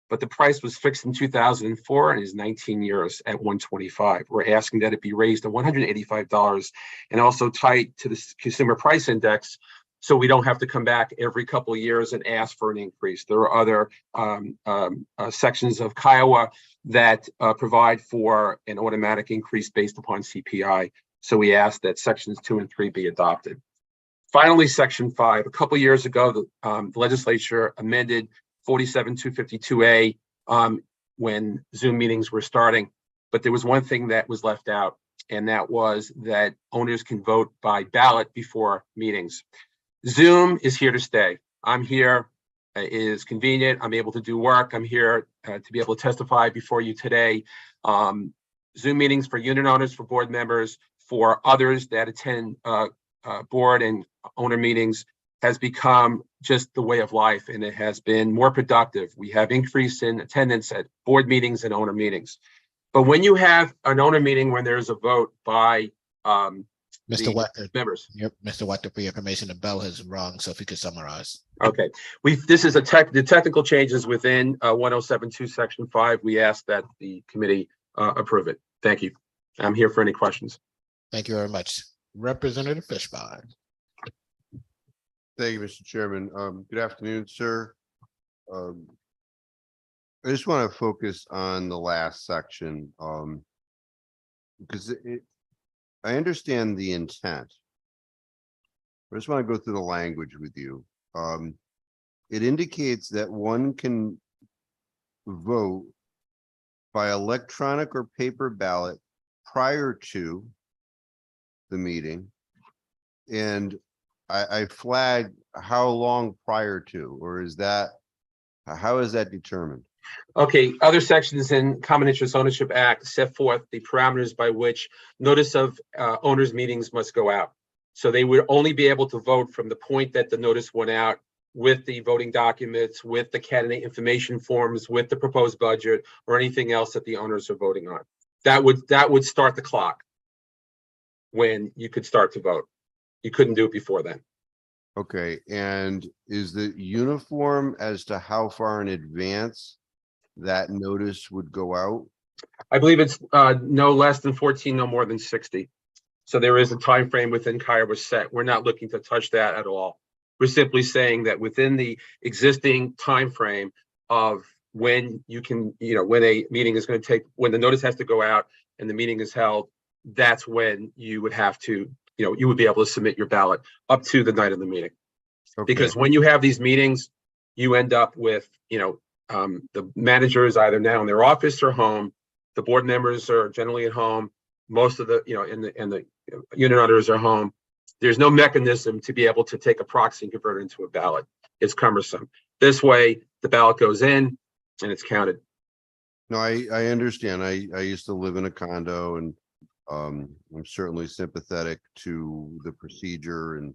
but the price was fixed in 2004 and is 19 years at $125. We're asking that it be raised to $185 and also tied to the consumer price index, so we don't have to come back every couple of years and ask for an increase. There are other sections of Kiowa that provide for an automatic increase based upon CPI. So we ask that sections 2 and 3 be adopted. Finally, section 5. A couple of years ago, the legislature amended 47252A when Zoom meetings were starting, but there was one thing that was left out, and that was that owners can vote by ballot before meetings. Zoom is here to stay. I'm here. It is convenient. I'm able to do work. I'm here to be able to testify before you today. Zoom meetings for unit owners, for board members, for others that attend board and owner meetings has become just the way of life, and it has been more productive. We have increase in attendance at board meetings and owner meetings. But when you have an owner meeting when there's a vote by Mr. Wechter, members. Yep, Mr. Wechter, for your information, the bell is wrong, so if you could summarize. Okay, this is the technical changes within 1072 section 5. We ask that the committee approve it. Thank you. I'm here for any questions. Thank you very much. Representative Fishbein. Thank you, Mr. Chairman. Good afternoon, sir. I just want to focus on the last section because I understand the intent. I just want to go through the language with you. It indicates that one can vote by electronic or paper ballot prior to the meeting. And I flag how long prior to, or is that, how is that determined? Okay, other sections in Common Interest Ownership Act set forth the parameters by which notice of owners meetings must go out. So they would only be able to vote from the point that the notice went out with the voting documents, with the candidate information forms, with the proposed budget, or anything else that the owners are voting on. That would start the clock when you could start to vote. You couldn't do it before then. Okay, and is the uniform as to how far in advance that notice would go out? I believe it's no less than 14, no more than 60. So there is a time frame within Kiowa set. We're not looking to touch that at all. We're simply saying that within the existing time frame of when you can, when a meeting is going to take, when the notice has to go out and the meeting is held, that's when you would have to, you would be able to submit your ballot up to the night of the meeting. Okay. Because when you have these meetings, you end up with, the manager is either now in their office or home. The board members are generally at home. Most of the, and the unit owners are home. there's no mechanism to be able to take a proxy and convert it into a ballot. It's cumbersome. This way, the ballot goes in and it's counted. No, I understand. I used to live in a condo, and I'm certainly sympathetic to the procedure and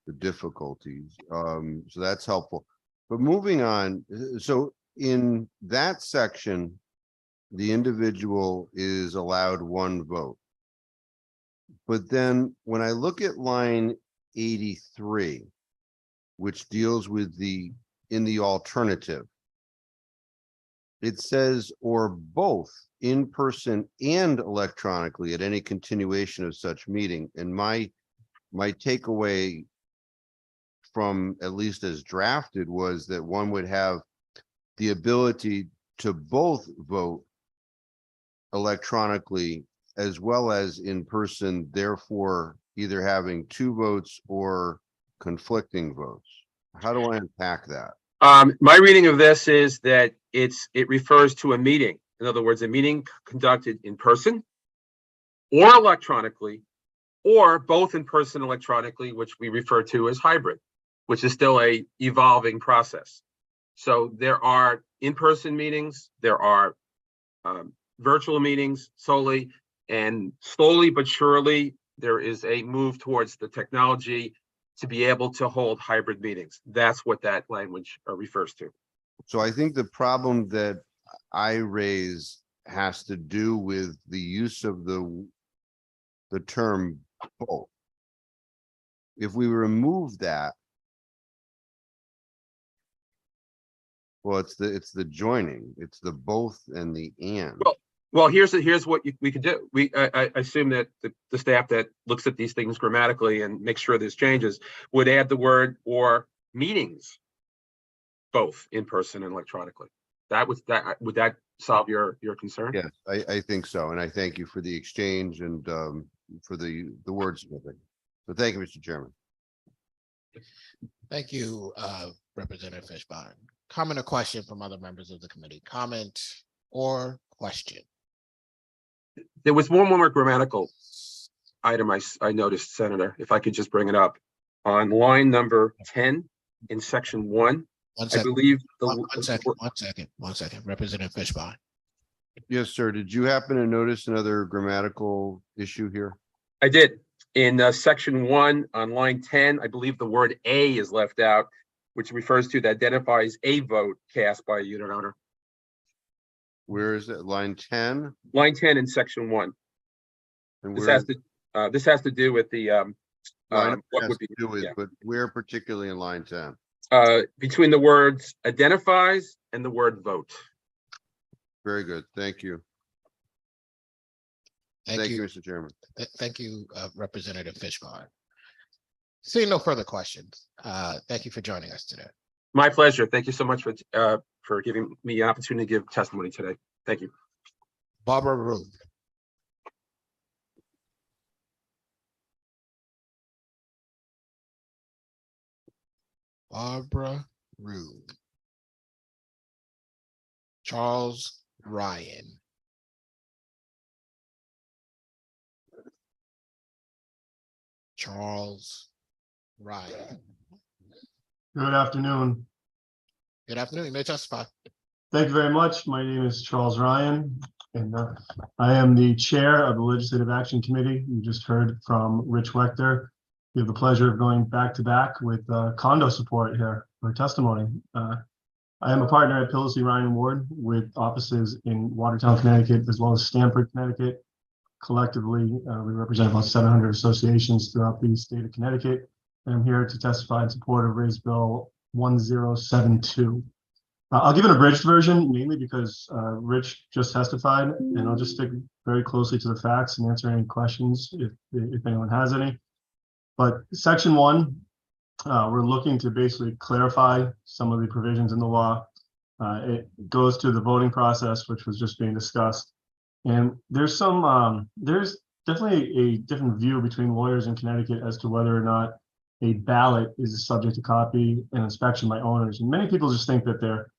the difficulties. So that's helpful. But moving on, so in that section, the individual is allowed one vote. But then when I look at line 83, which deals with in the alternative, it says, or both in person and electronically at any continuation of such meeting. And my takeaway from, at least as drafted, was that one would have the ability to both vote electronically as well as in person, therefore either having two votes or conflicting votes. How do I unpack that? My reading of this is that it refers to a meeting. In other words, a meeting conducted in person or electronically, or both in person and electronically, which we refer to as hybrid, which is still a evolving process. So there are in-person meetings, there are virtual meetings solely, and slowly but surely, there is a move towards the technology to be able to hold hybrid meetings. That's what that language refers to. So I think the problem that I raise has to do with the use of the term both. If we remove that, well, it's the joining, it's the both and the and. Well, here's what we could do. I assume that the staff that looks at these things grammatically and makes sure there's changes would add the word or meetings, both in person and electronically. Would that solve your concern? Yes, I think so, and I thank you for the exchange and for the wordsmithing. So thank you, Mr. Chairman. Thank you, Representative Fishbein. Comment or question from other members of the committee? Comment or question? There was one more grammatical item I noticed, Senator, if I could just bring it up. On line number 10 in section 1, I believe one second, Representative Fishbein. Yes, sir. Did you happen to notice another grammatical issue here? I did. In section 1 on line 10, I believe the word "a" is left out, which refers to that identifies a vote cast by a unit owner. Where is it? Line 10? Line 10 in section 1. And This where has to do with the line what has would be to do with, but where particularly in line 10? Between the words identifies and the word vote. Very good. Thank you. Thank you, Mr. Chairman. Thank you, Representative Fishbein. Seeing no further questions, thank you for joining us today. My pleasure. Thank you so much for giving me an opportunity to give testimony today. Thank you. Barbara Rube. Barbara Rube. Charles Ryan. Charles Ryan. Good afternoon. Good afternoon. You may testify. Thank you very much. My name is Charles Ryan, and I am the chair of the Legislative Action Committee. You just heard from Rich Wechter. We have the pleasure of going back to back with condo support here for testimony. I am a partner at Pillacy Ryan Ward with offices in Watertown, Connecticut, as well as Stamford, Connecticut. Collectively, we represent about 700 associations throughout the state of Connecticut. And I'm here to testify in support of Raise Bill 1072. I'll give an abridged version, mainly because Rich just testified, and I'll just stick very closely to the facts and answer any questions if anyone has any. But section 1, we're looking to basically clarify some of the provisions in the law. It goes to the voting process, which was just being discussed. And there's definitely a different view between lawyers in Connecticut as to whether or not a ballot is subject to copy and inspection by owners. And many people just think that they're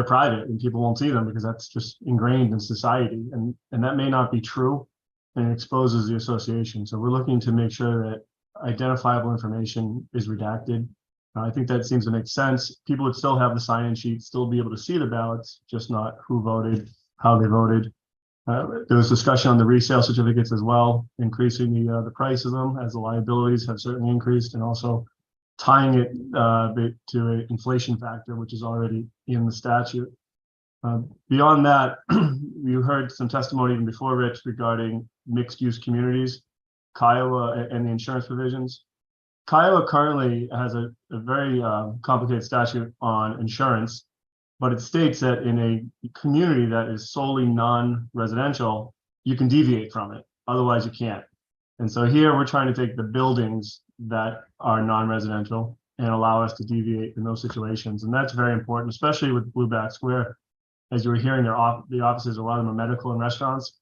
private and people won't see them because that's just ingrained in society. And that may not be true, and it exposes the association. So we're looking to make sure that identifiable information is redacted. I think that seems to make sense. People would still have the sign-in sheet, still be able to see the ballots, just not who voted, how they voted. There was discussion on the resale certificates as well, increasing the price of them as the liabilities have certainly increased, and also tying it to an inflation factor, which is already in the statute. Beyond that, you heard some testimony even before, Rich, regarding mixed-use communities, Kiowa, and the insurance provisions. Kiowa currently has a very complicated statute on insurance, but it states that in a community that is solely non-residential, you can deviate from it. Otherwise, you can't. And so here we're trying to take the buildings that are non-residential and allow us to deviate in those situations. And that's very important, especially with Blueback Square. As you were hearing, the offices, a lot of them are medical and restaurants.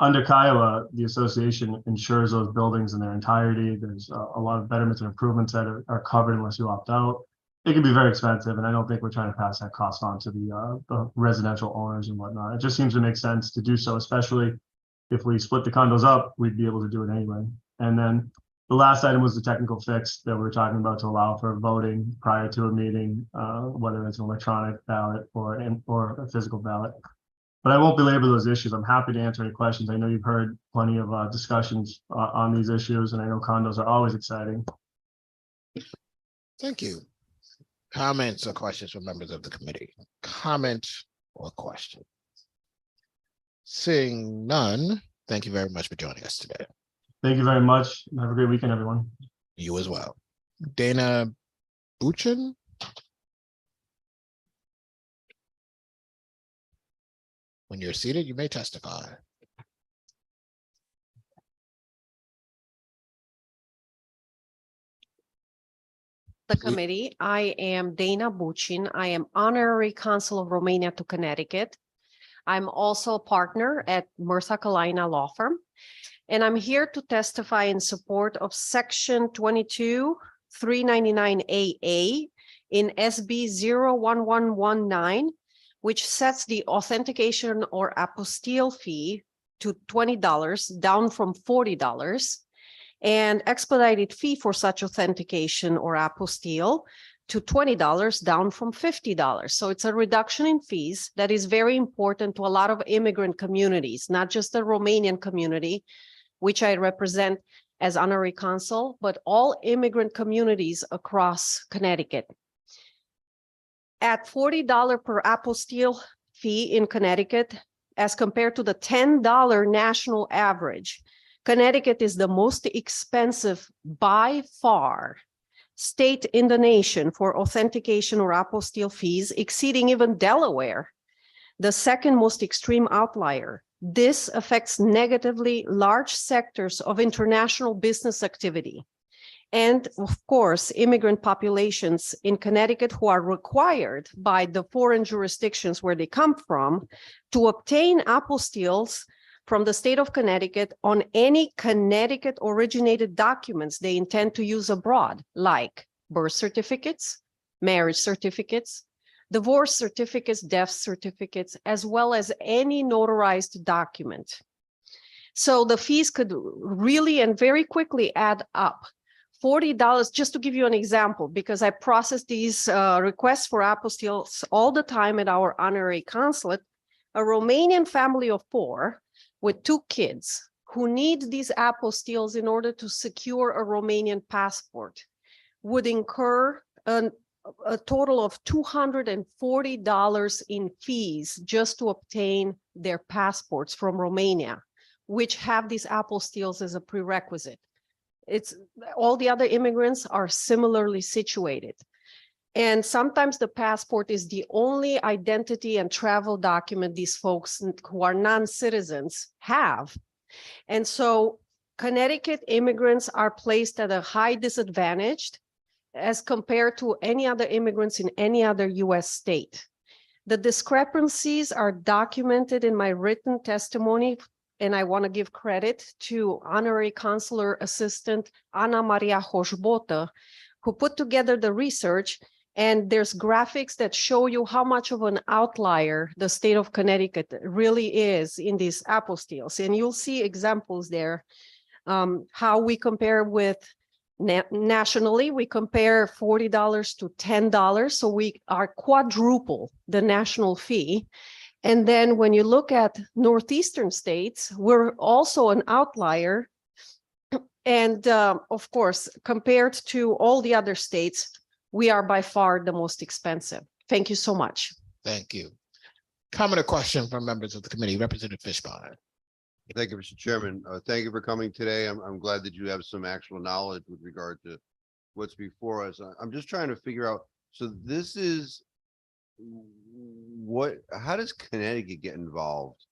Under Kiowa, the association insures those buildings in their entirety. There's a lot of betterments and improvements that are covered unless you opt out. It can be very expensive, and I don't think we're trying to pass that cost on to the residential owners and whatnot. It just seems to make sense to do so, especially if we split the condos up, we'd be able to do it anyway. And then the last item was the technical fix that we were talking about to allow for voting prior to a meeting, whether it's an electronic ballot or a physical ballot. But I won't belabor those issues. I'm happy to answer any questions. I know you've heard plenty of discussions on these issues, and I know condos are always exciting. Thank you. Comments or questions from members of the committee? Comment or question? Seeing none, thank you very much for joining us today. Thank you very much. Have a great weekend, everyone. You as well. Dana Buchan? When you're seated, you may testify. The committee. I am Dana Buchin. I am Honorary Consul of Romania to Connecticut. I'm also a partner at Murtha Kalina Law Firm, and I'm here to testify in support of Section 22-399AA in SB 01119, which sets the authentication or apostille fee to $20, down from $40, and expedited fee for such authentication or apostille to $20, down from $50. So it's a reduction in fees that is very important to a lot of immigrant communities, not just the Romanian community, which I represent as honorary consul, but all immigrant communities across Connecticut. At $40 per apostille fee in Connecticut, as compared to the $10 national average, Connecticut is the most expensive by far state in the nation for authentication or apostille fees, exceeding even Delaware, the second most extreme outlier. This affects negatively large sectors of international business activity. And of course, immigrant populations in Connecticut who are required by the foreign jurisdictions where they come from to obtain apostilles from the state of Connecticut on any Connecticut originated documents they intend to use abroad, like birth certificates, marriage certificates, divorce certificates, death certificates, as well as any notarized document. So the fees could really and very quickly add up. $40, just to give you an example, because I process these requests for apostilles all the time at our honorary consulate. A Romanian family of 4 with 2 kids who need these apostilles in order to secure a Romanian passport would incur a total of $240 in fees just to obtain their passports from Romania, which have these apostilles as a prerequisite. It's all the other immigrants are similarly situated. And sometimes the passport is the only identity and travel document these folks who are non-citizens have. And so Connecticut immigrants are placed at a high disadvantage as compared to any other immigrants in any other US state. The discrepancies are documented in my written testimony, and I want to give credit to Honorary Consular Assistant Ana Maria Hoșbotă, who put together the research. And there's graphics that show you how much of an outlier the state of Connecticut really is in these apostilles. And you'll see examples there, how we compare with Nationally, we compare $40 to $10, so we are quadruple the national fee. And then when you look at northeastern states, we're also an outlier. And of course, compared to all the other states, we are by far the most expensive. Thank you so much. Thank you. Comment or question from members of the committee, Representative Fishbein. Thank you, Mr. Chairman. Thank you for coming today. I'm glad that you have some actual knowledge with regard to what's before us. I'm just trying to figure out, so this is how does Connecticut get involved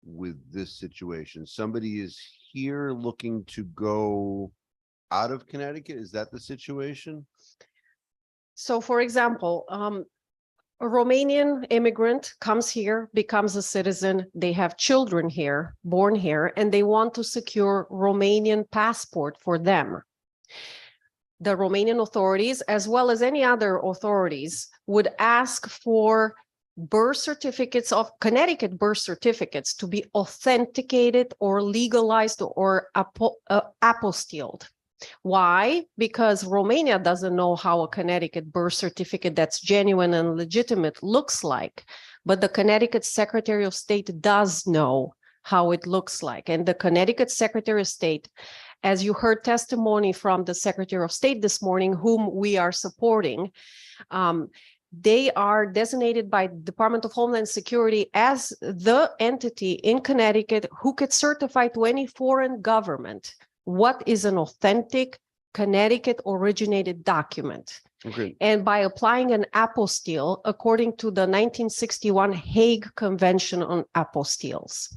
with this situation? Somebody is here looking to go out of Connecticut? Is that the situation? So for example, a Romanian immigrant comes here, becomes a citizen, they have children here, born here, and they want to secure Romanian passport for them. The Romanian authorities, as well as any other authorities, would ask for birth certificates of Connecticut birth certificates to be authenticated or legalized or apostilled. Why? Because Romania doesn't know how a Connecticut birth certificate that's genuine and legitimate looks like, but the Connecticut Secretary of State does know how it looks like. And the Connecticut Secretary of State, as you heard testimony from the Secretary of State this morning, whom we are supporting, they are designated by Department of Homeland Security as the entity in Connecticut who could certify to any foreign government what is an authentic Connecticut originated document. Okay. And by applying an apostille, according to the 1961 Hague Convention on Apostilles.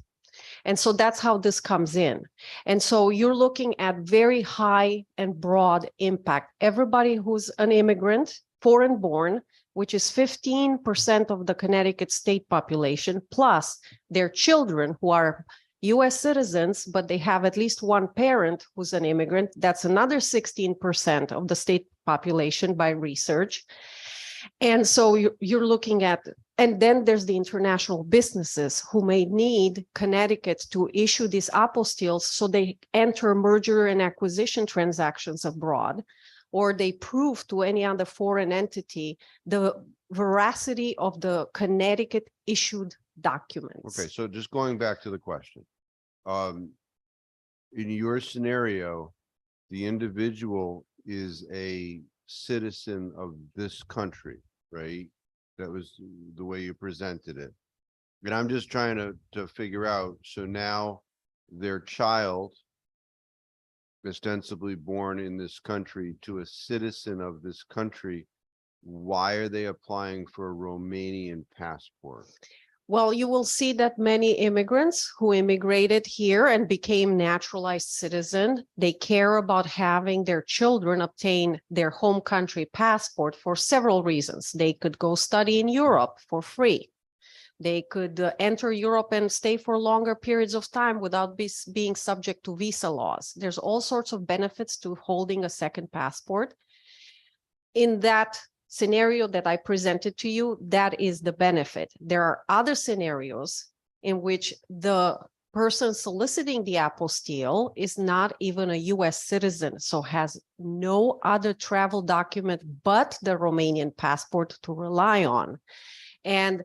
And so that's how this comes in. And so you're looking at very high and broad impact. Everybody who's an immigrant, foreign born, which is 15% of the Connecticut state population, plus their children who are US citizens, but they have at least one parent who's an immigrant. That's another 16% of the state population by research. And so you're looking at, and then there's the international businesses who may need Connecticut to issue these apostilles so they enter merger and acquisition transactions abroad, or they prove to any other foreign entity the veracity of the Connecticut issued documents. Okay, so just going back to the question. In your scenario, the individual is a citizen of this country, right? That was the way you presented it. And I'm just trying to figure out, so now their child, ostensibly born in this country to a citizen of this country, why are they applying for a Romanian passport? Well, you will see that many immigrants who immigrated here and became naturalized citizen, they care about having their children obtain their home country passport for several reasons. They could go study in Europe for free. They could enter Europe and stay for longer periods of time without being subject to visa laws. There's all sorts of benefits to holding a second passport. In that scenario that I presented to you, that is the benefit. There are other scenarios in which the person soliciting the apostille is not even a US citizen, so has no other travel document but the Romanian passport to rely on. And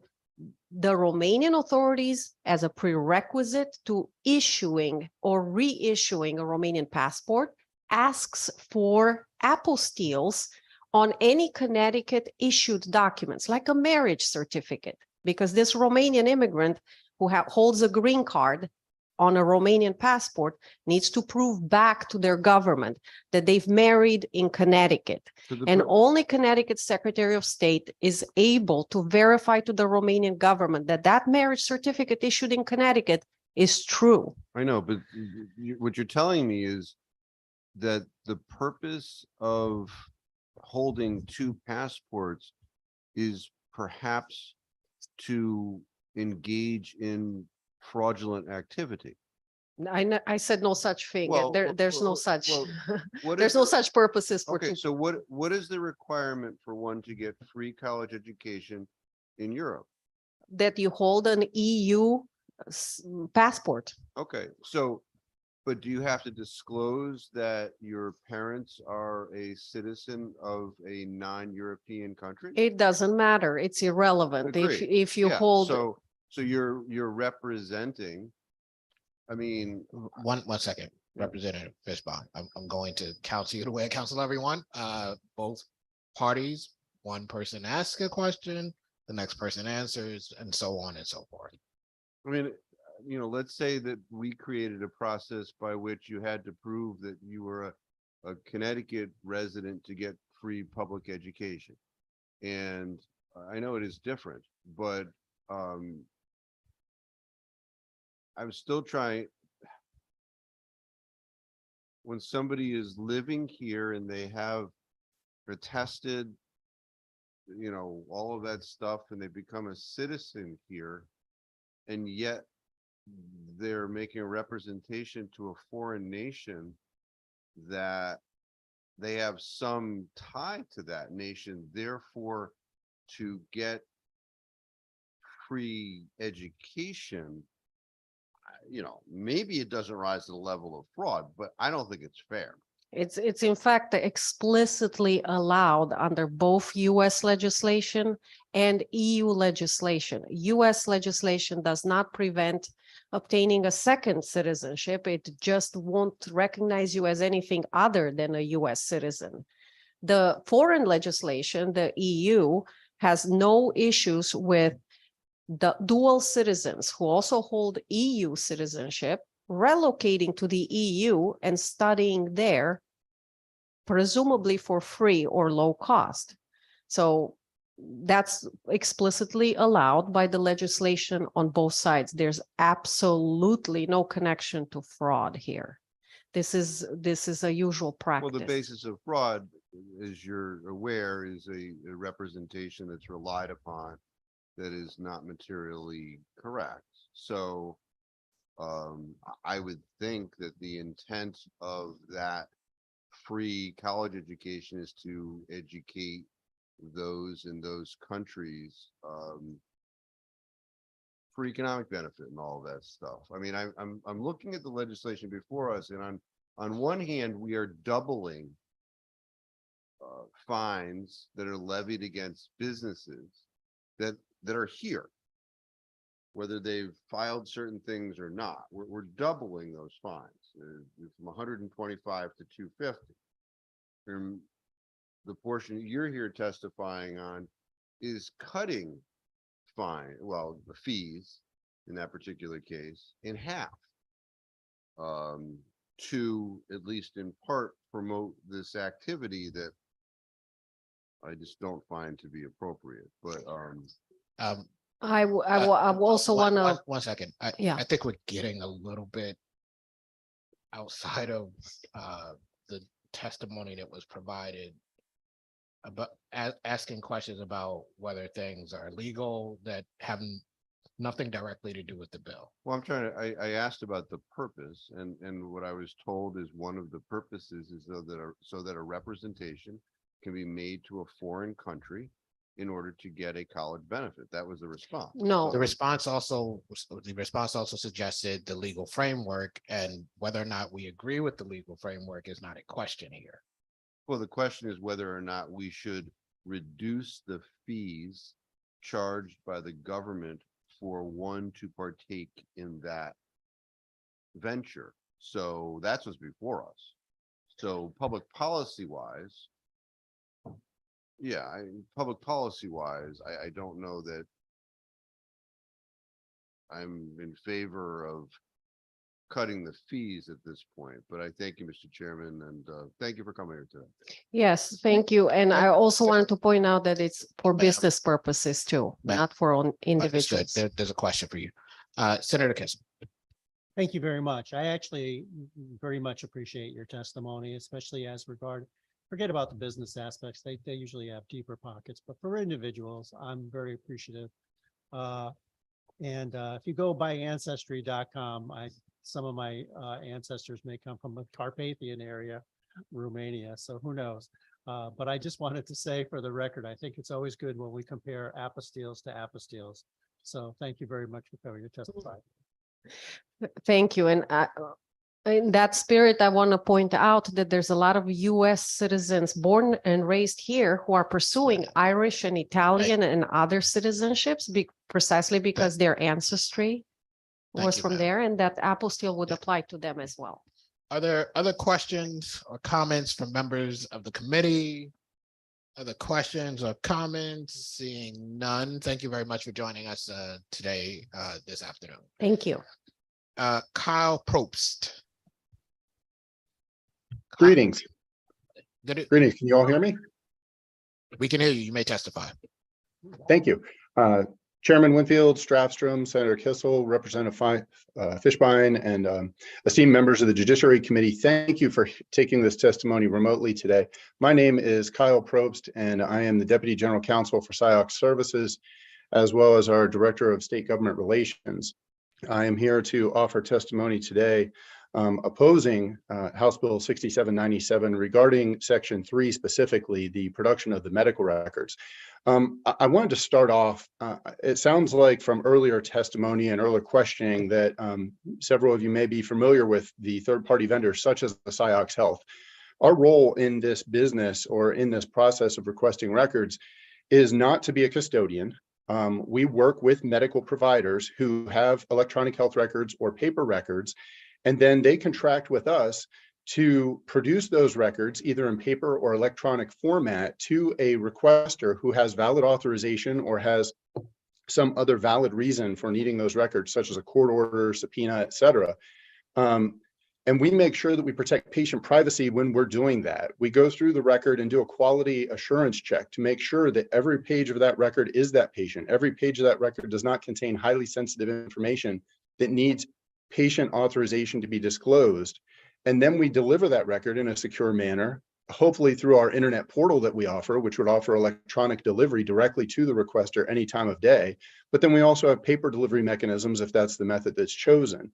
the Romanian authorities, as a prerequisite to issuing or reissuing a Romanian passport, asks for apostilles on any Connecticut issued documents, like a marriage certificate, because this Romanian immigrant who holds a green card on a Romanian passport needs to prove back to their government that they've married in Connecticut. And only Connecticut Secretary of State is able to verify to the Romanian government that that marriage certificate issued in Connecticut is true. I know, but what you're telling me is that the purpose of holding two passports is perhaps to engage in fraudulent activity. I said no such thing. Well, There's no such, what there's is no the- such purposes for. Okay, so what is the requirement for one to get free college education in Europe? That you hold an EU passport. Okay, so But do you have to disclose that your parents are a citizen of a non-European country? It doesn't matter. It's irrelevant. Agreed. If you Yeah, hold, so you're representing, I mean, One second, Representative Fishbaum. I'm going to counsel you the way I counsel everyone. Both parties, one person asks a question, the next person answers, and so on and so forth. I mean, let's say that we created a process by which you had to prove that you were a Connecticut resident to get free public education. And I know it is different, but I'm still trying. When somebody is living here and they're tested, all of that stuff, and they become a citizen here, and yet they're making a representation to a foreign nation that they have some tie to that nation, therefore to get free education, maybe it doesn't rise to the level of fraud, but I don't think it's fair. it's in fact explicitly allowed under both US legislation and EU legislation. US legislation does not prevent obtaining a second citizenship. It just won't recognize you as anything other than a US citizen. The foreign legislation, the EU, has no issues with the dual citizens who also hold EU citizenship relocating to the EU and studying there, presumably for free or low cost. So that's explicitly allowed by the legislation on both sides. There's absolutely no connection to fraud here. This is a usual practice. Well, the basis of fraud, as you're aware, is a representation that's relied upon that is not materially correct. So I would think that the intent of that free college education is to educate those in those countries for economic benefit and all of that stuff. I mean, I'm looking at the legislation before us, and on one hand, we are doubling fines that are levied against businesses that are here, whether they've filed certain things or not. We're doubling those fines from 125 to 250. And the portion you're here testifying on is cutting the fees in that particular case in half, to at least in part promote this activity that I just don't find to be appropriate. But I also want to. One second. Yeah. I think we're getting a little bit outside of the testimony that was provided, about asking questions about whether things are legal that have nothing directly to do with the bill. Well, I asked about the purpose, and what I was told is one of the purposes is so that a representation can be made to a foreign country in order to get a college benefit. That was the response. No. The response also suggested the legal framework, and whether or not we agree with the legal framework is not a question here. Well, the question is whether or not we should reduce the fees charged by the government for one to partake in that venture. So that's what's before us. So public policy wise, I don't know that I'm in favor of cutting the fees at this point, but I thank you, Mr. Chairman, and thank you for coming here today. Yes, thank you. And I also wanted to point out that it's for business purposes too, not for own individuals. There's a question for you. Senator Kissel. Thank you very much. I actually very much appreciate your testimony, especially as forget about the business aspects. They usually have deeper pockets, but for individuals, I'm very appreciative. If you go by ancestry.com, some of my ancestors may come from the Carpathian area, Romania, so who knows? But I just wanted to say for the record, I think it's always good when we compare apostilles to apostilles. So thank you very much for coming to testify. Thank you. And In that spirit, I want to point out that there's a lot of US citizens born and raised here who are pursuing Irish and Italian and other citizenships precisely because their ancestry Thank was you, from ma'am. there, and that apostille would apply to them as well. Are there other questions or comments from members of the committee? Other questions or comments? Seeing none, thank you very much for joining us today, this afternoon. Thank you. Kyle Probst. Greetings. Good. Greetings. Can you all hear me? We can hear you. You may testify. Thank you. Chairman Winfield, Strafstrom, Senator Kissel, Representative Fishbein, and esteemed members of the Judiciary Committee, thank you for taking this testimony remotely today. My name is Kyle Probst, and I am the Deputy General Counsel for SIOC Services, as well as our Director of State Government Relations. I am here to offer testimony today opposing House Bill 6797 regarding Section 3, specifically the production of the medical records. I wanted to start off, it sounds like from earlier testimony and earlier questioning that several of you may be familiar with the third-party vendors such as the SIOX Health. Our role in this business or in this process of requesting records is not to be a custodian. We work with medical providers who have electronic health records or paper records, and then they contract with us to produce those records either in paper or electronic format to a requester who has valid authorization or has some other valid reason for needing those records, such as a court order, subpoena, et cetera. And we make sure that we protect patient privacy when we're doing that. We go through the record and do a quality assurance check to make sure that every page of that record is that patient. Every page of that record does not contain highly sensitive information that needs patient authorization to be disclosed. And then we deliver that record in a secure manner, hopefully through our internet portal that we offer, which would offer electronic delivery directly to the requester any time of day. But then we also have paper delivery mechanisms if that's the method that's chosen.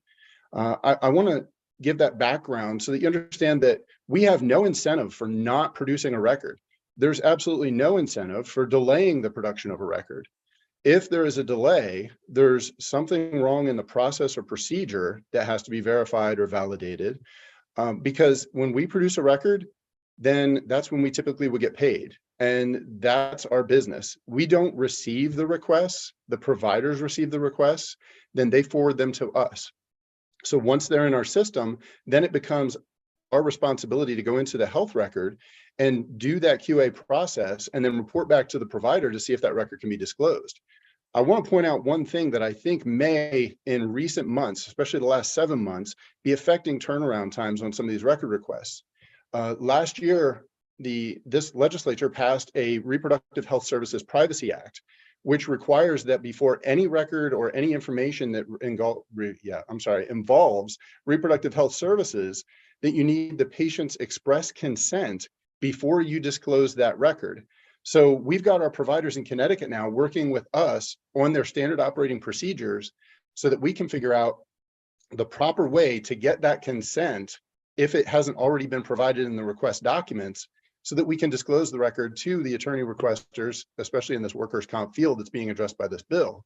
I want to give that background so that you understand that we have no incentive for not producing a record. There's absolutely no incentive for delaying the production of a record. If there is a delay, there's something wrong in the process or procedure that has to be verified or validated. Because when we produce a record, then that's when we typically would get paid. And that's our business. We don't receive the requests, the providers receive the requests, then they forward them to us. So once they're in our system, then it becomes our responsibility to go into the health record and do that QA process and then report back to the provider to see if that record can be disclosed. I want to point out one thing that I think may, in recent months, especially the last 7 months, be affecting turnaround times on some of these record requests. Last year, this legislature passed a Reproductive Health Services Privacy Act, which requires that before any record or any information that involves reproductive health services, that you need the patient's express consent before you disclose that record. So we've got our providers in Connecticut now working with us on their standard operating procedures so that we can figure out the proper way to get that consent if it hasn't already been provided in the request documents, so that we can disclose the record to the attorney requesters, especially in this workers' comp field that's being addressed by this bill.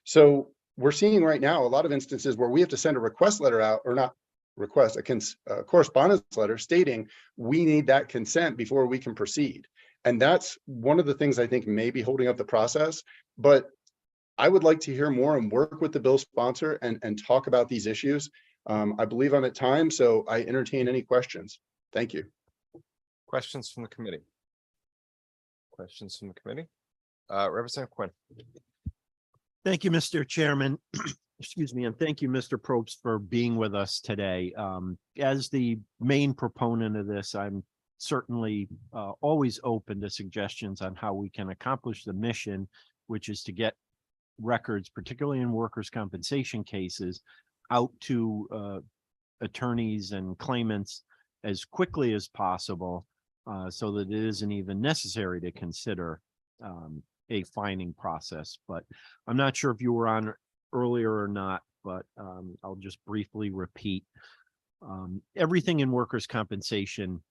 So we're seeing right now a lot of instances where we have to send a request letter out, or not request, a correspondence letter stating we need that consent before we can proceed. And that's one of the things I think may be holding up the process. But I would like to hear more and work with the bill sponsor and talk about these issues. I believe I'm at time, so I entertain any questions. Thank you. Questions from the committee? Questions from the committee? Representative Quinn. Thank you, Mr. Chairman. Excuse me, and thank you, Mr. Probst, for being with us today. As the main proponent of this, I'm certainly always open to suggestions on how we can accomplish the mission, which is to get records, particularly in workers' compensation cases, out to attorneys and claimants as quickly as possible, so that it isn't even necessary to consider a fining process. But I'm not sure if you were on earlier or not, but I'll just briefly repeat. Everything in workers' compensation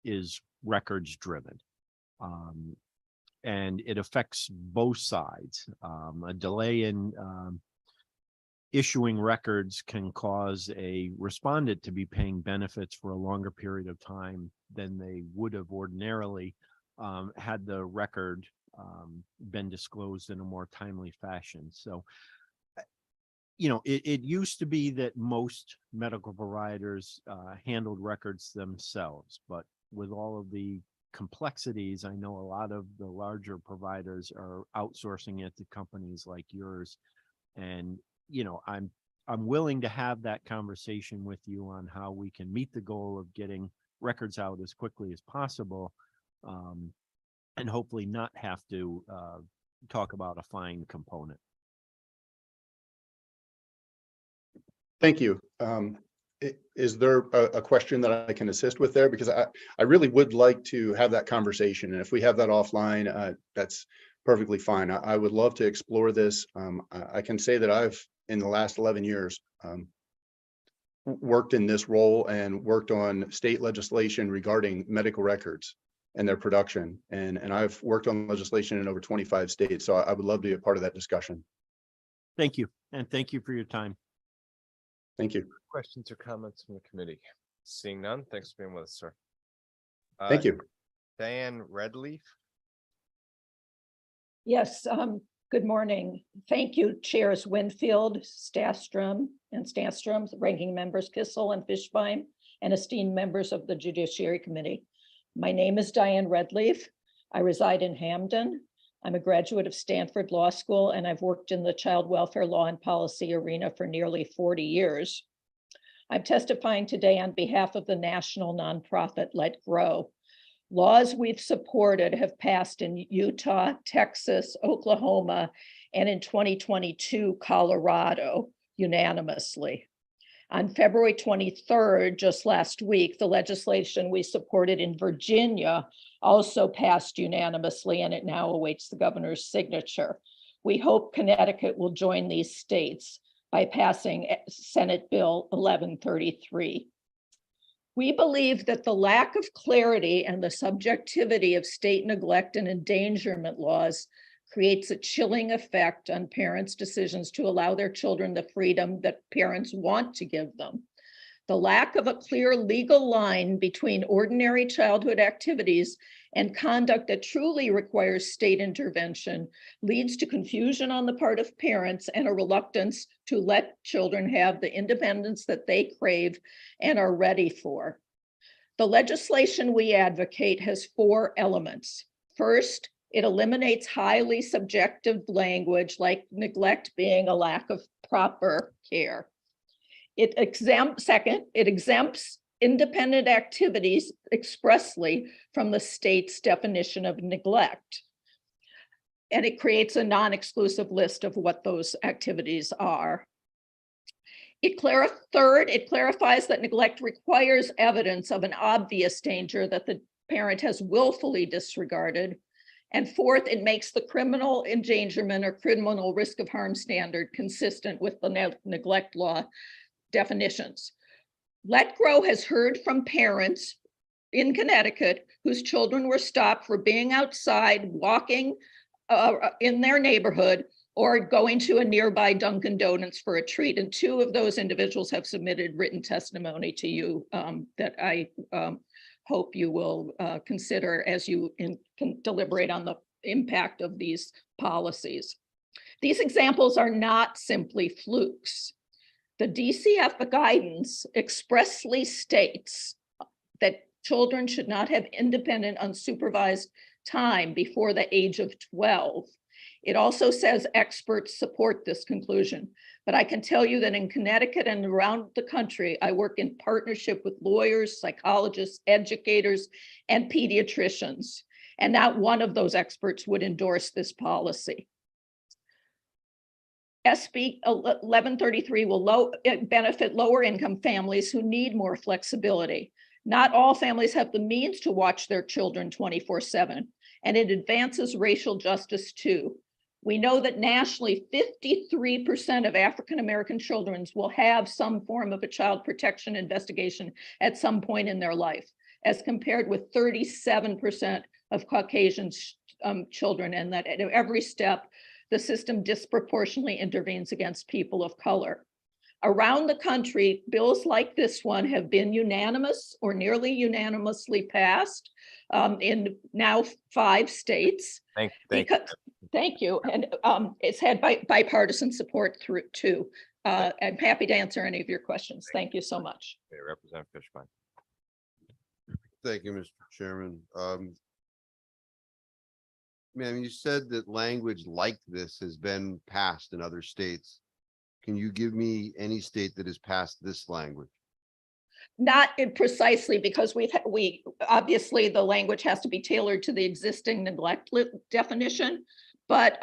is records driven. And it affects both sides. A delay in issuing records can cause a respondent to be paying benefits for a longer period of time than they would have ordinarily had the record been disclosed in a more timely fashion. So, it used to be that most medical providers handled records themselves, but with all of the complexities, I know a lot of the larger providers are outsourcing it to companies like yours. And, I'm willing to have that conversation with you on how we can meet the goal of getting records out as quickly as possible, and hopefully not have to talk about a fine component. Thank you. Is there a question that I can assist with there? Because I really would like to have that conversation. And if we have that offline, that's perfectly fine. I would love to explore this. I can say that I've, in the last 11 years, worked in this role and worked on state legislation regarding medical records and their production. And I've worked on legislation in over 25 states. So I would love to be a part of that discussion. Thank you. And thank you for your time. Thank you. Questions or comments from the committee? Seeing none, thanks for being with us, sir. Thank you. Diane Redleaf. Yes, good morning. Thank you, Chairs Winfield, Stanstrom, ranking members Kissel and Fishbein, and esteemed members of the Judiciary Committee. My name is Diane Redleaf. I reside in Hamden. I'm a graduate of Stanford Law School, and I've worked in the child welfare law and policy arena for nearly 40 years. I'm testifying today on behalf of the national nonprofit Let Grow. Laws we've supported have passed in Utah, Texas, Oklahoma, and in 2022, Colorado, unanimously. On February 23rd, just last week, the legislation we supported in Virginia also passed unanimously, and it now awaits the governor's signature. We hope Connecticut will join these states by passing Senate Bill 1133. We believe that the lack of clarity and the subjectivity of state neglect and endangerment laws creates a chilling effect on parents' decisions to allow their children the freedom that parents want to give them. The lack of a clear legal line between ordinary childhood activities and conduct that truly requires state intervention leads to confusion on the part of parents and a reluctance to let children have the independence that they crave and are ready for. The legislation we advocate has 4 elements. First, it eliminates highly subjective language like neglect being a lack of proper care. Second, it exempts independent activities expressly from the state's definition of neglect. And it creates a non-exclusive list of what those activities are. Third, it clarifies that neglect requires evidence of an obvious danger that the parent has willfully disregarded. And fourth, it makes the criminal endangerment or criminal risk of harm standard consistent with the neglect law definitions. Let Grow has heard from parents in Connecticut whose children were stopped for being outside, walking in their neighborhood, or going to a nearby Dunkin' Donuts for a treat. And 2 of those individuals have submitted written testimony to you that I hope you will consider as you can deliberate on the impact of these policies. These examples are not simply flukes. The DCF guidance expressly states that children should not have independent, unsupervised time before the age of 12. It also says experts support this conclusion. But I can tell you that in Connecticut and around the country, I work in partnership with lawyers, psychologists, educators, and pediatricians. And not one of those experts would endorse this policy. SB 1133 will benefit lower income families who need more flexibility. Not all families have the means to watch their children 24/7, and it advances racial justice too. We know that nationally, 53% of African-American children will have some form of a child protection investigation at some point in their life, as compared with 37% of Caucasian children, and that at every step, the system disproportionately intervenes against people of color. Around the country, bills like this one have been unanimous or nearly unanimously passed in now 5 states. Thank you. And it's had bipartisan support through too. I'm happy to answer any of your questions. Thank you so much. Okay, Representative Fishbein. Thank you, Mr. Chairman. Ma'am, you said that language like this has been passed in other states. Can you give me any state that has passed this language? Not precisely, because we obviously the language has to be tailored to the existing neglect definition, but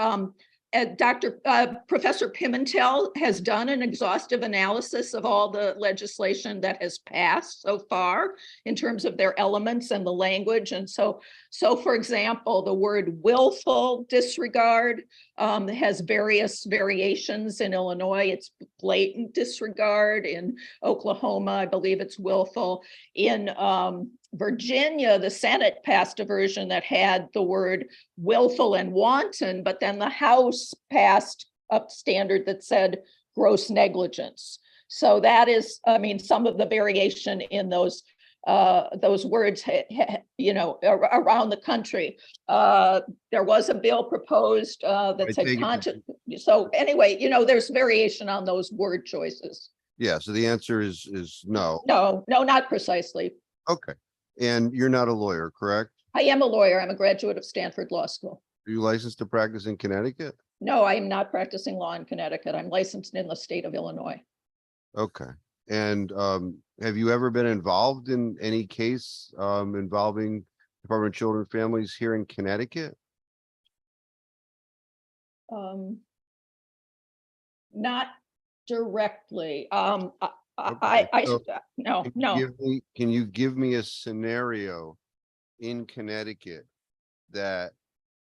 Professor Pimentel has done an exhaustive analysis of all the legislation that has passed so far in terms of their elements and the language. And so for example, the word willful disregard has various variations. In Illinois, it's blatant disregard. In Oklahoma, I believe it's willful. In Virginia, the Senate passed a version that had the word willful and wanton, but then the House passed a standard that said gross negligence. So that is, I mean, some of the variation in those words, you know, around the country. There was a bill proposed that said conscious. So anyway, you know, there's variation on those word choices. Yeah, so the answer is no. No, not precisely. Okay. And you're not a lawyer, correct? I am a lawyer. I'm a graduate of Stanford Law School. Are you licensed to practice in Connecticut? No, I am not practicing law in Connecticut. I'm licensed in the state of Illinois. Okay. And have you ever been involved in any case involving Department of Children and Families here in Connecticut? Not directly. No. Can you give me a scenario in Connecticut that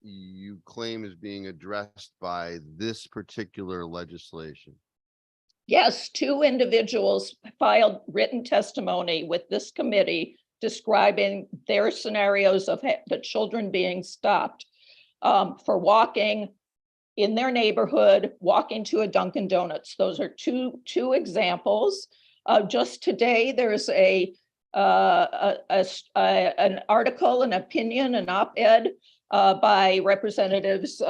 you claim is being addressed by this particular legislation? Yes, 2 individuals filed written testimony with this committee describing their scenarios of the children being stopped for walking in their neighborhood, walking to a Dunkin' Donuts. Those are two examples. Just today, there's an article, an opinion, an op-ed by Representatives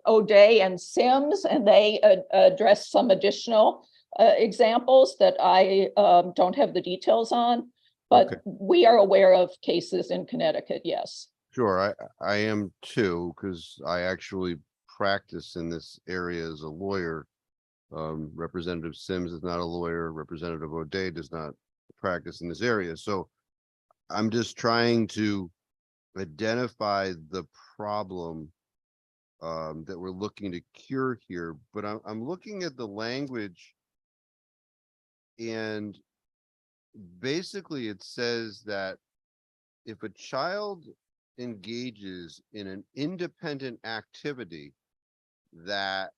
O'Day and Sims, and they address some additional examples that I don't have the details on, but we are aware of cases in Connecticut, yes. Sure, I am too, because I actually practice in this area as a lawyer. Representative Sims is not a lawyer. Representative O'Day does not practice in this area. So I'm just trying to identify the problem that we're looking to cure here. But I'm looking at the language, and basically it says that if a child engages in an independent activity, that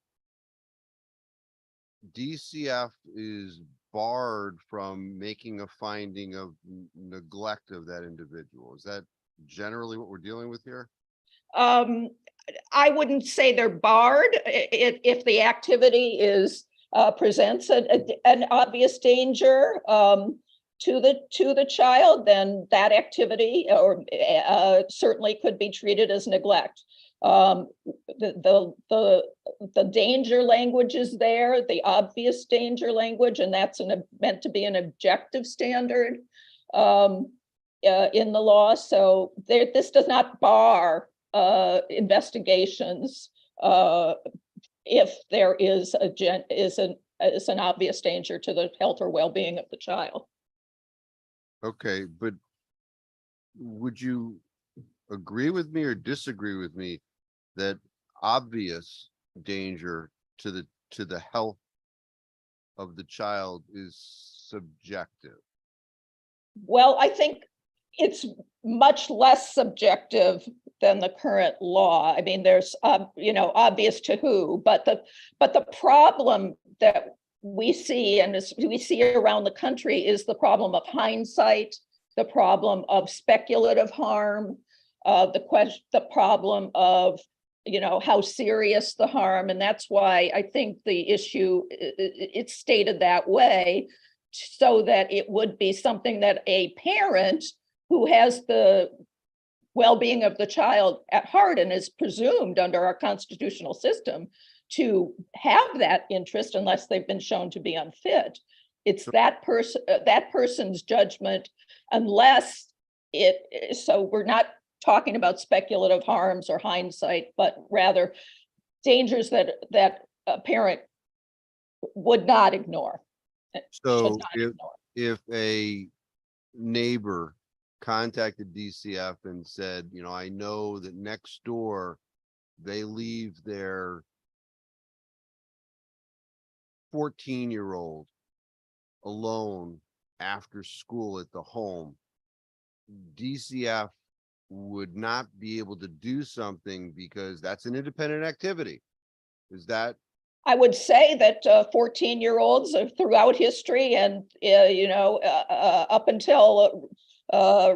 DCF is barred from making a finding of neglect of that individual. Is that generally what we're dealing with here? I wouldn't say they're barred. If the activity presents an obvious danger to the child, then that activity or certainly could be treated as neglect. The danger language is there, the obvious danger language, and that's meant to be an objective standard in the law. So this does not bar investigations if there is an obvious danger to the health or well-being of the child. Okay, but would you agree with me or disagree with me that obvious danger to the health of the child is subjective? Well, I think it's much less subjective than the current law. I mean, there's obvious to who, but the problem that we see, and as we see around the country, is the problem of hindsight, the problem of speculative harm, the problem of how serious the harm. And that's why I think the issue, it's stated that way, so that it would be something that a parent who has the well-being of the child at heart and is presumed under our constitutional system to have that interest unless they've been shown to be unfit. It's that person's judgment, unless so we're not talking about speculative harms or hindsight, but rather dangers that a parent would not ignore. So if a neighbor contacted DCF and said, I know that next door, they leave their 14-year-old alone after school at the home, DCF would not be able to do something because that's an independent activity. Is that? I would say that 14-year-olds throughout history and, up until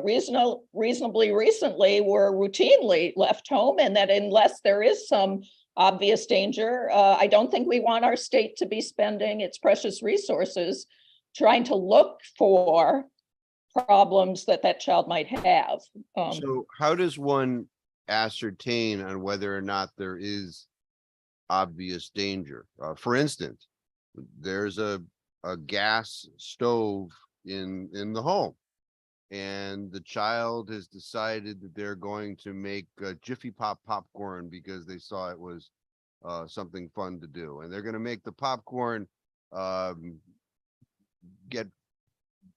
reasonably recently were routinely left home, and that unless there is some obvious danger, I don't think we want our state to be spending its precious resources trying to look for problems that child might have. So how does one ascertain on whether or not there is obvious danger? For instance, there's a gas stove in the home, and the child has decided that they're going to make Jiffy Pop popcorn because they saw it was something fun to do, and they're going to make the popcorn get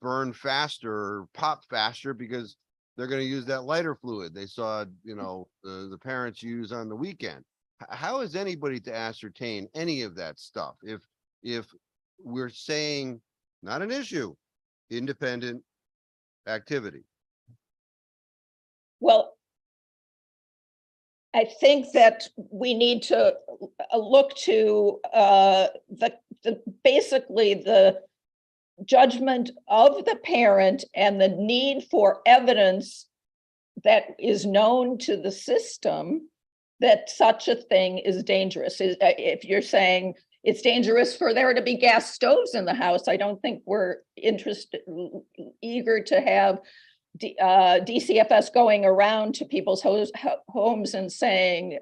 burn faster or pop faster because they're going to use that lighter fluid they saw the parents use on the weekend. How is anybody to ascertain any of that stuff if we're saying not an issue, independent activity? Well, I think that we need to look to basically the judgment of the parent and the need for evidence that is known to the system that such a thing is dangerous. If you're saying it's dangerous for there to be gas stoves in the house, I don't think we're eager to have DCFS going around to people's homes and saying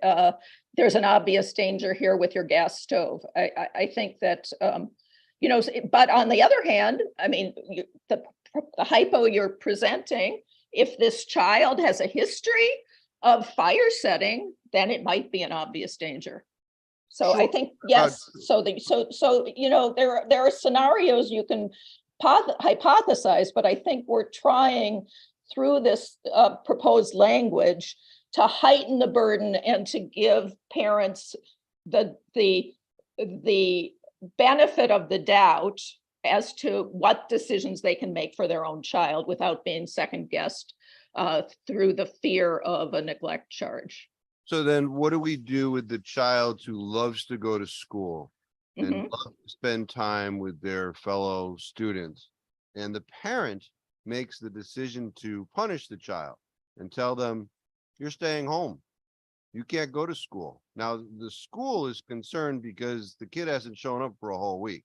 there's an obvious danger here with your gas stove. I think that but on the other hand, I mean, the hypo you're presenting, if this child has a history of fire setting, then it might be an obvious danger. So I think, yes, there are scenarios you can hypothesize, but I think we're trying through this proposed language to heighten the burden and to give parents the benefit of the doubt as to what decisions they can make for their own child without being second guessed through the fear of a neglect charge. So then what do we do with the child who loves to go to school and love to spend time with their fellow students, and the parent makes the decision to punish the child and tell them, you're staying home, you can't go to school? Now the school is concerned because the kid hasn't shown up for a whole week.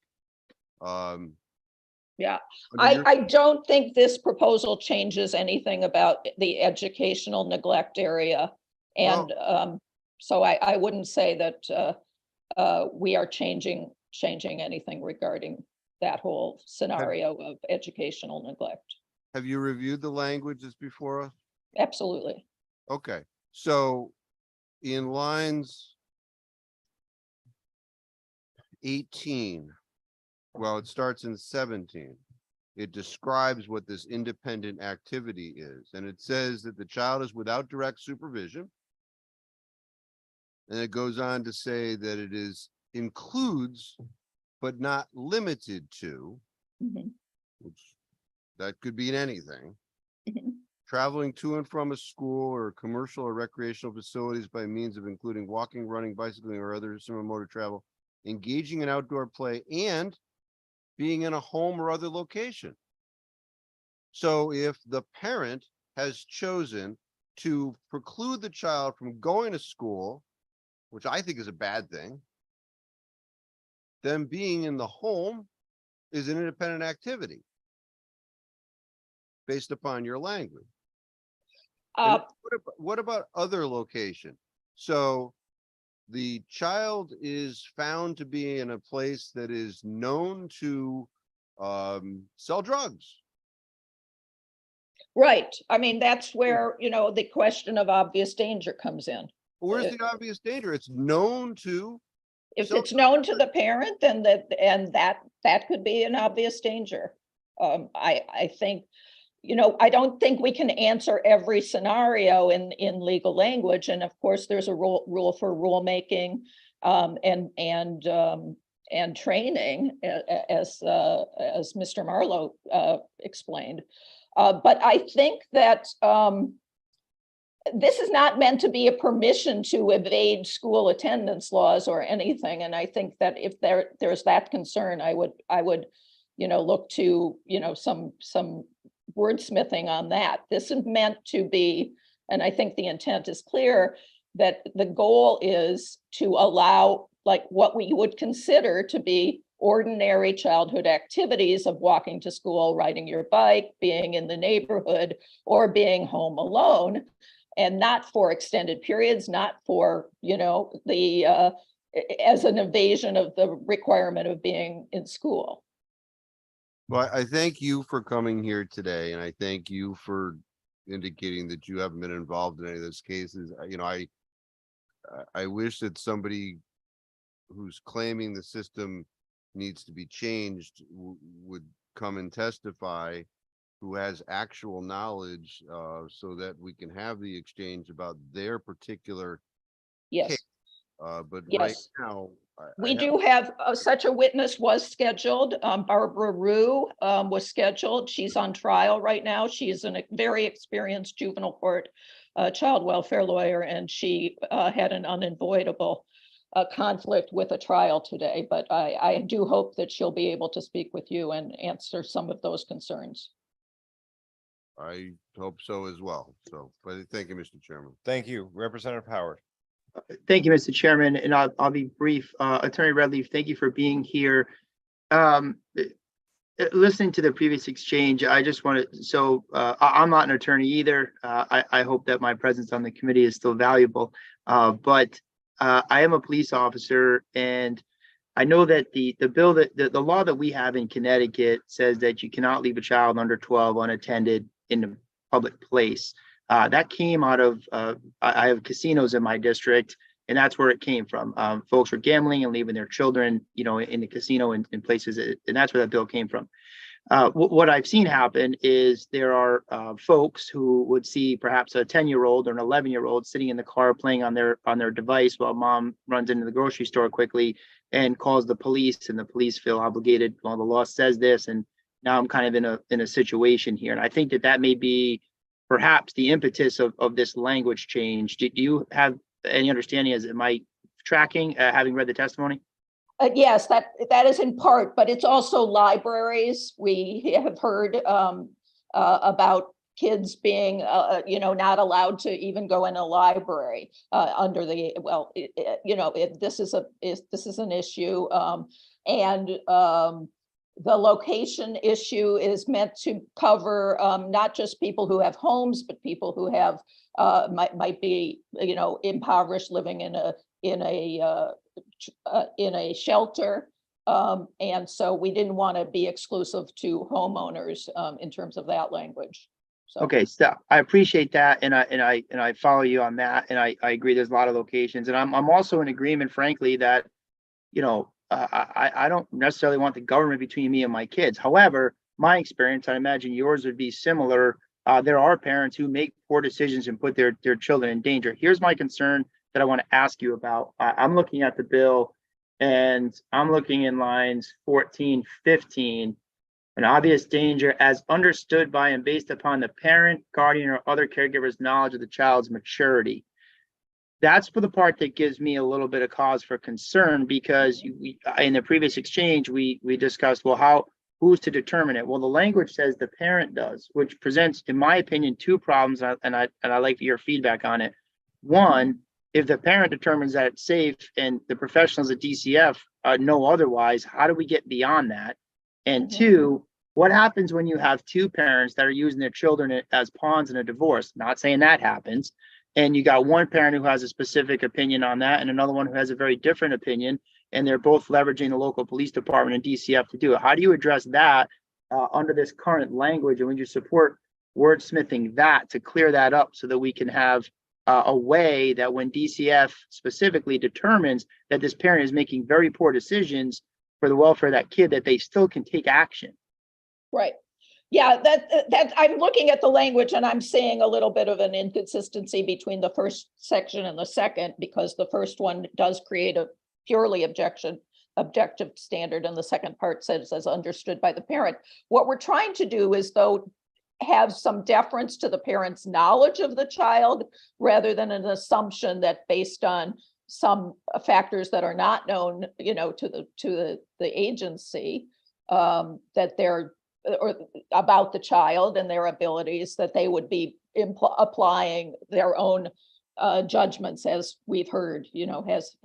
Yeah, I don't think this proposal changes anything about the educational neglect area. And so I wouldn't say that we are changing anything regarding that whole scenario of educational neglect. Have you reviewed the languages before us? Absolutely. Okay, so in lines 18, well, it starts in 17. It describes what this independent activity is, and it says that the child is without direct supervision. And it goes on to say that it includes, but not limited to, which that could be in anything, traveling to and from a school or commercial or recreational facilities by means of including walking, running, bicycling, or other similar mode of travel, engaging in outdoor play, and being in a home or other location. So if the parent has chosen to preclude the child from going to school which I think is a bad thing, then being in the home is an independent activity based upon your language. And what about other location? So the child is found to be in a place that is known to sell drugs. Right. I mean, that's where, the question of obvious danger comes in. Where's the obvious danger? It's known to. If it's known to the parent, then that could be an obvious danger. I think, I don't think we can answer every scenario in legal language. And of course, there's a rule for rulemaking and training, as Mr. Marlowe explained. But I think that this is not meant to be a permission to evade school attendance laws or anything. And I think that if there's that concern, I would look to some wordsmithing on that. This is meant to be, and I think the intent is clear, that the goal is to allow like what we would consider to be ordinary childhood activities of walking to school, riding your bike, being in the neighborhood, or being home alone, and not for extended periods, not for, as an evasion of the requirement of being in school. Well, I thank you for coming here today, and I thank you for indicating that you haven't been involved in any of those cases. I wish that somebody who's claiming the system needs to be changed would come and testify, who has actual knowledge, so that we can have the exchange about their particular Yes. case. But Yes. right now, We do have such a witness was scheduled. Barbara Rue was scheduled. She's on trial right now. She is a very experienced juvenile court child welfare lawyer, and she had an unavoidable conflict with a trial today. But I do hope that she'll be able to speak with you and answer some of those concerns. I hope so as well. So, but thank you, Mr. Chairman. Thank you, Representative Howard. Thank you, Mr. Chairman, and I'll be brief. Attorney Redleaf, thank you for being here. Listening to the previous exchange, I just wanted, I'm not an attorney either. I hope that my presence on the committee is still valuable, but I am a police officer, and I know that the bill that the law that we have in Connecticut says that you cannot leave a child under 12 unattended in a public place. That came out of, I have casinos in my district, and that's where it came from. Folks were gambling and leaving their children, in the casino and in places, and that's where that bill came from. What I've seen happen is there are folks who would see perhaps a 10-year-old or an 11-year-old sitting in the car playing on their device while mom runs into the grocery store quickly and calls the police, and the police feel obligated. Well, the law says this, and now I'm kind of in a situation here. And I think that may be perhaps the impetus of this language change. Do you have any understanding as am I tracking, having read the testimony? Yes, that is in part, but it's also libraries. We have heard about kids being, not allowed to even go in a library under the, this is an issue, and the location issue is meant to cover not just people who have homes, but people who have might be, impoverished, living in a shelter. And so we didn't want to be exclusive to homeowners in terms of that language. So. Okay, so I appreciate that, and I follow you on that, and I agree. There's a lot of locations, and I'm also in agreement, frankly, that I don't necessarily want the government between me and my kids. However, my experience, I imagine yours would be similar. There are parents who make poor decisions and put their children in danger. Here's my concern that I want to ask you about. I'm looking at the bill, and I'm looking in lines 14, 15. An obvious danger as understood by and based upon the parent, guardian, or other caregiver's knowledge of the child's maturity. That's for the part that gives me a little bit of cause for concern, because in the previous exchange, we discussed, well, who's to determine it? Well, the language says the parent does, which presents, in my opinion, two problems, and I like your feedback on it. One, if the parent determines that it's safe and the professionals at DCF know otherwise, how do we get beyond that? And two, what happens when you have two parents that are using their children as pawns in a divorce? Not saying that happens. And you got one parent who has a specific opinion on that and another one who has a very different opinion, and they're both leveraging the local police department and DCF to do it. How do you address that under this current language? And would you support wordsmithing that to clear that up so that we can have a way that when DCF specifically determines that this parent is making very poor decisions for the welfare of that kid, that they still can take action? Right. Yeah, that I'm looking at the language and I'm seeing a little bit of an inconsistency between the first section and the second, because the first one does create a purely objective standard, and the second part says as understood by the parent. What we're trying to do is, though, have some deference to the parent's knowledge of the child rather than an assumption that based on some factors that are not known, to the agency, that they're or about the child and their abilities, that they would be applying their own judgments, as we've heard, is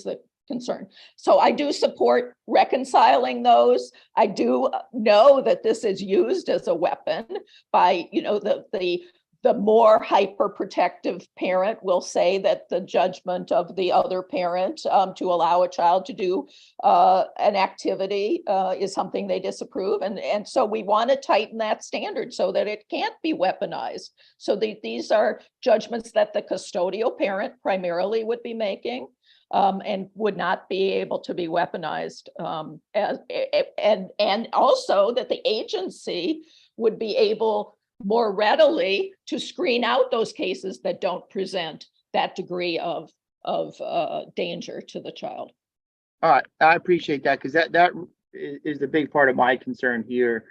the concern. So I do support reconciling those. I do know that this is used as a weapon by, the more hyper protective parent will say that the judgment of the other parent to allow a child to do an activity is something they disapprove. And so we want to tighten that standard so that it can't be weaponized. So these are judgments that the custodial parent primarily would be making. And would not be able to be weaponized, and also that the agency would be able more readily to screen out those cases that don't present that degree of danger to the child. All right, I appreciate that, because that is the big part of my concern here,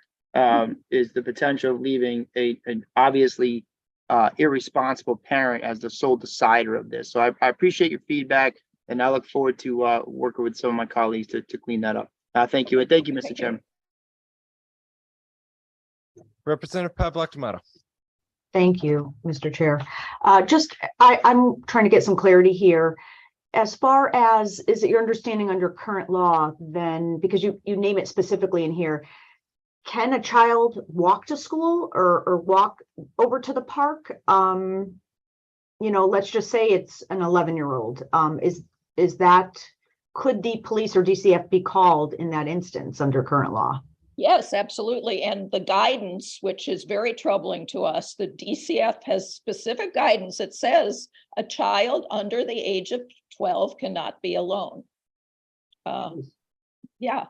is the potential of leaving an obviously irresponsible parent as the sole decider of this. So I appreciate your feedback. And I look forward to working with some of my colleagues to clean that up. Thank you. And thank you, Mr. Chairman. Representative Pavlik. Thank you, Mr. Chair. I'm trying to get some clarity here. As far as, is it your understanding under current law, then, because you name it specifically in here, can a child walk to school or walk over to the park? Let's just say it's an 11-year-old. Is that, could the police or DCF be called in that instance under current law? Yes, absolutely. And the guidance, which is very troubling to us, the DCF has specific guidance. It says a child under the age of 12 cannot be alone. Yeah.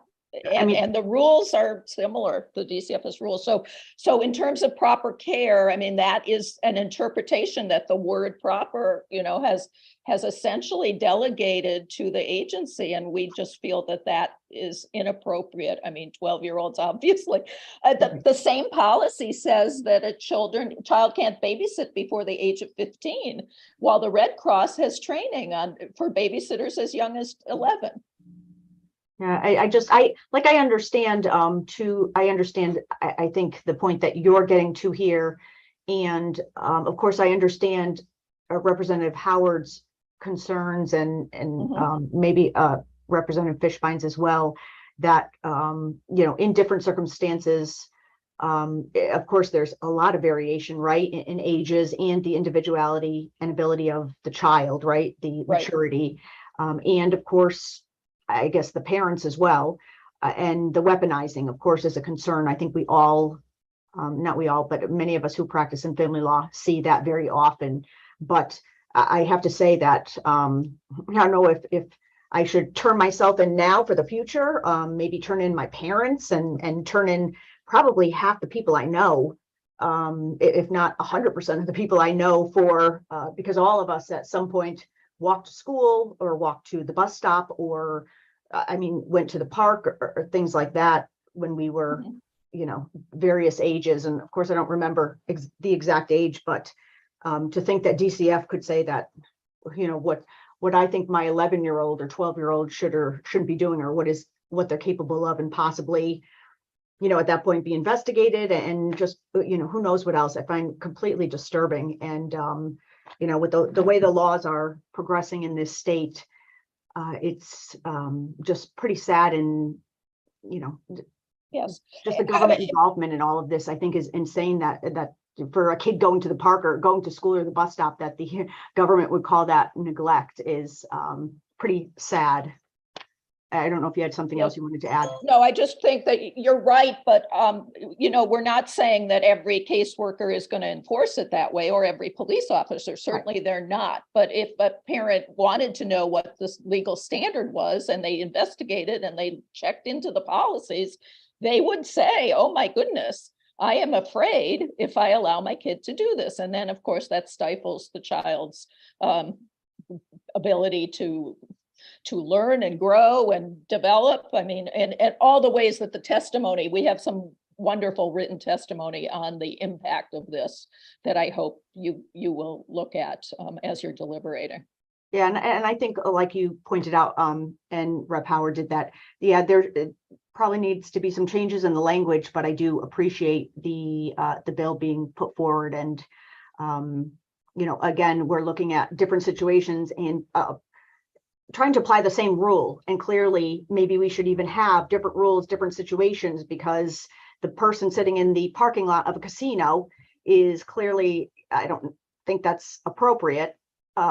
And the rules are similar, the DCF's rules. So in terms of proper care, that is an interpretation that the word proper, has essentially delegated to the agency. And we just feel that is inappropriate. 12-year-olds, obviously. The same policy says that a child can't babysit before the age of 15, while the Red Cross has training for babysitters as young as 11. Yeah, I understand I think the point that you're getting to here. And of course, I understand Representative Howard's concerns and maybe Representative Fishbine's as well, that, in different circumstances, of course, there's a lot of variation, right, in ages and the individuality and ability of the child, right, the maturity, and of course, I guess the parents as well, and the weaponizing, of course, is a concern. I think we all, not we all, but many of us who practice in family law see that very often. But I have to say that I don't know if I should turn myself in now for the future, maybe turn in my parents and turn in probably half the people I know, if not 100% of the people I know, because all of us at some point walk to school or walk to the bus stop or went to the park or things like that when we were, various ages. And of course, I don't remember the exact age, but to think that DCF could say that, what I think my 11-year-old or 12-year-old should or shouldn't be doing, or what they're capable of, and possibly, at that point be investigated and just, who knows what else, I find completely disturbing. And you know, with the way the laws are progressing in this state, it's just pretty sad. And, you know, Yes. just the government involvement in all of this, I think, is insane that for a kid going to the park or going to school or the bus stop, that the government would call that neglect is pretty sad. I don't know if you had something else you wanted to add. No, I just think that you're right, but you know, we're not saying that every caseworker is going to enforce it that way, or every police officer. Certainly they're not. But if a parent wanted to know what this legal standard was, and they investigated and they checked into the policies, they would say, oh my goodness, I am afraid if I allow my kid to do this. And then of course that stifles the child's ability to learn and grow and develop. I mean, and all the ways that the testimony, we have some wonderful written testimony on the impact of this that I hope you will look at as you're deliberating. Yeah, and I think, like you pointed out, and Rep. Howard did that. Yeah, there probably needs to be some changes in the language, but I do appreciate the bill being put forward. And you know, again, we're looking at different situations and trying to apply the same rule. And clearly, maybe we should even have different rules, different situations, because the person sitting in the parking lot of a casino is clearly, I don't think that's appropriate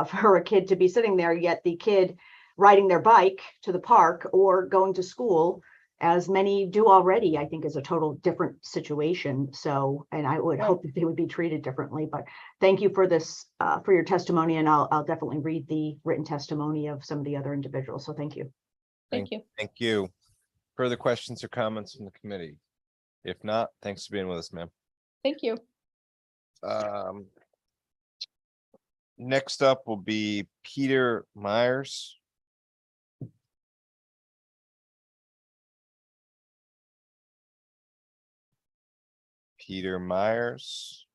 for a kid to be sitting there, yet the kid riding their bike to the park or going to school, as many do already, I think is a total different situation. So, and I would hope that they would be treated differently. But thank you for this, for your testimony, and I'll definitely read the written testimony of some of the other individuals. So thank you. Thank you. Thank you. Further questions or comments from the committee? If not, thanks for being with us, ma'am. Thank you. Next up will be Peter Myers. Peter Myers.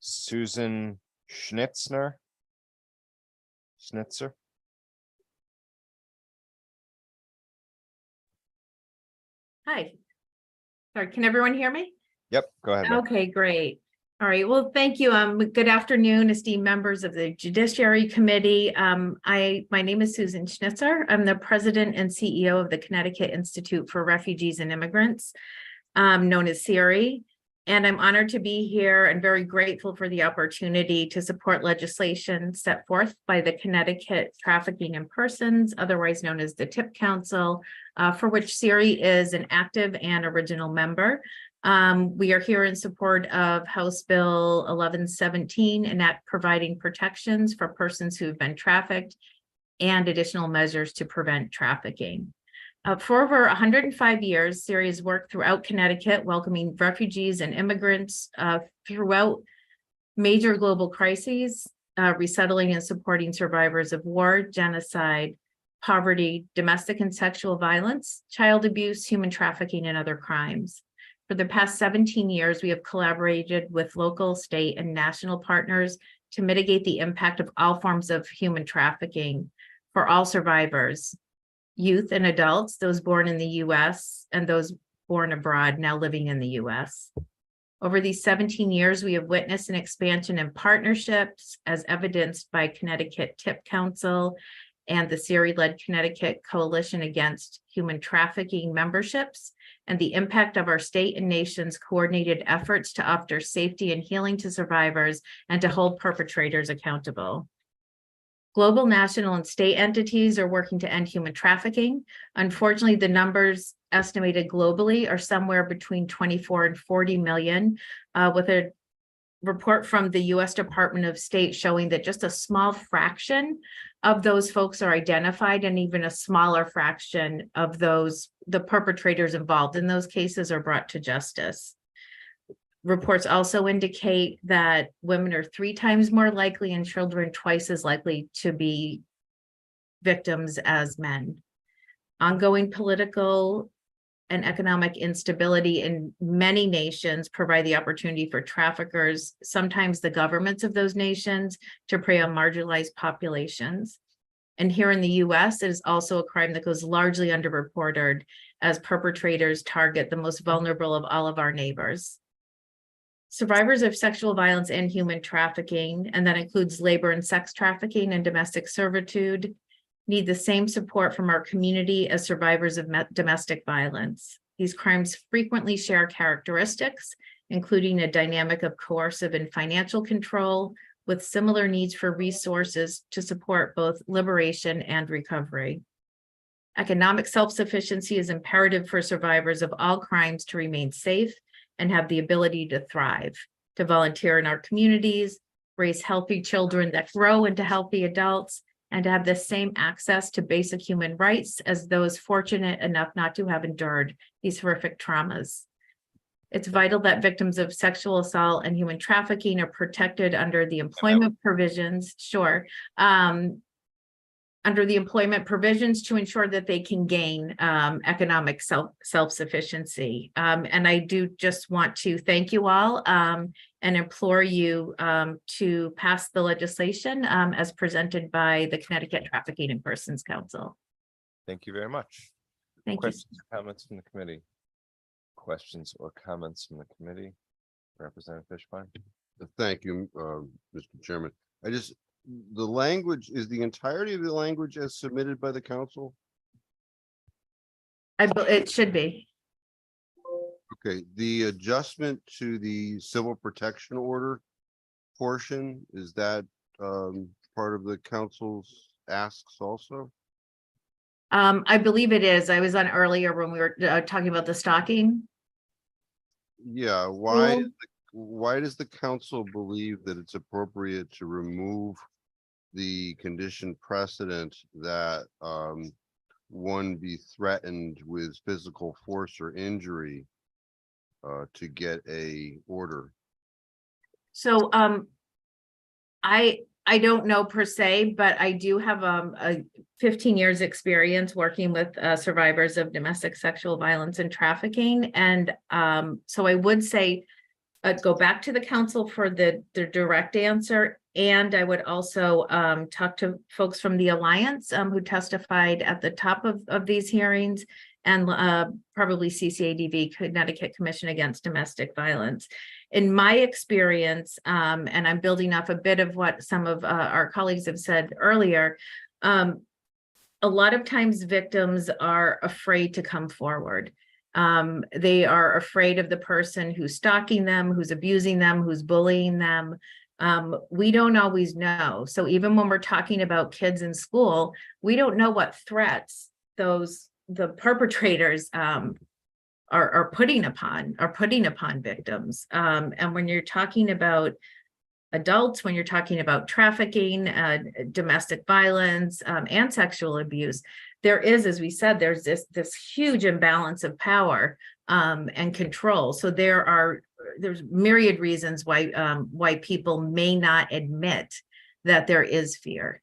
Susan Schnitzer. Hi. Sorry, can everyone hear me? Yep, go ahead. ma'am. Okay, great. All right, well, thank you. Good afternoon, esteemed members of the Judiciary Committee. My name is Susan Schnitzer. I'm the president and CEO of the Connecticut Institute for Refugees and Immigrants, known as CIRI. And I'm honored to be here and very grateful for the opportunity to support legislation set forth by the Connecticut Trafficking in Persons, otherwise known as the TIP Council, for which CIRI is an active and original member. We are here in support of House Bill 1117, an act providing protections for persons who have been trafficked and additional measures to prevent trafficking. For over 105 years, CIRI has worked throughout Connecticut, welcoming refugees and immigrants throughout major global crises, resettling and supporting survivors of war, genocide, poverty, domestic and sexual violence, child abuse, human trafficking, and other crimes. For the past 17 years, we have collaborated with local, state, and national partners to mitigate the impact of all forms of human trafficking for all survivors, youth and adults, those born in the U.S. and those born abroad now living in the U.S. Over these 17 years, we have witnessed an expansion in partnerships as evidenced by Connecticut TIP Council and the CIRI-led Connecticut Coalition Against Human Trafficking memberships, and the impact of our state and nation's coordinated efforts to offer safety and healing to survivors and to hold perpetrators accountable. Global, national, and state entities are working to end human trafficking. Unfortunately, the numbers estimated globally are somewhere between 24 and 40 million, with a report from the U.S. Department of State showing that just a small fraction of those folks are identified, and even a smaller fraction of those, the perpetrators involved in those cases, are brought to justice. Reports also indicate that women are 3 times more likely and children twice as likely to be victims as men. Ongoing political and economic instability in many nations provide the opportunity for traffickers, sometimes the governments of those nations, to prey on marginalized populations. And here in the US, it is also a crime that goes largely underreported, as perpetrators target the most vulnerable of all of our neighbors. Survivors of sexual violence and human trafficking, and that includes labor and sex trafficking and domestic servitude, need the same support from our community as survivors of domestic violence. These crimes frequently share characteristics, including a dynamic of coercive and financial control, with similar needs for resources to support both liberation and recovery. Economic self-sufficiency is imperative for survivors of all crimes to remain safe and have the ability to thrive, to volunteer in our communities, raise healthy children that grow into healthy adults, and to have the same access to basic human rights as those fortunate enough not to have endured these horrific traumas. It's vital that victims of sexual assault and human trafficking are protected under the employment provisions, under the employment provisions to ensure that they can gain economic self-sufficiency. And I do just want to thank you all and implore you to pass the legislation as presented by the Connecticut Trafficking in Persons Council. Thank you very much. Thank you. Questions, comments from the committee? Questions or comments from the committee? Representative Fishbein? Thank you, Mr. Chairman. The language, is the entirety of the language as submitted by the council? It should be. Okay, the adjustment to the civil protection order portion, is that part of the council's asks also? I believe it is. I was on earlier when we were talking about the stalking. Yeah, why does the council believe that it's appropriate to remove the condition precedent that one be threatened with physical force or injury to get a order? So I don't know per se, but I do have a 15 years experience working with survivors of domestic sexual violence and trafficking. And so I would say go back to the council for the direct answer. And I would also talk to folks from the Alliance who testified at the top of these hearings, and probably CCADV, Connecticut Commission Against Domestic Violence. In my experience, and I'm building off a bit of what some of our colleagues have said earlier, a lot of times victims are afraid to come forward. They are afraid of the person who's stalking them, who's abusing them, who's bullying them. We don't always know. So even when we're talking about kids in school, we don't know what threats the perpetrators are putting upon victims. And when you're talking about adults, when you're talking about trafficking, domestic violence, and sexual abuse, there is, as we said, there's this huge imbalance of power and control. So there's myriad reasons why people may not admit that there is fear.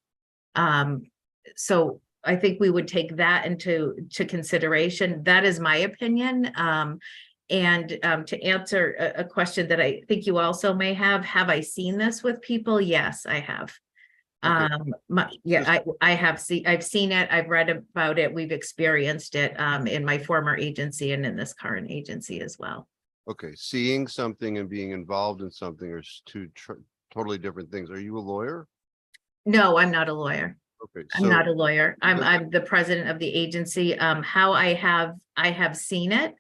So I think we would take that into consideration. That is my opinion. And to answer a question that I think you also may have I seen this with people? Yes, I have. Okay. I've seen it. I've read about it. We've experienced it in my former agency and in this current agency as well. Okay, seeing something and being involved in something are two totally different things. Are you a lawyer? No, I'm not a lawyer. Okay, I'm not a lawyer. I'm the president of the agency. How I have seen it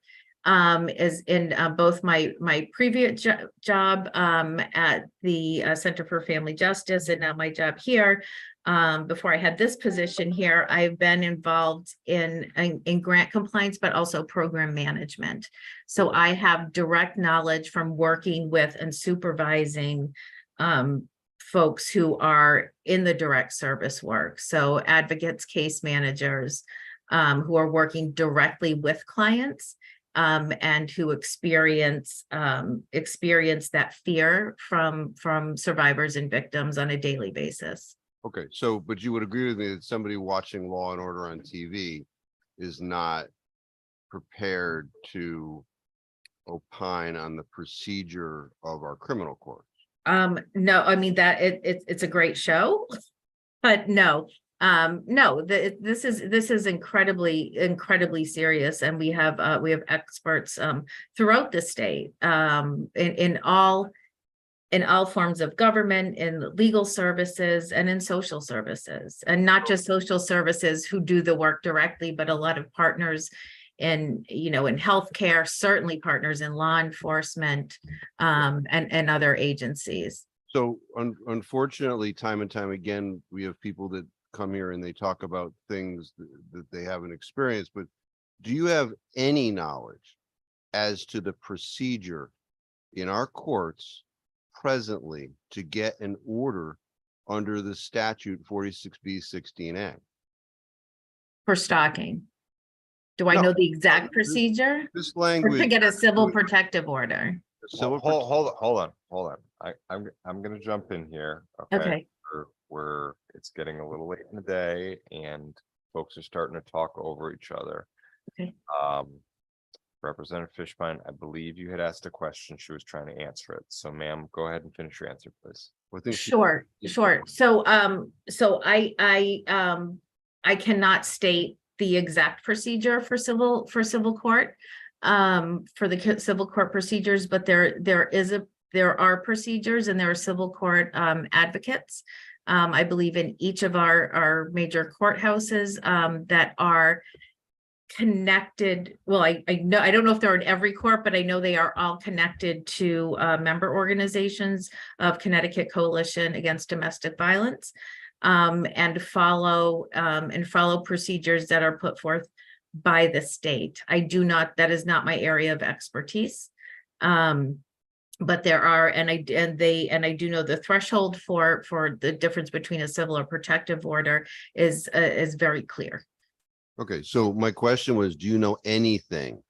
is in both my previous job at the Center for Family Justice, and now my job here. Before I had this position here, I've been involved in grant compliance, but also program management. So I have direct knowledge from working with and supervising folks who are in the direct service work. So advocates, case managers who are working directly with clients and who experience that fear from survivors and victims on a daily basis. Okay, so, but you would agree with me that somebody watching Law and Order on TV is not prepared to opine on the procedure of our criminal court? No, I mean that it's a great show, but no, No, this is incredibly serious, and we have experts throughout the state in all forms of government, in legal services and in social services, and not just social services who do the work directly, but a lot of partners in healthcare, certainly partners in law enforcement, and other agencies. So unfortunately, time and time again, we have people that come here and they talk about things that they haven't experienced, but do you have any knowledge as to the procedure in our courts presently to get an order under the statute 46B16A? For stalking? Do I know the exact procedure? This Or language. to get a civil protective order? Hold on. I'm gonna jump in here. Okay. We're it's getting a little late in the day and folks are starting to talk over each other. Okay. Representative Fishbein, I believe you had asked a question. She was trying to answer it. So ma'am, go ahead and finish your answer, please. Sure. So I cannot state the exact procedure for civil court, for the civil court procedures, but there are procedures, and there are civil court advocates. I believe in each of our major courthouses that are connected. Well, I know, I don't know if they're in every court, but I know they are all connected to member organizations of Connecticut Coalition Against Domestic Violence, and follow procedures that are put forth by the state. That is not my area of expertise. But there are, and I do know the threshold for the difference between a civil or protective order is very clear. Okay, so my question was, do you know anything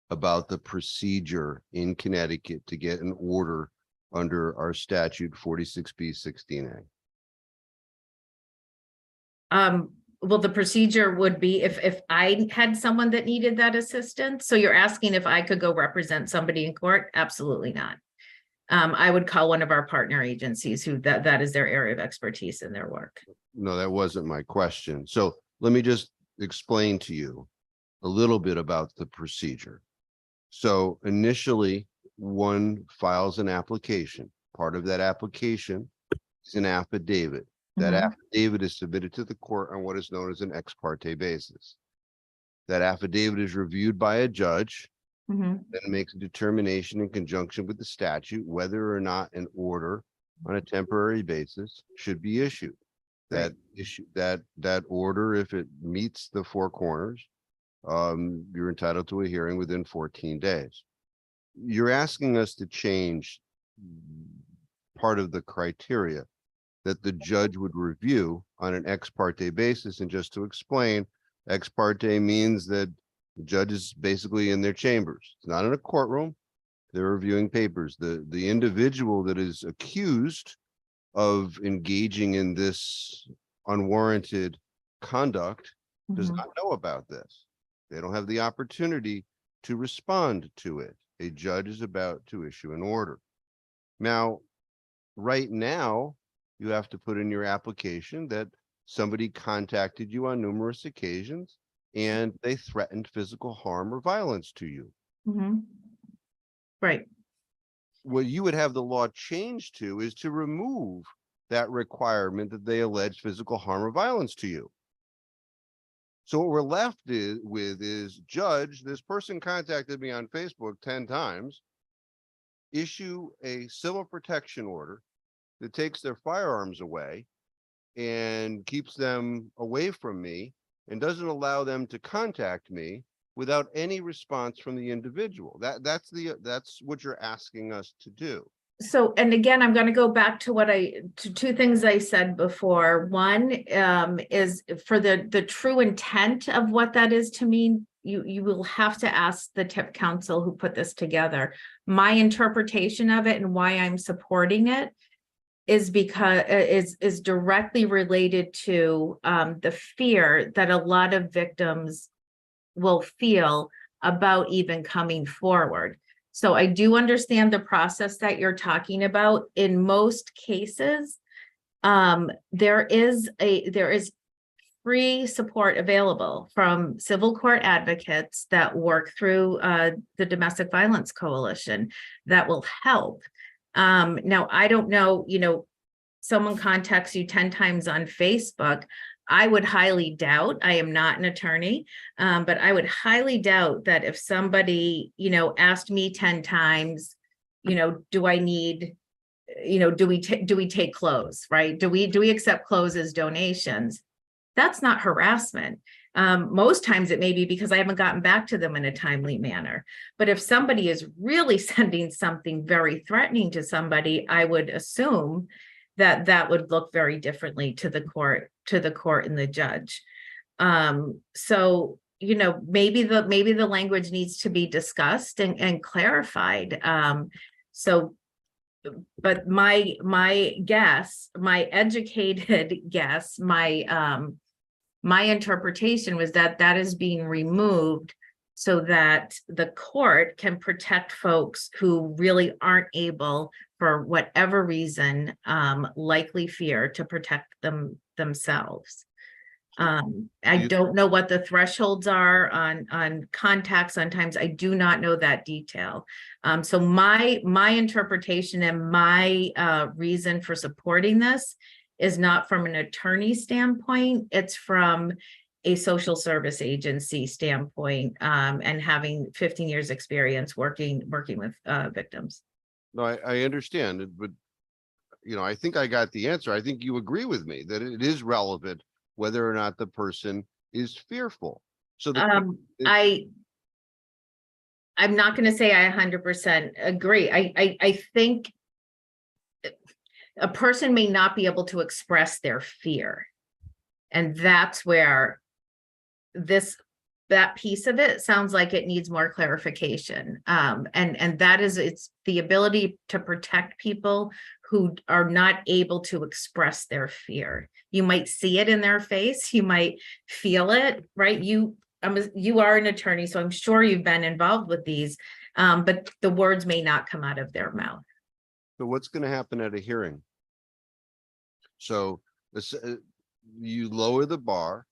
about the procedure in Connecticut to get an order under our statute 46B16A? Well, the procedure would be if I had someone that needed that assistance. So you're asking if I could go represent somebody in court? Absolutely not. I would call one of our partner agencies who that is their area of expertise in their work. No, that wasn't my question. So let me just explain to you a little bit about the procedure. So initially, one files an application. Part of that application is an affidavit. That affidavit is submitted to the court on what is known as an ex parte basis. That affidavit is reviewed by a judge, then makes a determination in conjunction with the statute whether or not an order on a temporary basis should be issued. That order, if it meets the four corners, you're entitled to a hearing within 14 days. You're asking us to change part of the criteria that the judge would review on an ex parte basis. And just to explain, ex parte means that the judge is basically in their chambers. It's not in a courtroom. They're reviewing papers. The individual that is accused of engaging in this unwarranted conduct does not know about this. They don't have the opportunity to respond to it. A judge is about to issue an order. Now, right now, you have to put in your application that somebody contacted you on numerous occasions and they threatened physical harm or violence to you. Right. What you would have the law changed to is to remove that requirement that they allege physical harm or violence to you. So what we're left with is, judge, this person contacted me on Facebook 10 times, issue a civil protection order that takes their firearms away and keeps them away from me and doesn't allow them to contact me without any response from the individual. That's what you're asking us to do. So, and again, I'm going to go back to two things I said before. One is for the true intent of what that is to mean. You will have to ask the TIP council who put this together. My interpretation of it and why I'm supporting it is because is directly related to the fear that a lot of victims will feel about even coming forward. So I do understand the process that you're talking about. In most cases, there is free support available from civil court advocates that work through the Domestic Violence Coalition that will help. Now, I don't know, someone contacts you 10 times on Facebook. I would highly doubt, I am not an attorney, but I would highly doubt that if somebody, asked me 10 times, do I need, do we take clothes, right? Do we accept clothes as donations? That's not harassment. Most times it may be because I haven't gotten back to them in a timely manner. But if somebody is really sending something very threatening to somebody, I would assume that that would look very differently to the court and the judge. So, maybe the language needs to be discussed and clarified. But my guess, my educated guess, my interpretation was that that is being removed so that the court can protect folks who really aren't able, for whatever reason, likely fear, to protect themselves. I don't know what the thresholds are on contacts. Sometimes I do not know that detail. So my interpretation and my reason for supporting this is not from an attorney standpoint. It's from a social service agency standpoint, and having 15 years experience working with victims. No, I understand it, but I think I got the answer. I think you agree with me that it is relevant whether or not the person is fearful. So I'm not going to say I 100% agree. I think a person may not be able to express their fear. And that's where that piece of it sounds like it needs more clarification. And that is, it's the ability to protect people who are not able to express their fear. You might see it in their face, you might feel it, right? You are an attorney, so I'm sure you've been involved with these, but the words may not come out of their mouth. So what's going to happen at a hearing? So you lower the bar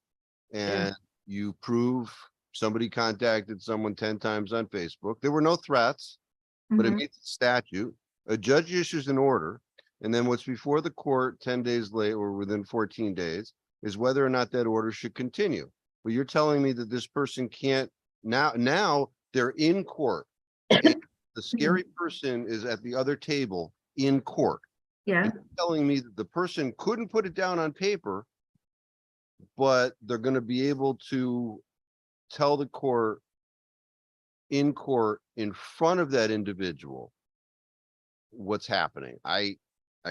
and you prove somebody contacted someone 10 times on Facebook. There were no threats, but it meets the statute. A judge issues an order, and then what's before the court 10 days later or within 14 days is whether or not that order should continue. But you're telling me that this person can't now they're in court. And the scary person is at the other table in court. Yeah. And you're telling me that the person couldn't put it down on paper, but they're going to be able to tell the court in court in front of that individual what's happening. I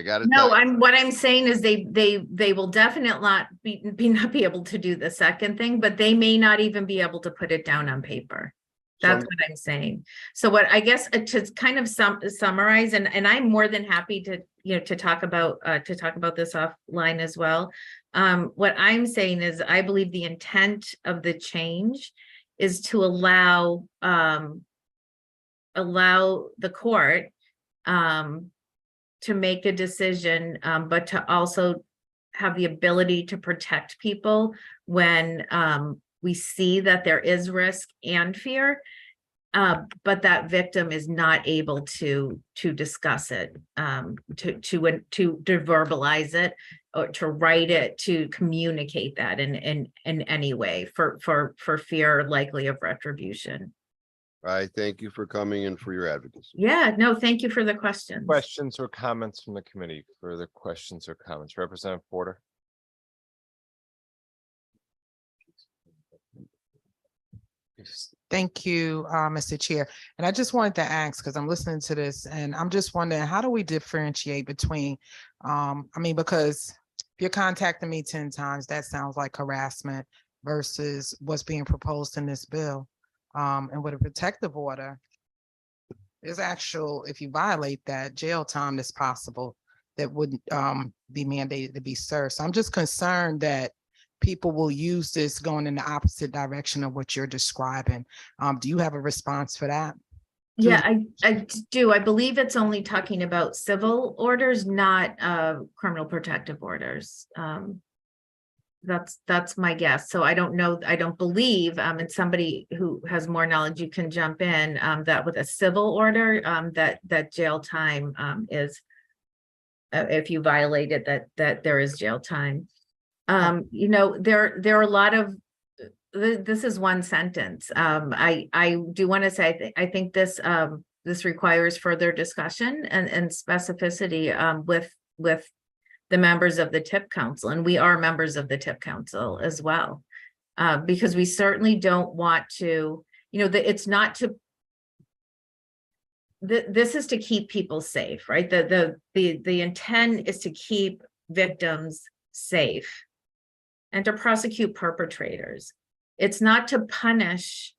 got it. No, what I'm saying is they will definitely not be able to do the second thing, but they may not even be able to put it down on paper. That's what I'm saying. So what I guess to kind of summarize, and I'm more than happy to to talk about this offline as well. What I'm saying is I believe the intent of the change is to allow the court to make a decision, but to also have the ability to protect people when we see that there is risk and fear, but that victim is not able to discuss it, to verbalize it, or to write it, to communicate that in any way for fear likely of retribution. I thank you for coming and for your advocacy. Yeah, no, thank you for the questions. Questions or comments from the committee? Further questions or comments? Representative Porter. Thank you, Mr. Chair. And I just wanted to ask, because I'm listening to this and I'm just wondering, how do we differentiate between, because if you're contacting me 10 times, that sounds like harassment versus what's being proposed in this bill. And with a protective order, there's actual, if you violate that, jail time that's possible that wouldn't be mandated to be served. So I'm just concerned that people will use this going in the opposite direction of what you're describing. Do you have a response for that? Yeah, I do. I believe it's only talking about civil orders, not criminal protective orders. That's my guess. So I don't know, I don't believe, and somebody who has more knowledge, you can jump in, that with a civil order, that jail time, is, if you violate it, that there is jail time. You know, there are a lot of, this is one sentence. I do want to say, I think this, this requires further discussion and specificity, with the members of the TIP Council, and we are members of the TIP Council as well. Because we certainly don't want to, you know, it's not to, this is to keep people safe, right? The intent is to keep victims safe and to prosecute perpetrators. It's not to punish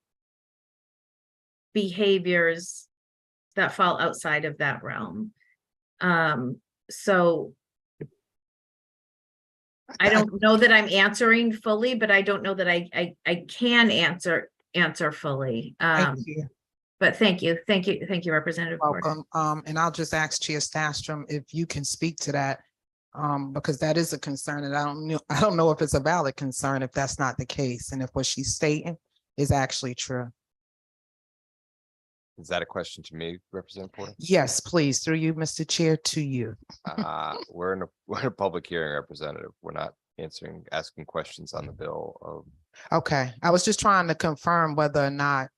behaviors that fall outside of that realm. So I don't know that I'm answering fully, but I don't know that I can answer fully. Thank you. But thank you, Representative Porter. Welcome. And I'll just ask Chair Stastrom if you can speak to that, because that is a concern, and I don't know if it's a valid concern if that's not the case, and if what she's stating is actually true. Is that a question to me, Representative Porter? Yes, please, through you, Mr. Chair, to you. We're in a public hearing, Representative. We're not asking questions on the bill. Okay, I was just trying to confirm whether or not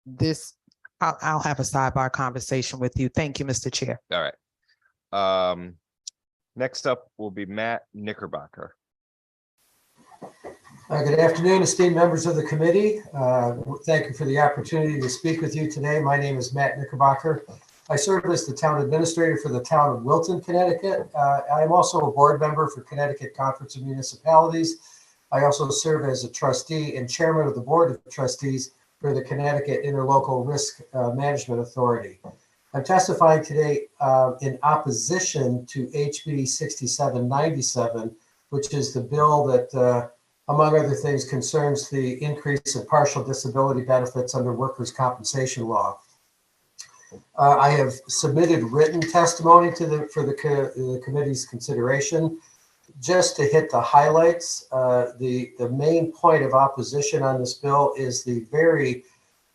this, I'll have a sidebar conversation with you. Thank you, Mr. Chair. All right. Next up will be Matt Knickerbocker. Good afternoon, esteemed members of the committee. Thank you for the opportunity to speak with you today. My name is Matt Knickerbocker. I serve as the town administrator for the town of Wilton, Connecticut. I am also a board member for Connecticut Conference of Municipalities. I also serve as a trustee and chairman of the board of trustees for the Connecticut Interlocal Risk Management Authority. I'm testifying today in opposition to HB 6797, which is the bill that, among other things, concerns the increase in partial disability benefits under workers' compensation law. I have submitted written testimony for the committee's consideration. Just to hit the highlights, the main point of opposition on this bill is the very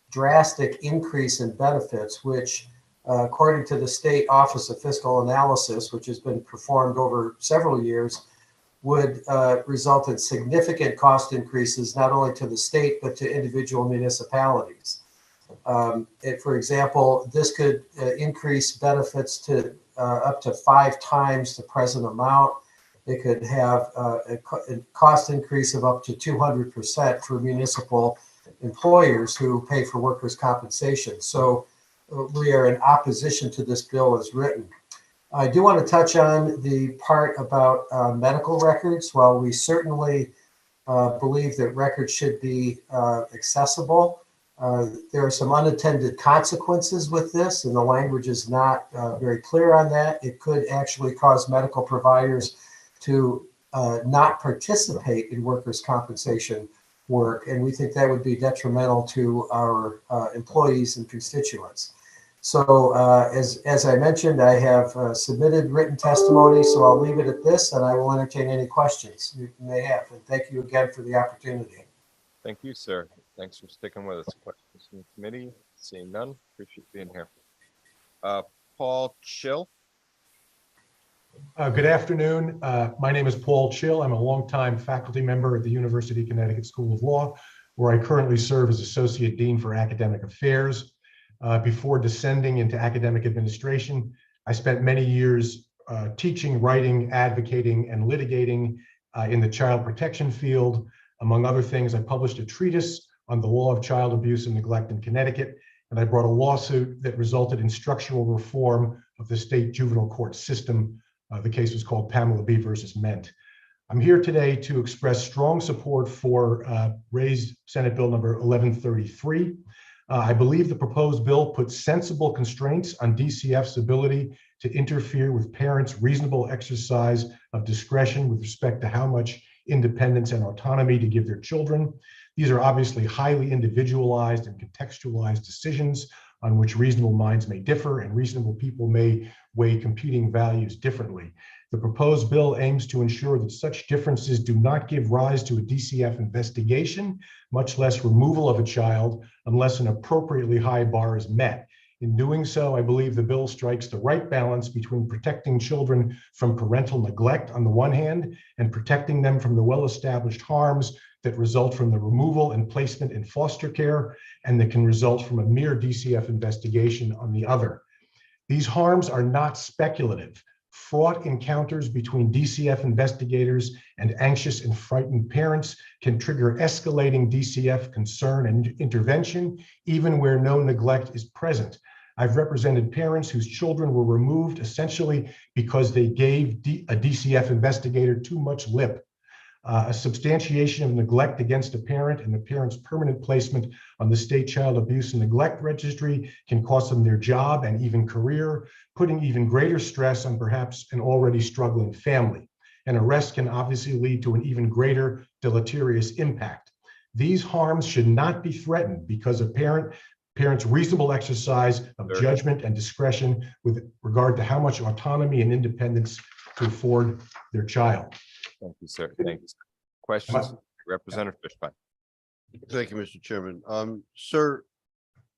drastic increase in benefits, which, according to the State Office of Fiscal Analysis, which has been performed over several years, would result in significant cost increases, not only to the state, but to individual municipalities. For example, this could increase benefits to up to 5 times the present amount. It could have a cost increase of up to 200% for municipal employers who pay for workers' compensation. So we are in opposition to this bill as written. I do want to touch on the part about medical records. While we certainly believe that records should be accessible, there are some unintended consequences with this, and the language is not very clear on that. It could actually cause medical providers to not participate in workers' compensation work, and we think that would be detrimental to our employees and constituents. So as I mentioned, I have submitted written testimony, so I'll leave it at this, and I will entertain any questions you may have. And thank you again for the opportunity. Thank you, sir. Thanks for sticking with us. Questions from the committee? Seeing none, appreciate being here. Paul Chill. Good afternoon. My name is Paul Chill. I'm a longtime faculty member at the University of Connecticut School of Law, where I currently serve as Associate Dean for Academic Affairs. Before descending into academic administration, I spent many years teaching, writing, advocating, and litigating in the child protection field. Among other things, I published a treatise on the law of child abuse and neglect in Connecticut, and I brought a lawsuit that resulted in structural reform of the state juvenile court system. The case was called Pamela B. versus Ment. I'm here today to express strong support for raised Senate Bill number 1133. I believe the proposed bill puts sensible constraints on DCF's ability to interfere with parents' reasonable exercise of discretion with respect to how much independence and autonomy to give their children. These are obviously highly individualized and contextualized decisions on which reasonable minds may differ and reasonable people may weigh competing values differently. The proposed bill aims to ensure that such differences do not give rise to a DCF investigation, much less removal of a child, unless an appropriately high bar is met. In doing so, I believe the bill strikes the right balance between protecting children from parental neglect on the one hand and protecting them from the well-established harms that result from the removal and placement in foster care and that can result from a mere DCF investigation on the other. These harms are not speculative. Fraught encounters between DCF investigators and anxious and frightened parents can trigger escalating DCF concern and intervention, even where no neglect is present. I've represented parents whose children were removed essentially because they gave a DCF investigator too much lip. A substantiation of neglect against a parent and the parent's permanent placement on the state child abuse and neglect registry can cost them their job and even career, putting even greater stress on perhaps an already struggling family. An arrest can obviously lead to an even greater deleterious impact. These harms should not be threatened because a parent's reasonable exercise of judgment and discretion with regard to how much autonomy and independence to afford their child. Thank you, sir. Thank you. Questions? Representative Fishbein. Thank you, Mr. Chairman. Sir,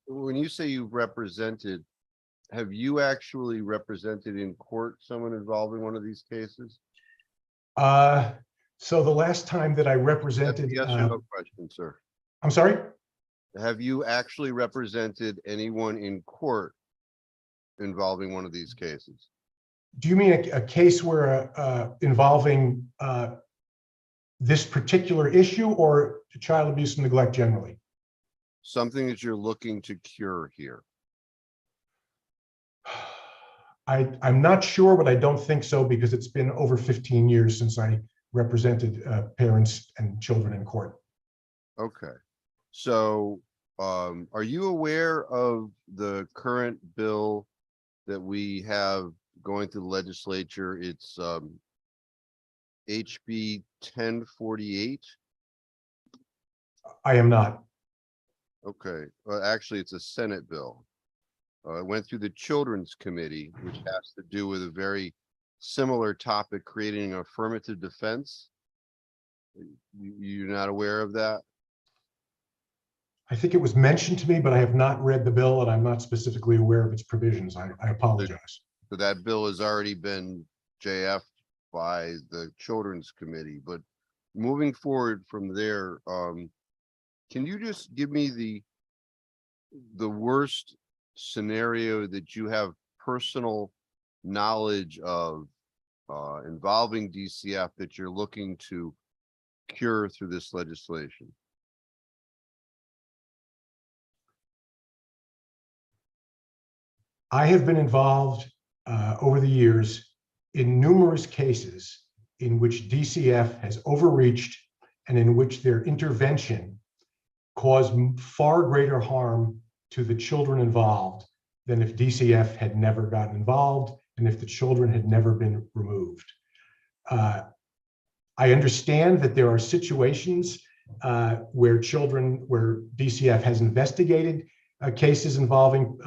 when you say you've represented, have you actually represented in court someone involved in one of these cases? So the last time that I represented, yes or no question, sir. I'm sorry? Have you actually represented anyone in court involving one of these cases? Do you mean a case where involving this particular issue or child abuse and neglect generally? Something that you're looking to cure here. I'm not sure, but I don't think so because it's been over 15 years since I represented parents and children in court. Okay. So are you aware of the current bill that we have going through the legislature? It's HB 1048. I am not. Okay, well, actually, it's a Senate bill. It went through the Children's Committee, which has to do with a very similar topic, creating an affirmative defense. You're not aware of that? I think it was mentioned to me, but I have not read the bill and I'm not specifically aware of its provisions. I apologize. So that bill has already been JF'd by the Children's Committee, but moving forward from there, can you just give me the worst scenario that you have personal knowledge of involving DCF that you're looking to cure through this legislation? I have been involved over the years in numerous cases in which DCF has overreached and in which their intervention caused far greater harm to the children involved than if DCF had never gotten involved and if the children had never been removed. I understand that there are situations where DCF has investigated cases involving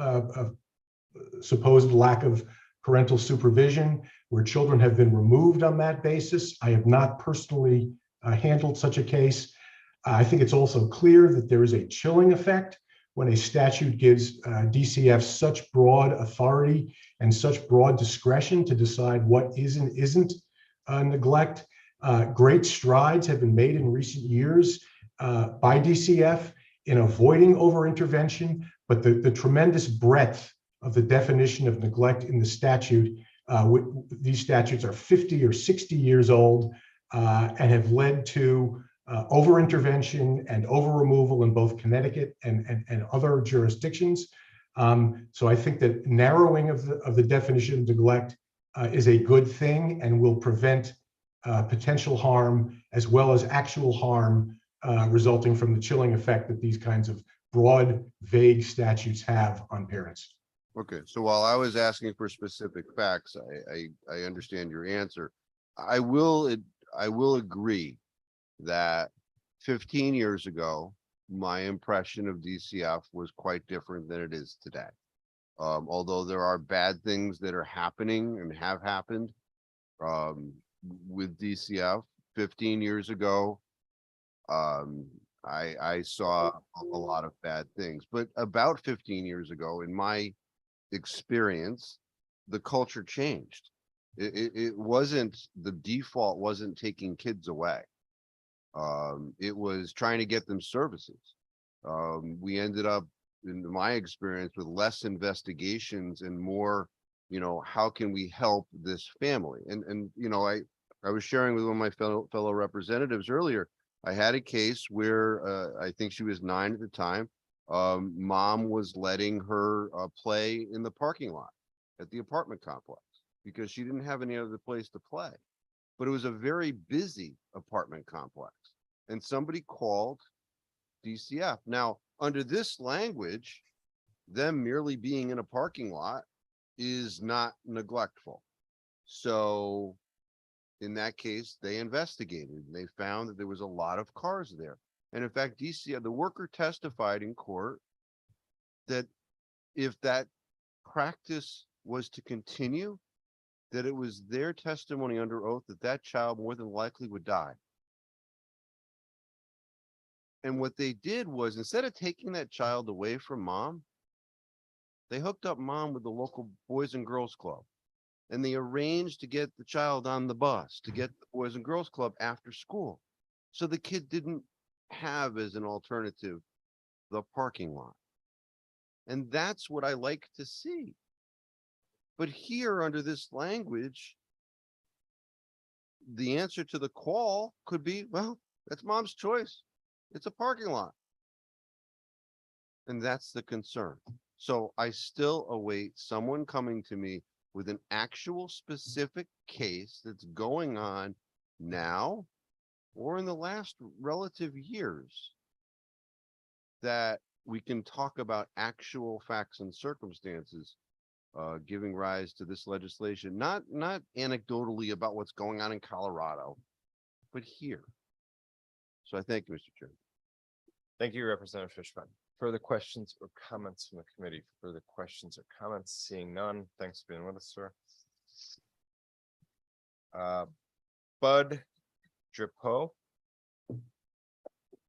supposed lack of parental supervision, where children have been removed on that basis. I have not personally handled such a case. I think it's also clear that there is a chilling effect when a statute gives DCF such broad authority and such broad discretion to decide what is and isn't neglect. Great strides have been made in recent years by DCF in avoiding over-intervention, but the tremendous breadth of the definition of neglect in the statute, these statutes are 50 or 60 years old and have led to over-intervention and over-removal in both Connecticut and other jurisdictions. So I think that narrowing of the definition of neglect is a good thing and will prevent potential harm as well as actual harm resulting from the chilling effect that these kinds of broad, vague statutes have on parents. Okay, so while I was asking for specific facts, I understand your answer. I will agree that 15 years ago, my impression of DCF was quite different than it is today. Although there are bad things that are happening and have happened with DCF 15 years ago, I saw a lot of bad things, but about 15 years ago, in my experience, the culture changed. It wasn't, the default wasn't taking kids away. It was trying to get them services. We ended up, in my experience, with less investigations and more, how can we help this family? And I was sharing with one of my fellow representatives earlier. I had a case where I think she was 9 at the time. Mom was letting her play in the parking lot at the apartment complex because she didn't have any other place to play. But it was a very busy apartment complex. And somebody called DCF. Now, under this language, them merely being in a parking lot is not neglectful. So in that case, they investigated and they found that there was a lot of cars there. And in fact, DCF, the worker testified in court that if that practice was to continue, that it was their testimony under oath that that child more than likely would die. And what they did was, instead of taking that child away from mom, they hooked up mom with the local Boys and Girls Club. And they arranged to get the child on the bus to get the Boys and Girls Club after school. So the kid didn't have as an alternative the parking lot. And that's what I like to see. But here under this language, the answer to the call could be, well, that's mom's choice. It's a parking lot. And that's the concern. So I still await someone coming to me with an actual specific case that's going on now or in the last relative years that we can talk about actual facts and circumstances giving rise to this legislation, not anecdotally about what's going on in Colorado, but here. So I thank you, Mr. Chairman. Thank you, Representative Fishbein. Further questions or comments from the committee? Further questions or comments? Seeing none. Thanks for being with us, sir. Bud Drapeau.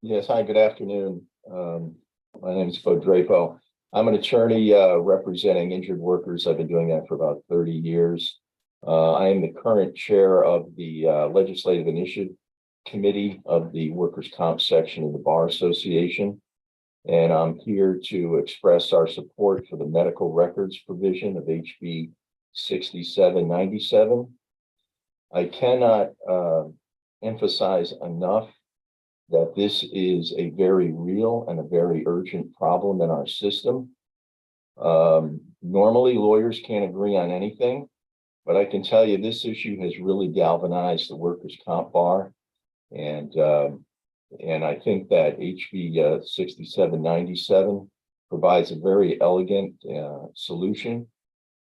Yes, hi, good afternoon. My name is Bud Drapeau. I'm an attorney representing injured workers. I've been doing that for about 30 years. I am the current chair of the Legislative Initiative Committee of the Workers' Comp section of the Bar Association. And I'm here to express our support for the medical records provision of HB 6797. I cannot emphasize enough that this is a very real and a very urgent problem in our system. Normally, lawyers can't agree on anything, but I can tell you this issue has really galvanized the workers' comp bar. And I think that HB 6797 provides a very elegant solution.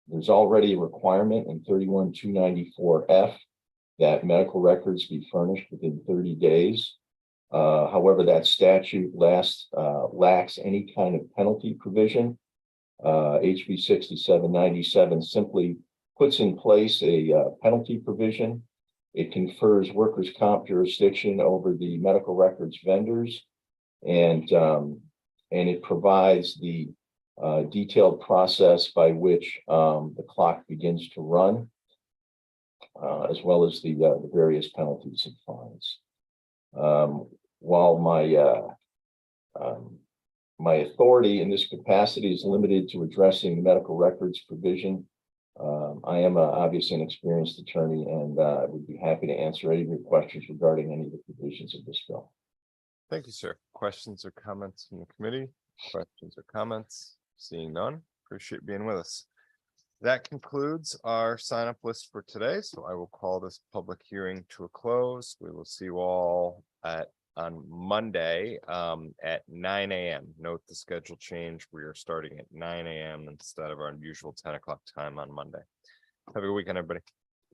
There's already a requirement in 31294F that medical records be furnished within 30 days. However, that statute lacks any kind of penalty provision. HB 6797 simply puts in place a penalty provision. It confers workers' comp jurisdiction over the medical records vendors, and it provides the detailed process by which the clock begins to run, as well as the various penalties and fines. While my authority in this capacity is limited to addressing the medical records provision, I am obviously an experienced attorney, and I would be happy to answer any of your questions regarding any of the provisions of this bill. Thank you, sir. Questions or comments from the committee? Questions or comments? Seeing none, appreciate being with us. That concludes our sign up list for today. So I will call this public hearing to a close. We will see you all on Monday at 9 a.m. Note the schedule change. We are starting at 9 a.m. instead of our usual 10 o'clock time on Monday. Have a good weekend, everybody.